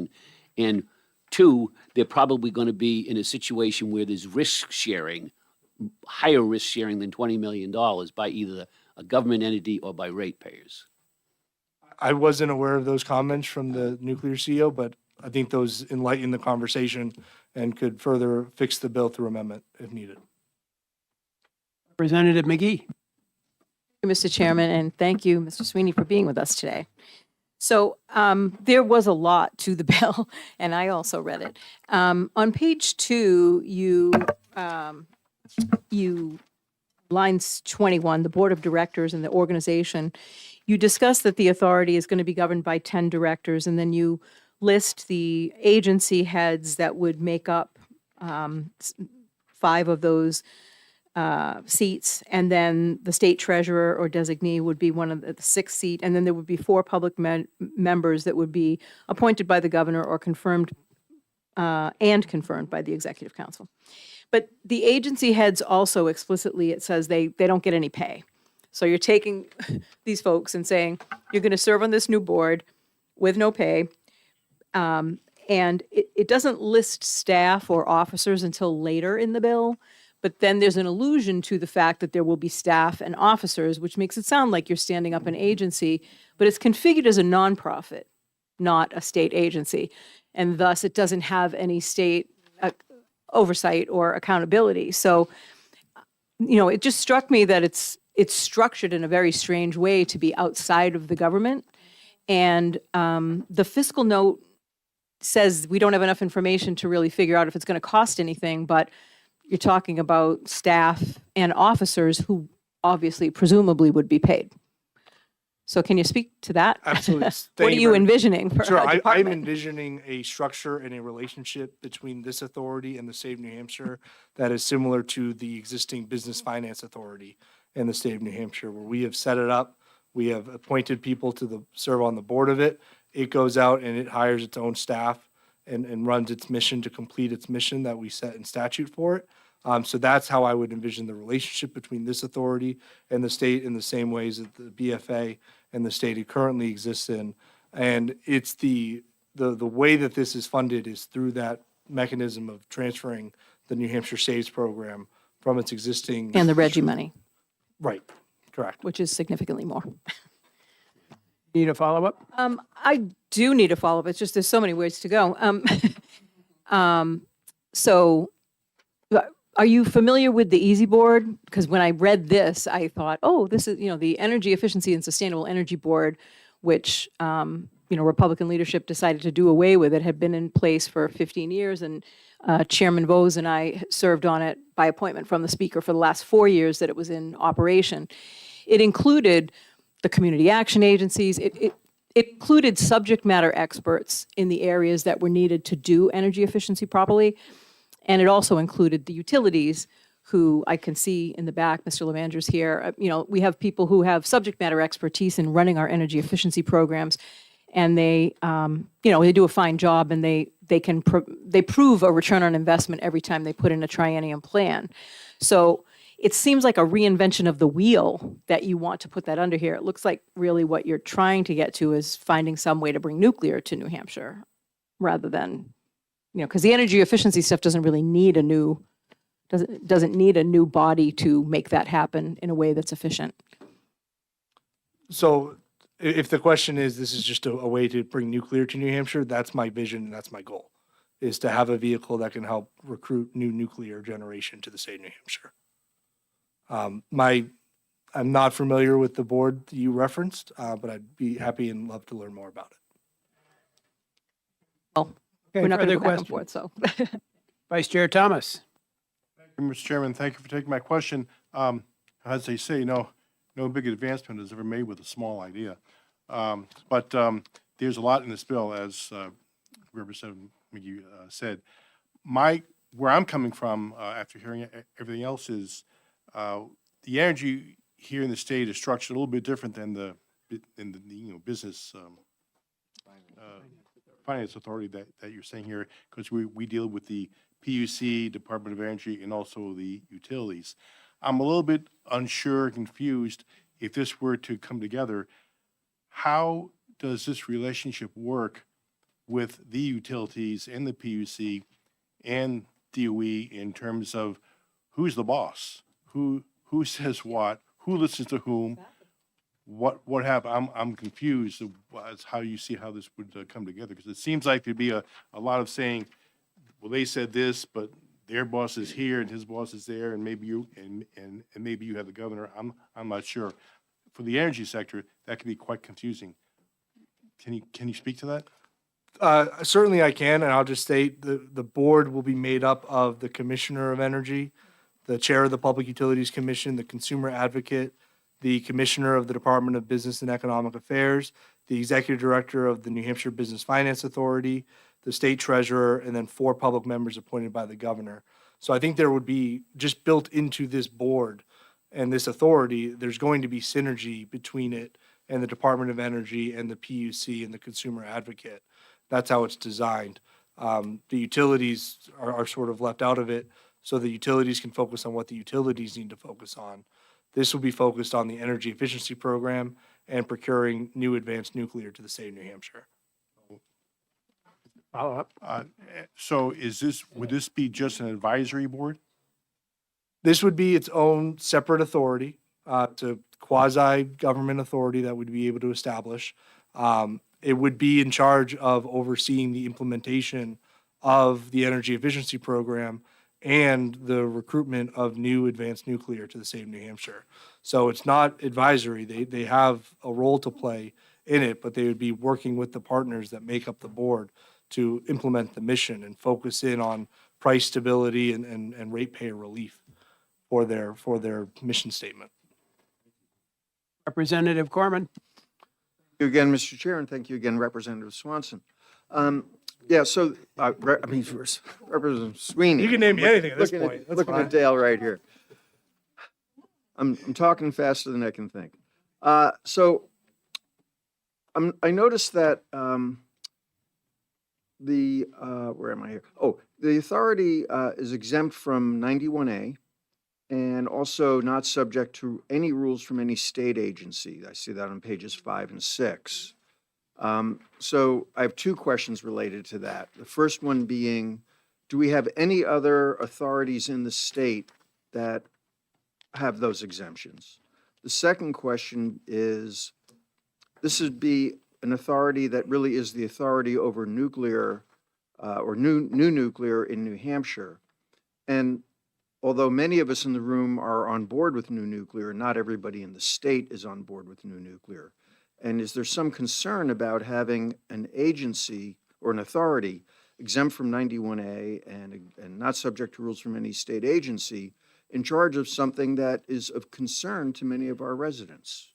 And two, they're probably going to be in a situation where there's risk sharing, higher risk sharing than $20 million by either a government entity or by ratepayers. I wasn't aware of those comments from the nuclear CEO, but I think those enlighten the conversation and could further fix the bill through amendment if needed. Representative McGee. Thank you, Mr. Chairman, and thank you, Mr. Sweeney, for being with us today. So there was a lot to the bill, and I also read it. On page 2, you lines 21, the board of directors and the organization, you discuss that the authority is going to be governed by 10 directors, and then you list the agency heads that would make up 5 of those seats, and then the state treasurer or designee would be one of the 6th seat, and then there would be 4 public members that would be appointed by the governor or confirmed and confirmed by the executive council. But the agency heads also explicitly, it says they don't get any pay. So you're taking these folks and saying, you're going to serve on this new board with no pay. And it doesn't list staff or officers until later in the bill. But then there's an allusion to the fact that there will be staff and officers, which makes it sound like you're standing up an agency, but it's configured as a nonprofit, not a state agency. And thus it doesn't have any state oversight or accountability. So, it just struck me that it's structured in a very strange way to be outside of the government. And the fiscal note says we don't have enough information to really figure out if it's going to cost anything, but you're talking about staff and officers who obviously, presumably would be paid. So can you speak to that? Absolutely. What Thank are you you very- envisioning for Sure, our I'm department? envisioning a structure and a relationship between this authority and the state of New Hampshire that is similar to the existing Business Finance Authority in the state of New Hampshire, where we have set it up. We have appointed people to serve on the board of it. It goes out and it hires its own staff and runs its mission to complete its mission that we set in statute for it. So that's how I would envision the relationship between this authority and the state, in the same ways that the BFA and the state it currently exists in. And it's the way that this is funded is through that mechanism of transferring the New Hampshire Saves Program from its existing. And the Reggie money, Right, correct. which is significantly more. Need a follow-up? I do need a follow-up. It's just there's so many ways to go. So are you familiar with the Easy Board? Because when I read this, I thought, oh, this is, the Energy Efficiency and Sustainable Energy Board, which, Republican leadership decided to do away with. It had been in place for 15 years, and Chairman Vose and I served on it by appointment from the Speaker for the last 4 years that it was in operation. It included the community action agencies. It included subject matter experts in the areas that were needed to do energy efficiency properly. And it also included the utilities, who I can see in the back, Mr. Levander's here. We have people who have subject matter expertise in running our energy efficiency programs, and they do a fine job, and they prove a return on investment every time they put in a triennium plan. So it seems like a reinvention of the wheel that you want to put that under here. It looks like really what you're trying to get to is finding some way to bring nuclear to New Hampshire, rather than, because the energy efficiency stuff doesn't really need doesn't need a new body to make that happen in a way that's efficient. So if the question is, this is just a way to bring nuclear to New Hampshire, that's my vision and that's my goal, is to have a vehicle that can help recruit new nuclear generation to the state of New Hampshire. I'm not familiar with the board that you referenced, but I'd be happy and love to learn more about it. Well, Okay, we're not going to further go back and questions? forth, so. Vice Chair Thomas. Mr. Chairman, thank you for taking my question. As they say, no big advancement is ever made with a small idea. But there's a lot in this bill, as Representative McGee said. Where I'm coming from, after hearing everything else, is the energy here in the state is structured a little bit different than the business finance authority that you're saying here, because we deal with the PUC, Department of Energy, and also the utilities. I'm a little bit unsure and confused if this were to come together. How does this relationship work with the utilities and the PUC and DOE in terms of who's the boss? Who says what? Who listens to whom? What happened? I'm confused as how you see how this would come together, because it seems like there'd be a lot of saying, well, they said this, but their boss is here and his boss is there, and maybe you and maybe you have the governor. I'm not sure. For the energy sector, that can be quite confusing. Can you speak to that? Certainly I can, and I'll just state the board will be made up of the Commissioner of Energy, the chair of the Public Utilities Commission, the consumer advocate, the commissioner of the Department of Business and Economic Affairs, the executive director of the New Hampshire Business Finance Authority, the state treasurer, and then 4 public members appointed by the governor. So I think there would be, just built into this board and this authority, there's going to be synergy between it and the Department of Energy and the PUC and the consumer advocate. That's how it's designed. The utilities are sort of left out of it, so the utilities can focus on what the utilities need to focus on. This will be focused on the energy efficiency program and procuring new advanced nuclear to the state of New Hampshire. Follow up. So would this be just an advisory board? This would be its own separate authority, to quasi-government authority that we'd be able to establish. It would be in charge of overseeing the implementation of the energy efficiency program and the recruitment of new advanced nuclear to the state of New Hampshire. So it's not advisory. They have a role to play in it, but they would be working with the partners that make up the board to implement the mission and focus in on price stability and ratepayer relief for their mission statement. Representative Corman. Thank you again, Mr. Chair, and thank you again, Representative Swanson. Representative Sweeney. You can name me anything at this Looking point. That's Looking fine. at Dale right here. I'm talking faster than I can think. I noticed that where am I here? Oh, the authority is exempt from 91A and also not subject to any rules from any state agency. I see that on pages 5 and 6. So I have 2 questions related to that. The first one being, do we have any other authorities in the state that have those exemptions? The second question is, this would be an authority that really is the authority over nuclear or new nuclear in New Hampshire. And although many of us in the room are on board with new nuclear, not everybody in the state is on board with new nuclear. And is there some concern about having an agency or an authority exempt from 91A and not subject to rules from any state agency in charge of something that is of concern to many of our residents?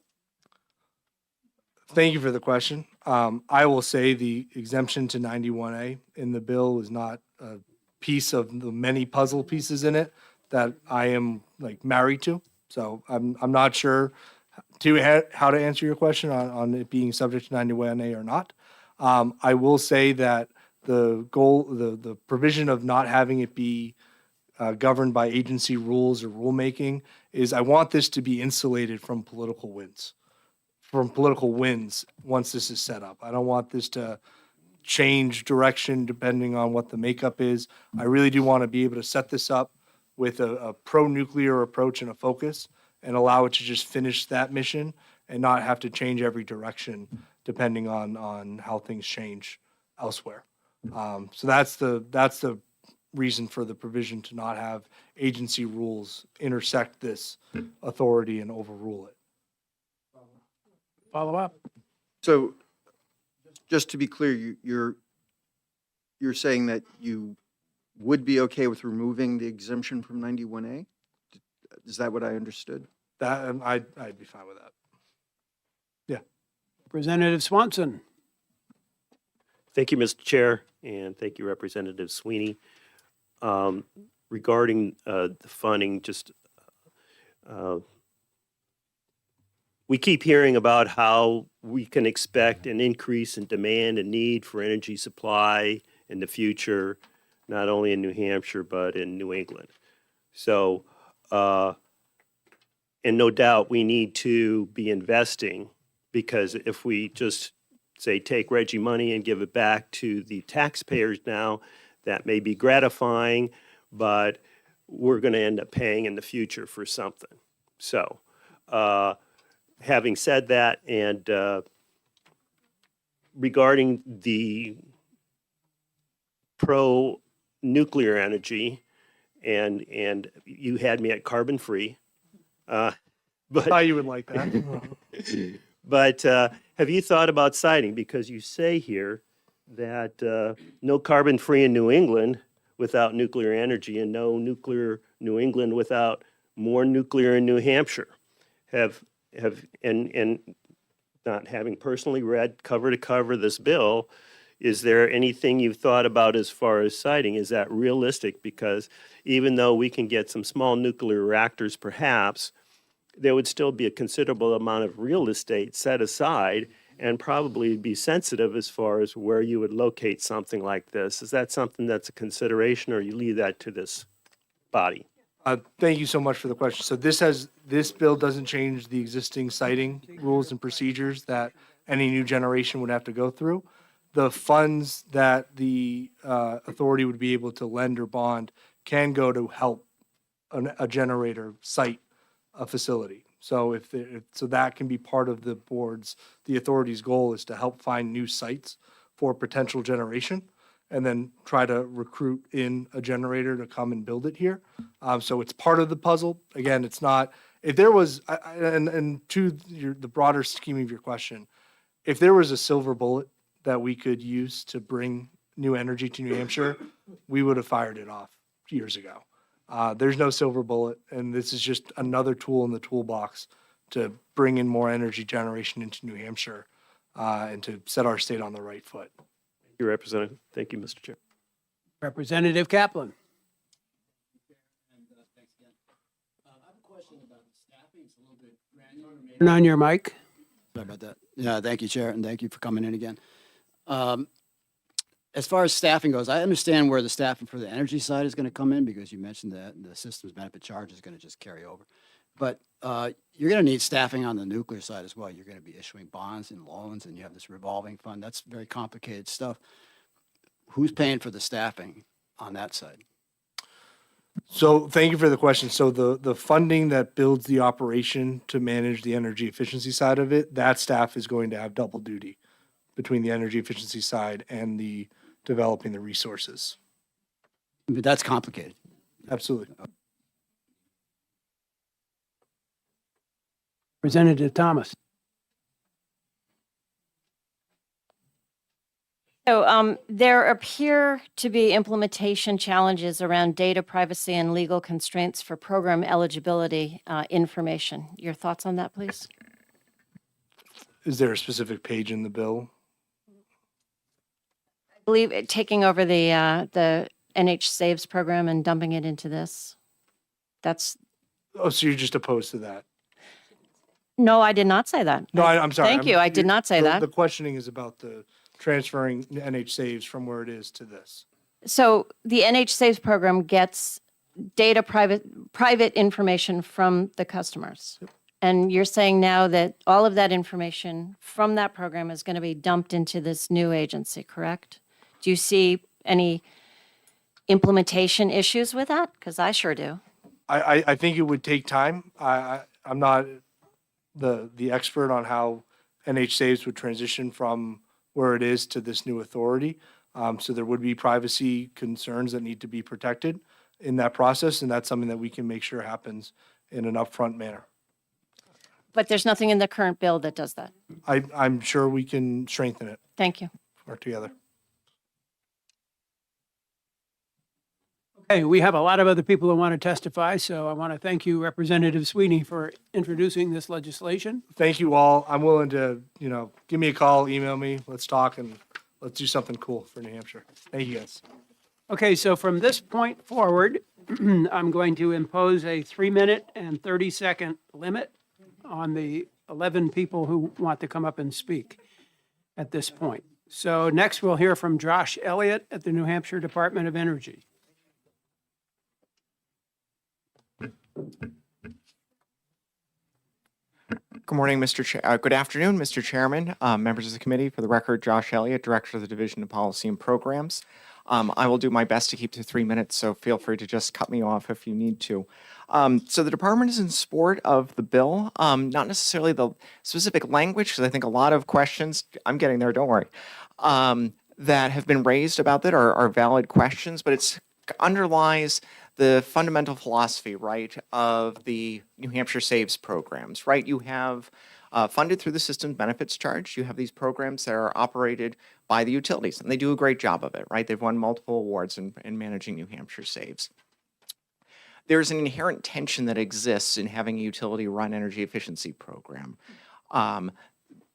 Thank you for the question. I will say the exemption to 91A in the bill is not a piece of the many puzzle pieces in it that I am married to. So I'm not sure how to answer your question on it being subject to 91A or not. I will say that the provision of not having it be governed by agency rules or rulemaking is I want this to be insulated from political wins once this is set up. I don't want this to change direction depending on what the makeup is. I really do want to be able to set this up with a pro-nuclear approach and a focus and allow it to just finish that mission and not have to change every direction depending on how things change elsewhere. So that's the reason for the provision to not have agency rules intersect this authority and overrule it. Follow up. So just to be clear, you're saying that you would be okay with removing the exemption from 91A? Is that what I understood? That I'd be fine with that. Yeah. Representative Swanson. Thank you, Mr. Chair, and thank you, Representative Sweeney. Regarding the funding, we keep hearing about how we can expect an increase in demand and need for energy supply in the future, not only in New Hampshire, but in New England. So, and no doubt we need to be investing, because if we just say take Reggie money and give it back to the taxpayers now, that may be gratifying, but we're going to end up paying in the future for something. So, having said that, and regarding the pro-nuclear energy, and you had me at carbon-free, but thought you would like that. But have you thought about siting? Because you say here that no carbon-free in New England without nuclear energy, and no New England without more nuclear in New Hampshire? And not having personally read cover to cover this bill, is there anything you've thought about as far as siting? Is that realistic? Because even though we can get some small nuclear reactors perhaps, there would still be a considerable amount of real estate set aside and probably be sensitive as far as where you would locate something like this. Is that something that's a consideration, or you leave that to this body? Thank you so much for the question. So this bill doesn't change the existing siting rules and procedures that any new generation would have to go through. The funds that the authority would be able to lend or bond can go to help a generator site a facility. So so that can be part of the authority's goal is to help find new sites for potential generation and then try to recruit in a generator to come and build it here. So it's part of the puzzle. Again, it's not, if there was, and to the broader scheme of your question, if there was a silver bullet that we could use to bring new energy to New Hampshire, we would have fired it off years ago. There's no silver bullet, and this is just another tool in the toolbox to bring in more energy generation into New Hampshire and to set our state on the right foot. Thank you, Representative. Thank you, Mr. Chair. Representative Kaplan. Turn on your mic. Sorry about that. Yeah, thank you, Chair, and thank you for coming in again. As far as staffing goes, I understand where the staffing for the energy side is going to come in because you mentioned that the systems benefit charge is going to just carry over. But you're going to need staffing on the nuclear side as well. You're going to be issuing bonds and loans, and you have this revolving fund. That's very complicated stuff. Who's paying for the staffing on that side? So thank you for the question. So the funding that builds the operation to manage the energy efficiency side of it, that staff is going to have double duty between the energy efficiency side and the developing the resources. But that's complicated. Absolutely. Representative Thomas. So there appear to be implementation challenges around data privacy and legal constraints for program eligibility information. Your thoughts on that, please? Is there a specific page in the bill? I believe taking over the NH Saves program and dumping it into this. That's Oh, so you're just opposed to that? no, I did not say that. No, I'm sorry. Thank you. I did not say that. The questioning is about the transferring NH Saves from where it is to this. So the NH Saves program gets data private information from the customers. And you're saying now that all of that information from that program is going to be dumped into this new agency, correct? Do you see any implementation issues with that? Because I sure do. I think it would take time. I'm not the expert on how NH Saves would transition from where it is to this new authority. So there would be privacy concerns that need to be protected in that process, and that's something that we can make sure happens in an upfront manner. But there's nothing in the current bill that does that. I'm sure we can strengthen it, Thank you. work together. Okay, we have a lot of other people who want to testify, so I want to thank you, Representative Sweeney, for introducing this legislation. Thank you all. I'm willing to, give me a call, email me, let's talk, and let's do something cool for New Hampshire. Thank you, guys. Okay, so from this point forward, I'm going to impose a 3-minute and 30-second limit on the 11 people who want to come up and speak at this point. So next, we'll hear from Josh Elliott at the New Hampshire Department of Energy. Good morning, Mr. Chair. Good afternoon, Mr. Chairman, members of the committee. For the record, Josh Elliott, Director of the Division of Policy and Programs. I will do my best to keep to 3 minutes, so feel free to just cut me off if you need to. So the department is in support of the bill, not necessarily the specific language, because I think a lot of questions, I'm getting there, don't worry, that have been raised about that are valid questions, but it underlies the fundamental philosophy, right, of the New Hampshire Saves programs, right? You have funded through the system benefits charge. You have these programs that are operated by the utilities, and they do a great job of it, right? They've won multiple awards in managing New Hampshire Saves. there's an inherent tension that exists in having a utility run energy efficiency program.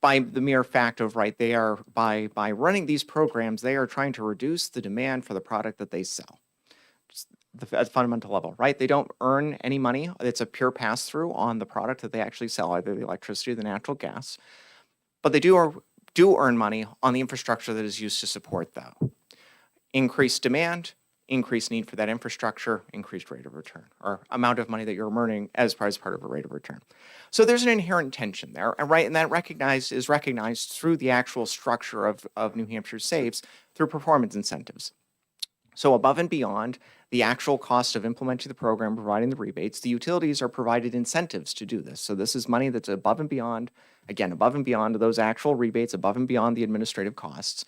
By the mere fact of, right, they are, by running these programs, they are trying to reduce the demand for the product that they sell. Just at the fundamental level, right? They don't earn any money. It's a pure pass-through on the product that they actually sell, either the electricity or the natural gas. But they do earn money on the infrastructure that is used to support that. Increased demand, increased need for that infrastructure, increased rate of return, or amount of money that you're earning as part of a rate of return. So there's an inherent tension there, and right, and that is recognized through the actual structure of New Hampshire Saves through performance incentives. So above and beyond the actual cost of implementing the program, providing the rebates, the utilities are provided incentives to do this. So this is money that's above and beyond, again, above and beyond those actual rebates, above and beyond the administrative costs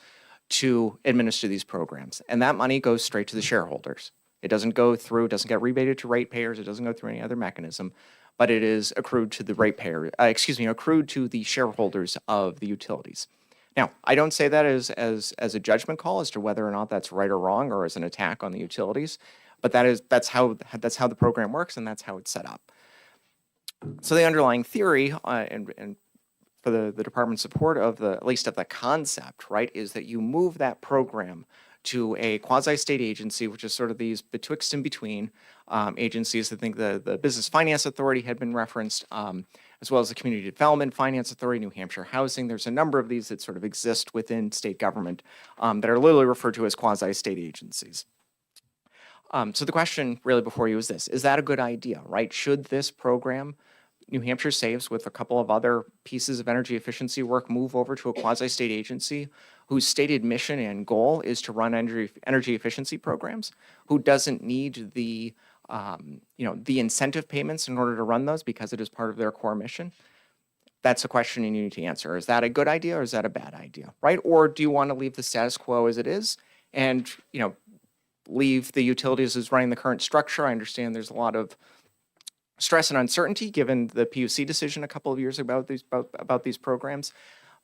to administer these programs. And that money goes straight to the shareholders. It doesn't get rebated to ratepayers, it doesn't go through any other mechanism, but it is accrued to the accrued to the shareholders of the utilities. Now, I don't say that as a judgment call as to whether or not that's right or wrong or as an attack on the utilities, but that's how the program works and that's how it's set up. So the underlying theory and for the department's support of at least of the concept, right, is that you move that program to a quasi-state agency, which is sort of these betwixt and between agencies. I think the Business Finance Authority had been referenced, as well as the Community Development Finance Authority, New Hampshire Housing. There's a number of these that sort of exist within state government that are literally referred to as quasi-state agencies. So the question really before you is this: is that a good idea, right? Should this program, New Hampshire Saves, with a couple of other pieces of energy efficiency work, move over to a quasi-state agency whose stated mission and goal is to run energy efficiency programs, who doesn't need the incentive payments in order to run those because it is part of their core mission? That's a question you need to answer. Is that a good idea or is that a bad idea, right? Or do you want to leave the status quo as it is and, leave the utilities as running the current structure? I understand there's a lot of stress and uncertainty given the PUC decision a couple of years ago about these programs.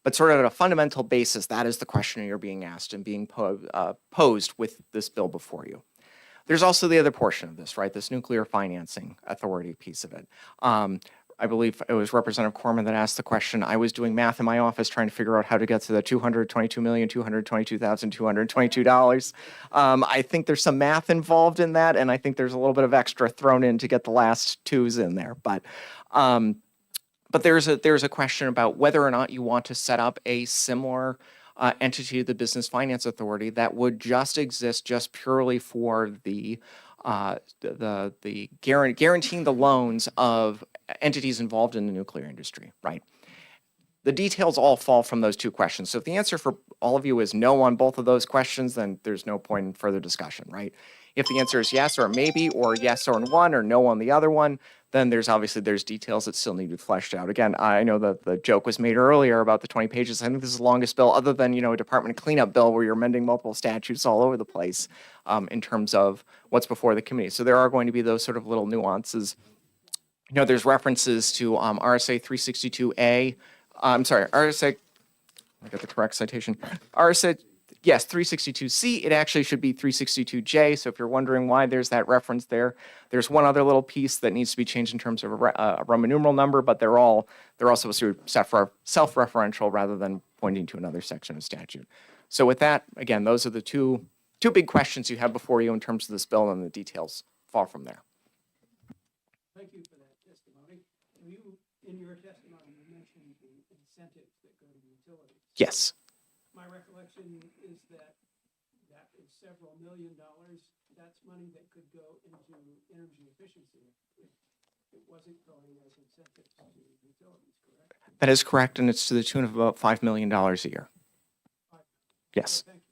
But sort of at a fundamental basis, that is the question you're being asked and being posed with this bill before you. There's also the other portion of this, right? This nuclear financing authority piece of it. I believe it was Representative Corman that asked the question. I was doing math in my office trying to figure out how to get to the $222,222,222. I think there's some math involved in that, and I think there's a little bit of extra thrown in to get the last twos in there. But there's a question about whether or not you want to set up a similar entity to the Business Finance Authority that would just exist just purely for the guaranteeing the loans of entities involved in the nuclear industry, right? The details all fall from those two questions. So if the answer for all of you is no on both of those questions, then there's no point in further discussion, right? If the answer is yes or maybe, or yes on one or no on the other one, then there's details that still need to be fleshed out. Again, I know that the joke was made earlier about the 20 pages. I think this is the longest bill other than, a department cleanup bill where you're amending multiple statutes all over the place in terms of what's before the committee. So there are going to be those sort of little nuances. There's references to RSA 362A. I got the correct citation. RSA, yes, 362C. It actually should be 362J. So if you're wondering why there's that reference there, there's one other little piece that needs to be changed in terms of a Roman numeral number, but they're all supposed to be self-referential rather than pointing to another section of statute. So with that, again, those are the two big questions you have before you in terms of this bill, and the details fall from there. Thank you for that testimony. In your testimony, you mentioned the incentives that go to utilities. Yes. My recollection is that is several $1 million. That's money that could go into energy efficiency if it wasn't going as incentives to utilities, correct? That is correct, and it's to the tune of about $5 million a year. Yes. Thank you.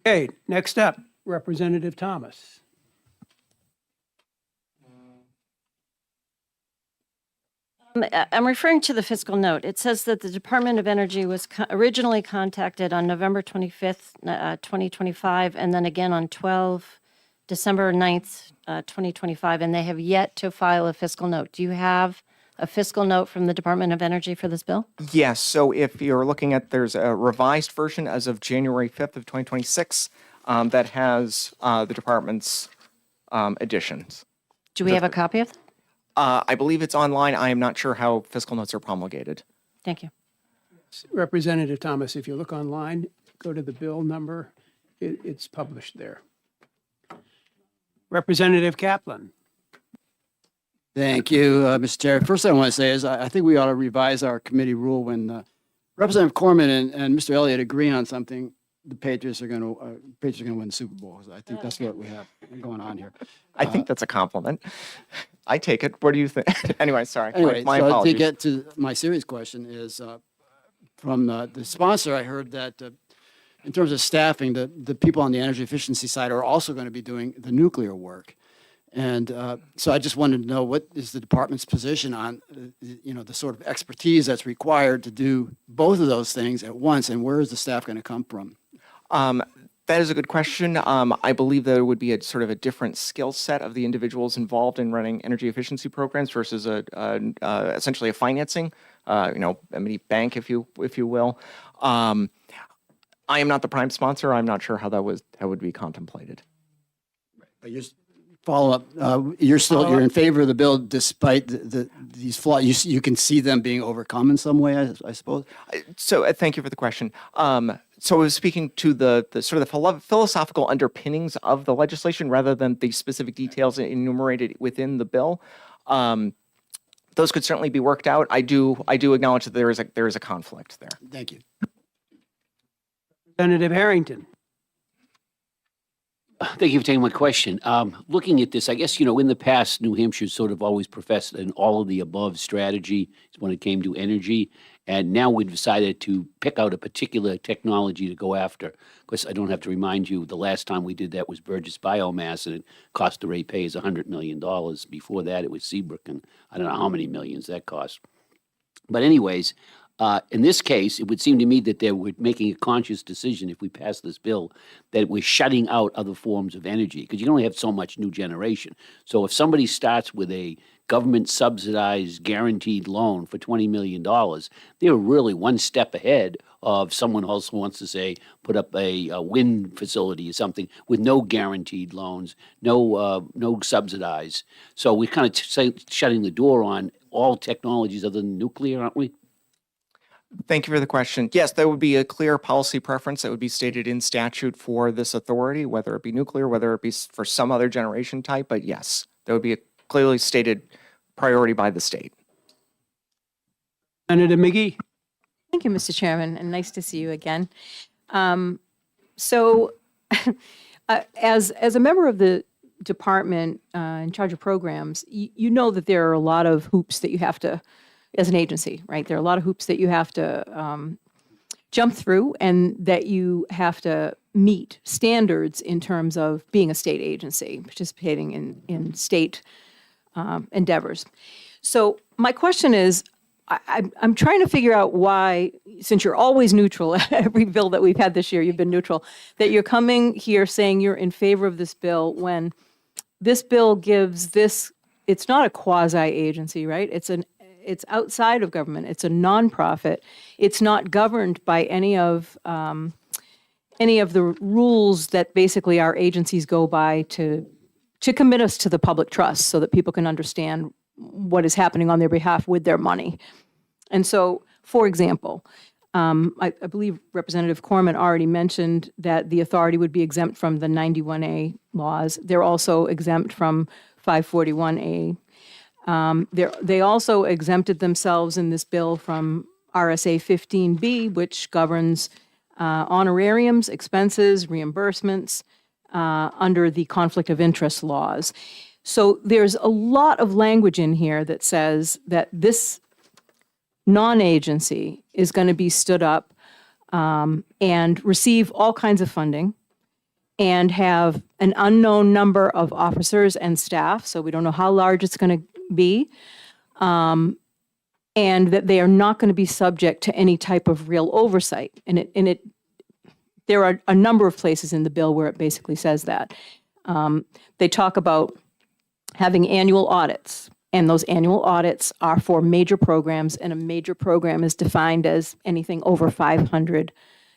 Okay, next up, Representative Thomas. I'm referring to the fiscal note. It says that the Department of Energy was originally contacted on November 25th, 2025, and then again on December 9th, 2025, and they have yet to file a fiscal note. Do you have a fiscal note from the Department of Energy for this bill? Yes. So if you're looking at, there's a revised version as of January 5th of 2026 that has the department's additions. Do we have a copy of them? I believe it's online. I am not sure how fiscal notes are promulgated. Thank you. Representative Thomas, if you look online, go to the bill number, it's published there. Representative Kaplan. Thank you, Mr. Chair. First thing I want to say is I think we ought to revise our committee rule when Representative Corman and Mr. Elliott agree on something, the Patriots are going to win the Super Bowl. I think that's what we have going on here. I think that's a compliment. I take it. What do you think? Anyway, sorry. Anyway, my so to apologies. get to my serious question is, from the sponsor, I heard that in terms of staffing, the people on the energy efficiency side are also going to be doing the nuclear work. And so I just wanted to know, what is the department's position on, the sort of expertise that's required to do both of those things at once, and where is the staff going to come from? That is a good question. I believe there would be a sort of a different skill set of the individuals involved in running energy efficiency programs versus essentially a financing, a mini bank, if you will. I am not the prime sponsor. I'm not sure how that would be contemplated. But follow up. You're in favor of the bill despite these flaws. You can see them being overcome in some way, I suppose. So thank you for the question. So I was speaking to the sort of the philosophical underpinnings of the legislation rather than the specific details enumerated within the bill. Those could certainly be worked out. I do acknowledge that there is a conflict there. Thank you. Representative Harrington. Thank you for taking my question. Looking at this, I guess, in the past, New Hampshire's sort of always professed an all of the above strategy when it came to energy. And now we've decided to pick out a particular technology to go after. Of course, I don't have to remind you, the last time we did that was Burgess Biomass, and it cost the ratepayers $100 million. Before that, it was Seabrook, and I don't know how many millions that cost. But anyways, in this case, it would seem to me that they were making a conscious decision, if we pass this bill, that we're shutting out other forms of energy, because you can only have so much new generation. So if somebody starts with a government subsidized guaranteed loan for $20 million, they're really one step ahead of someone who also wants to, say, put up a wind facility or something with no guaranteed loans, no subsidized. So we're kind of shutting the door on all technologies other than nuclear, aren't we? Thank you for the question. Yes, there would be a clear policy preference that would be stated in statute for this authority, whether it be nuclear, whether it be for some other generation type. But yes, there would be a clearly stated priority by the state. Senator McGee. Thank you, Mr. Chairman, and nice to see you again. As a member of the department in charge of programs, you know that there are a lot of hoops that you have to, as an agency, right? There are a lot of hoops that you have to jump through, and that you have to meet standards in terms of being a state agency, participating in state endeavors. So my question is, I'm trying to figure out why, since you're always neutral, every bill that we've had this year, you've been neutral, that you're coming here saying you're in favor of this bill when this bill gives this, it's not a quasi-agency, right? It's outside of government. It's a nonprofit. It's not governed by any of the rules that basically our agencies go by to commit us to the public trust, so that people can understand what is happening on their behalf with their money. And so, for example, I believe Representative Corman already mentioned that the authority would be exempt from the 91A laws. They're also exempt from 541A. They also exempted themselves in this bill from RSA 15B, which governs honorariums, expenses, reimbursements under the conflict of interest laws. So there's a lot of language in here that says that this non-agency is going to be stood up and receive all kinds of funding and have an unknown number of officers and staff, so we don't know how large it's going to be, and that they are not going to be subject to any type of real oversight. And there are a number of places in the bill where it basically says that. They talk about having annual audits, and those annual audits are for major programs, and a major program is defined as anything over $500,000.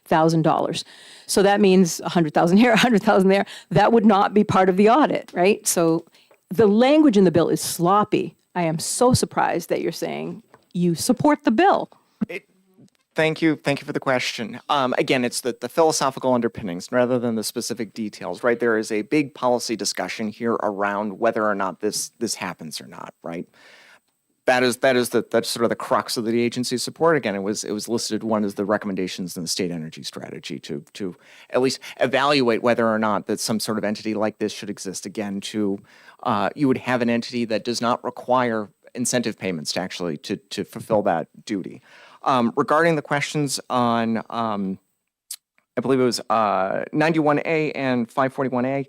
$100,000. So that means 100,000 here, 100,000 there. That would not be part of the audit, right? So the language in the bill is sloppy. I am so surprised that you're saying you support the bill. Thank you. Thank you for the question. Again, it's the philosophical underpinnings rather than the specific details, right? There is a big policy discussion here around whether or not this happens or not, right? That's sort of the crux of the agency's support. Again, it was listed one as the recommendations in the state energy strategy to at least evaluate whether or not that some sort of entity like this should exist. Again, you would have an entity that does not require incentive payments to actually to fulfill that duty. Regarding the questions on, I believe it was 91A and 541A,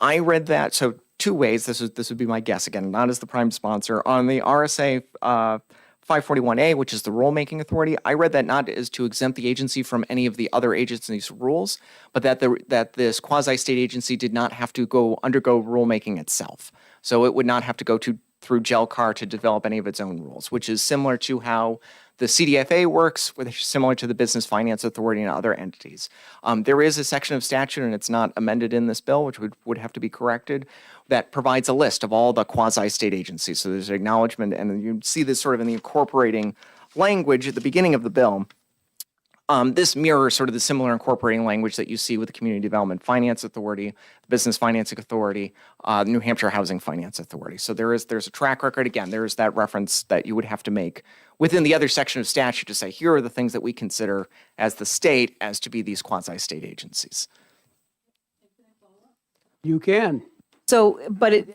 I read that, so two ways, this would be my guess, again, not as the prime sponsor. On the RSA 541A, which is the rulemaking authority, I read that not as to exempt the agency from any of the other agencies' rules, but that this quasi-state agency did not have to undergo rulemaking itself. So it would not have to go through GELCAR to develop any of its own rules, which is similar to how the CDFA works, which is similar to the Business Finance Authority and other entities. There is a section of statute, and it's not amended in this bill, which would have to be corrected, that provides a list of all the quasi-state agencies. So there's an acknowledgement, and you see this sort of in the incorporating language at the beginning of the bill. This mirrors sort of the similar incorporating language that you see with the Community Development Finance Authority, the Business Financing Authority, the New Hampshire Housing Finance Authority. So there's a track record. Again, there's that reference that you would have to make within the other section of statute to say, here are the things that we consider as the state as to be these quasi-state agencies. You can. So, but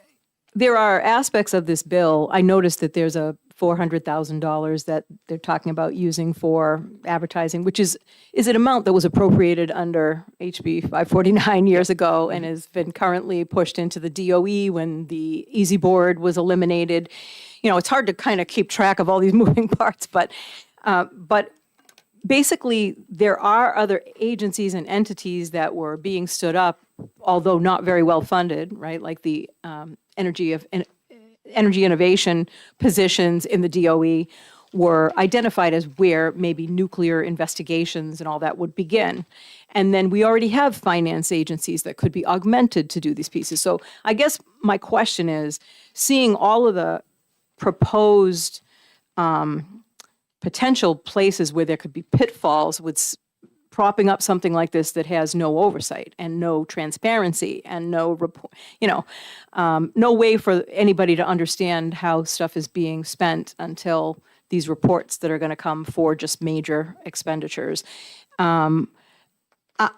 there are aspects of this bill. I noticed that there's a $400,000 that they're talking about using for advertising, which is an amount that was appropriated under HB 549 years ago and has been currently pushed into the DOE when the Easy Board was eliminated. You know, it's hard to kind of keep track of all these moving parts, but basically there are other agencies and entities that were being stood up, although not very well funded, right? Like the energy innovation positions in the DOE were identified as where maybe nuclear investigations and all that would begin. And then we already have finance agencies that could be augmented to do these pieces. So I guess my question is, seeing all of the proposed potential places where there could be pitfalls with propping up something like this that has no oversight and no transparency and no report, no way for anybody to understand how stuff is being spent until these reports that are going to come for just major expenditures. I'm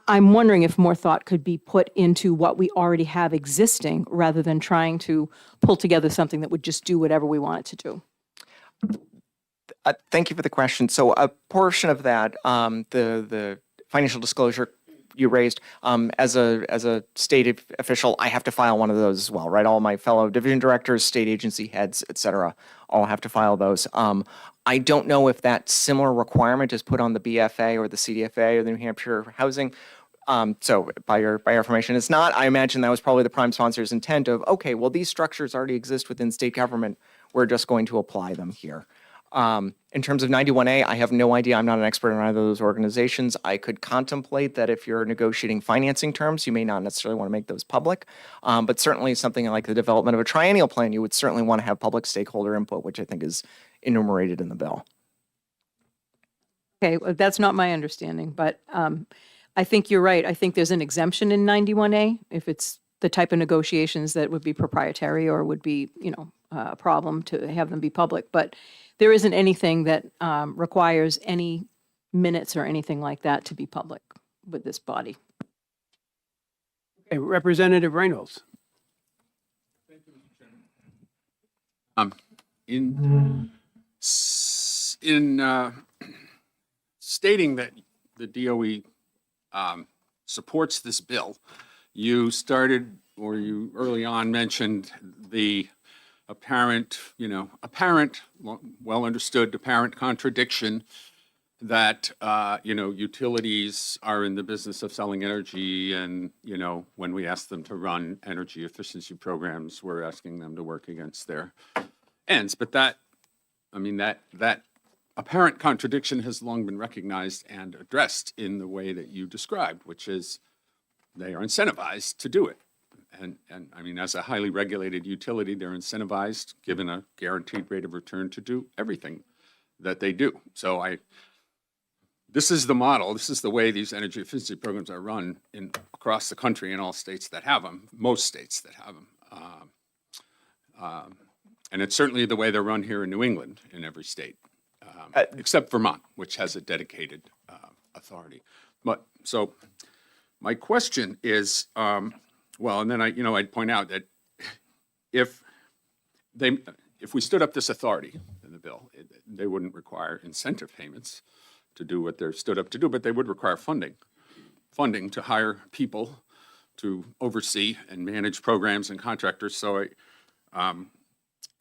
wondering if more thought could be put into what we already have existing rather than trying to pull together something that would just do whatever we want it to do. Thank you for the question. So a portion of that, the financial disclosure you raised, as a state official, I have to file one of those as well, right? All my fellow division directors, state agency heads, et cetera, all have to file those. I don't know if that similar requirement is put on the BFA or the CDFA or the New Hampshire Housing. So by your information, it's not. I imagine that was probably the prime sponsor's intent of, okay, well, these structures already exist within state government. We're just going to apply them here. In terms of 91A, I have no idea. I'm not an expert in either of those organizations. I could contemplate that if you're negotiating financing terms, you may not necessarily want to make those public. But certainly something like the development of a triennial plan, you would certainly want to have public stakeholder input, which I think is enumerated in the bill. Okay, well, that's not my understanding, but I think you're right. I think there's an exemption in 91A if it's the type of negotiations that would be proprietary or would be, a problem to have them be public. But there isn't anything that requires any minutes or anything like that to be public with this body. Okay, Representative Reynolds. In stating that the DOE supports this bill, you early on mentioned the apparent, well understood apparent contradiction that, utilities are in the business of selling energy and, when we ask them to run energy efficiency programs, we're asking them to work against their ends. But that apparent contradiction has long been recognized and addressed in the way that you described, which is they are incentivized to do it. And I mean, as a highly regulated utility, they're incentivized, given a guaranteed rate of return, to do everything that they do. So this is the model, this is the way these energy efficiency programs are run across the country in all states that have them, most states that have them. And it's certainly the way they're run here in New England in every state, except Vermont, which has a dedicated authority. But so my question is, well, and then I'd point out that if we stood up this authority in the bill, they wouldn't require incentive payments to do what they're stood up to do, but they would require funding to hire people to oversee and manage programs and contractors. So I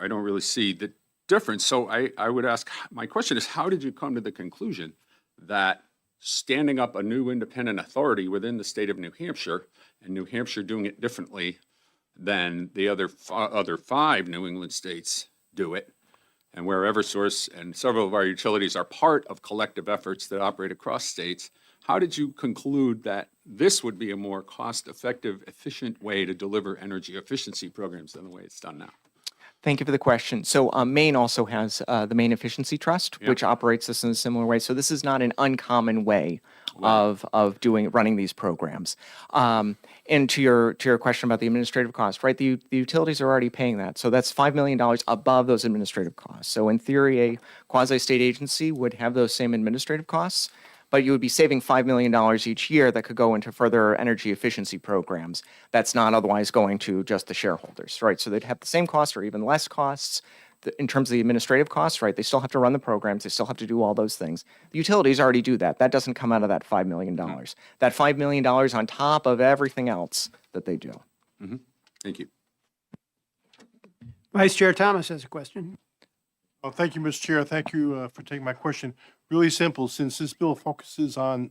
don't really see the difference. So I would ask, my question is, how did you come to the conclusion that standing up a new independent authority within the state of New Hampshire, and New Hampshire doing it differently than the other 5 New England states do it, and where Eversource and several of our utilities are part of collective efforts that operate across states, how did you conclude that this would be a more cost-effective, efficient way to deliver energy efficiency programs than the way it's done now? Thank you for the question. So Maine also has the Maine Efficiency Trust, which operates this in a similar way. So this is not an uncommon way of running these programs. And to your question about the administrative cost, right? The utilities are already paying that. So that's $5 million above those administrative costs. So in theory, a quasi-state agency would have those same administrative costs, but you would be saving $5 million each year that could go into further energy efficiency programs. That's not otherwise going to just the shareholders, right? So they'd have the same costs or even less costs in terms of the administrative costs, right? They still have to run the programs. They still have to do all those things. The utilities already do that. That doesn't come out of that $5 million. That $5 million on top of everything else that they do. Mm-hmm. Thank you. Vice Chair Thomas has a question. Oh, thank you, Mr. Chair. Thank you for taking my question. Really simple, since this bill focuses on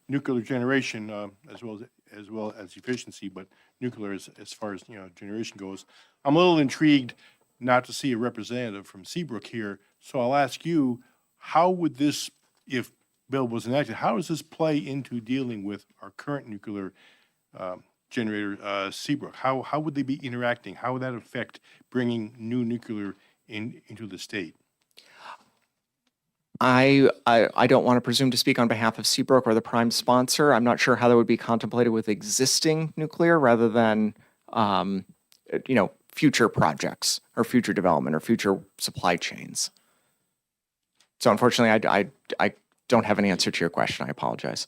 nuclear generation as well as efficiency, but nuclear as far as generation goes, I'm a little intrigued not to see a representative from Seabrook here. So I'll ask you, how would this, if bill was enacted, how does this play into dealing with our current nuclear generator, Seabrook? How would they be interacting? How would that affect bringing new nuclear into the state? I don't want to presume to speak on behalf of Seabrook or the prime sponsor. I'm not sure how that would be contemplated with existing nuclear rather than, future projects or future development or future supply chains. So unfortunately, I don't have an answer to your question. I apologize.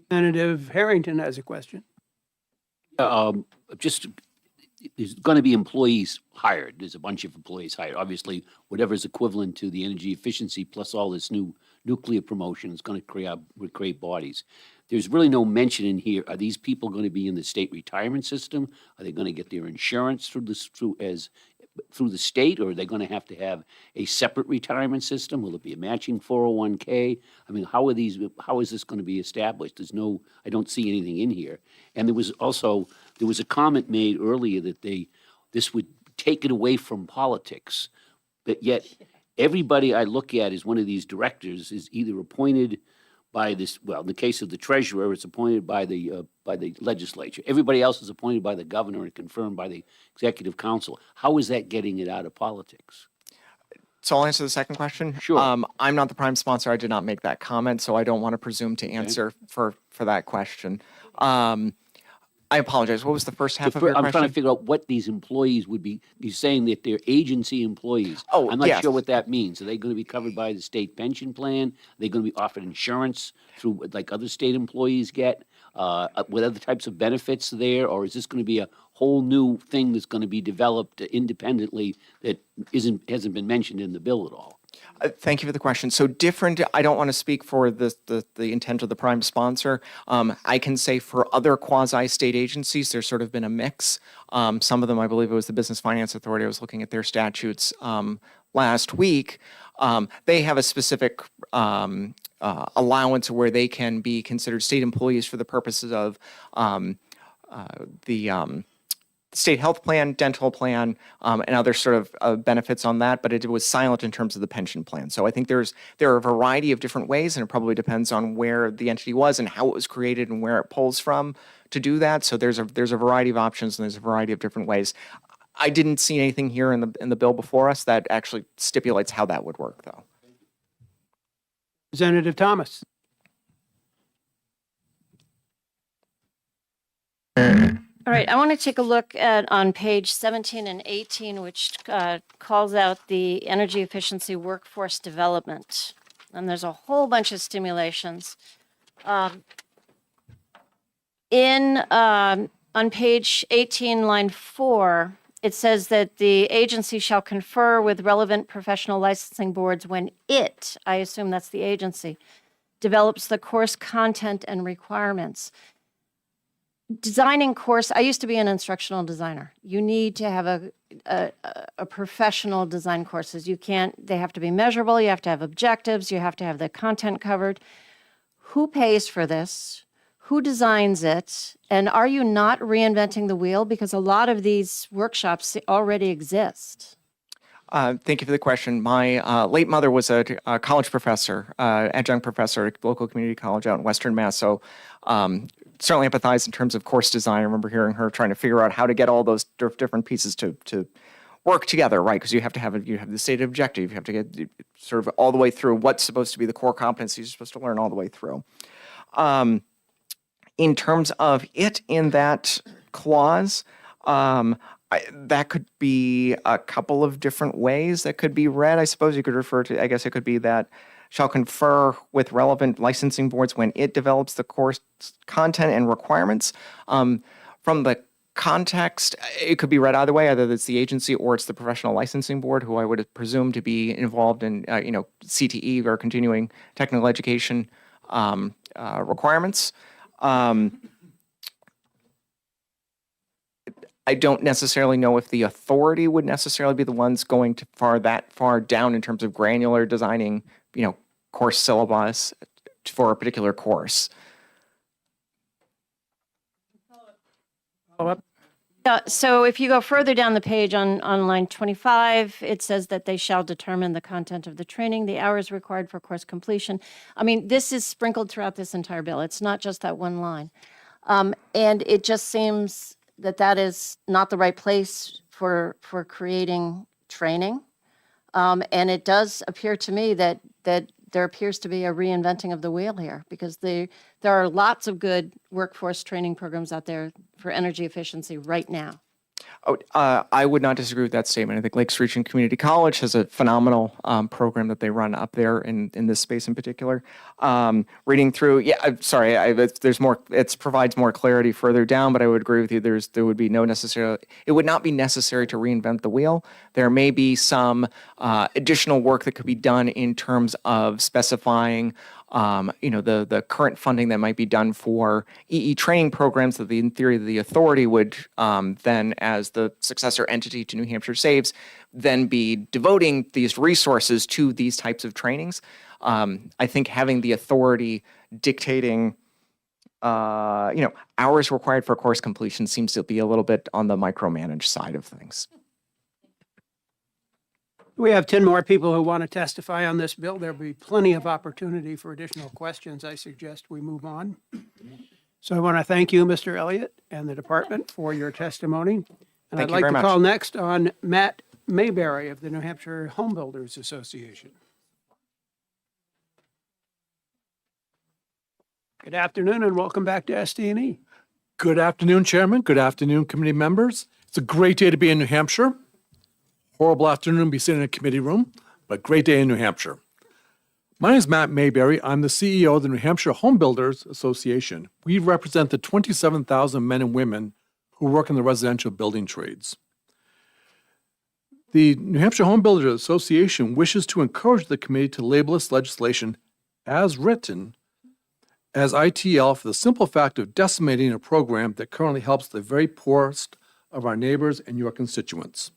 Representative Harrington has a question. Just, there's going to be employees hired. There's a bunch of employees hired. Obviously, whatever is equivalent to the energy efficiency plus all this new nuclear promotion is going to create bodies. There's really no mention in here. Are these people going to be in the state retirement system? Are they going to get their insurance through the state, or are they going to have a separate retirement system? Will it be a matching 401k? I mean, how is this going to be established? I don't see anything in here. And there was a comment made earlier that this would take it away from politics, but yet everybody I look at as one of these directors is either appointed by this, well, in the case of the treasurer, it's appointed by the legislature. Everybody else is appointed by the governor and confirmed by the executive council. How is that getting it out of politics? So I'll answer the second question. Sure. I'm not the prime sponsor. I did not make that comment, so I don't want to presume to answer for that question. I apologize. What was the first half of your question? I'm trying to figure out what these employees would be. You're saying that they're agency employees. Oh, I'm not yes. sure what that means. Are they going to be covered by the state pension plan? Are they going to be offered insurance through like other state employees get? What other types of benefits there? Or is this going to be a whole new thing that's going to be developed independently that hasn't been mentioned in the bill at all? Thank you for the question. So different, I don't want to speak for the intent of the prime sponsor. I can say for other quasi-state agencies, there's sort of been a mix. Some of them, I believe it was the Business Finance Authority, I was looking at their statutes last week. They have a specific allowance where they can be considered state employees for the purposes of state health plan, dental plan, and other sort of benefits on that, but it was silent in terms of the pension plan. So I think there are a variety of different ways, and it probably depends on where the entity was and how it was created and where it pulls from to do that. So there's a variety of options and there's a variety of different ways. I didn't see anything here in the bill before us that actually stipulates how that would work, though. Representative Thomas. All right, I want to take a look at on page 17 and 18, which calls out the energy efficiency workforce development. And there's a whole bunch of stimulations. On page 18, line 4, it says that the agency shall confer with relevant professional licensing boards when it, I assume that's the agency, develops the course content and requirements. Designing course, I used to be an instructional designer. You need to have a professional design courses. They have to be measurable, you have to have objectives, you have to have the content covered. Who pays for this? Who designs it? And are you not reinventing the wheel? Because a lot of these workshops already exist. Thank you for the question. My late mother was a college professor, adjunct professor at a local community college out in Western Mass. So certainly empathize in terms of course design. I remember hearing her trying to figure out how to get all those different pieces to work together, right? Because you have the stated objective. You have to get sort of all the way through what's supposed to be the core competencies you're supposed to learn all the way through. In terms of it in that clause, that could be a couple of different ways that could be read. I suppose you could refer to, I guess it could be that shall confer with relevant licensing boards when it develops the course content and requirements. From the context, it could be read either way, either it's the agency or it's the professional licensing board, who I would presume to be involved in, CTE or continuing technical education requirements. I don't necessarily know if the authority would necessarily be the ones going that far down in terms of granular designing, course syllabus for a particular course. So if you go further down the page on line 25, it says that they shall determine the content of the training, the hours required for course completion. I mean, this is sprinkled throughout this entire bill. It's not just that one line. And it just seems that is not the right place for creating training. And it does appear to me that there appears to be a reinventing of the wheel here, because there are lots of good workforce training programs out there for energy efficiency right now. I would not disagree with that statement. I think Lakes Region Community College has a phenomenal program that they run up there in this space in particular. Reading through, there's more. It provides more clarity further down, but I would agree with you. There would be it would not be necessary to reinvent the wheel. There may be some additional work that could be done in terms of specifying the current funding that might be done for EE training programs that in theory the authority would then, as the successor entity to New Hampshire Saves, then be devoting these resources to these types of trainings. I think having the authority dictating hours required for course completion seems to be a little bit on the micromanaged side of things. We have 10 more people who want to testify on this bill. There'll be plenty of opportunity for additional questions. I suggest we move on. So I want to thank you, Mr. Elliott, and the department for your testimony. And Thank I'd you like very to much. call next on Matt Mayberry of the New Hampshire Home Builders Association. Good afternoon and welcome back to SDNE. Good afternoon, Chairman. Good afternoon, committee members. It's a great day to be in New Hampshire. Horrible afternoon to be sitting in a committee room, but great day in New Hampshire. My name is Matt Mayberry. I'm the CEO of the New Hampshire Home Builders Association. We represent the 27,000 men and women who work in the residential building trades. The New Hampshire Home Builders Association wishes to encourage the committee to label this legislation as written as ITL for the simple fact of decimating a program that currently helps the very poorest of our neighbors and your constituents.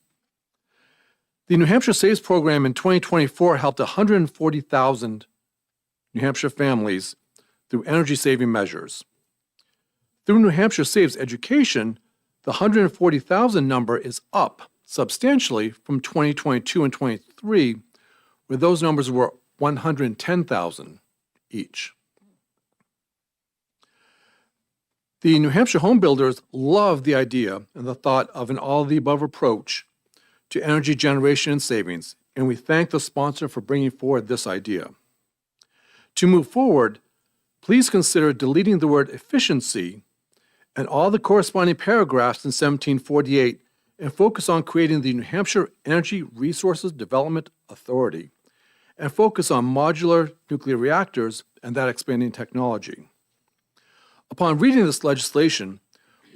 The New Hampshire Saves program in 2024 helped 140,000 New Hampshire families through energy-saving measures. Through New Hampshire Saves Education, The 140,000 number is up substantially from 2022 and 23, where those numbers were 110,000 each. The New Hampshire home builders love the idea and the thought of an all-of-the-above approach to energy generation and savings, and we thank the sponsor for bringing forward this idea. To move forward, please consider deleting the word efficiency and all the corresponding paragraphs in 1748 and focus on creating the New Hampshire Energy Resources Development Authority and focus on modular nuclear reactors and that expanding technology. Upon reading this legislation,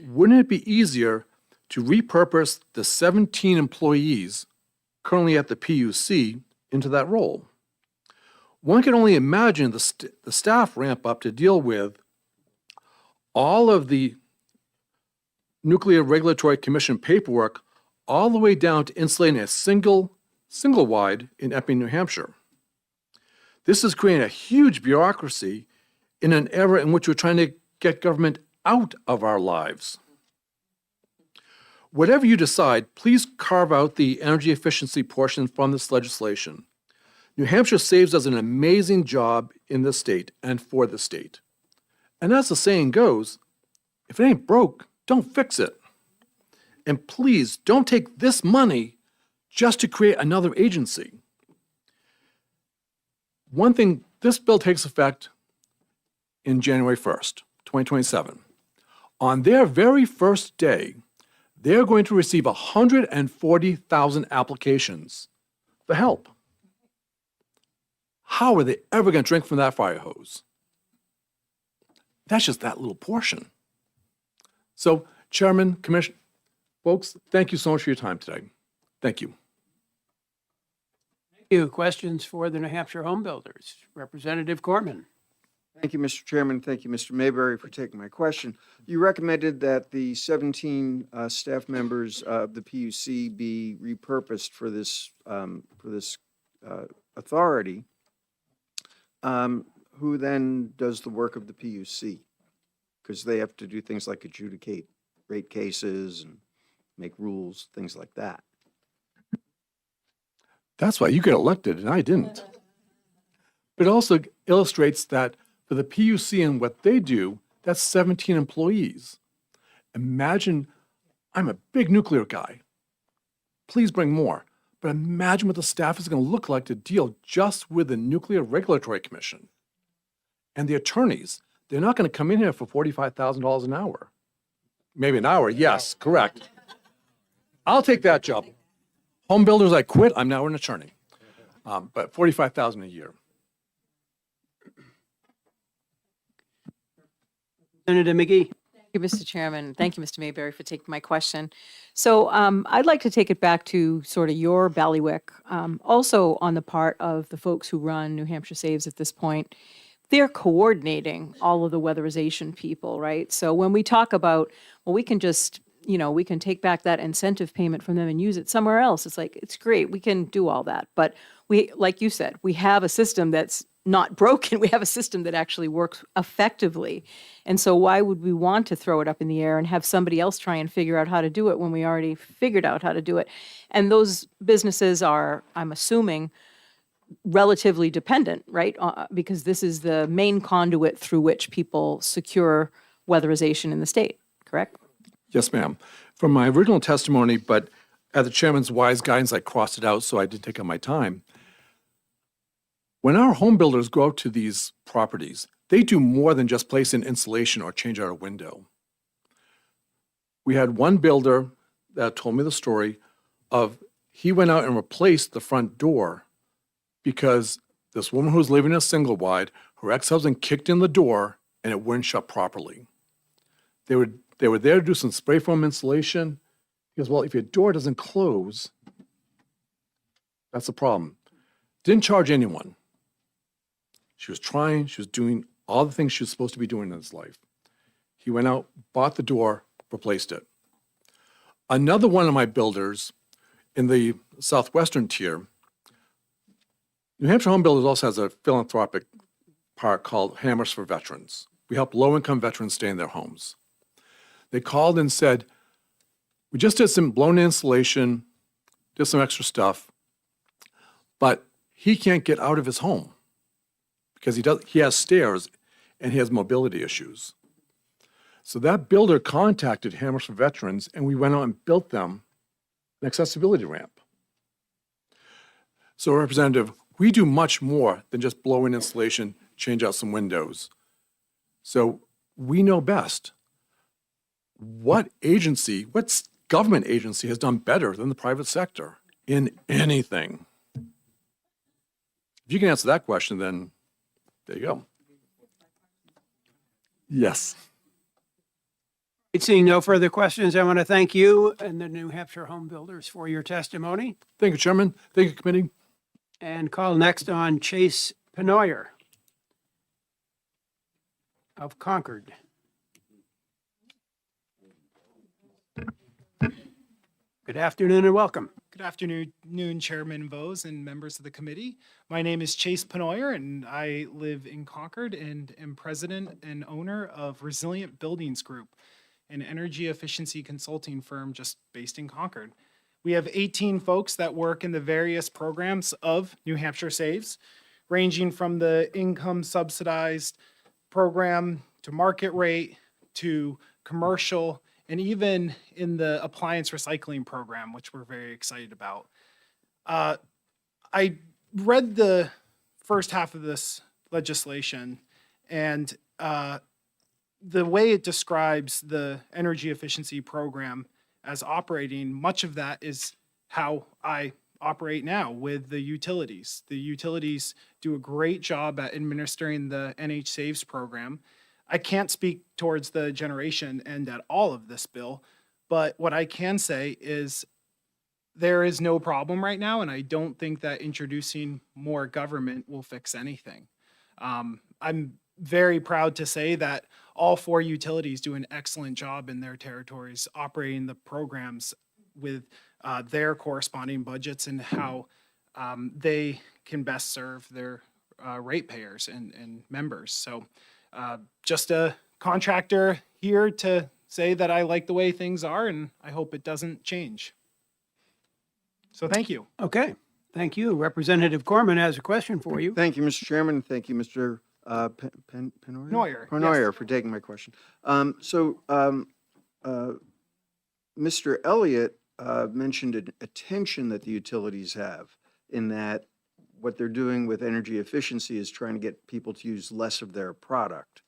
wouldn't it be easier to repurpose the 17 employees currently at the PUC into that role? One can only imagine the staff ramp up to deal with all of the Nuclear Regulatory Commission paperwork all the way down to insulating a single wide in Epping, New Hampshire. This is creating a huge bureaucracy in an era in which we're trying to get government out of our lives. Whatever you decide, please carve out the energy efficiency portion from this legislation. New Hampshire saves us an amazing job in the state and for the state. And as the saying goes, if it ain't broke, don't fix it. And please don't take this money just to create another agency. One thing, this bill takes effect in January 1st, 2027. On their very first day, they're going to receive 140,000 applications for help. How are they ever going to drink from that fire hose? That's just that little portion. So, Chairman, Commission, folks, thank you so much for your time today. Thank you. Thank you. Questions for the New Hampshire home builders? Representative Corman. Thank you, Mr. Chairman. Thank you, Mr. Mayberry, for taking my question. You recommended that the 17 staff members of the PUC be repurposed for this authority. Who then does the work of the PUC? Because they have to do things like adjudicate rate cases and make rules, things like that. That's why you get elected and I didn't. But it also illustrates that for the PUC and what they do, that's 17 employees. Imagine, I'm a big nuclear guy. Please bring more. But imagine what the staff is going to look like to deal just with the Nuclear Regulatory Commission. And the attorneys, they're not going to come in here for $45,000 an hour. Maybe an hour, yes, correct. I'll take that job. Home builders, I quit, I'm now an attorney. But $45,000 a year. Senator McGee. Thank you, Mr. Chairman. Thank you, Mr. Mayberry, for taking my question. So I'd like to take it back to sort of your bailiwick, also on the part of the folks who run New Hampshire Saves at this point. They're coordinating all of the weatherization people, right? So when we talk about, well, we can just, we can take back that incentive payment from them and use it somewhere else. It's like, it's great. We can do all that. But we, like you said, we have a system that's not broken. We have a system that actually works effectively. And so why would we want to throw it up in the air and have somebody else try and figure out how to do it when we already figured out how to do it? And those businesses are, I'm assuming, relatively dependent, right? Because this is the main conduit through which people secure weatherization in the state, correct? Yes, ma'am. From my original testimony, but at the chairman's wise guidance, I crossed it out so I didn't take up my time. When our home builders go out to these properties, they do more than just place in insulation or change out a window. We had one builder that told me the story of he went out and replaced the front door because this woman who was living in a single wide, her ex-husband kicked in the door and it wouldn't shut properly. They were there to do some spray foam insulation. He goes, well, if your door doesn't close, that's a problem. Didn't charge anyone. She was trying, she was doing all the things she was supposed to be doing in his life. He went out, bought the door, replaced it. Another one of my builders in the southwestern tier, New Hampshire Home Builders also has a philanthropic part called Hammers for Veterans. We help low-income veterans stay in their homes. They called and said, We just did some blown insulation, did some extra stuff, but he can't get out of his home because he has stairs and he has mobility issues. So that builder contacted Hammers for Veterans, and we went out and built them an accessibility ramp. So Representative, we do much more than just blow in insulation, change out some windows. So we know best. What government agency has done better than the private sector in anything? If you can answer that question, then there you go. Yes. Seeing no further questions, I want to thank you and the New Hampshire Home Builders for your testimony. Thank you, Chairman. Thank you, committee. And call next on Chase Penoyer of Concord. Good afternoon and welcome. Good afternoon, Chairman Vose and members of the committee. My name is Chase Penoyer, and I live in Concord and am president and owner of Resilient Buildings Group, an energy efficiency consulting firm just based in Concord. We have 18 folks that work in the various programs of New Hampshire Saves, ranging from the income subsidized program to market rate to commercial, and even in the appliance recycling program, which we're very excited about. I read the first half of this legislation, and the way it describes the energy efficiency program as operating, much of that is how I operate now with the utilities. The utilities do a great job at administering the NH Saves program. I can't speak towards the generation end at all of this bill, but what I can say is there is no problem right now, and I don't think that introducing more government will fix anything. I'm very proud to say that all 4 utilities do an excellent job in their territories operating the programs with their corresponding budgets and how they can best serve their ratepayers and members. So just a contractor here to say that I like the way things are, and I hope it doesn't change. So thank you. Okay, thank you. Representative Corman has a question for you. Thank you, Mr. Chairman. Thank you, Mr. Penoyer? Penoyer, yes. For taking my question. Mr. Elliott mentioned a tension that the utilities have in that what they're doing with energy efficiency is trying to get people to use less of their product.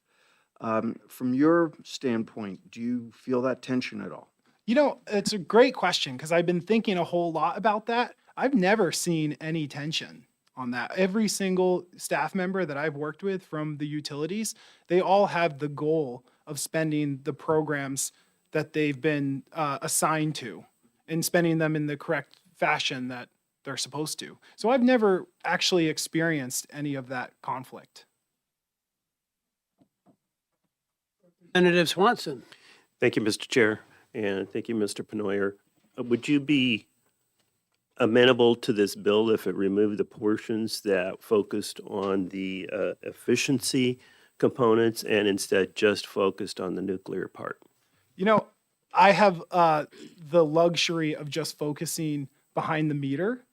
From your standpoint, do you feel that tension at all? You know, it's a great question because I've been thinking a whole lot about that. I've never seen any tension on that. Every single staff member that I've worked with from the utilities, they all have the goal of spending the programs that they've been assigned to and spending them in the correct fashion that they're supposed to. So I've never actually experienced any of that conflict. Representative Swanson. Thank you, Mr. Chair, and thank you, Mr. Penoyer. Would you be amenable to this bill if it removed the portions that focused on the efficiency components and instead just focused on the nuclear part? You know, I have the luxury of just focusing behind the meter.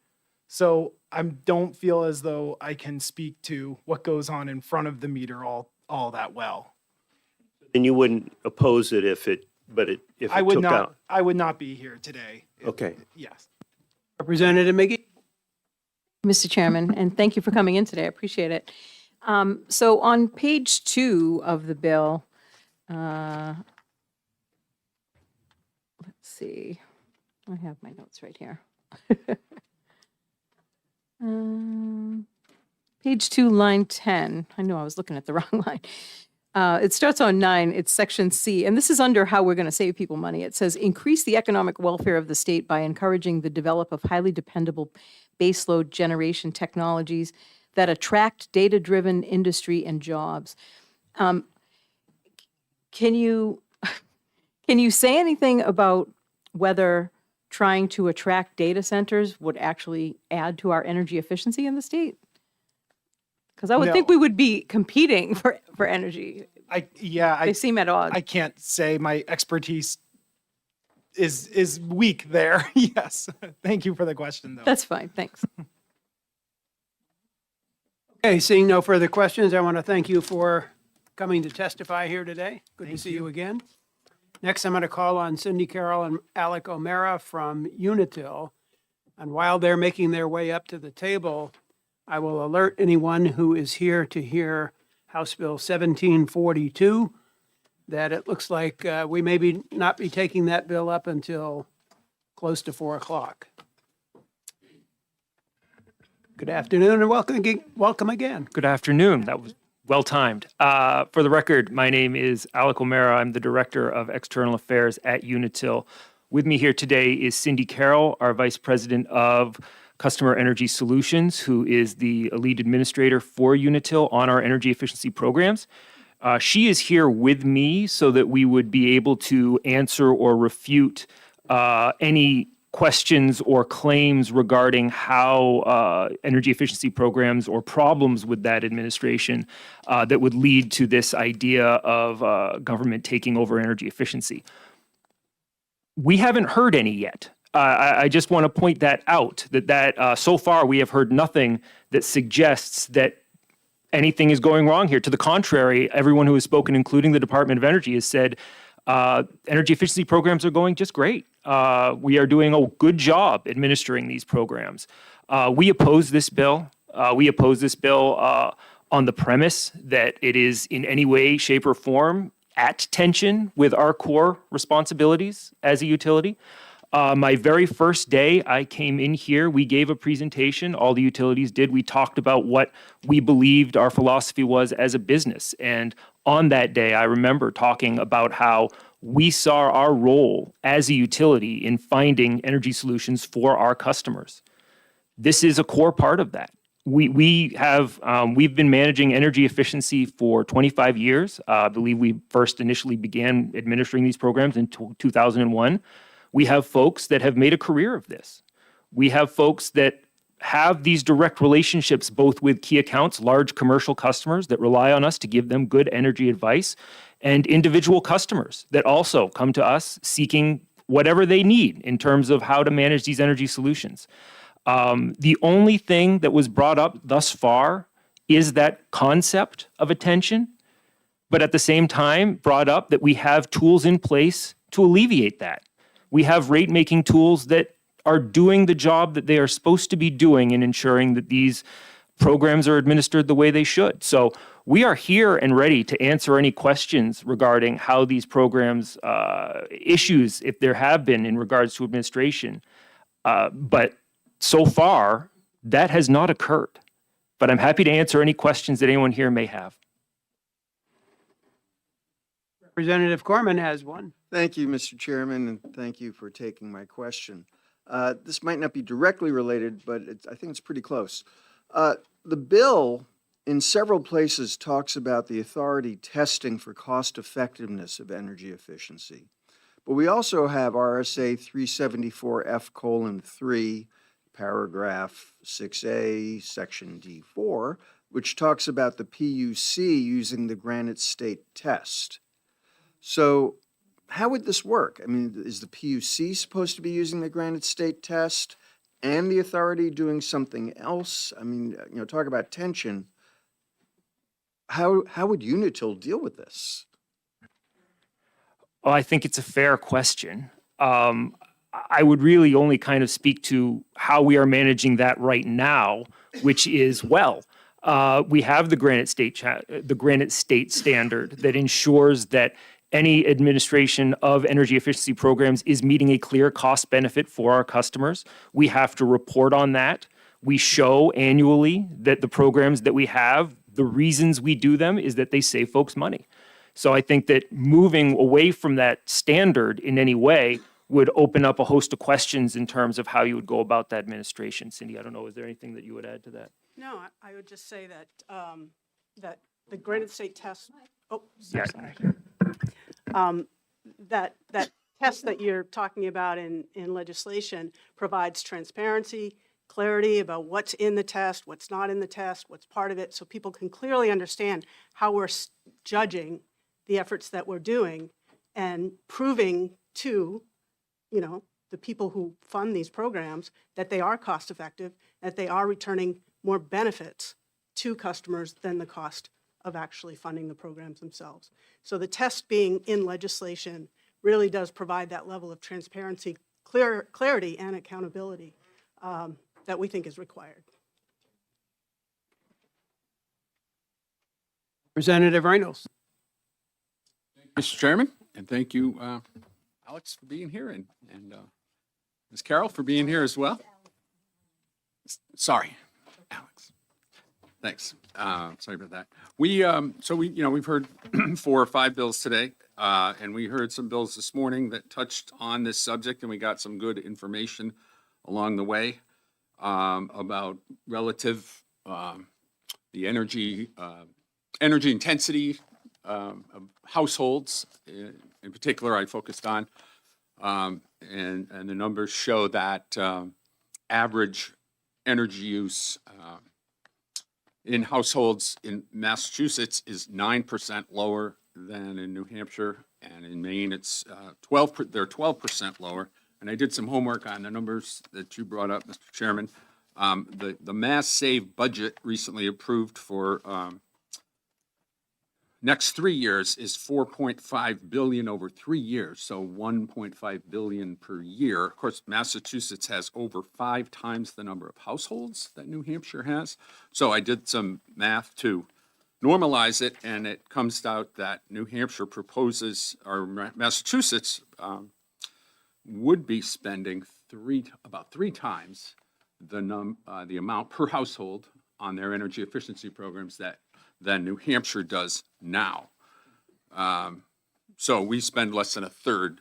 So I don't feel as though I can speak to what goes on in front of the meter all that well. And you wouldn't oppose it if it I would took not. out? I would not be here today. Okay. Yes. Representative McGee. Mr. Chairman, and thank you for coming in today. I appreciate it. So on page 2 of the bill, let's see. I have my notes right here. Page 2, line 10. I know I was looking at the wrong line. It starts on 9, it's section C, and this is under how we're going to save people money. It says, increase the economic welfare of the state by encouraging the develop of highly dependable baseload generation technologies that attract data-driven industry and jobs. Can you say anything about whether trying to attract data centers would actually add to our energy efficiency in the state? Because I would think we would be competing for energy. They seem at odds. I can't say my expertise is weak there. Yes. Thank you for the question, though. That's fine, thanks. Okay, seeing no further questions, I want to thank you for coming to testify here today. Good to see you again. Next, I'm going to call on Cindy Carroll and Alec O'Mara from Unitil. And while they're making their way up to the table, I will alert anyone who is here to hear House Bill 1742 that it looks like we may not be taking that bill up until close to 4 o'clock. Good afternoon and welcome again. Good afternoon. That was well timed. For the record, my name is Alec O'Mara. I'm the Director of External Affairs at Unitil. With me here today is Cindy Carroll, our Vice President of Customer Energy Solutions, who is the lead administrator for Unitil on our energy efficiency programs. She is here with me so that we would be able to answer or refute any questions or claims regarding how energy efficiency programs or problems with that administration that would lead to this idea of government taking over energy efficiency. We haven't heard any yet. I just want to point that out, that so far we have heard nothing that suggests that anything is going wrong here. To the contrary, everyone who has spoken, including the Department of Energy, has said energy efficiency programs are going just great. We are doing a good job administering these programs. We oppose this bill. We oppose this bill on the premise that it is in any way, shape, or form at tension with our core responsibilities as a utility. My very first day I came in here, we gave a presentation, all the utilities did. We talked about what we believed our philosophy was as a business. And on that day, I remember talking about how we saw our role as a utility in finding energy solutions for our customers. This is a core part of that. We've been managing energy efficiency for 25 years. I believe we first initially began administering these programs in 2001. We have folks that have made a career of this. We have folks that have these direct relationships both with key accounts, large commercial customers that rely on us to give them good energy advice, and individual customers that also come to us seeking whatever they need in terms of how to manage these energy solutions. The only thing that was brought up thus far is that concept of attention, but at the same time brought up that we have tools in place to alleviate that. We have rate-making tools that are doing the job that they are supposed to be doing in ensuring that these programs are administered the way they should. So we are here and ready to answer any questions regarding how these programs, issues, if there have been in regards to administration. But so far, that has not occurred. But I'm happy to answer any questions that anyone here may have. Representative Corman has one. Thank you, Mr. Chairman, and thank you for taking my question. This might not be directly related, but I think it's pretty close. The bill in several places talks about the authority testing for cost effectiveness of energy efficiency. But we also have RSA 374F:3, paragraph 6A, section D4, which talks about the PUC using the Granite State test. So how would this work? I mean, is the PUC supposed to be using the Granite State test and the authority doing something else? I mean, talk about tension. How would Unitil deal with this? Well, I think it's a fair question. I would really only kind of speak to how we are managing that right now, which is, well, we have the Granite State standard that ensures that any administration of energy efficiency programs is meeting a clear cost benefit for our customers. We have to report on that. We show annually that the programs that we have, the reasons we do them is that they save folks money. So I think that moving away from that standard in any way would open up a host of questions in terms of how you would go about that administration. Cindy, I don't know, is there anything that you would add to that? No, I would just say that that the Granite State test. Oh, sorry. That test that you're talking about in legislation provides transparency, clarity about what's in the test, what's not in the test, what's part of it, so people can clearly understand how we're judging the efforts that we're doing and proving to you know, the people who fund these programs, that they are cost effective, that they are returning more benefits to customers than the cost of actually funding the programs themselves. So the test being in legislation really does provide that level of transparency, clarity, and accountability that we think is required. Representative Reynolds. Mr. Chairman, and thank you, Alex, for being here, and Ms. Carroll for being here as well. Sorry, Alex. Thanks. Sorry about that. We've heard 4 or 5 bills today, and we heard some bills this morning that touched on this subject, and we got some good information along the way about relative the energy intensity of households. In particular, I focused on, and the numbers show that average energy use in households in Massachusetts is 9% lower than in New Hampshire, and in Maine it's 12% lower. And I did some homework on the numbers that you brought up, Mr. Chairman. The Mass Save budget recently approved for next 3 years is $4.5 billion over 3 years, so $1.5 billion per year. Of course, Massachusetts has over 5 times the number of households that New Hampshire has. So I did some math to normalize it, and it comes out that New Hampshire proposes, or Massachusetts would be spending about 3 times the amount per household on their energy efficiency programs than New Hampshire does now. So we spend less than a third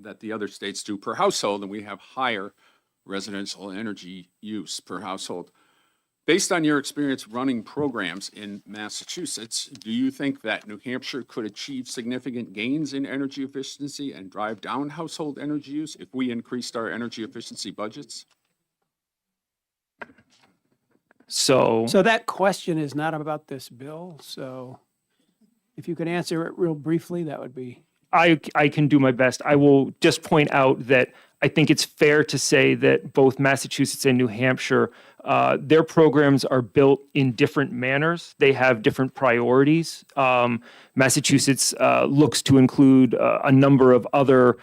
that the other states do per household, and we have higher residential energy use per household. Based on your experience running programs in Massachusetts, do you think that New Hampshire could achieve significant gains in energy efficiency and drive down household energy use if we increased our energy efficiency budgets? So that question is not about this bill, so if you could answer it real briefly, that would be. I can do my best. I will just point out that I think it's fair to say that both Massachusetts and New Hampshire, their programs are built in different manners. They have different priorities. Massachusetts looks to include a number of other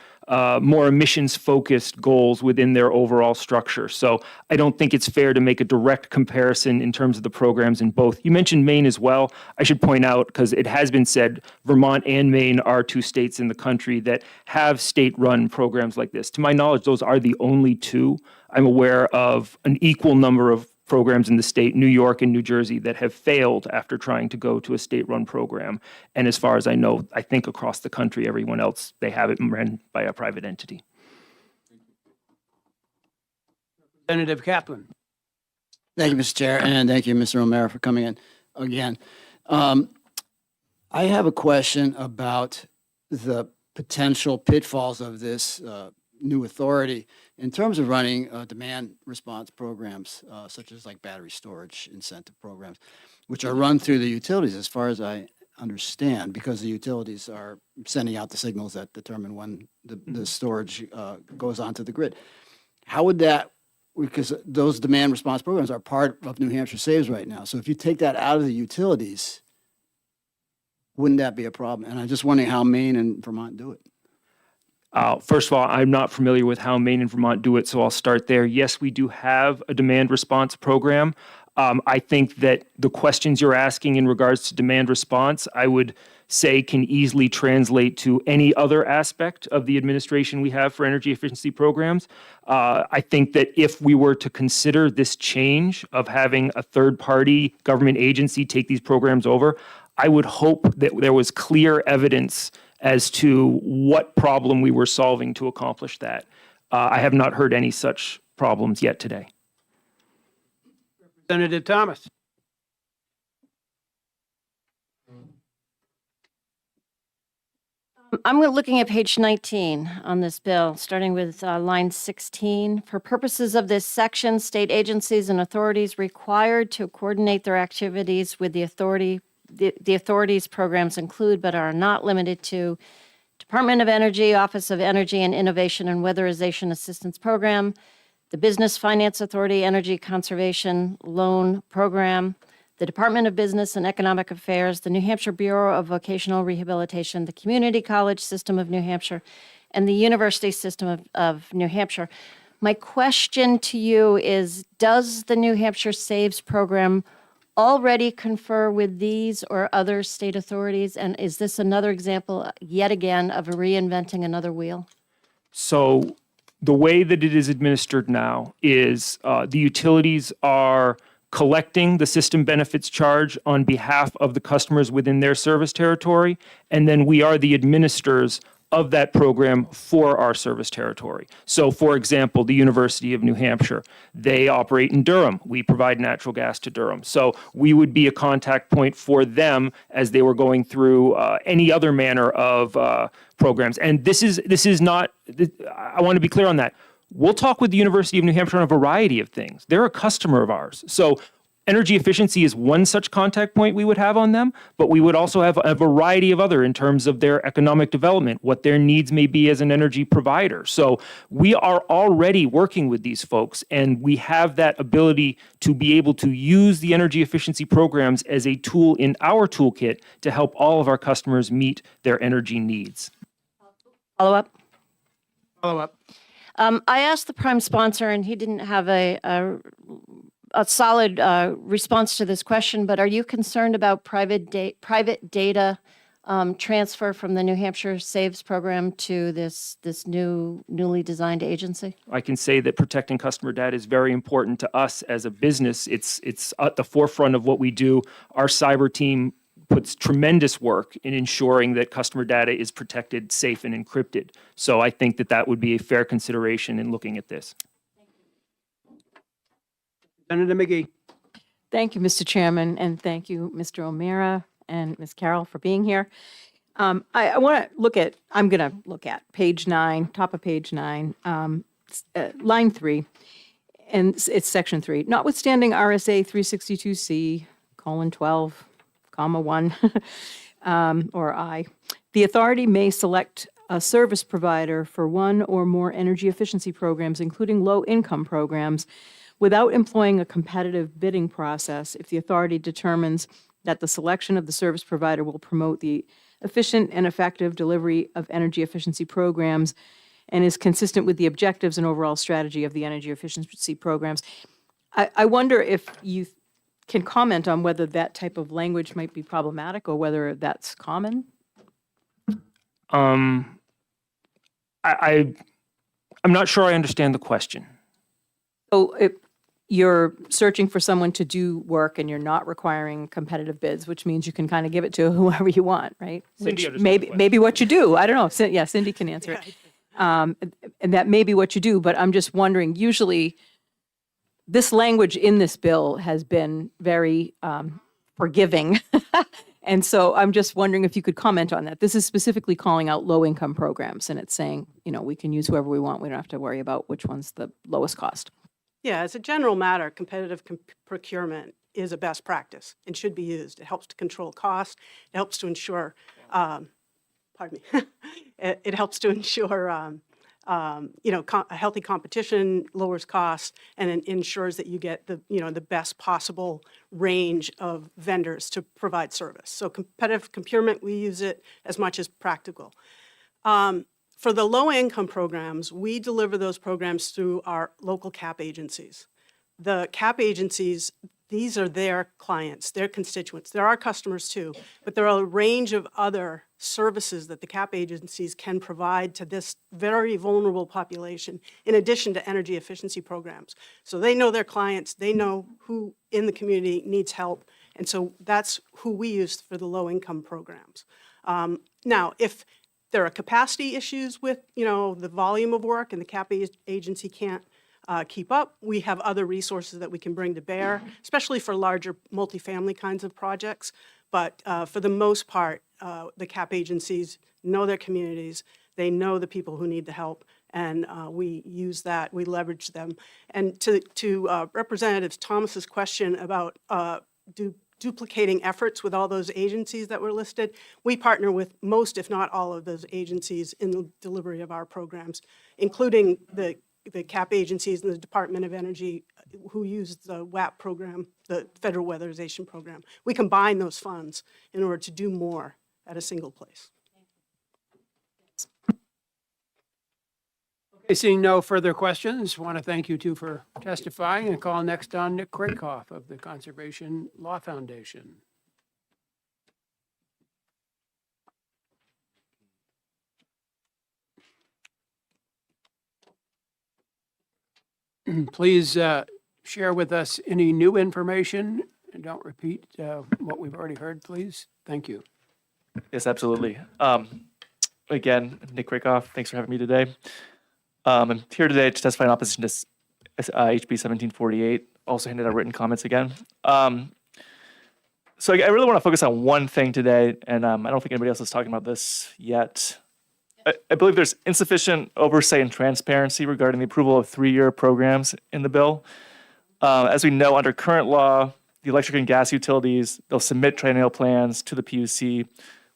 more emissions-focused goals within their overall structure. So I don't think it's fair to make a direct comparison in terms of the programs in both. You mentioned Maine as well. I should point out, because it has been said, Vermont and Maine are 2 states in the country that have state-run programs like this. To my knowledge, those are the only 2. I'm aware of an equal number of programs in the state, New York and New Jersey, that have failed after trying to go to a state-run program. And as far as I know, I think across the country, everyone else, they have it run by a private entity. Representative Kaplan. Thank you, Mr. Chair, and thank you, Mr. Romero, for coming in again. I have a question about the potential pitfalls of this new authority in terms of running demand response programs, such as like battery storage incentive programs, which are run through the utilities, as far as I understand, because the utilities are sending out the signals that determine when the storage goes onto the grid. How would that, because those demand response programs are part of New Hampshire Saves right now. So if you take that out of the utilities, wouldn't that be a problem? And I'm just wondering how Maine and Vermont do it. First of all, I'm not familiar with how Maine and Vermont do it, so I'll start there. Yes, we do have a demand response program. I think that the questions you're asking in regards to demand response, I would say can easily translate to any other aspect of the administration we have for energy efficiency programs. I think that if we were to consider this change of having a third-party government agency take these programs over, I would hope that there was clear evidence as to what problem we were solving to accomplish that. I have not heard any such problems yet today. Representative Thomas. I'm looking at page 19 on this bill, starting with line 16. For purposes of this section, state agencies and authorities required to coordinate their activities with the authorities programs include, but are not limited to Department of Energy, Office of Energy and Innovation and Weatherization Assistance Program, the Business Finance Authority Energy Conservation Loan Program, the Department of Business and Economic Affairs, the New Hampshire Bureau of Vocational Rehabilitation, the Community College System of New Hampshire, and the University System of New Hampshire. My question to you is, does the New Hampshire Saves program already confer with these or other state authorities? And is this another example, yet again, of reinventing another wheel? So the way that it is administered now is the utilities are collecting the system benefits charge on behalf of the customers within their service territory, and then we are the administrators of that program for our service territory. So, for example, the University of New Hampshire, they operate in Durham. We provide natural gas to Durham. So we would be a contact point for them as they were going through any other manner of programs. And this is not, I want to be clear on that. We'll talk with the University of New Hampshire on a variety of things. They're a customer of ours. So energy efficiency is one such contact point we would have on them, but we would also have a variety of other in terms of their economic development, what their needs may be as an energy provider. So we are already working with these folks, and we have that ability to be able to use the energy efficiency programs as a tool in our toolkit to help all of our customers meet their energy needs. Follow up? Follow up. I asked the prime sponsor, and he didn't have a solid response to this question, but are you concerned about private data transfer from the New Hampshire Saves program to this newly designed agency? I can say that protecting customer data is very important to us as a business. It's at the forefront of what we do. Our cyber team puts tremendous work in ensuring that customer data is protected, safe, and encrypted. So I think that would be a fair consideration in looking at this. Senator McGee. Thank you, Mr. Chairman, and thank you, Mr. O'Meara and Ms. Carroll for being here. I want to I'm going to look at page 9, top of page 9, line 3, and it's section 3. Notwithstanding RSA 362C, colon 12, comma 1, or I, the authority may select a service provider for one or more energy efficiency programs, including low-income programs, without employing a competitive bidding process if the authority determines that the selection of the service provider will promote the efficient and effective delivery of energy efficiency programs and is consistent with the objectives and overall strategy of the energy efficiency programs. I wonder if you can comment on whether that type of language might be problematic or whether that's common. I'm not sure I understand the question. So if you're searching for someone to do work and you're not requiring competitive bids, which means you can kind of give it to whoever you want, right? Cindy Which understands the maybe what you do. I don't know. Yeah, Cindy can answer it. And that may be what you do, but I'm just wondering, usually this language in this bill has been very forgiving. And so I'm just wondering if you could comment on that. This is specifically calling out low-income programs, and it's saying, we can use whoever we want. We don't have to worry about which one's the lowest cost. Yeah, as a general matter, competitive procurement is a best practice and should be used. It helps to control cost. It helps to ensure, pardon me, it helps to ensure, a healthy competition, lowers costs, and ensures that you get the best possible range of vendors to provide service. So competitive procurement, we use it as much as practical. For the low-income programs, we deliver those programs through our local CAP agencies. The CAP agencies, these are their clients, their constituents. They're our customers too, but there are a range of other services that the CAP agencies can provide to this very vulnerable population, in addition to energy efficiency programs. So they know their clients, they know who in the community needs help, and so that's who we use for the low-income programs. Now, if there are capacity issues with, the volume of work and the CAP agency can't keep up, we have other resources that we can bring to bear, especially for larger multifamily kinds of projects. But for the most part, the CAP agencies know their communities, they know the people who need the help, and we use that, we leverage them. And to Representative Thomas's question about do duplicating efforts with all those agencies that were listed. We partner with most, if not all, of those agencies in the delivery of our programs, including the CAP agencies and the Department of Energy who use the WAP program, the Federal Weatherization Program. We combine those funds in order to do more at a single place. Okay, seeing no further questions, want to thank you two for testifying and call next on Nick Krickhoff of the Conservation Law Foundation. Please share with us any new information and don't repeat what we've already heard, please. Thank you. Yes, absolutely. Again, Nick Krickhoff, thanks for having me today. I'm here today to testify in opposition to HB 1748. Also handed out written comments again. So I really want to focus on one thing today, and I don't think anybody else is talking about this yet. I believe there's insufficient oversight and transparency regarding the approval of 3-year programs in the bill. As we know, under current law, the electric and gas utilities, they'll submit triennial plans to the PUC,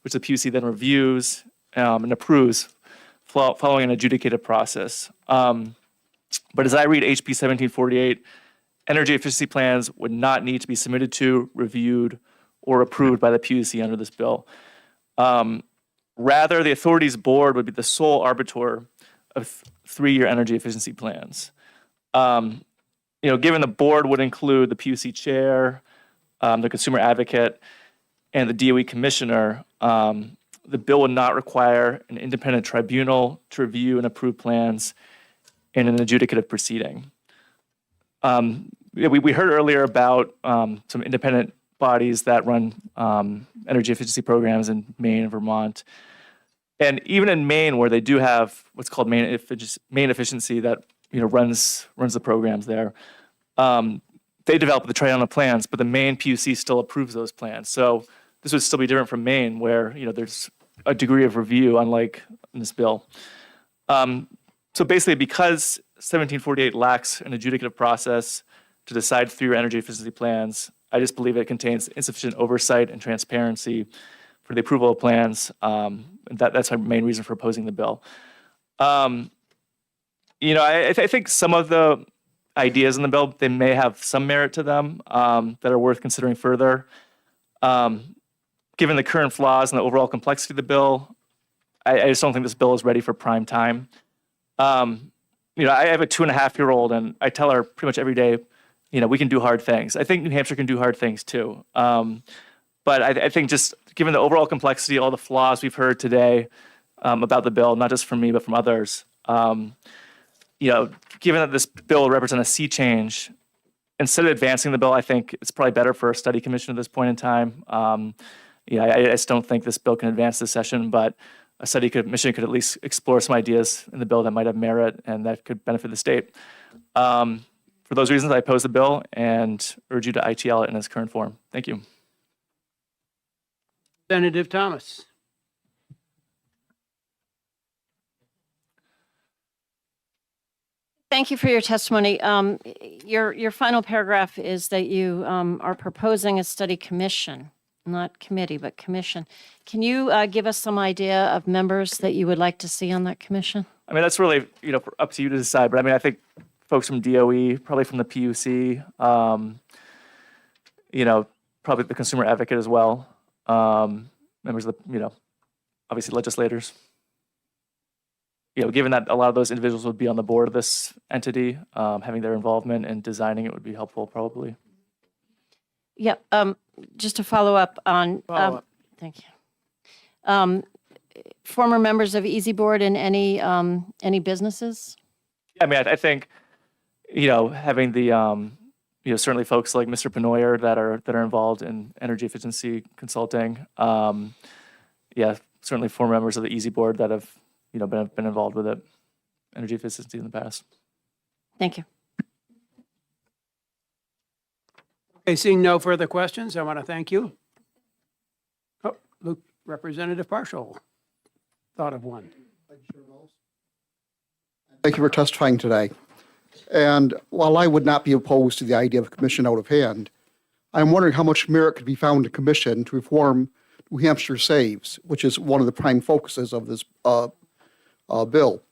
which the PUC then reviews and approves following an adjudicated process. But as I read HB 1748, energy efficiency plans would not need to be submitted to, reviewed, or approved by the PUC under this bill. Rather, the authority's board would be the sole arbiter of 3-year energy efficiency plans. Given the board would include the PUC chair, the consumer advocate, and the DOE commissioner, the bill would not require an independent tribunal to review and approve plans in an adjudicative proceeding. We heard earlier about some independent bodies that run energy efficiency programs in Maine and Vermont. And even in Maine, where they do have what's called Maine Efficiency that runs the programs there, they develop the triennial plans, but the Maine PUC still approves those plans. So this would still be different from Maine, where there's a degree of review, unlike in this bill. So basically, because 1748 lacks an adjudicative process to decide 3-year energy efficiency plans, I just believe it contains insufficient oversight and transparency for the approval of plans. That's my main reason for opposing the bill. I think some of the ideas in the bill, they may have some merit to them that are worth considering further. Given the current flaws and the overall complexity of the bill, I just don't think this bill is ready for prime time. I have a 2.5-year-old, and I tell her pretty much every day, we can do hard things. I think New Hampshire can do hard things too. But I think just given the overall complexity, all the flaws we've heard today about the bill, not just from me, but from others, given that this bill will represent a sea change, instead of advancing the bill, I think it's probably better for a study commission at this point in time. I just don't think this bill can advance this session, but a study commission could at least explore some ideas in the bill that might have merit and that could benefit the state. For those reasons, I oppose the bill and urge you to ITL it in its current form. Thank you. Representative Thomas. Thank you for your testimony. Your final paragraph is that you are proposing a study commission, not committee, but commission. Can you give us some idea of members that you would like to see on that commission? I mean, that's really up to you to decide. But I mean, I think folks from DOE, probably from the PUC, probably the consumer advocate as well. Members of the, obviously legislators. Given that a lot of those individuals would be on the board of this entity, having their involvement in designing it would be helpful, probably. Yeah. Just to follow up on. Thank you. Former members of Easy Board and any businesses? I mean, I think, having the, certainly folks like Mr. Penoyer that are involved in energy efficiency consulting. Certainly former members of the Easy Board that have, been involved with it, energy efficiency in the past. Thank you. Okay, seeing no further questions, I want to thank you. Oh, Luke, Representative Partial thought of one. Thank you for testifying today. And while I would not be opposed to the idea of a commission out of hand, I'm wondering how much merit could be found in the commission to reform New Hampshire Saves, which is one of the prime focuses of this bill.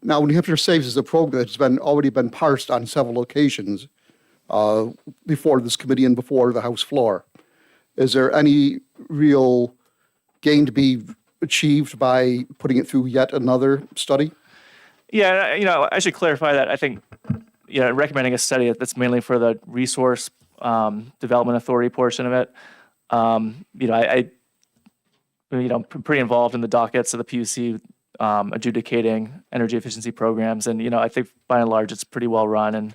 Now, New Hampshire Saves is a program that's already been parsed on several occasions before this committee and before the House floor. Is there any real gain to be achieved by putting it through yet another study? Yeah, I should clarify that. I think, recommending a study that's mainly for the resource development authority portion of it. I'm pretty involved in the dockets of the PUC adjudicating energy efficiency programs, and I think by and large it's pretty well run, and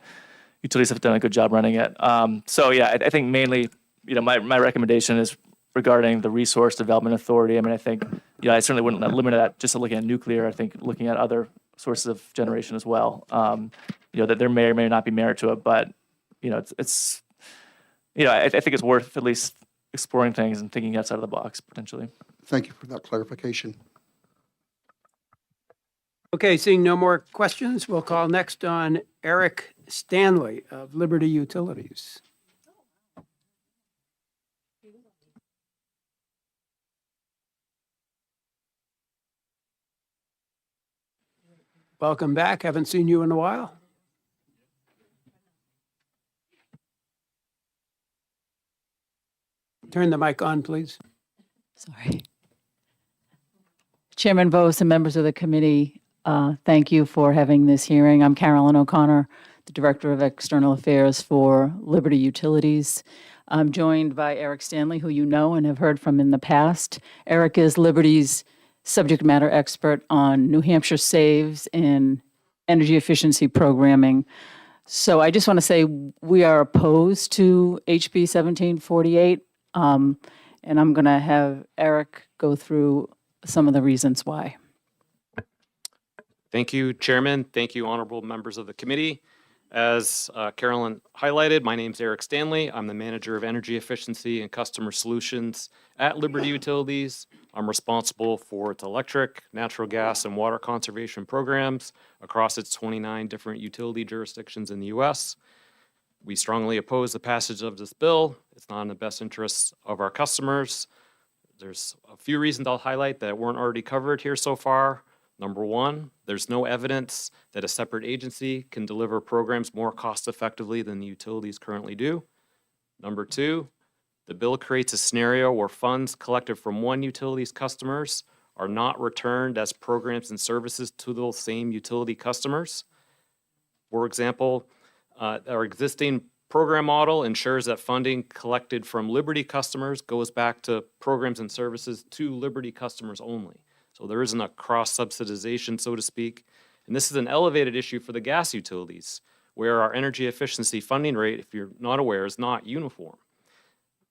utilities have done a good job running it. I think mainly, my recommendation is regarding the resource development authority. I mean, I think, I certainly wouldn't limit that just to looking at nuclear. I think looking at other sources of generation as well. That there may or may not be merit to it, but I think it's worth at least exploring things and thinking outside of the box potentially. Thank you for that clarification. Okay, seeing no more questions, we'll call next on Eric Stanley of Liberty Utilities. Welcome back. Haven't seen you in a while. Turn the mic on, please. Sorry. Chairman Bose and members of the committee, thank you for having this hearing. I'm Carolyn O'Connor, the Director of External Affairs for Liberty Utilities. I'm joined by Eric Stanley, who you know and have heard from in the past. Eric is Liberty's subject matter expert on New Hampshire Saves and energy efficiency programming. So I just want to say we are opposed to HB 1748, and I'm going to have Eric go through some of the reasons why. Thank you, Chairman. Thank you, honorable members of the committee. As Carolyn highlighted, my name is Eric Stanley. I'm the Manager of Energy Efficiency and Customer Solutions at Liberty Utilities. I'm responsible for its electric, natural gas, and water conservation programs across its 29 different utility jurisdictions in the U.S. We strongly oppose the passage of this bill. It's not in the best interests of our customers. There's a few reasons I'll highlight that weren't already covered here so far. Number one, there's no evidence that a separate agency can deliver programs more cost effectively than the utilities currently do. Number two, the bill creates a scenario where funds collected from one utility's customers are not returned as programs and services to those same utility customers. For example, our existing program model ensures that funding collected from Liberty customers goes back to programs and services to Liberty customers only. So there isn't a cross-subsidization, so to speak. And this is an elevated issue for the gas utilities, where our energy efficiency funding rate, if you're not aware, is not uniform.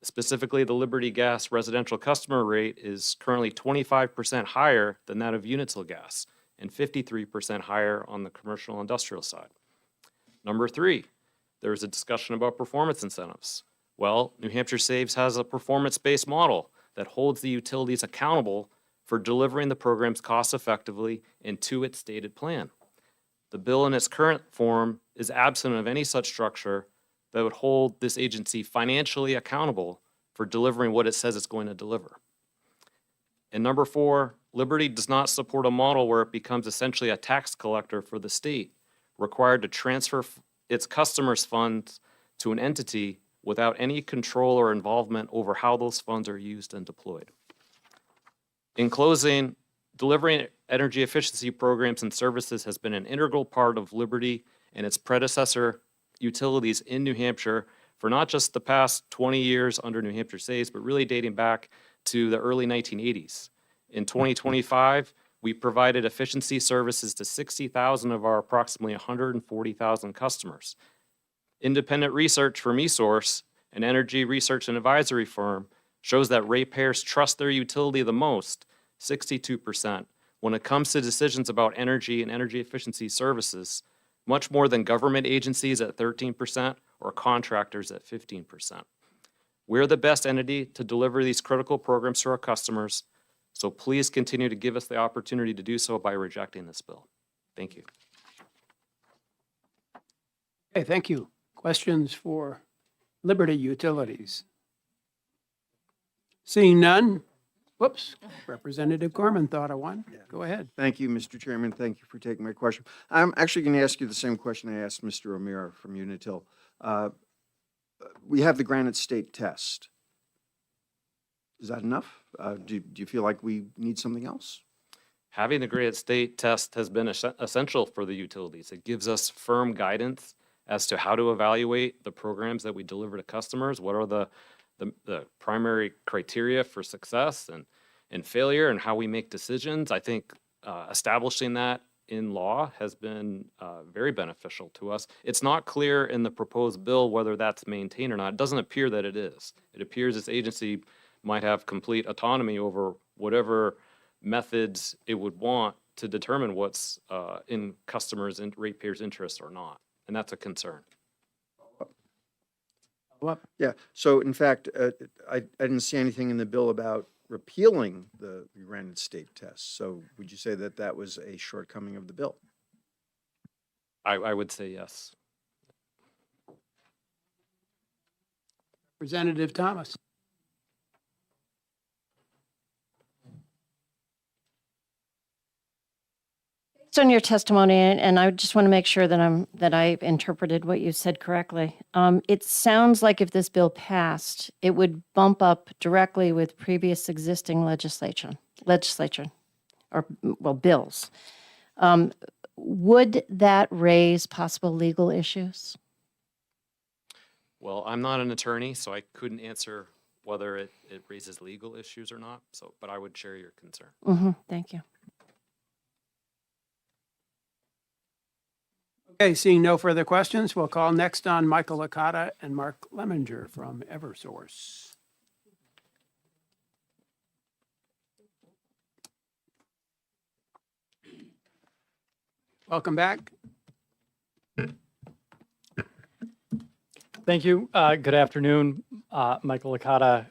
Specifically, the Liberty Gas residential customer rate is currently 25% higher than that of Unitil Gas and 53% higher on the commercial industrial side. Number three, there's a discussion about performance incentives. Well, New Hampshire Saves has a performance-based model that holds the utilities accountable for delivering the programs cost effectively and to its stated plan. The bill in its current form is absent of any such structure that would hold this agency financially accountable for delivering what it says it's going to deliver. And number four, Liberty does not support a model where it becomes essentially a tax collector for the state, required to transfer its customers' funds to an entity without any control or involvement over how those funds are used and deployed. In closing, delivering energy efficiency programs and services has been an integral part of Liberty and its predecessor utilities in New Hampshire for not just the past 20 years under New Hampshire Saves, but really dating back to the early 1980s. In 2025, we provided efficiency services to 60,000 of our approximately 140,000 customers. Independent research from eSource, an energy research and advisory firm, shows that ratepayers trust their utility the most, 62%, when it comes to decisions about energy and energy efficiency services, much more than government agencies at 13% or contractors at 15%. We're the best entity to deliver these critical programs to our customers, so please continue to give us the opportunity to do so by rejecting this bill. Thank you. Okay, thank you. Questions for Liberty Utilities? Seeing none? Whoops, Representative Corman thought of one. Go ahead. Thank you, Mr. Chairman. Thank you for taking my question. I'm actually going to ask you the same question I asked Mr. O'Meara from Unitil. We have the Granite State test. Is that enough? Do you feel like we need something else? Having the Granite State test has been essential for the utilities. It gives us firm guidance as to how to evaluate the programs that we deliver to customers. What are the primary criteria for success and failure, and how we make decisions. I think establishing that in law has been very beneficial to us. It's not clear in the proposed bill whether that's maintained or not. It doesn't appear that it is. It appears this agency might have complete autonomy over whatever methods it would want to determine what's in customers' and ratepayers' interests or not. And that's a concern. Yeah, so in fact, I didn't see anything in the bill about repealing the Granite State test. So would you say that that was a shortcoming of the bill? I would say yes. Representative Thomas? Based on your testimony, and I just want to make sure that I interpreted what you said correctly. It sounds like if this bill passed, it would bump up directly with previous existing legislature, or well, bills. Would that raise possible legal issues? Well, I'm not an attorney, so I couldn't answer whether it raises legal issues or not. So, but I would share your concern. Thank you. Okay, seeing no further questions, we'll call next on Michael Licata and Mark Lemminger from Eversource. Welcome back. Thank you. Good afternoon. Michael Licata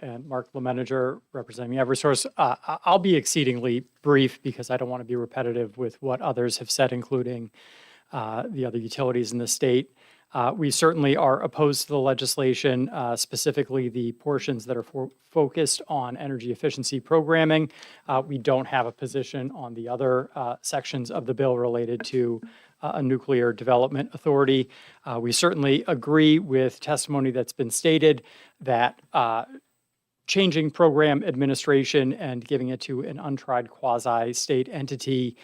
and Mark Lemanager representing Eversource. I'll be exceedingly brief because I don't want to be repetitive with what others have said, including the other utilities in the state. We certainly are opposed to the legislation, specifically the portions that are focused on energy efficiency programming. We don't have a position on the other sections of the bill related to a nuclear development authority. We certainly agree with testimony that's been stated that changing program administration and giving it to an untried quasi-state entity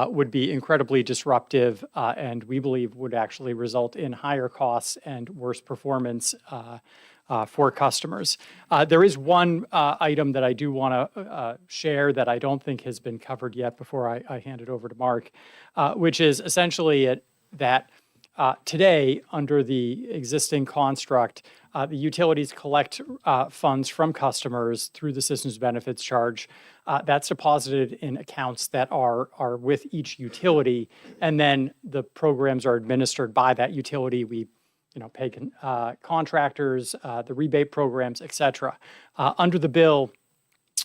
would be incredibly disruptive and we believe would actually result in higher costs and worse performance for customers. There is one item that I do want to share that I don't think has been covered yet before I hand it over to Mark, which is essentially that today, under the existing construct, the utilities collect funds from customers through the systems benefits charge. That's deposited in accounts that are with each utility, and then the programs are administered by that utility. We pay contractors, the rebate programs, et cetera. Under the bill,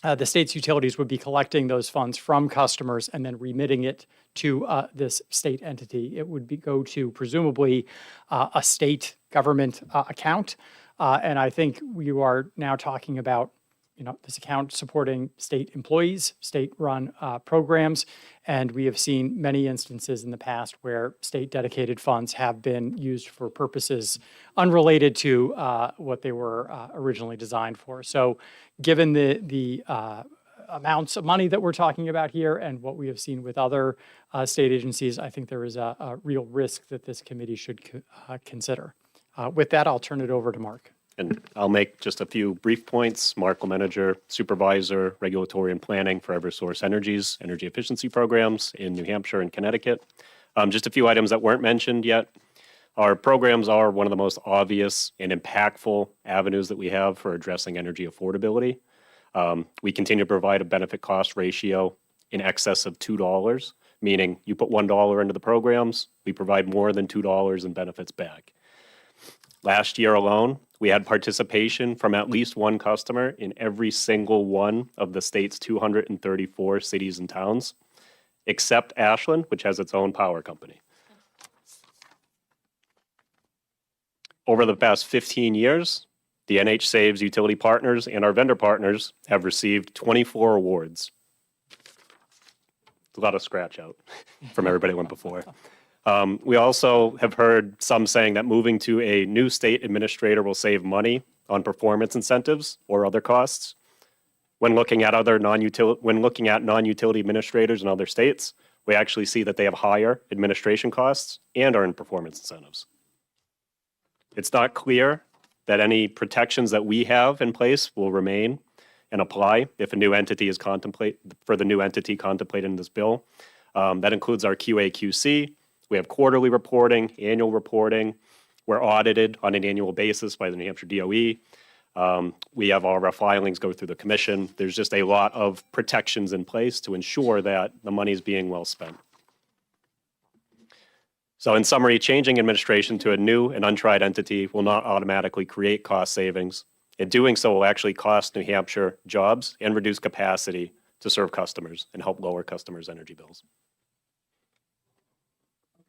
the state's utilities would be collecting those funds from customers and then remitting it to this state entity. It would go to presumably a state government account. And I think we are now talking about this account supporting state employees, state-run programs, and we have seen many instances in the past where state-dedicated funds have been used for purposes unrelated to what they were originally designed for. So given the amounts of money that we're talking about here and what we have seen with other state agencies, I think there is a real risk that this committee should consider. With that, I'll turn it over to Mark. And I'll make just a few brief points. Mark Lemanager, Supervisor, Regulatory and Planning for Eversource Energy's energy efficiency programs in New Hampshire and Connecticut. Just a few items that weren't mentioned yet. Our programs are one of the most obvious and impactful avenues that we have for addressing energy affordability. We continue to provide a benefit cost ratio in excess of $2, meaning you put $1 into the programs, we provide more than $2 in benefits back. Last year alone, we had participation from at least one customer in every single one of the state's 234 cities and towns, except Ashland, which has its own power company. over the past 15 years, the NH Saves utility partners and our vendor partners have received 24 awards. It's a lot of scratch out from everybody that went before. We also have heard some saying that moving to a new state administrator will save money on performance incentives or other costs. When looking at non-utility administrators in other states, we actually see that they have higher administration costs and earn performance incentives. It's not clear that any protections that we have in place will remain and apply if a new entity is contemplated in this bill. That includes our QA/QC. We have quarterly reporting, annual reporting. We're audited on an annual basis by the New Hampshire DOE. We have all of our filings go through the commission. There's just a lot of protections in place to ensure that the money is being well spent. So in summary, changing administration to a new and untried entity will not automatically create cost savings. And doing so will actually cost New Hampshire jobs and reduce capacity to serve customers and help lower customers' energy bills.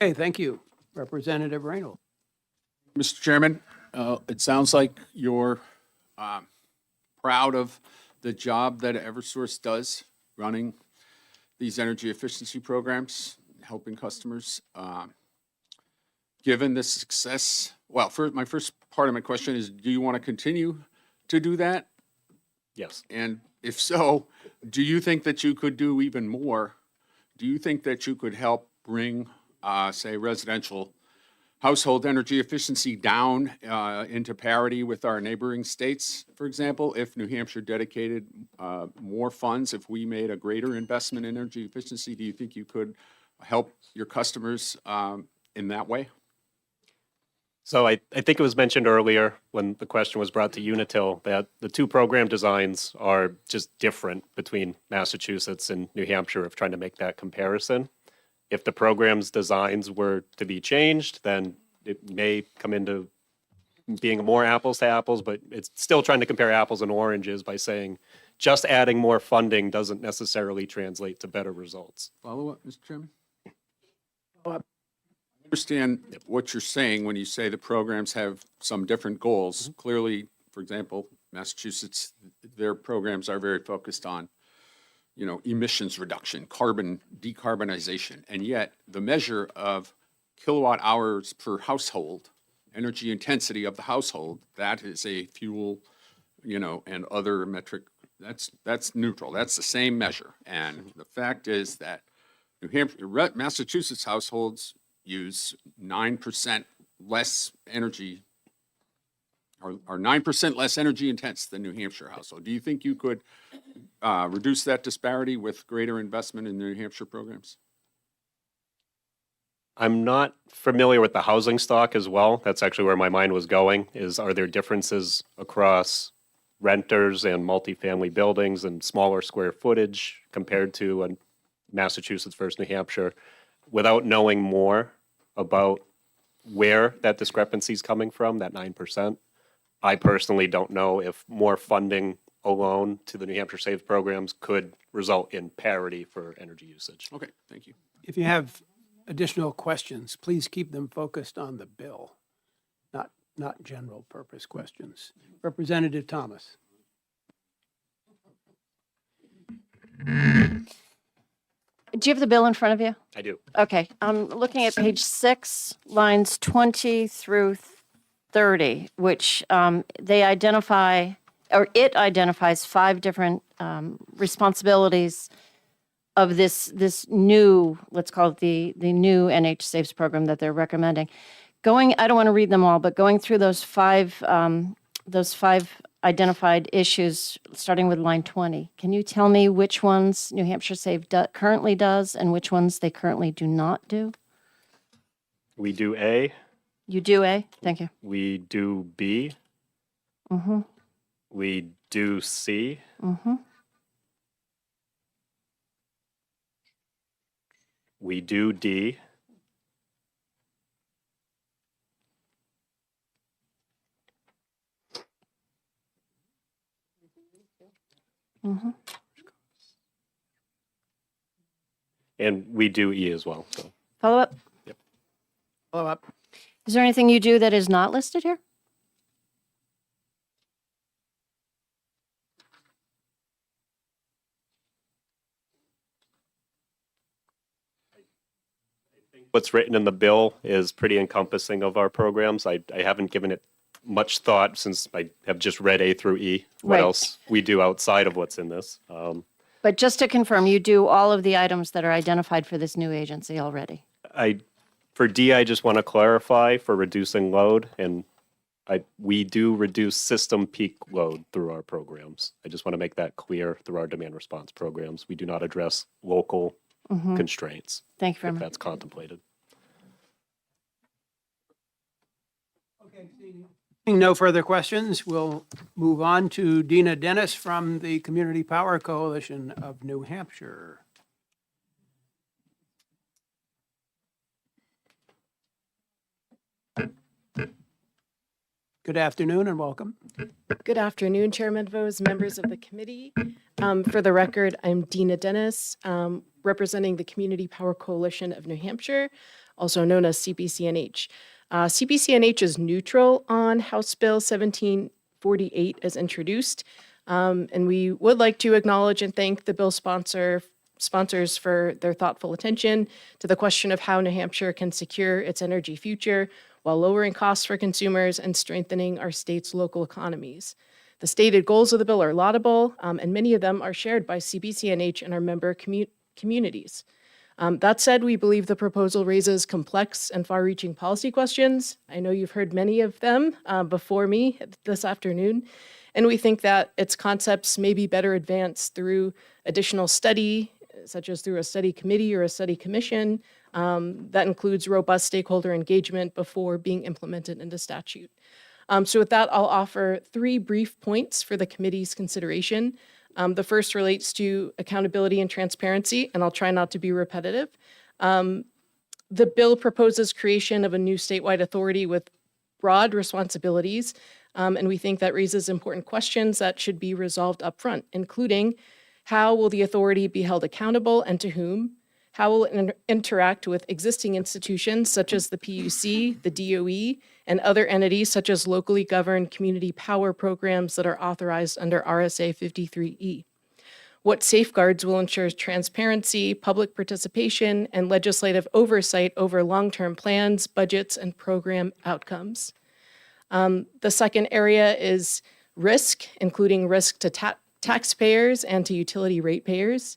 Okay, thank you. Representative Reynold. Mr. Chairman, it sounds like you're proud of the job that Eversource does running these energy efficiency programs, helping customers. Given the success, well, my first part of my question is, do you want to continue to do that? Yes. And if so, do you think that you could do even more? Do you think that you could help bring, say, residential household energy efficiency down into parity with our neighboring states, for example, if New Hampshire dedicated more funds, if we made a greater investment in energy efficiency, do you think you could help your customers in that way? So I think it was mentioned earlier when the question was brought to Unitil that the two program designs are just different between Massachusetts and New Hampshire of trying to make that comparison. If the program's designs were to be changed, then it may come into being more apples to apples, but it's still trying to compare apples and oranges by saying just adding more funding doesn't necessarily translate to better results. Follow up, Mr. Chairman? I understand what you're saying when you say the programs have some different goals. Clearly, for example, Massachusetts, their programs are very focused on, emissions reduction, carbon decarbonization, and yet the measure of kilowatt hours per household, energy intensity of the household, that is a fuel, and other metric, that's neutral. That's the same measure. And the fact is that Massachusetts households use 9% less energy, are 9% less energy intense than New Hampshire household. Do you think you could reduce that disparity with greater investment in New Hampshire programs? I'm not familiar with the housing stock as well. That's actually where my mind was going, are there differences across renters and multifamily buildings and smaller square footage compared to Massachusetts versus New Hampshire? Without knowing more about where that discrepancy is coming from, that 9%, I personally don't know if more funding alone to the New Hampshire Saves programs could result in parity for energy usage. Okay, thank you. If you have additional questions, please keep them focused on the bill, not general purpose questions. Representative Thomas. Do you have the bill in front of you? I do. Okay, I'm looking at page 6, lines 20 through 30, which it identifies 5 different responsibilities of this new, let's call it the new NH Saves program that they're recommending. I don't want to read them all, but going through those five identified issues, starting with line 20, can you tell me which ones New Hampshire Save currently does and which ones they currently do not do? We do A. You do A? Thank you. We do B. Mm-hmm. We do C. Mm-hmm. We do D. Mm-hmm. And we do E as well. So. Follow up? Yep. Follow up. Is there anything you do that is not listed here? What's written in the bill is pretty encompassing of our programs. I haven't given it much thought since I have just read A through E, what Right. else we do outside of what's in this. But just to confirm, you do all of the items that are identified for this new agency already? For D, I just want to clarify for reducing load, and we do reduce system peak load through our programs. I just want to make that clear through our demand response programs. We do not address local constraints. Thank you very if much. that's contemplated. Seeing no further questions, we'll move on to Dina Dennis from the Community Power Coalition of New Hampshire. Good afternoon and welcome. Good afternoon, Chairman Vose, members of the committee. For the record, I'm Dina Dennis, representing the Community Power Coalition of New Hampshire, also known as CPCNH. CPCNH is neutral on House Bill 1748 as introduced, and we would like to acknowledge and thank the bill sponsors for their thoughtful attention to the question of how New Hampshire can secure its energy future while lowering costs for consumers and strengthening our state's local economies. The stated goals of the bill are laudable, and many of them are shared by CPCNH and our member communities. That said, we believe the proposal raises complex and far-reaching policy questions. I know you've heard many of them before me this afternoon, and we think that its concepts may be better advanced through additional study, such as through a study committee or a study commission, that includes robust stakeholder engagement before being implemented into statute. So with that, I'll offer 3 brief points for the committee's consideration. The first relates to accountability and transparency, and I'll try not to be repetitive. The bill proposes creation of a new statewide authority with broad responsibilities, and we think that raises important questions that should be resolved upfront, including how will the authority be held accountable and to whom? How will it interact with existing institutions such as the PUC, the DOE, and other entities such as locally governed community power programs that are authorized under RSA 53E? What safeguards will ensure transparency, public participation, and legislative oversight over long-term plans, budgets, and program outcomes? The second area is risk, including risk to taxpayers and to utility ratepayers.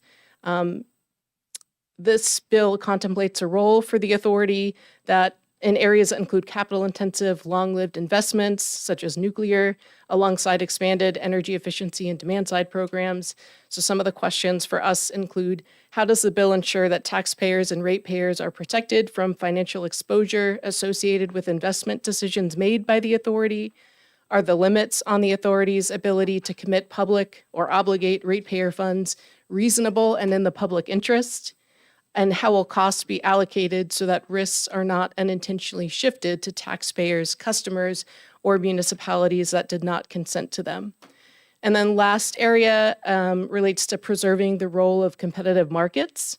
This bill contemplates a role for the authority that in areas that include capital-intensive, long-lived investments, such as nuclear, alongside expanded energy efficiency and demand-side programs. So some of the questions for us include, how does the bill ensure that taxpayers and ratepayers are protected from financial exposure associated with investment decisions made by the authority? Are the limits on the authority's ability to commit public or obligate ratepayer funds reasonable and in the public interest? And how will costs be allocated so that risks are not unintentionally shifted to taxpayers, customers, or municipalities that did not consent to them? And then last area relates to preserving the role of competitive markets.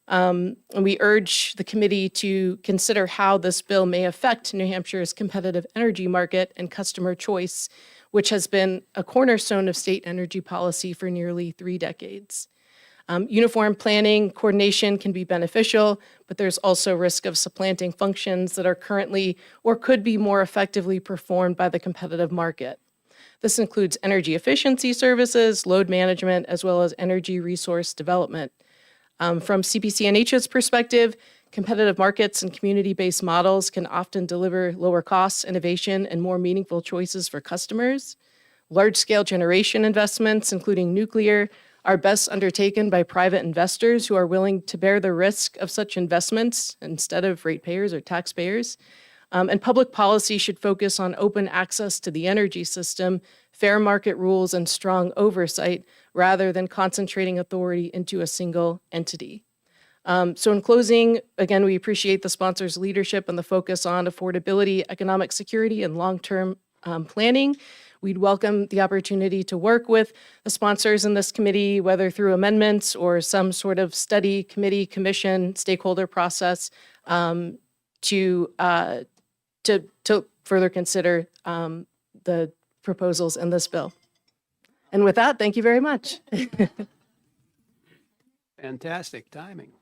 And we urge the committee to consider how this bill may affect New Hampshire's competitive energy market and customer choice, which has been a cornerstone of state energy policy for nearly 3 decades. Uniform planning, coordination can be beneficial, but there's also risk of supplanting functions that are currently or could be more effectively performed by the competitive market. This includes energy efficiency services, load management, as well as energy resource development. From CPCNH's perspective, competitive markets and community-based models can often deliver lower costs, innovation, and more meaningful choices for customers. Large-scale generation investments, including nuclear, are best undertaken by private investors who are willing to bear the risk of such investments instead of ratepayers or taxpayers. And public policy should focus on open access to the energy system, fair market rules, and strong oversight, rather than concentrating authority into a single entity. So in closing, again, we appreciate the sponsor's leadership and the focus on affordability, economic security, and long-term planning. We'd welcome the opportunity to work with the sponsors in this committee, whether through amendments or some sort of study, committee, commission, stakeholder process, to further consider the proposals in this bill. And with that, thank you very much. Fantastic timing.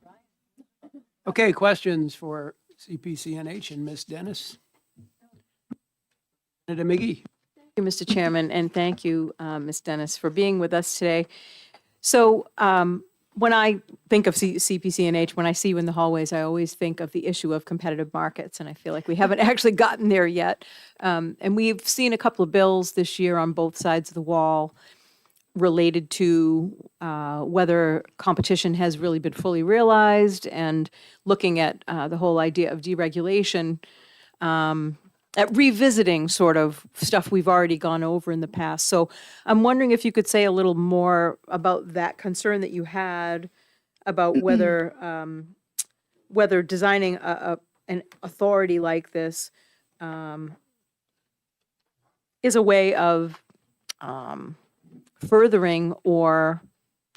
Okay, questions for CPCNH and Ms. Dennis? Senator McGee. Thank you, Mr. Chairman, and thank you, Ms. Dennis, for being with us today. So when I think of CPCNH, when I see you in the hallways, I always think of the issue of competitive markets, and I feel like we haven't actually gotten there yet. And we've seen a couple of bills this year on both sides of the wall related to whether competition has really been fully realized and looking at the whole idea of deregulation, at revisiting sort of stuff we've already gone over in the past. So I'm wondering if you could say a little more about that concern that you had about whether whether designing an authority like this is a way of furthering or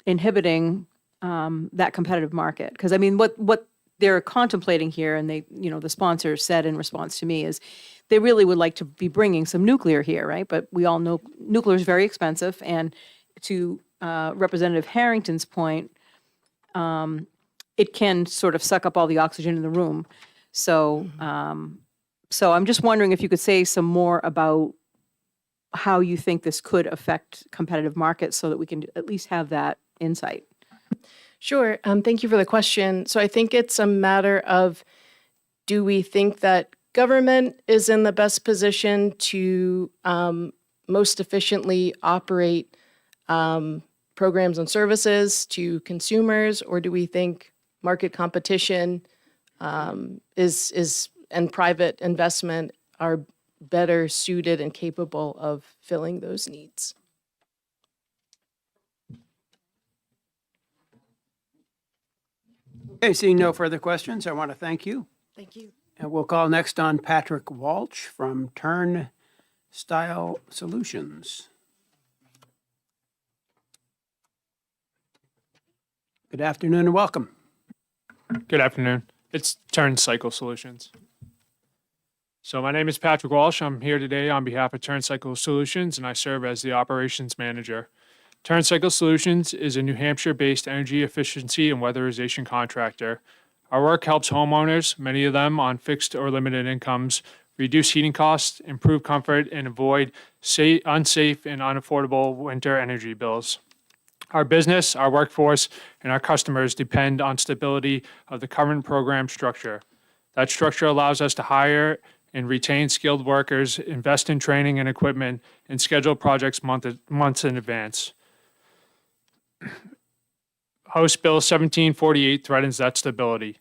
inhibiting that competitive market. Because I mean, what they're contemplating here, and they, the sponsor said in response to me, is they really would like to be bringing some nuclear here, right? But we all know nuclear is very expensive, and to Representative Harrington's point, it can sort of suck up all the oxygen in the room. So, so I'm just wondering if you could say some more about how you think this could affect competitive markets so that we can at least have that insight. Sure. Thank you for the question. So I think it's a matter of, do we think that government is in the best position to most efficiently operate programs and services to consumers, or do we think market competition is and private investment are better suited and capable of filling those needs? Okay, seeing no further questions, I want to thank you. Thank you. And we'll call next on Patrick Walsh from Turnstile Solutions. Good afternoon and welcome. Good afternoon. It's Turn Cycle Solutions. So my name is Patrick Walsh. I'm here today on behalf of Turn Cycle Solutions, and I serve as the operations manager. Turn Cycle Solutions is a New Hampshire-based energy efficiency and weatherization contractor. Our work helps homeowners, many of them on fixed or limited incomes, reduce heating costs, improve comfort, and avoid unsafe and unaffordable winter energy bills. Our business, our workforce, and our customers depend on stability of the current program structure. That structure allows us to hire and retain skilled workers, invest in training and equipment, and schedule projects months in advance. House Bill 1748 threatens that stability.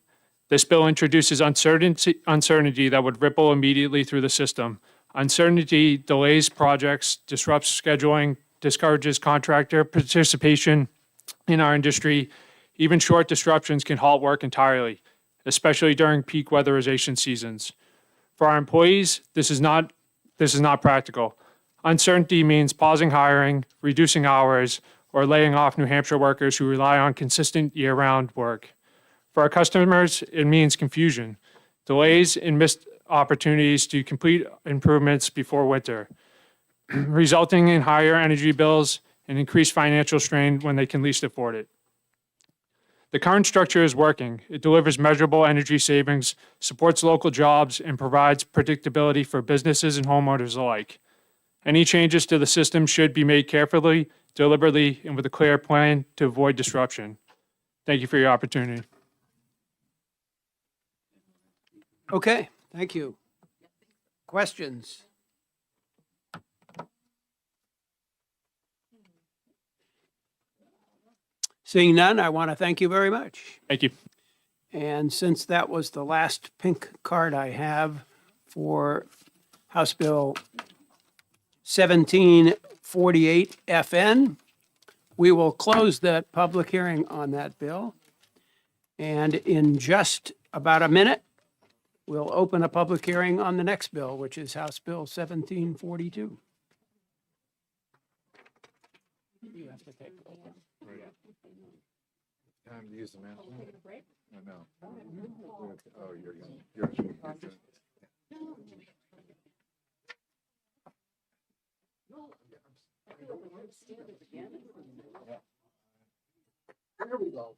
This bill introduces uncertainty that would ripple immediately through the system. Uncertainty delays projects, disrupts scheduling, discourages contractor participation in our industry. Even short disruptions can halt work entirely, especially during peak weatherization seasons. For our employees, this is not practical. Uncertainty means pausing hiring, reducing hours, or laying off New Hampshire workers who rely on consistent year-round work. For our customers, it means confusion, delays and missed opportunities to complete improvements before winter, resulting in higher energy bills and increased financial strain when they can least afford it. The current structure is working. It delivers measurable energy savings, supports local jobs, and provides predictability for businesses and homeowners alike. Any changes to the system should be made carefully, deliberately, and with a clear plan to avoid disruption. Thank you for your opportunity. Okay, thank you. Questions? Seeing none, I want to thank you very much. Thank you. And since that was the last pink card I have for House Bill 1748 FN, we will close that public hearing on that bill. And in just about a minute, we'll open a public hearing on the next bill, which is House Bill 1742. You have to take over. Time to use the man. I know. Oh, you're There we go.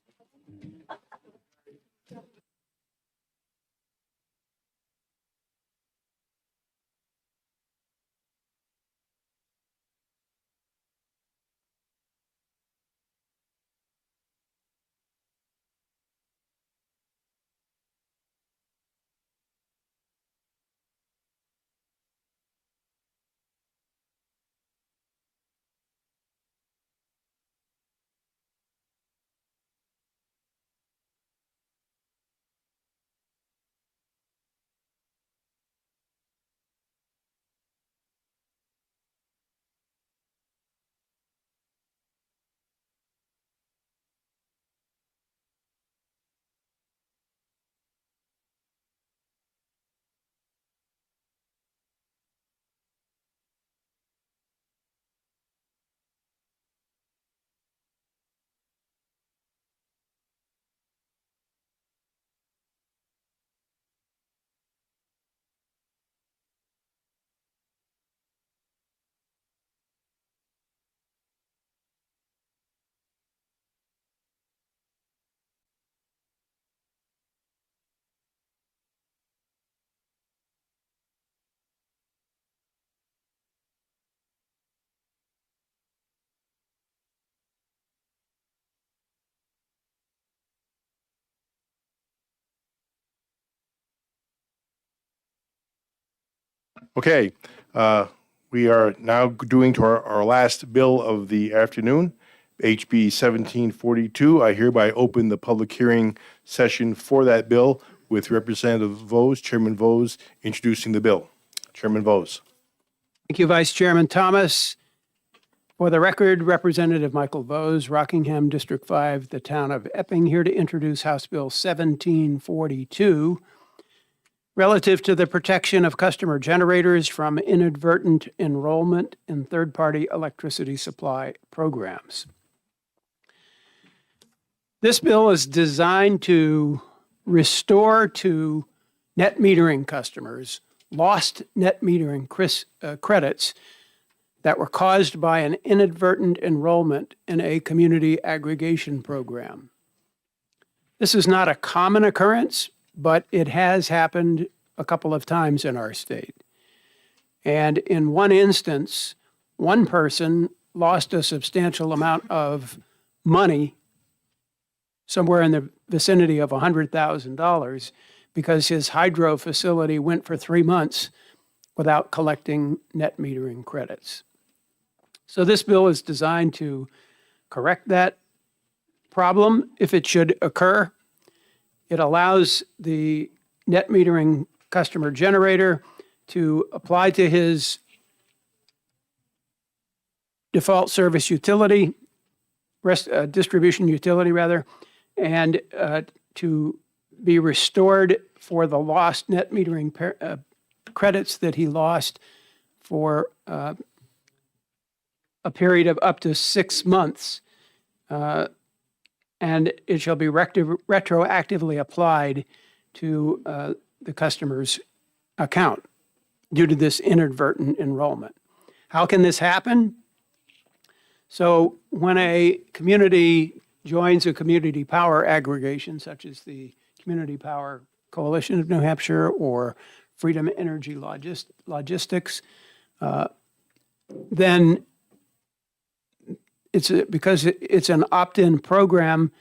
Okay, we are now doing to our last bill of the afternoon, HB 1742. I hereby open the public hearing session for that bill with Representative Vose, Chairman Vose, introducing the bill. Chairman Vose. Thank you, Vice Chairman Thomas. For the record, Representative Michael Vose, Rockingham District 5, the town of Epping, here to introduce House Bill 1742, relative to the protection of customer generators from inadvertent enrollment in third-party electricity supply programs. This bill is designed to restore to net metering customers lost net metering credits that were caused by an inadvertent enrollment in a community aggregation program. This is not a common occurrence, but it has happened a couple of times in our state. And in one instance, one person lost a substantial amount of money, somewhere in the vicinity of $100,000, because his hydro facility went for 3 months without collecting net metering credits. So this bill is designed to correct that problem if it should occur. It allows the net metering customer generator to apply to his default service utility, distribution utility rather, and to be restored for the lost net metering credits that he lost for a period of up to 6 months. And it shall be retroactively applied to the customer's account due to this inadvertent enrollment. How can this happen? So when a community joins a community power aggregation, such as the Community Power Coalition of New Hampshire or Freedom Energy Logistics, then because it's an opt-in program,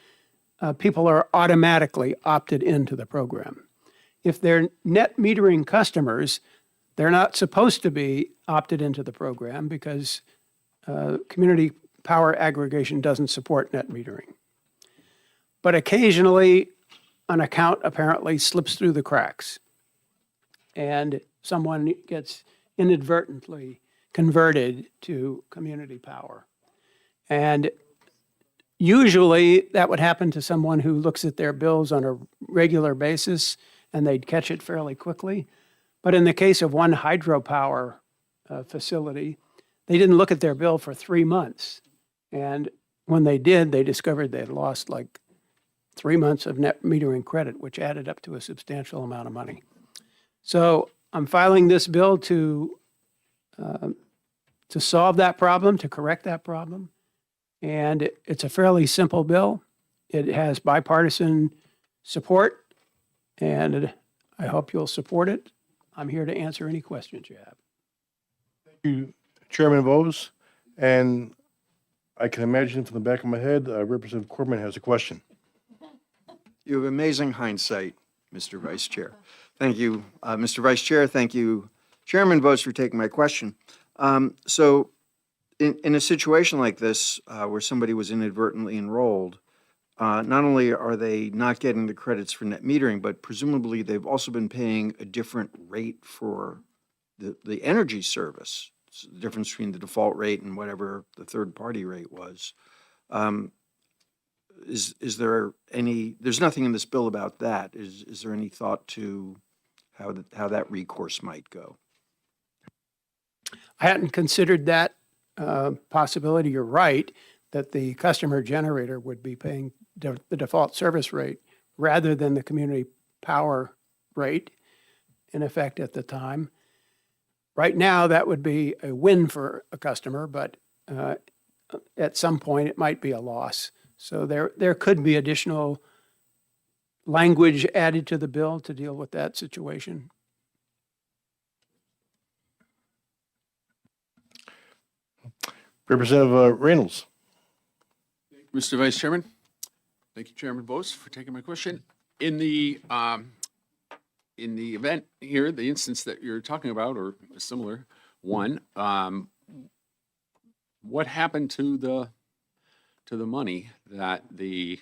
people are automatically opted into the program. If they're net metering customers, they're not supposed to be opted into the program because community power aggregation doesn't support net metering. But occasionally, an account apparently slips through the cracks and someone gets inadvertently converted to community power. And usually that would happen to someone who looks at their bills on a regular basis and they'd catch it fairly quickly. But in the case of one hydropower facility, they didn't look at their bill for 3 months. And when they did, they discovered they had lost like 3 months of net metering credit, which added up to a substantial amount of money. So I'm filing this bill to solve that problem, to correct that problem. And it's a fairly simple bill. It has bipartisan support, and I hope you'll support it. I'm here to answer any questions you have. Thank you, Chairman Vose. And I can imagine from the back of my head, Representative Corman has a question. You have amazing hindsight, Mr. Vice Chair. Thank you, Mr. Vice Chair. Thank you, Chairman Vose, for taking my question. So in a situation like this, where somebody was inadvertently enrolled, not only are they not getting the credits for net metering, but presumably they've also been paying a different rate for the energy service. It's the difference between the default rate and whatever the third-party rate was. Is there any, there's nothing in this bill about that. Is there any thought to how that recourse might go? I hadn't considered that possibility. You're right that the customer generator would be paying the default service rate rather than the community power rate in effect at the time. Right now, that would be a win for a customer, but at some point it might be a loss. So there could be additional language added to the bill to deal with that situation. Representative Reynolds. Mr. Vice Chairman. Thank you, Chairman Vose, for taking my question. In the in the event here, the instance that you're talking about, or a similar one, what happened to the money that the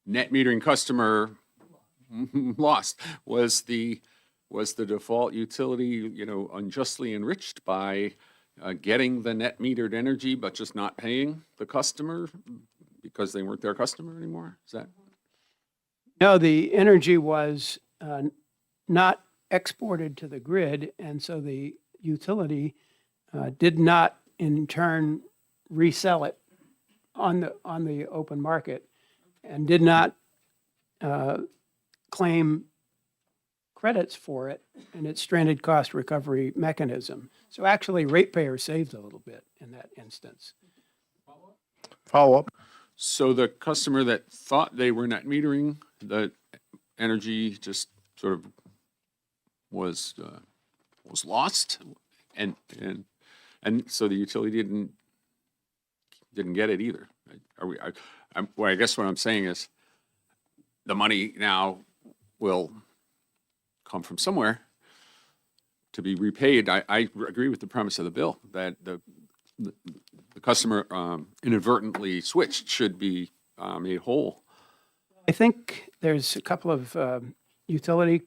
net metering customer lost? Was the default utility, unjustly enriched by getting the net metered energy, but just not paying the customer because they weren't their customer anymore? Is that? No, the energy was not exported to the grid, and so the utility did not in turn resell it on the open market and did not claim credits for it in its stranded cost recovery mechanism. So actually, ratepayers saved a little bit in that instance. Follow up. So the customer that thought they were net metering, the energy just sort of was lost, and so the utility didn't get it either. Well, I guess what I'm saying is the money now will come from somewhere to be repaid. I agree with the premise of the bill that the customer inadvertently switched should be made whole. I think there's a couple of utility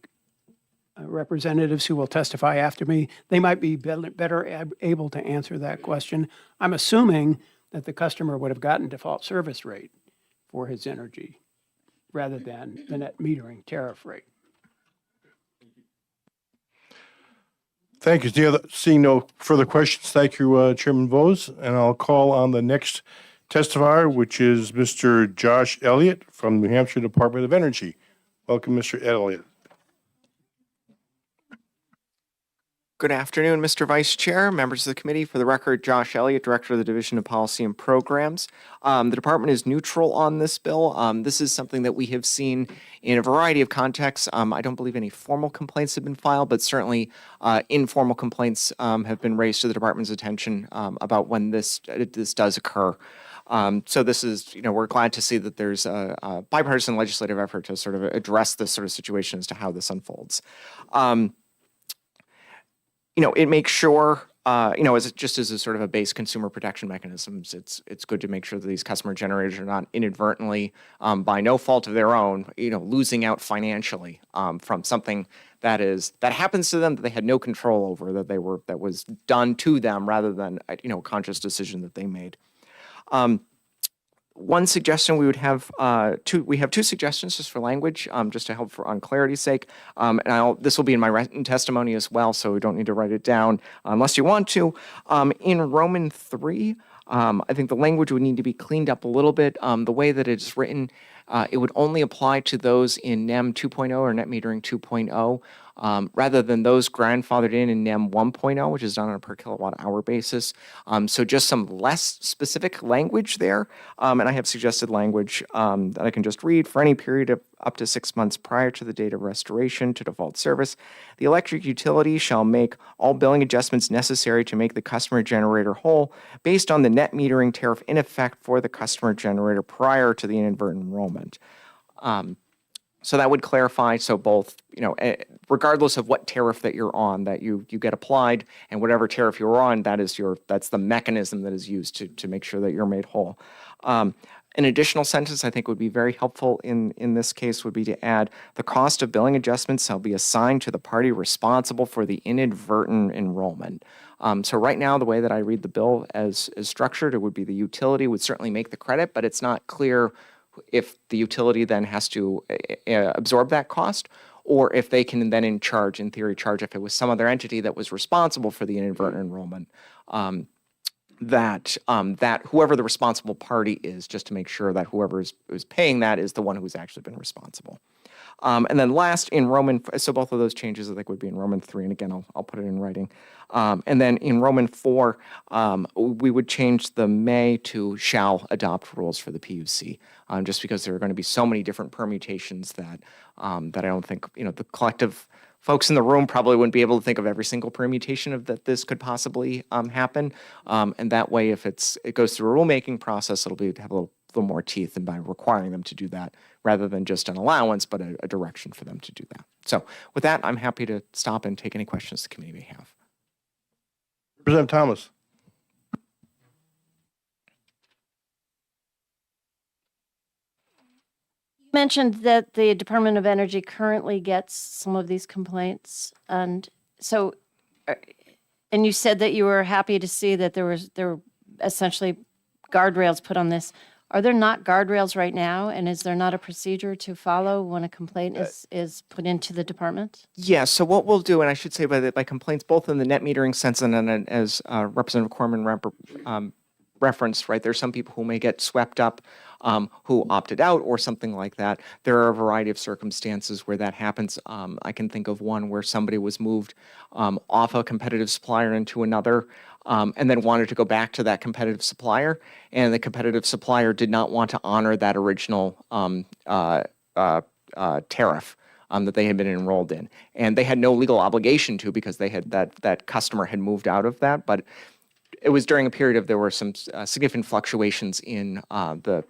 representatives who will testify after me. They might be better able to answer that question. I'm assuming that the customer would have gotten default service rate for his energy rather than the net metering tariff rate. Thank you. Seeing no further questions, thank you, Chairman Vose. And I'll call on the next testifier, which is Mr. Josh Elliott from New Hampshire Department of Energy. Welcome, Mr. Elliott. Good afternoon, Mr. Vice Chair, members of the committee. For the record, Josh Elliott, Director of the Division of Policy and Programs. The department is neutral on this bill. This is something that we have seen in a variety of contexts. I don't believe any formal complaints have been filed, but certainly informal complaints have been raised to the department's attention about when this does occur. So this is, we're glad to see that there's a bipartisan legislative effort to sort of address this sort of situation as to how this unfolds. It makes sure, just as a sort of a base consumer protection mechanisms, it's good to make sure that these customer generators are not inadvertently, by no fault of their own, losing out financially from something that happens to them that they had no control over, that was done to them rather than a conscious decision that they made. One suggestion we would have, we have two suggestions just for language, just to help on clarity's sake. And this will be in my written testimony as well, so we don't need to write it down unless you want to. In Roman 3, I think the language would need to be cleaned up a little bit. The way that it's written, it would only apply to those in NEM 2.0 or net metering 2.0. Rather than those grandfathered in NEM 1.0, which is done on a per kilowatt hour basis. So just some less specific language there. And I have suggested language that I can just read. For any period of up to 6 months prior to the date of restoration to default service, the electric utility shall make all billing adjustments necessary to make the customer generator whole based on the net metering tariff in effect for the customer generator prior to the inadvertent enrollment. So that would clarify, so both, regardless of what tariff that you're on, that you get applied, and whatever tariff you're on, that's the mechanism that is used to make sure that you're made whole. An additional sentence I think would be very helpful in this case would be to add, the cost of billing adjustments shall be assigned to the party responsible for the inadvertent enrollment. So right now, the way that I read the bill as structured, it would be the utility would certainly make the credit, but it's not clear if the utility then has to absorb that cost, or if they can then in theory charge if it was some other entity that was responsible for the inadvertent enrollment, that whoever the responsible party is, just to make sure that whoever is paying that is the one who's actually been responsible. And then last in Roman, so both of those changes I think would be in Roman 3, and again, I'll put it in writing. And then in Roman 4, we would change the may to shall adopt rules for the PUC, just because there are going to be so many different permutations that I don't think, the collective folks in the room probably wouldn't be able to think of every single permutation of that this could possibly happen. And that way, if it goes through a rulemaking process, it'll have a little little more teeth and by requiring them to do that rather than just an allowance, but a direction for them to do that. So with that, I'm happy to stop and take any questions the committee may have. Representative Thomas. You mentioned that the Department of Energy currently gets some of these complaints, and so, and you said that you were happy to see that there were essentially guardrails put on this. Are there not guardrails right now, and is there not a procedure to follow when a complaint is put into the department? Yeah, so what we'll do, and I should say by complaints, both in the net metering sense and then as Representative Corman referenced, right, there's some people who may get swept up who opted out or something like that. There are a variety of circumstances where that happens. I can think of one where somebody was moved off a competitive supplier into another and then wanted to go back to that competitive supplier, and the competitive supplier did not want to honor that original tariff that they had been enrolled in. And they had no legal obligation to because they had that customer had moved out of that. But it was during a period of there were some significant fluctuations in the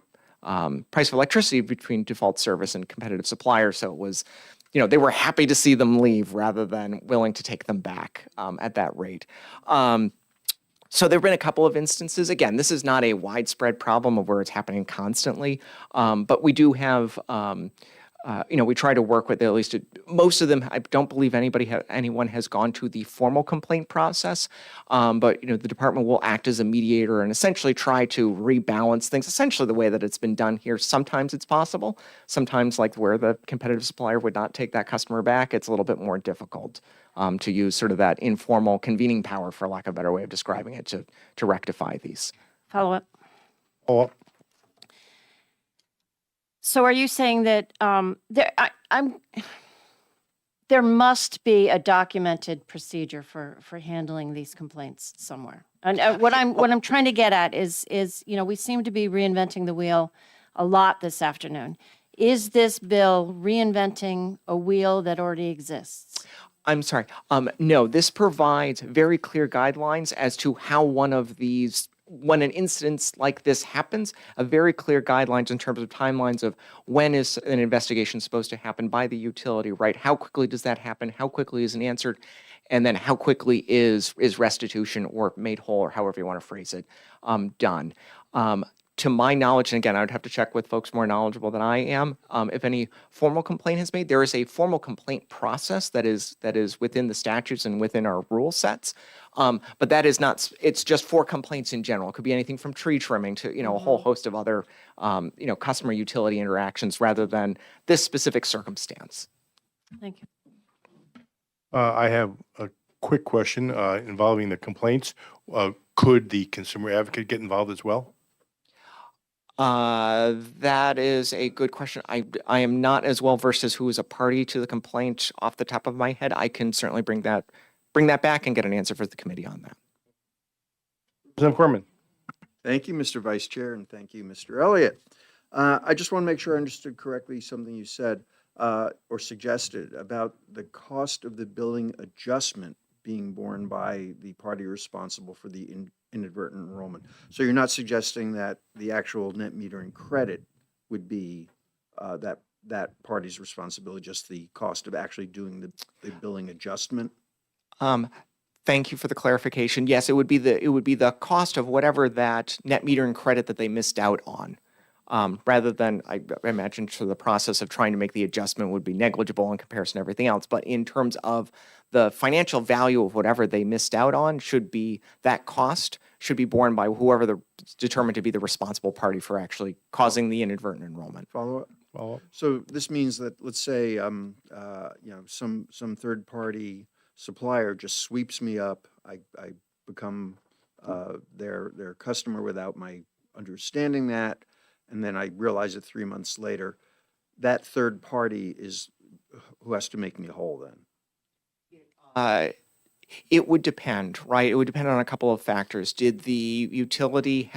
price of electricity between default service and competitive supplier. So it was, they were happy to see them leave rather than willing to take them back at that rate. So there have been a couple of instances. Again, this is not a widespread problem of where it's happening constantly, but we do have, we try to work with at least most of them. I don't believe anyone has gone to the formal complaint process, but the department will act as a mediator and essentially try to rebalance things, essentially the way that it's been done here. Sometimes it's possible. Sometimes, like where the competitive supplier would not take that customer back, it's a little bit more difficult to use sort of that informal convening power, for lack of a better way of describing it, to rectify these. Follow up. Follow up. So are you saying that there must be a documented procedure for handling these complaints somewhere? And what I'm trying to get at is we seem to be reinventing the wheel a lot this afternoon. Is this bill reinventing a wheel that already exists? I'm sorry. No, this provides very clear guidelines as to how one of these, when an incident like this happens, a very clear guidelines in terms of timelines of when is an investigation supposed to happen by the utility, right? How quickly does that happen? How quickly is it answered? And then how quickly is restitution or made whole, or however you want to phrase it, done? To my knowledge, and again, I would have to check with folks more knowledgeable than I am, if any formal complaint is made. There is a formal complaint process that is within the statutes and within our rule sets, but that is not, it's just for complaints in general. It could be anything from tree trimming to, a whole host of other, customer utility interactions rather than this specific circumstance. Thank you. I have a quick question involving the complaints. Could the consumer advocate get involved as well? That is a good question. I am not as well versed as who is a party to the complaint off the top of my head. I can certainly bring that back and get an answer for the committee on that. Representative Corman. Thank you, Mr. Vice Chair, and thank you, Mr. Elliott. I just want to make sure I understood correctly something you said or suggested about the cost of the billing adjustment being borne by the party responsible for the inadvertent enrollment. So you're not suggesting that the actual net metering credit would be that party's responsibility, just the cost of actually doing the billing adjustment? Thank you for the clarification. Yes, it would be the cost of whatever that net metering credit that they missed out on. Rather than, I imagine, so the process of trying to make the adjustment would be negligible in comparison to everything else. But in terms of the financial value of whatever they missed out on, that cost should be borne by whoever they're determined to be the responsible party for actually causing the inadvertent enrollment. Follow up. So this means that, let's say, some third party supplier just sweeps me up. I become their customer without my understanding that. And then I realize it 3 months later, that third party is who has to make me whole then? It would depend, right? It would depend on a couple of factors. Did the utility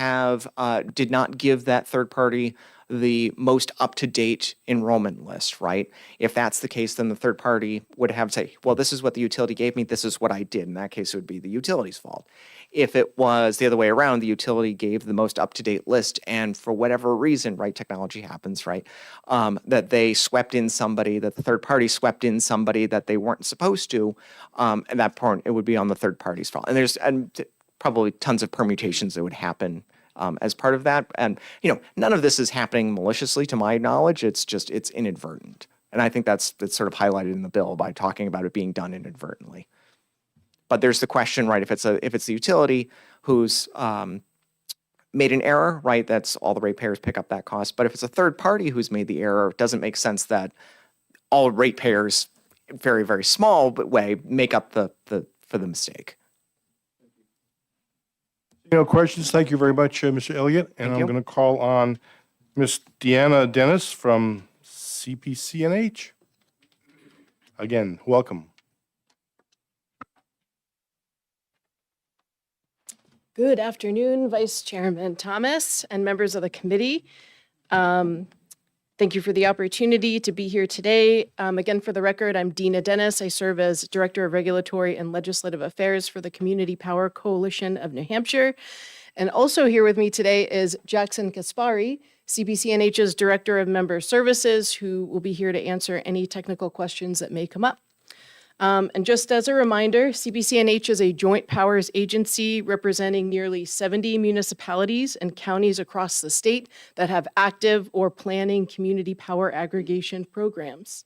did not give that third party the most up-to-date enrollment list, right? If that's the case, then the third party would have to say, well, this is what the utility gave me, this is what I did. In that case, it would be the utility's fault. If it was the other way around, the utility gave the most up-to-date list, and for whatever reason, right, technology happens, right, that they swept in somebody, that the third party swept in somebody that they weren't supposed to, at that point, it would be on the third party's fault. And there's probably tons of permutations that would happen as part of that. And, none of this is happening maliciously, to my knowledge. It's inadvertent. And I think that's sort of highlighted in the bill by talking about it being done inadvertently. But there's the question, right, if it's the utility who's made an error, right, that's all the ratepayers pick up that cost. But if it's a third party who's made the error, it doesn't make sense that all ratepayers, very, very small way, make up for the mistake. No questions. Thank you very much, Mr. Elliott. And I'm going to call on Ms. Deanna Dennis from CPCNH. Again, welcome. Good afternoon, Vice Chairman Thomas and members of the committee. Thank you for the opportunity to be here today. Again, for the record, I'm Dina Dennis. I serve as Director of Regulatory and Legislative Affairs for the Community Power Coalition of New Hampshire. And also here with me today is Jackson Kaspari, CPCNH's Director of Member Services, who will be here to answer any technical questions that may come up. And just as a reminder, CPCNH is a joint powers agency representing nearly 70 municipalities and counties across the state that have active or planning community power aggregation programs.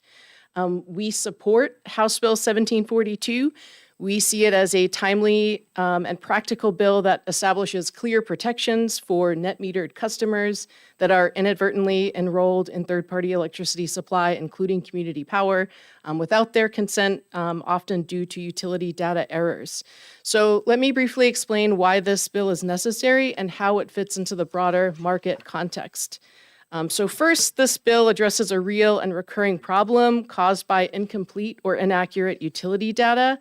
We support House Bill 1742. We see it as a timely and practical bill that establishes clear protections for net metered customers that are inadvertently enrolled in third-party electricity supply, including community power, without their consent, often due to utility data errors. So let me briefly explain why this bill is necessary and how it fits into the broader market context. So first, this bill addresses a real and recurring problem caused by incomplete or inaccurate utility data.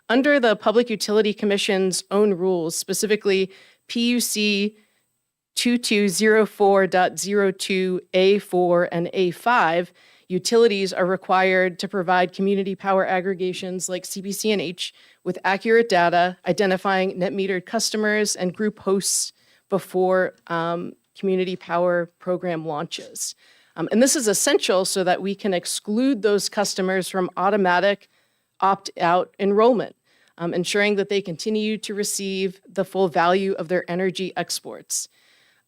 Under the Public Utility Commission's own rules, specifically PUC 2204.02A4 and A5, utilities are required to provide community power aggregations like CPCNH with accurate data, identifying net metered customers and group hosts before community power program launches. And this is essential so that we can exclude those customers from automatic opt-out enrollment, ensuring that they continue to receive the full value of their energy exports.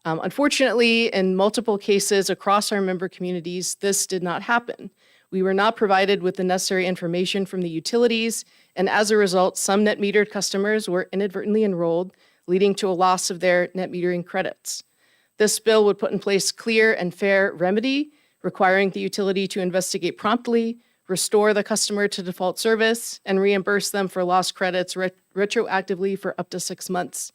Unfortunately, in multiple cases across our member communities, this did not happen. We were not provided with the necessary information from the utilities, and as a result, some net metered customers were inadvertently enrolled, leading to a loss of their net metering credits. This bill would put in place clear and fair remedy, requiring the utility to investigate promptly, restore the customer to default service, and reimburse them for lost credits retroactively for up to 6 months.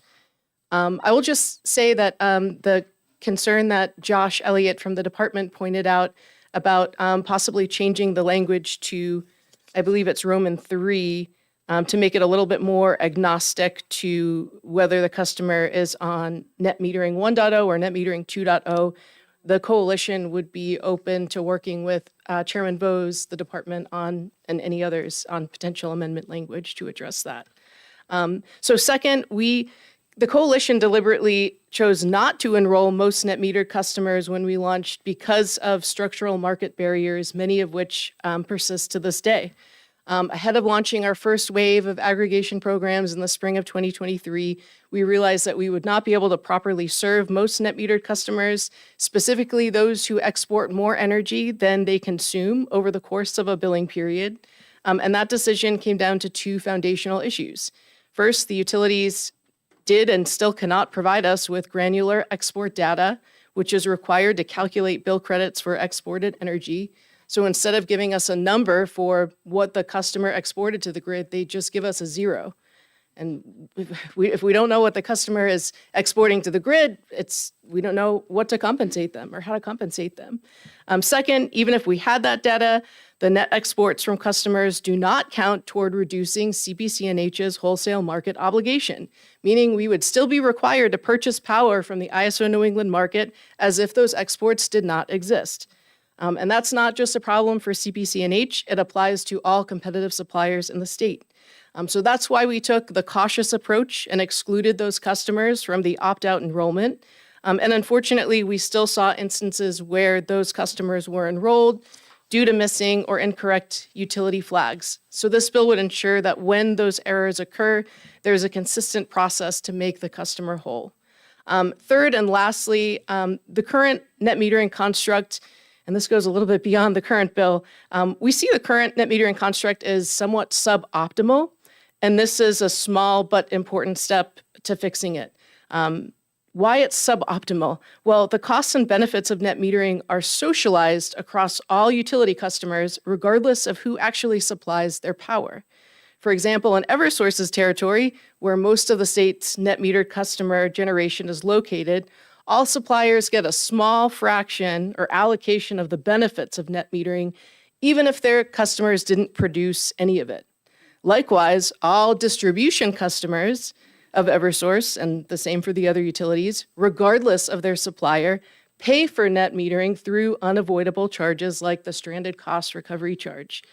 I will just say that the concern that Josh Elliott from the department pointed out about possibly changing the language to, I believe it's Roman 3, to make it a little bit more agnostic to whether the customer is on net metering 1.0 or net metering 2.0. The coalition would be open to working with Chairman Bose, the department, and any others on potential amendment language to address that. So second, the coalition deliberately chose not to enroll most net metered customers when we launched because of structural market barriers, many of which persist to this day. Ahead of launching our first wave of aggregation programs in the spring of 2023, we realized that we would not be able to properly serve most net metered customers, specifically those who export more energy than they consume over the course of a billing period. And that decision came down to two foundational issues. First, the utilities did and still cannot provide us with granular export data, which is required to calculate bill credits for exported energy. So instead of giving us a number for what the customer exported to the grid, they just give us a 0. And if we don't know what the customer is exporting to the grid, we don't know what to compensate them or how to compensate them. Second, even if we had that data, the net exports from customers do not count toward reducing CPCNH's wholesale market obligation, meaning we would still be required to purchase power from the ISO New England market as if those exports did not exist. And that's not just a problem for CPCNH, it applies to all competitive suppliers in the state. So that's why we took the cautious approach and excluded those customers from the opt-out enrollment. And unfortunately, we still saw instances where those customers were enrolled due to missing or incorrect utility flags. So this bill would ensure that when those errors occur, there's a consistent process to make the customer whole. Third and lastly, the current net metering construct, and this goes a little bit beyond the current bill, we see the current net metering construct as somewhat suboptimal, and this is a small but important step to fixing it. Why it's suboptimal? Well, the costs and benefits of net metering are socialized across all utility customers, regardless of who actually supplies their power. For example, in Eversource's territory, where most of the state's net metered customer generation is located, all suppliers get a small fraction or allocation of the benefits of net metering, even if their customers didn't produce any of it. Likewise, all distribution customers of Eversource, and the same for the other utilities, regardless of their supplier, pay for net metering through unavoidable charges like the stranded cost recovery charge.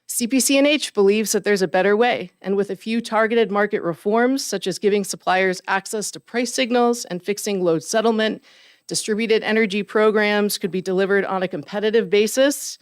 CPCNH believes that there's a better way, and with a few targeted market reforms, such as giving suppliers access to price signals and fixing load settlement, distributed energy programs could be delivered on a competitive basis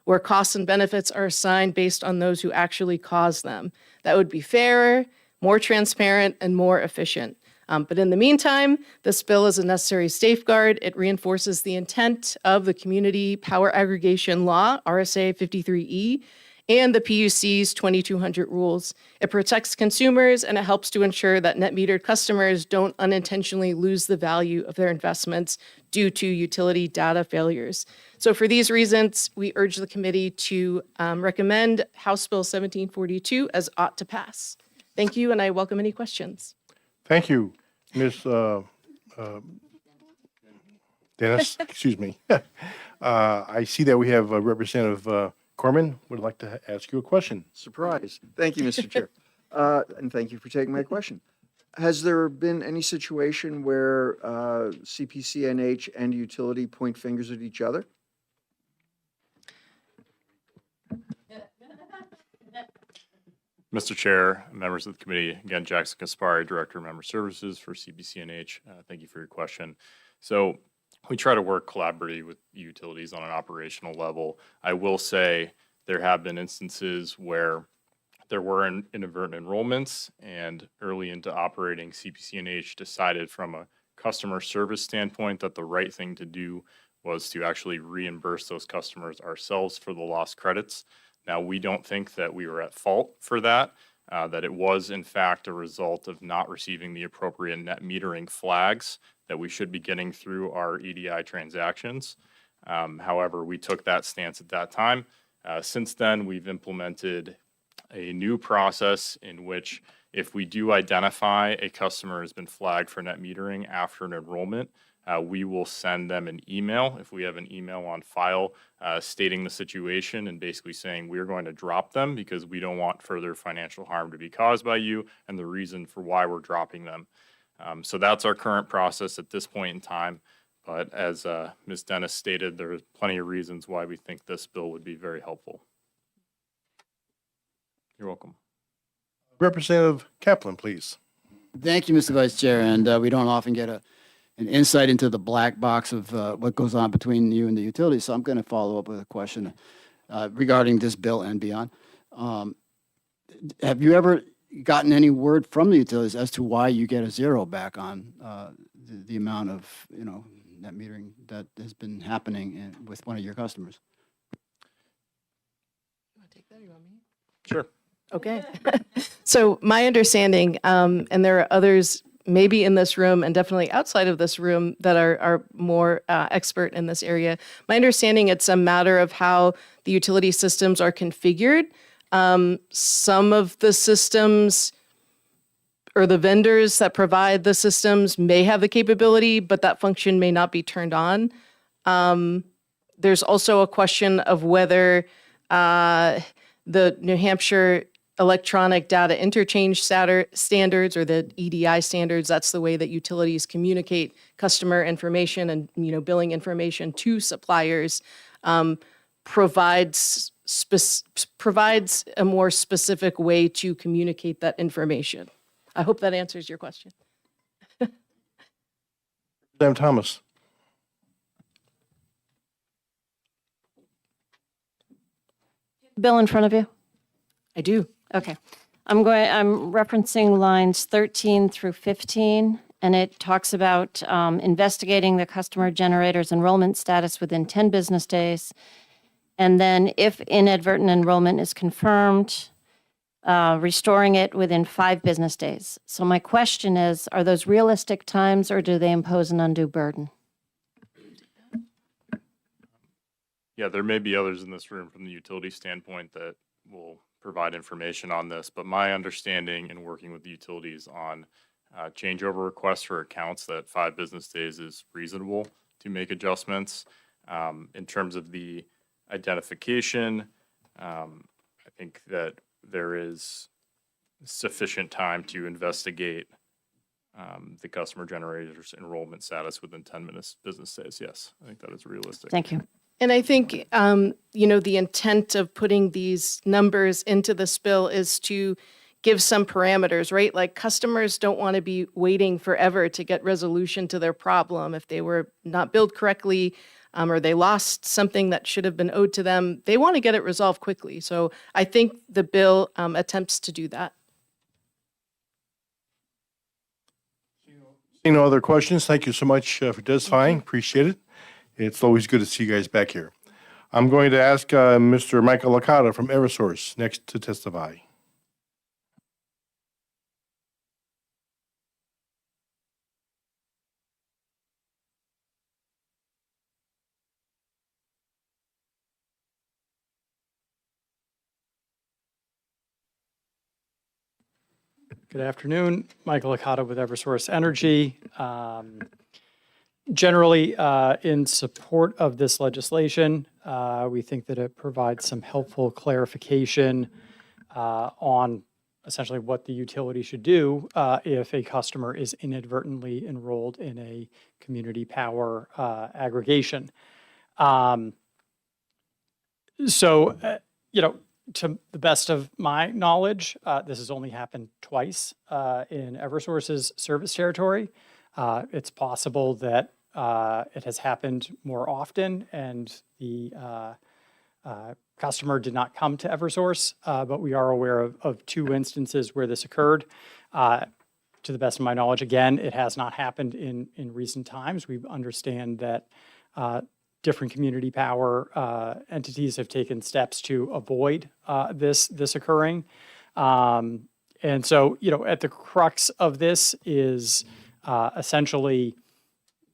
where costs and benefits are assigned based on those who actually cause them. That would be fairer, more transparent, and more efficient. But in the meantime, this bill is a necessary safeguard. It reinforces the intent of the Community Power Aggregation Law, RSA 53E, and the PUC's 2200 rules. It protects consumers, and it helps to ensure that net metered customers don't unintentionally lose the value of their investments due to utility data failures. So for these reasons, we urge the committee to recommend House Bill 1742 as ought to pass. Thank you, and I welcome any questions. Thank you, Ms. Dennis, excuse me. I see that we have Representative Corman would like to ask you a question. Surprise. Thank you, Mr. Chair. And thank you for taking my question. Has there been any situation where CPCNH and utility point fingers at each other? Mr. Chair, members of the committee, again, Jackson Kaspari, Director of Member Services for CPCNH. Thank you for your question. So we try to work collaboratively with utilities on an operational level. I will say there have been instances where there were inadvertent enrollments, and early into operating, CPCNH decided from a customer service standpoint that the right thing to do was to actually reimburse those customers ourselves for the lost credits. Now, we don't think that we were at fault for that, that it was in fact a result of not receiving the appropriate net metering flags that we should be getting through our EDI transactions. However, we took that stance at that time. Since then, we've implemented a new process in which if we do identify a customer has been flagged for net metering after an enrollment, we will send them an email if we have an email on file stating the situation and basically saying we're going to drop them because we don't want further financial harm to be caused by you and the reason for why we're dropping them. So that's our current process at this point in time. But as Ms. Dennis stated, there are plenty of reasons why we think this bill would be very helpful. You're welcome. Representative Kaplan, please. Thank you, Mr. Vice Chair. And we don't often get an insight into the black box of what goes on between you and the utilities. So I'm going to follow up with a question regarding this bill and beyond. Have you ever gotten any word from the utilities as to why you get a zero back on the amount of net metering that has been happening with one of your customers? You want to take that or you want me? Sure. Okay. So my understanding, and there are others maybe in this room and definitely outside of this room that are more expert in this area. My understanding, it's a matter of how the utility systems are configured. Some of the systems or the vendors that provide the systems may have the capability, but that function may not be turned on. There's also a question of whether the New Hampshire Electronic Data Interchange Standards, or the EDI standards, that's the way that utilities communicate customer information and billing information to suppliers, provides a more specific way to communicate that information. I hope that answers your question. Representative Thomas. Bill in front of you? I do. Okay. I'm referencing lines 13 through 15, and it talks about investigating the customer generator's enrollment status within 10 business days. And then if inadvertent enrollment is confirmed, restoring it within 5 business days. So my question is, are those realistic times, or do they impose an undue burden? Yeah, there may be others in this room from the utility standpoint that will provide information on this, but my understanding in working with the utilities on changeover requests for accounts, that 5 business days is reasonable to make adjustments. In terms of the identification, I think that there is sufficient time to investigate the customer generator's enrollment status within 10 business days. Yes, I think that is realistic. Thank you. And I think, the intent of putting these numbers into this bill is to give some parameters, right? Like, customers don't want to be waiting forever to get resolution to their problem. If they were not billed correctly, or they lost something that should have been owed to them, they want to get it resolved quickly. So I think the bill attempts to do that. Seeing no other questions, thank you so much for testifying. Appreciate it. It's always good to see you guys back here. I'm going to ask Mr. Michael Licata from Eversource next to testify. Good afternoon. Michael Licata with Eversource Energy. Generally, in support of this legislation, we think that it provides some helpful clarification on essentially what the utility should do if a customer is inadvertently enrolled in a community power aggregation. To the best of my knowledge, this has only happened twice in Eversource's service territory. It's possible that it has happened more often and the customer did not come to Eversource, but we are aware of 2 instances where this occurred. To the best of my knowledge, again, it has not happened in recent times. We understand that different community power entities have taken steps to avoid this occurring. And so, at the crux of this is essentially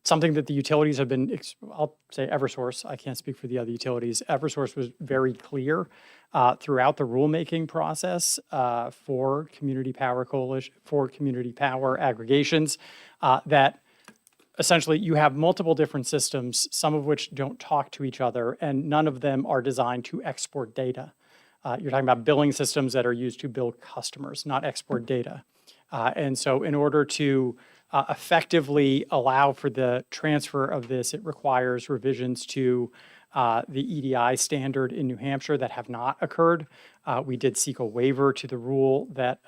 something that the utilities have been, I'll say Eversource, I can't speak for the other utilities. Eversource was very clear throughout the rulemaking process for community power coalition, for community power aggregations, that essentially you have multiple different systems, some of which don't talk to each other, and none of them are designed to export data. You're talking about billing systems that are used to bill customers, not export data. And so in order to effectively allow for the transfer of this, it requires revisions to the EDI standard in New Hampshire that have not occurred. We did seek a waiver to the rule that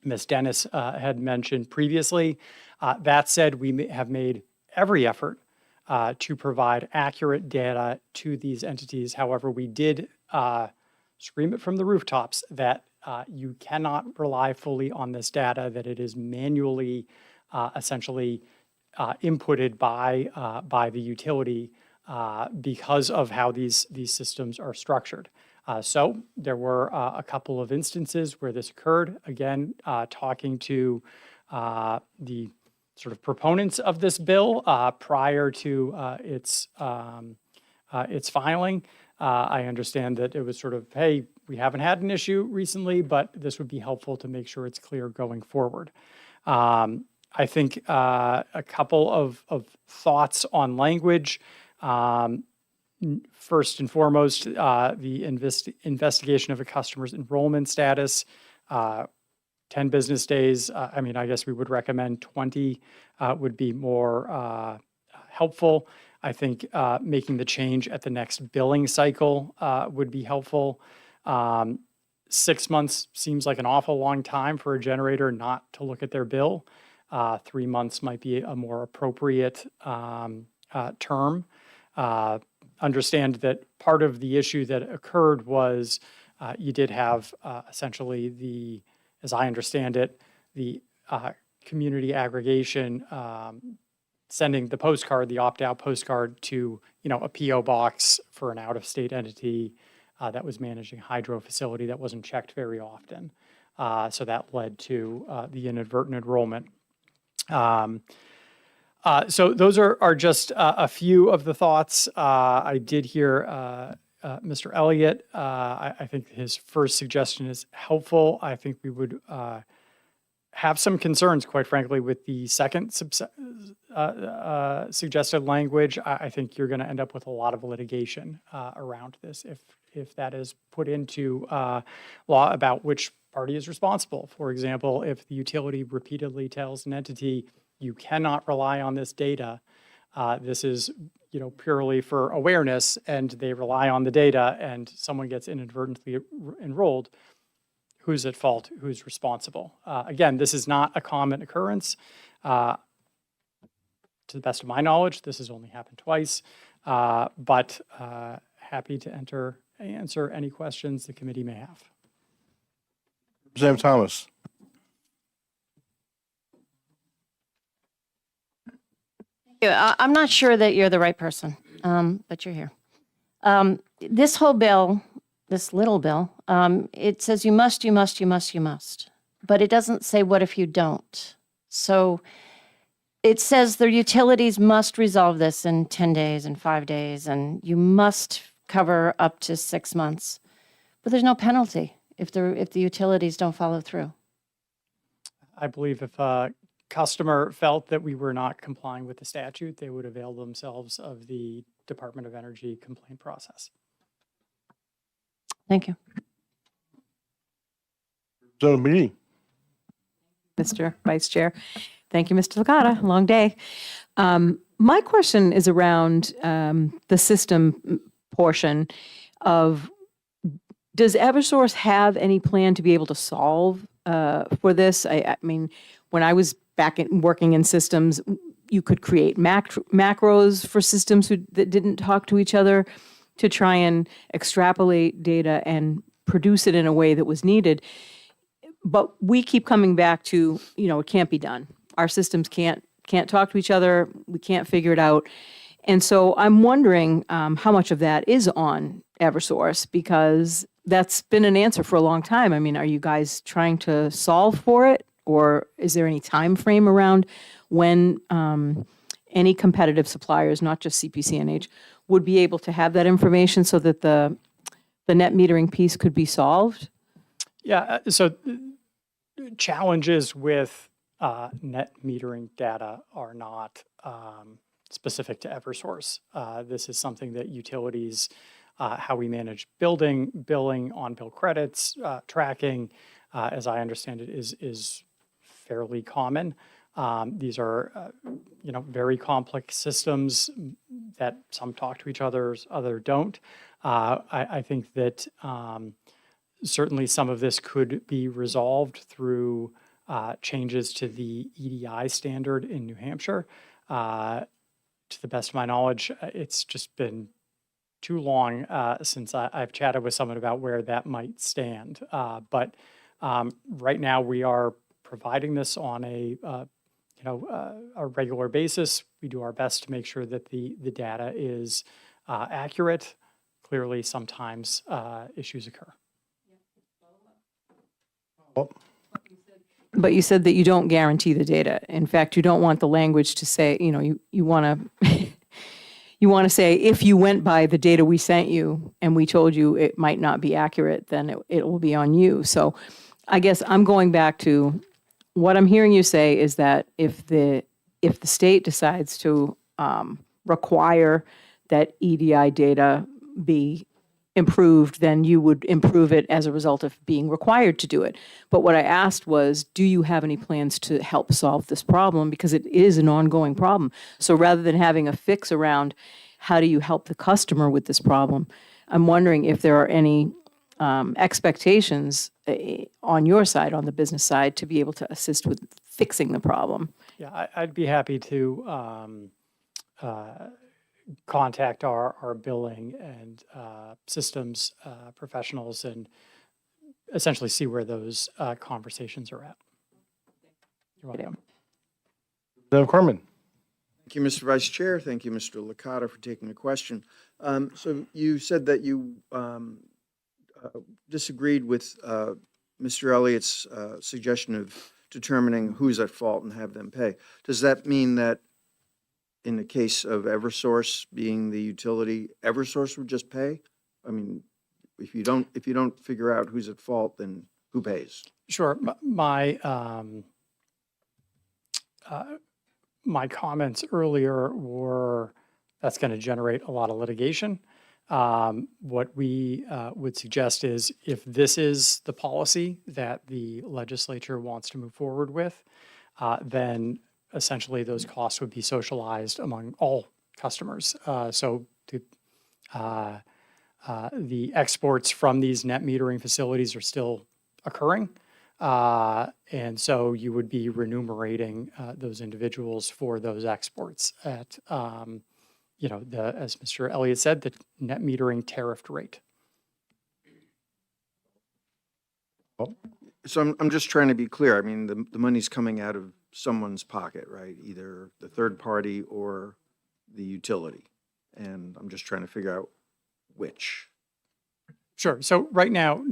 Ms. Dennis had mentioned previously. That said, we have made every effort to provide accurate data to these entities. However, we did scream it from the rooftops that you cannot rely fully on this data, that it is manually essentially inputted by the utility because of how these systems are structured. So there were a couple of instances where this occurred. Again, talking to the sort of proponents of this bill prior to its filing, I understand that it was sort of, hey, we haven't had an issue recently, but this would be helpful to make sure it's clear going forward. I think a couple of thoughts on language. First and foremost, the investigation of a customer's enrollment status, 10 business days. I mean, I guess we would recommend 20 would be more helpful. I think making the change at the next billing cycle would be helpful. 6 months seems like an awful long time for a generator not to look at their bill. 3 months might be a more appropriate term. Understand that part of the issue that occurred was you did have essentially the, as I understand it, the community aggregation sending the postcard, the opt-out postcard to, a PO box for an out-of-state entity that was managing a hydro facility that wasn't checked very often. So that led to the inadvertent enrollment. So those are just a few of the thoughts. I did hear Mr. Elliott. I think his first suggestion is helpful. I think we would have some concerns, quite frankly, with the second suggested language. I think you're going to end up with a lot of litigation around this if that is put into law about which party is responsible. For example, if the utility repeatedly tells an entity, you cannot rely on this data, this is purely for awareness, and they rely on the data and someone gets inadvertently enrolled, who's at fault, who's responsible? Again, this is not a common occurrence. To the best of my knowledge, this has only happened twice, but happy to answer any questions the committee may have. Representative Thomas. I'm not sure that you're the right person, but you're here. This whole bill, this little bill, it says you must, but it doesn't say what if you don't. So it says the utilities must resolve this in 10 days and 5 days, and you must cover up to 6 months. But there's no penalty if the utilities don't follow through. I believe if a customer felt that we were not complying with the statute, they would avail themselves of the Department of Energy complaint process. Thank you. Representative McGee. Mr. Vice Chair. Thank you, Mr. Licata. Long day. My question is around the system portion of, does Eversource have any plan to be able to solve for this? I mean, when I was back working in systems, you could create macros for systems that didn't talk to each other to try and extrapolate data and produce it in a way that was needed. But we keep coming back to, it can't be done. Our systems can't talk to each other. We can't figure it out. And so I'm wondering how much of that is on Eversource, because that's been an answer for a long time. I mean, are you guys trying to solve for it? Or is there any time frame around when any competitive suppliers, not just CPCNH, would be able to have that information so that the net metering piece could be solved? Yeah, so challenges with net metering data are not specific to Eversource. This is something that utilities, how we manage billing, on-bill credits, tracking, as I understand it, is fairly common. These are, very complex systems that some talk to each other, others don't. I think that certainly some of this could be resolved through changes to the EDI standard in New Hampshire. To the best of my knowledge, it's just been too long since I've chatted with someone about where that might stand. But right now we are providing this on a regular basis. We do our best to make sure that the data is accurate. Clearly, sometimes issues occur. But you said that you don't guarantee the data. In fact, you don't want the language to say, you want to you want to say, if you went by the data we sent you and we told you it might not be accurate, then it will be on you. So I guess I'm going back to what I'm hearing you say is that if the state decides to require that EDI data be improved, then you would improve it as a result of being required to do it. But what I asked was, do you have any plans to help solve this problem? Because it is an ongoing problem. So rather than having a fix around how do you help the customer with this problem, I'm wondering if there are any expectations on your side, on the business side, to be able to assist with fixing the problem. Yeah, I'd be happy to contact our billing and systems professionals and essentially see where those conversations are at. You're welcome. Representative Corman. Thank you, Mr. Vice Chair. Thank you, Mr. Licata, for taking the question. So you said that you disagreed with Mr. Elliott's suggestion of determining who's at fault and have them pay. Does that mean that in the case of Eversource being the utility, Eversource would just pay? I mean, if you don't figure out who's at fault, then who pays? Sure. My comments earlier were that's going to generate a lot of litigation. What we would suggest is if this is the policy that the legislature wants to move forward with, then essentially those costs would be socialized among all customers. So the exports from these net metering facilities are still occurring. And so you would be remunerating those individuals for those exports at, as Mr. Elliott said, the net metering tariffed rate. So I'm just trying to be clear. I mean, the money's coming out of someone's pocket, right? Either the third party or the utility. And I'm just trying to figure out which. Sure. So right now,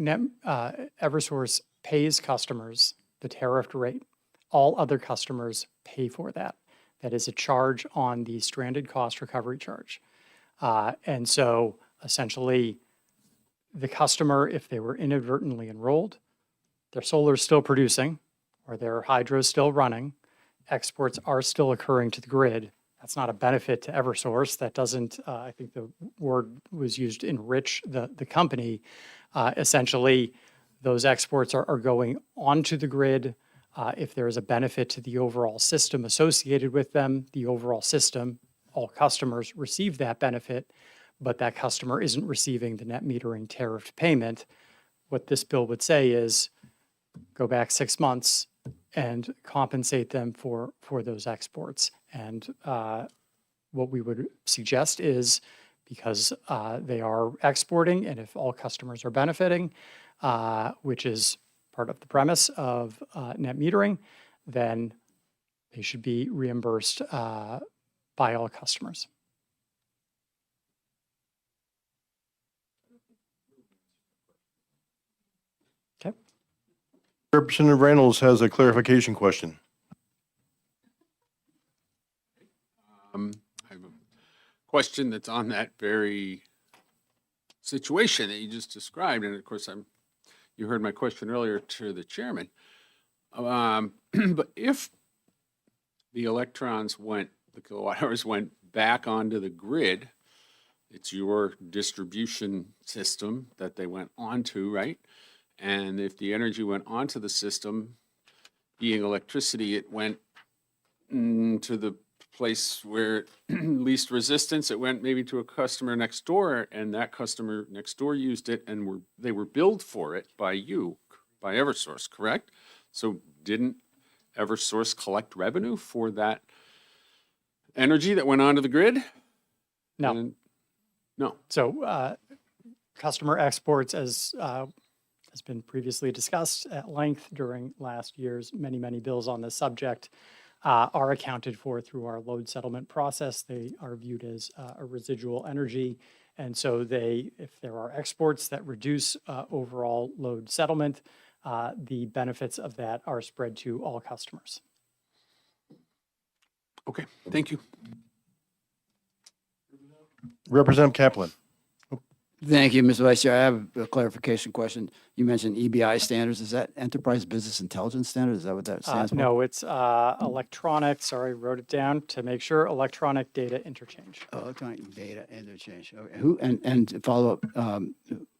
Eversource pays customers the tariffed rate. All other customers pay for that. That is a charge on the stranded cost recovery charge. And so essentially, the customer, if they were inadvertently enrolled, their solar is still producing or their hydro is still running, exports are still occurring to the grid. That's not a benefit to Eversource. That doesn't, I think the word was used, enrich the company. Essentially, those exports are going onto the grid. If there is a benefit to the overall system associated with them, the overall system, all customers receive that benefit, but that customer isn't receiving the net metering tariff payment. What this bill would say is go back 6 months and compensate them for those exports. And what we would suggest is, because they are exporting, and if all customers are benefiting, which is part of the premise of net metering, then they should be reimbursed by all customers. Okay. Representative Reynolds has a clarification question. I have a question that's on that very situation that you just described, and of course, you heard my question earlier to the chairman. But if the electrons the kilowatt hours went back onto the grid, it's your distribution system that they went onto, right? And if the energy went onto the system, being electricity, it went to the place where least resistance, it went maybe to a customer next door, and that customer next door used it, and they were billed for it by Eversource, correct? So didn't Eversource collect revenue for that energy that went onto the grid? No. No. So customer exports, as has been previously discussed at length during last year's many bills on this subject, are accounted for through our load settlement process. They are viewed as a residual energy. And so if there are exports that reduce overall load settlement, the benefits of that are spread to all customers. Okay, thank you. Representative Kaplan. Thank you, Mr. Vice Chair. I have a clarification question. You mentioned EBI standards. Is that Enterprise Business Intelligence Standards? Is that what that stands for? No, it's electronic, sorry, wrote it down to make sure, electronic data interchange. Oh, electronic data interchange. Okay. And to follow up,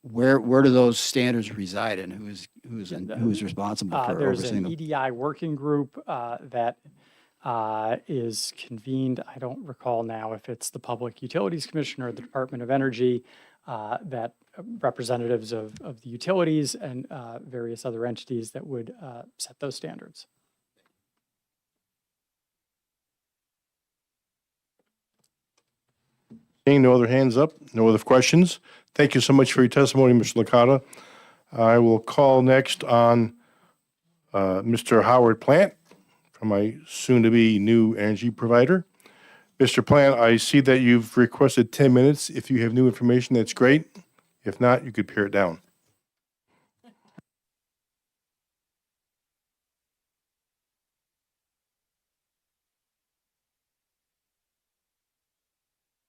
where do those standards reside and who's responsible for There's overseeing an them? EDI working group that is convened. I don't recall now if it's the Public Utilities Commission or the Department of Energy, that representatives of the utilities and various other entities that would set those standards. Seeing no other hands up, no other questions. Thank you so much for your testimony, Mr. Licata. I will call next on Mr. Howard Plant from my soon-to-be new energy provider. Mr. Plant, I see that you've requested 10 minutes. If you have new information, that's great. If not, you could pare it down.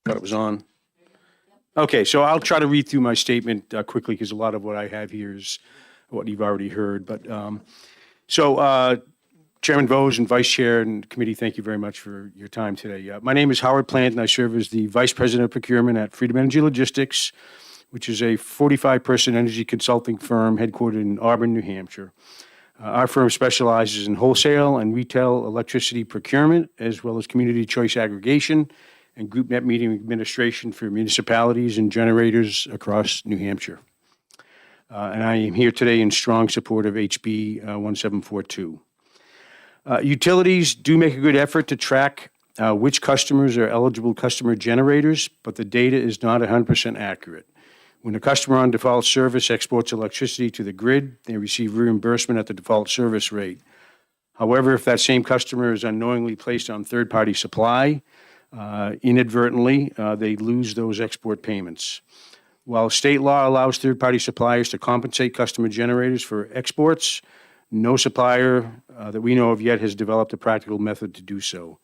Thought it was on. Okay, so I'll try to read through my statement quickly because a lot of what I have here is what you've already heard. But Chairman Vose and Vice Chair and committee, thank you very much for your time today. My name is Howard Plant, and I serve as the Vice President of Procurement at Freedom Energy Logistics, which is a 45-person energy consulting firm headquartered in Auburn, New Hampshire. Our firm specializes in wholesale and retail electricity procurement, as well as community choice aggregation and group net metering administration for municipalities and generators across New Hampshire. And I am here today in strong support of HB 1742. Utilities do make a good effort to track which customers are eligible customer generators, but the data is not 100% accurate. When a customer on default service exports electricity to the grid, they receive reimbursement at the default service rate. However, if that same customer is unknowingly placed on third-party supply, inadvertently, they lose those export payments. While state law allows third-party suppliers to compensate customer generators for exports, no supplier that we know of yet has developed a practical method to do so.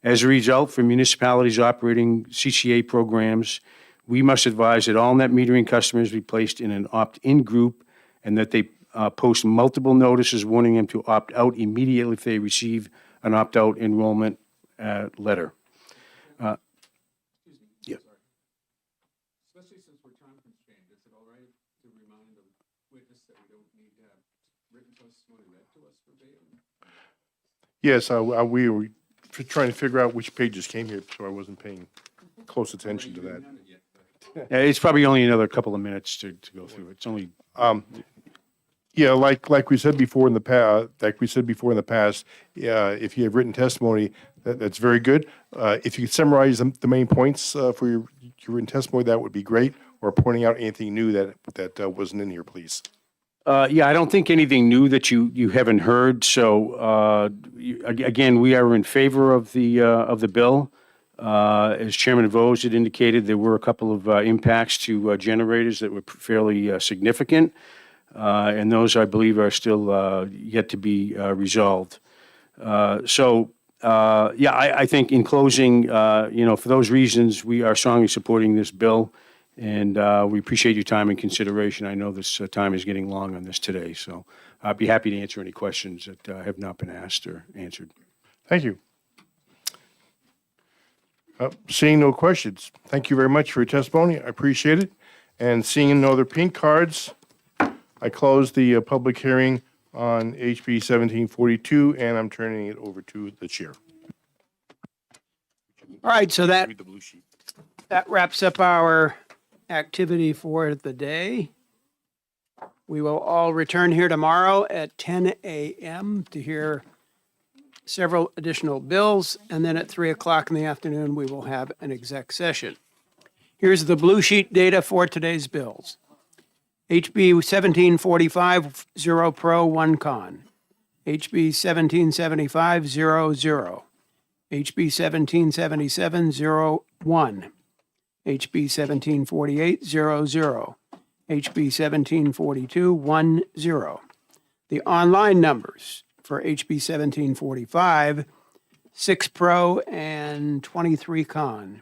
As a result, for municipalities operating CCA programs, we must advise that all net metering customers be placed in an opt-in group and that they post multiple notices warning them to opt out immediately if they receive an opt-out enrollment letter. Yeah. Especially since we're time constrained, is it all right to remind the witness that we don't need to have written testimony read to us verbatim? Yes, we were trying to figure out which pages came here, so I wasn't paying close attention to that. It's probably only another couple of minutes to go through. It's only. Yeah, like we said before in the past, if you have written testimony, that's very good. If you could summarize the main points for your written testimony, that would be great. Or pointing out anything new that wasn't in here, please. Yeah, I don't think anything new that you haven't heard. So again, we are in favor of the bill. As Chairman Vose had indicated, there were a couple of impacts to generators that were fairly significant, and those I believe are still yet to be resolved. I think in closing, for those reasons, we are strongly supporting this bill. And we appreciate your time and consideration. I know this time is getting long on this today, so I'd be happy to answer any questions that have not been asked or answered. Thank you. Seeing no questions, thank you very much for your testimony. I appreciate it. And seeing no other pink cards, I close the public hearing on HB 1742, and I'm turning it over to the chair. All right, so that wraps up our activity for the day. We will all return here tomorrow at 10 a.m. to hear several additional bills, and then at 3 o'clock in the afternoon, we will have an exec session. Here's the blue sheet data for today's bills. HB 1745, 0 pro, 1 con. HB 1775, 0, 0. HB 1777, 0, 1. HB 1748, 0, 0. HB 1742, 1, 0. The online numbers for HB 1745, 6 pro and 23 con.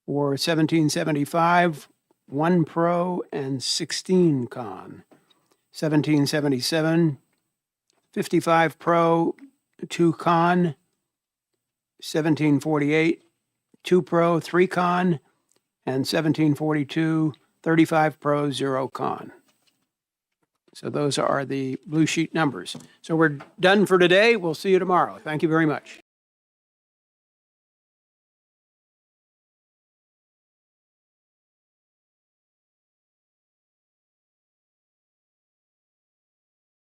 For 1775, 1 pro and 16 con. 1777, 55 pro, 2 con. 1748, 2 pro, 3 con. And 1742, 35 pro, 0 con. So those are the blue sheet numbers. So we're done for today. We'll see you tomorrow. Thank you very much.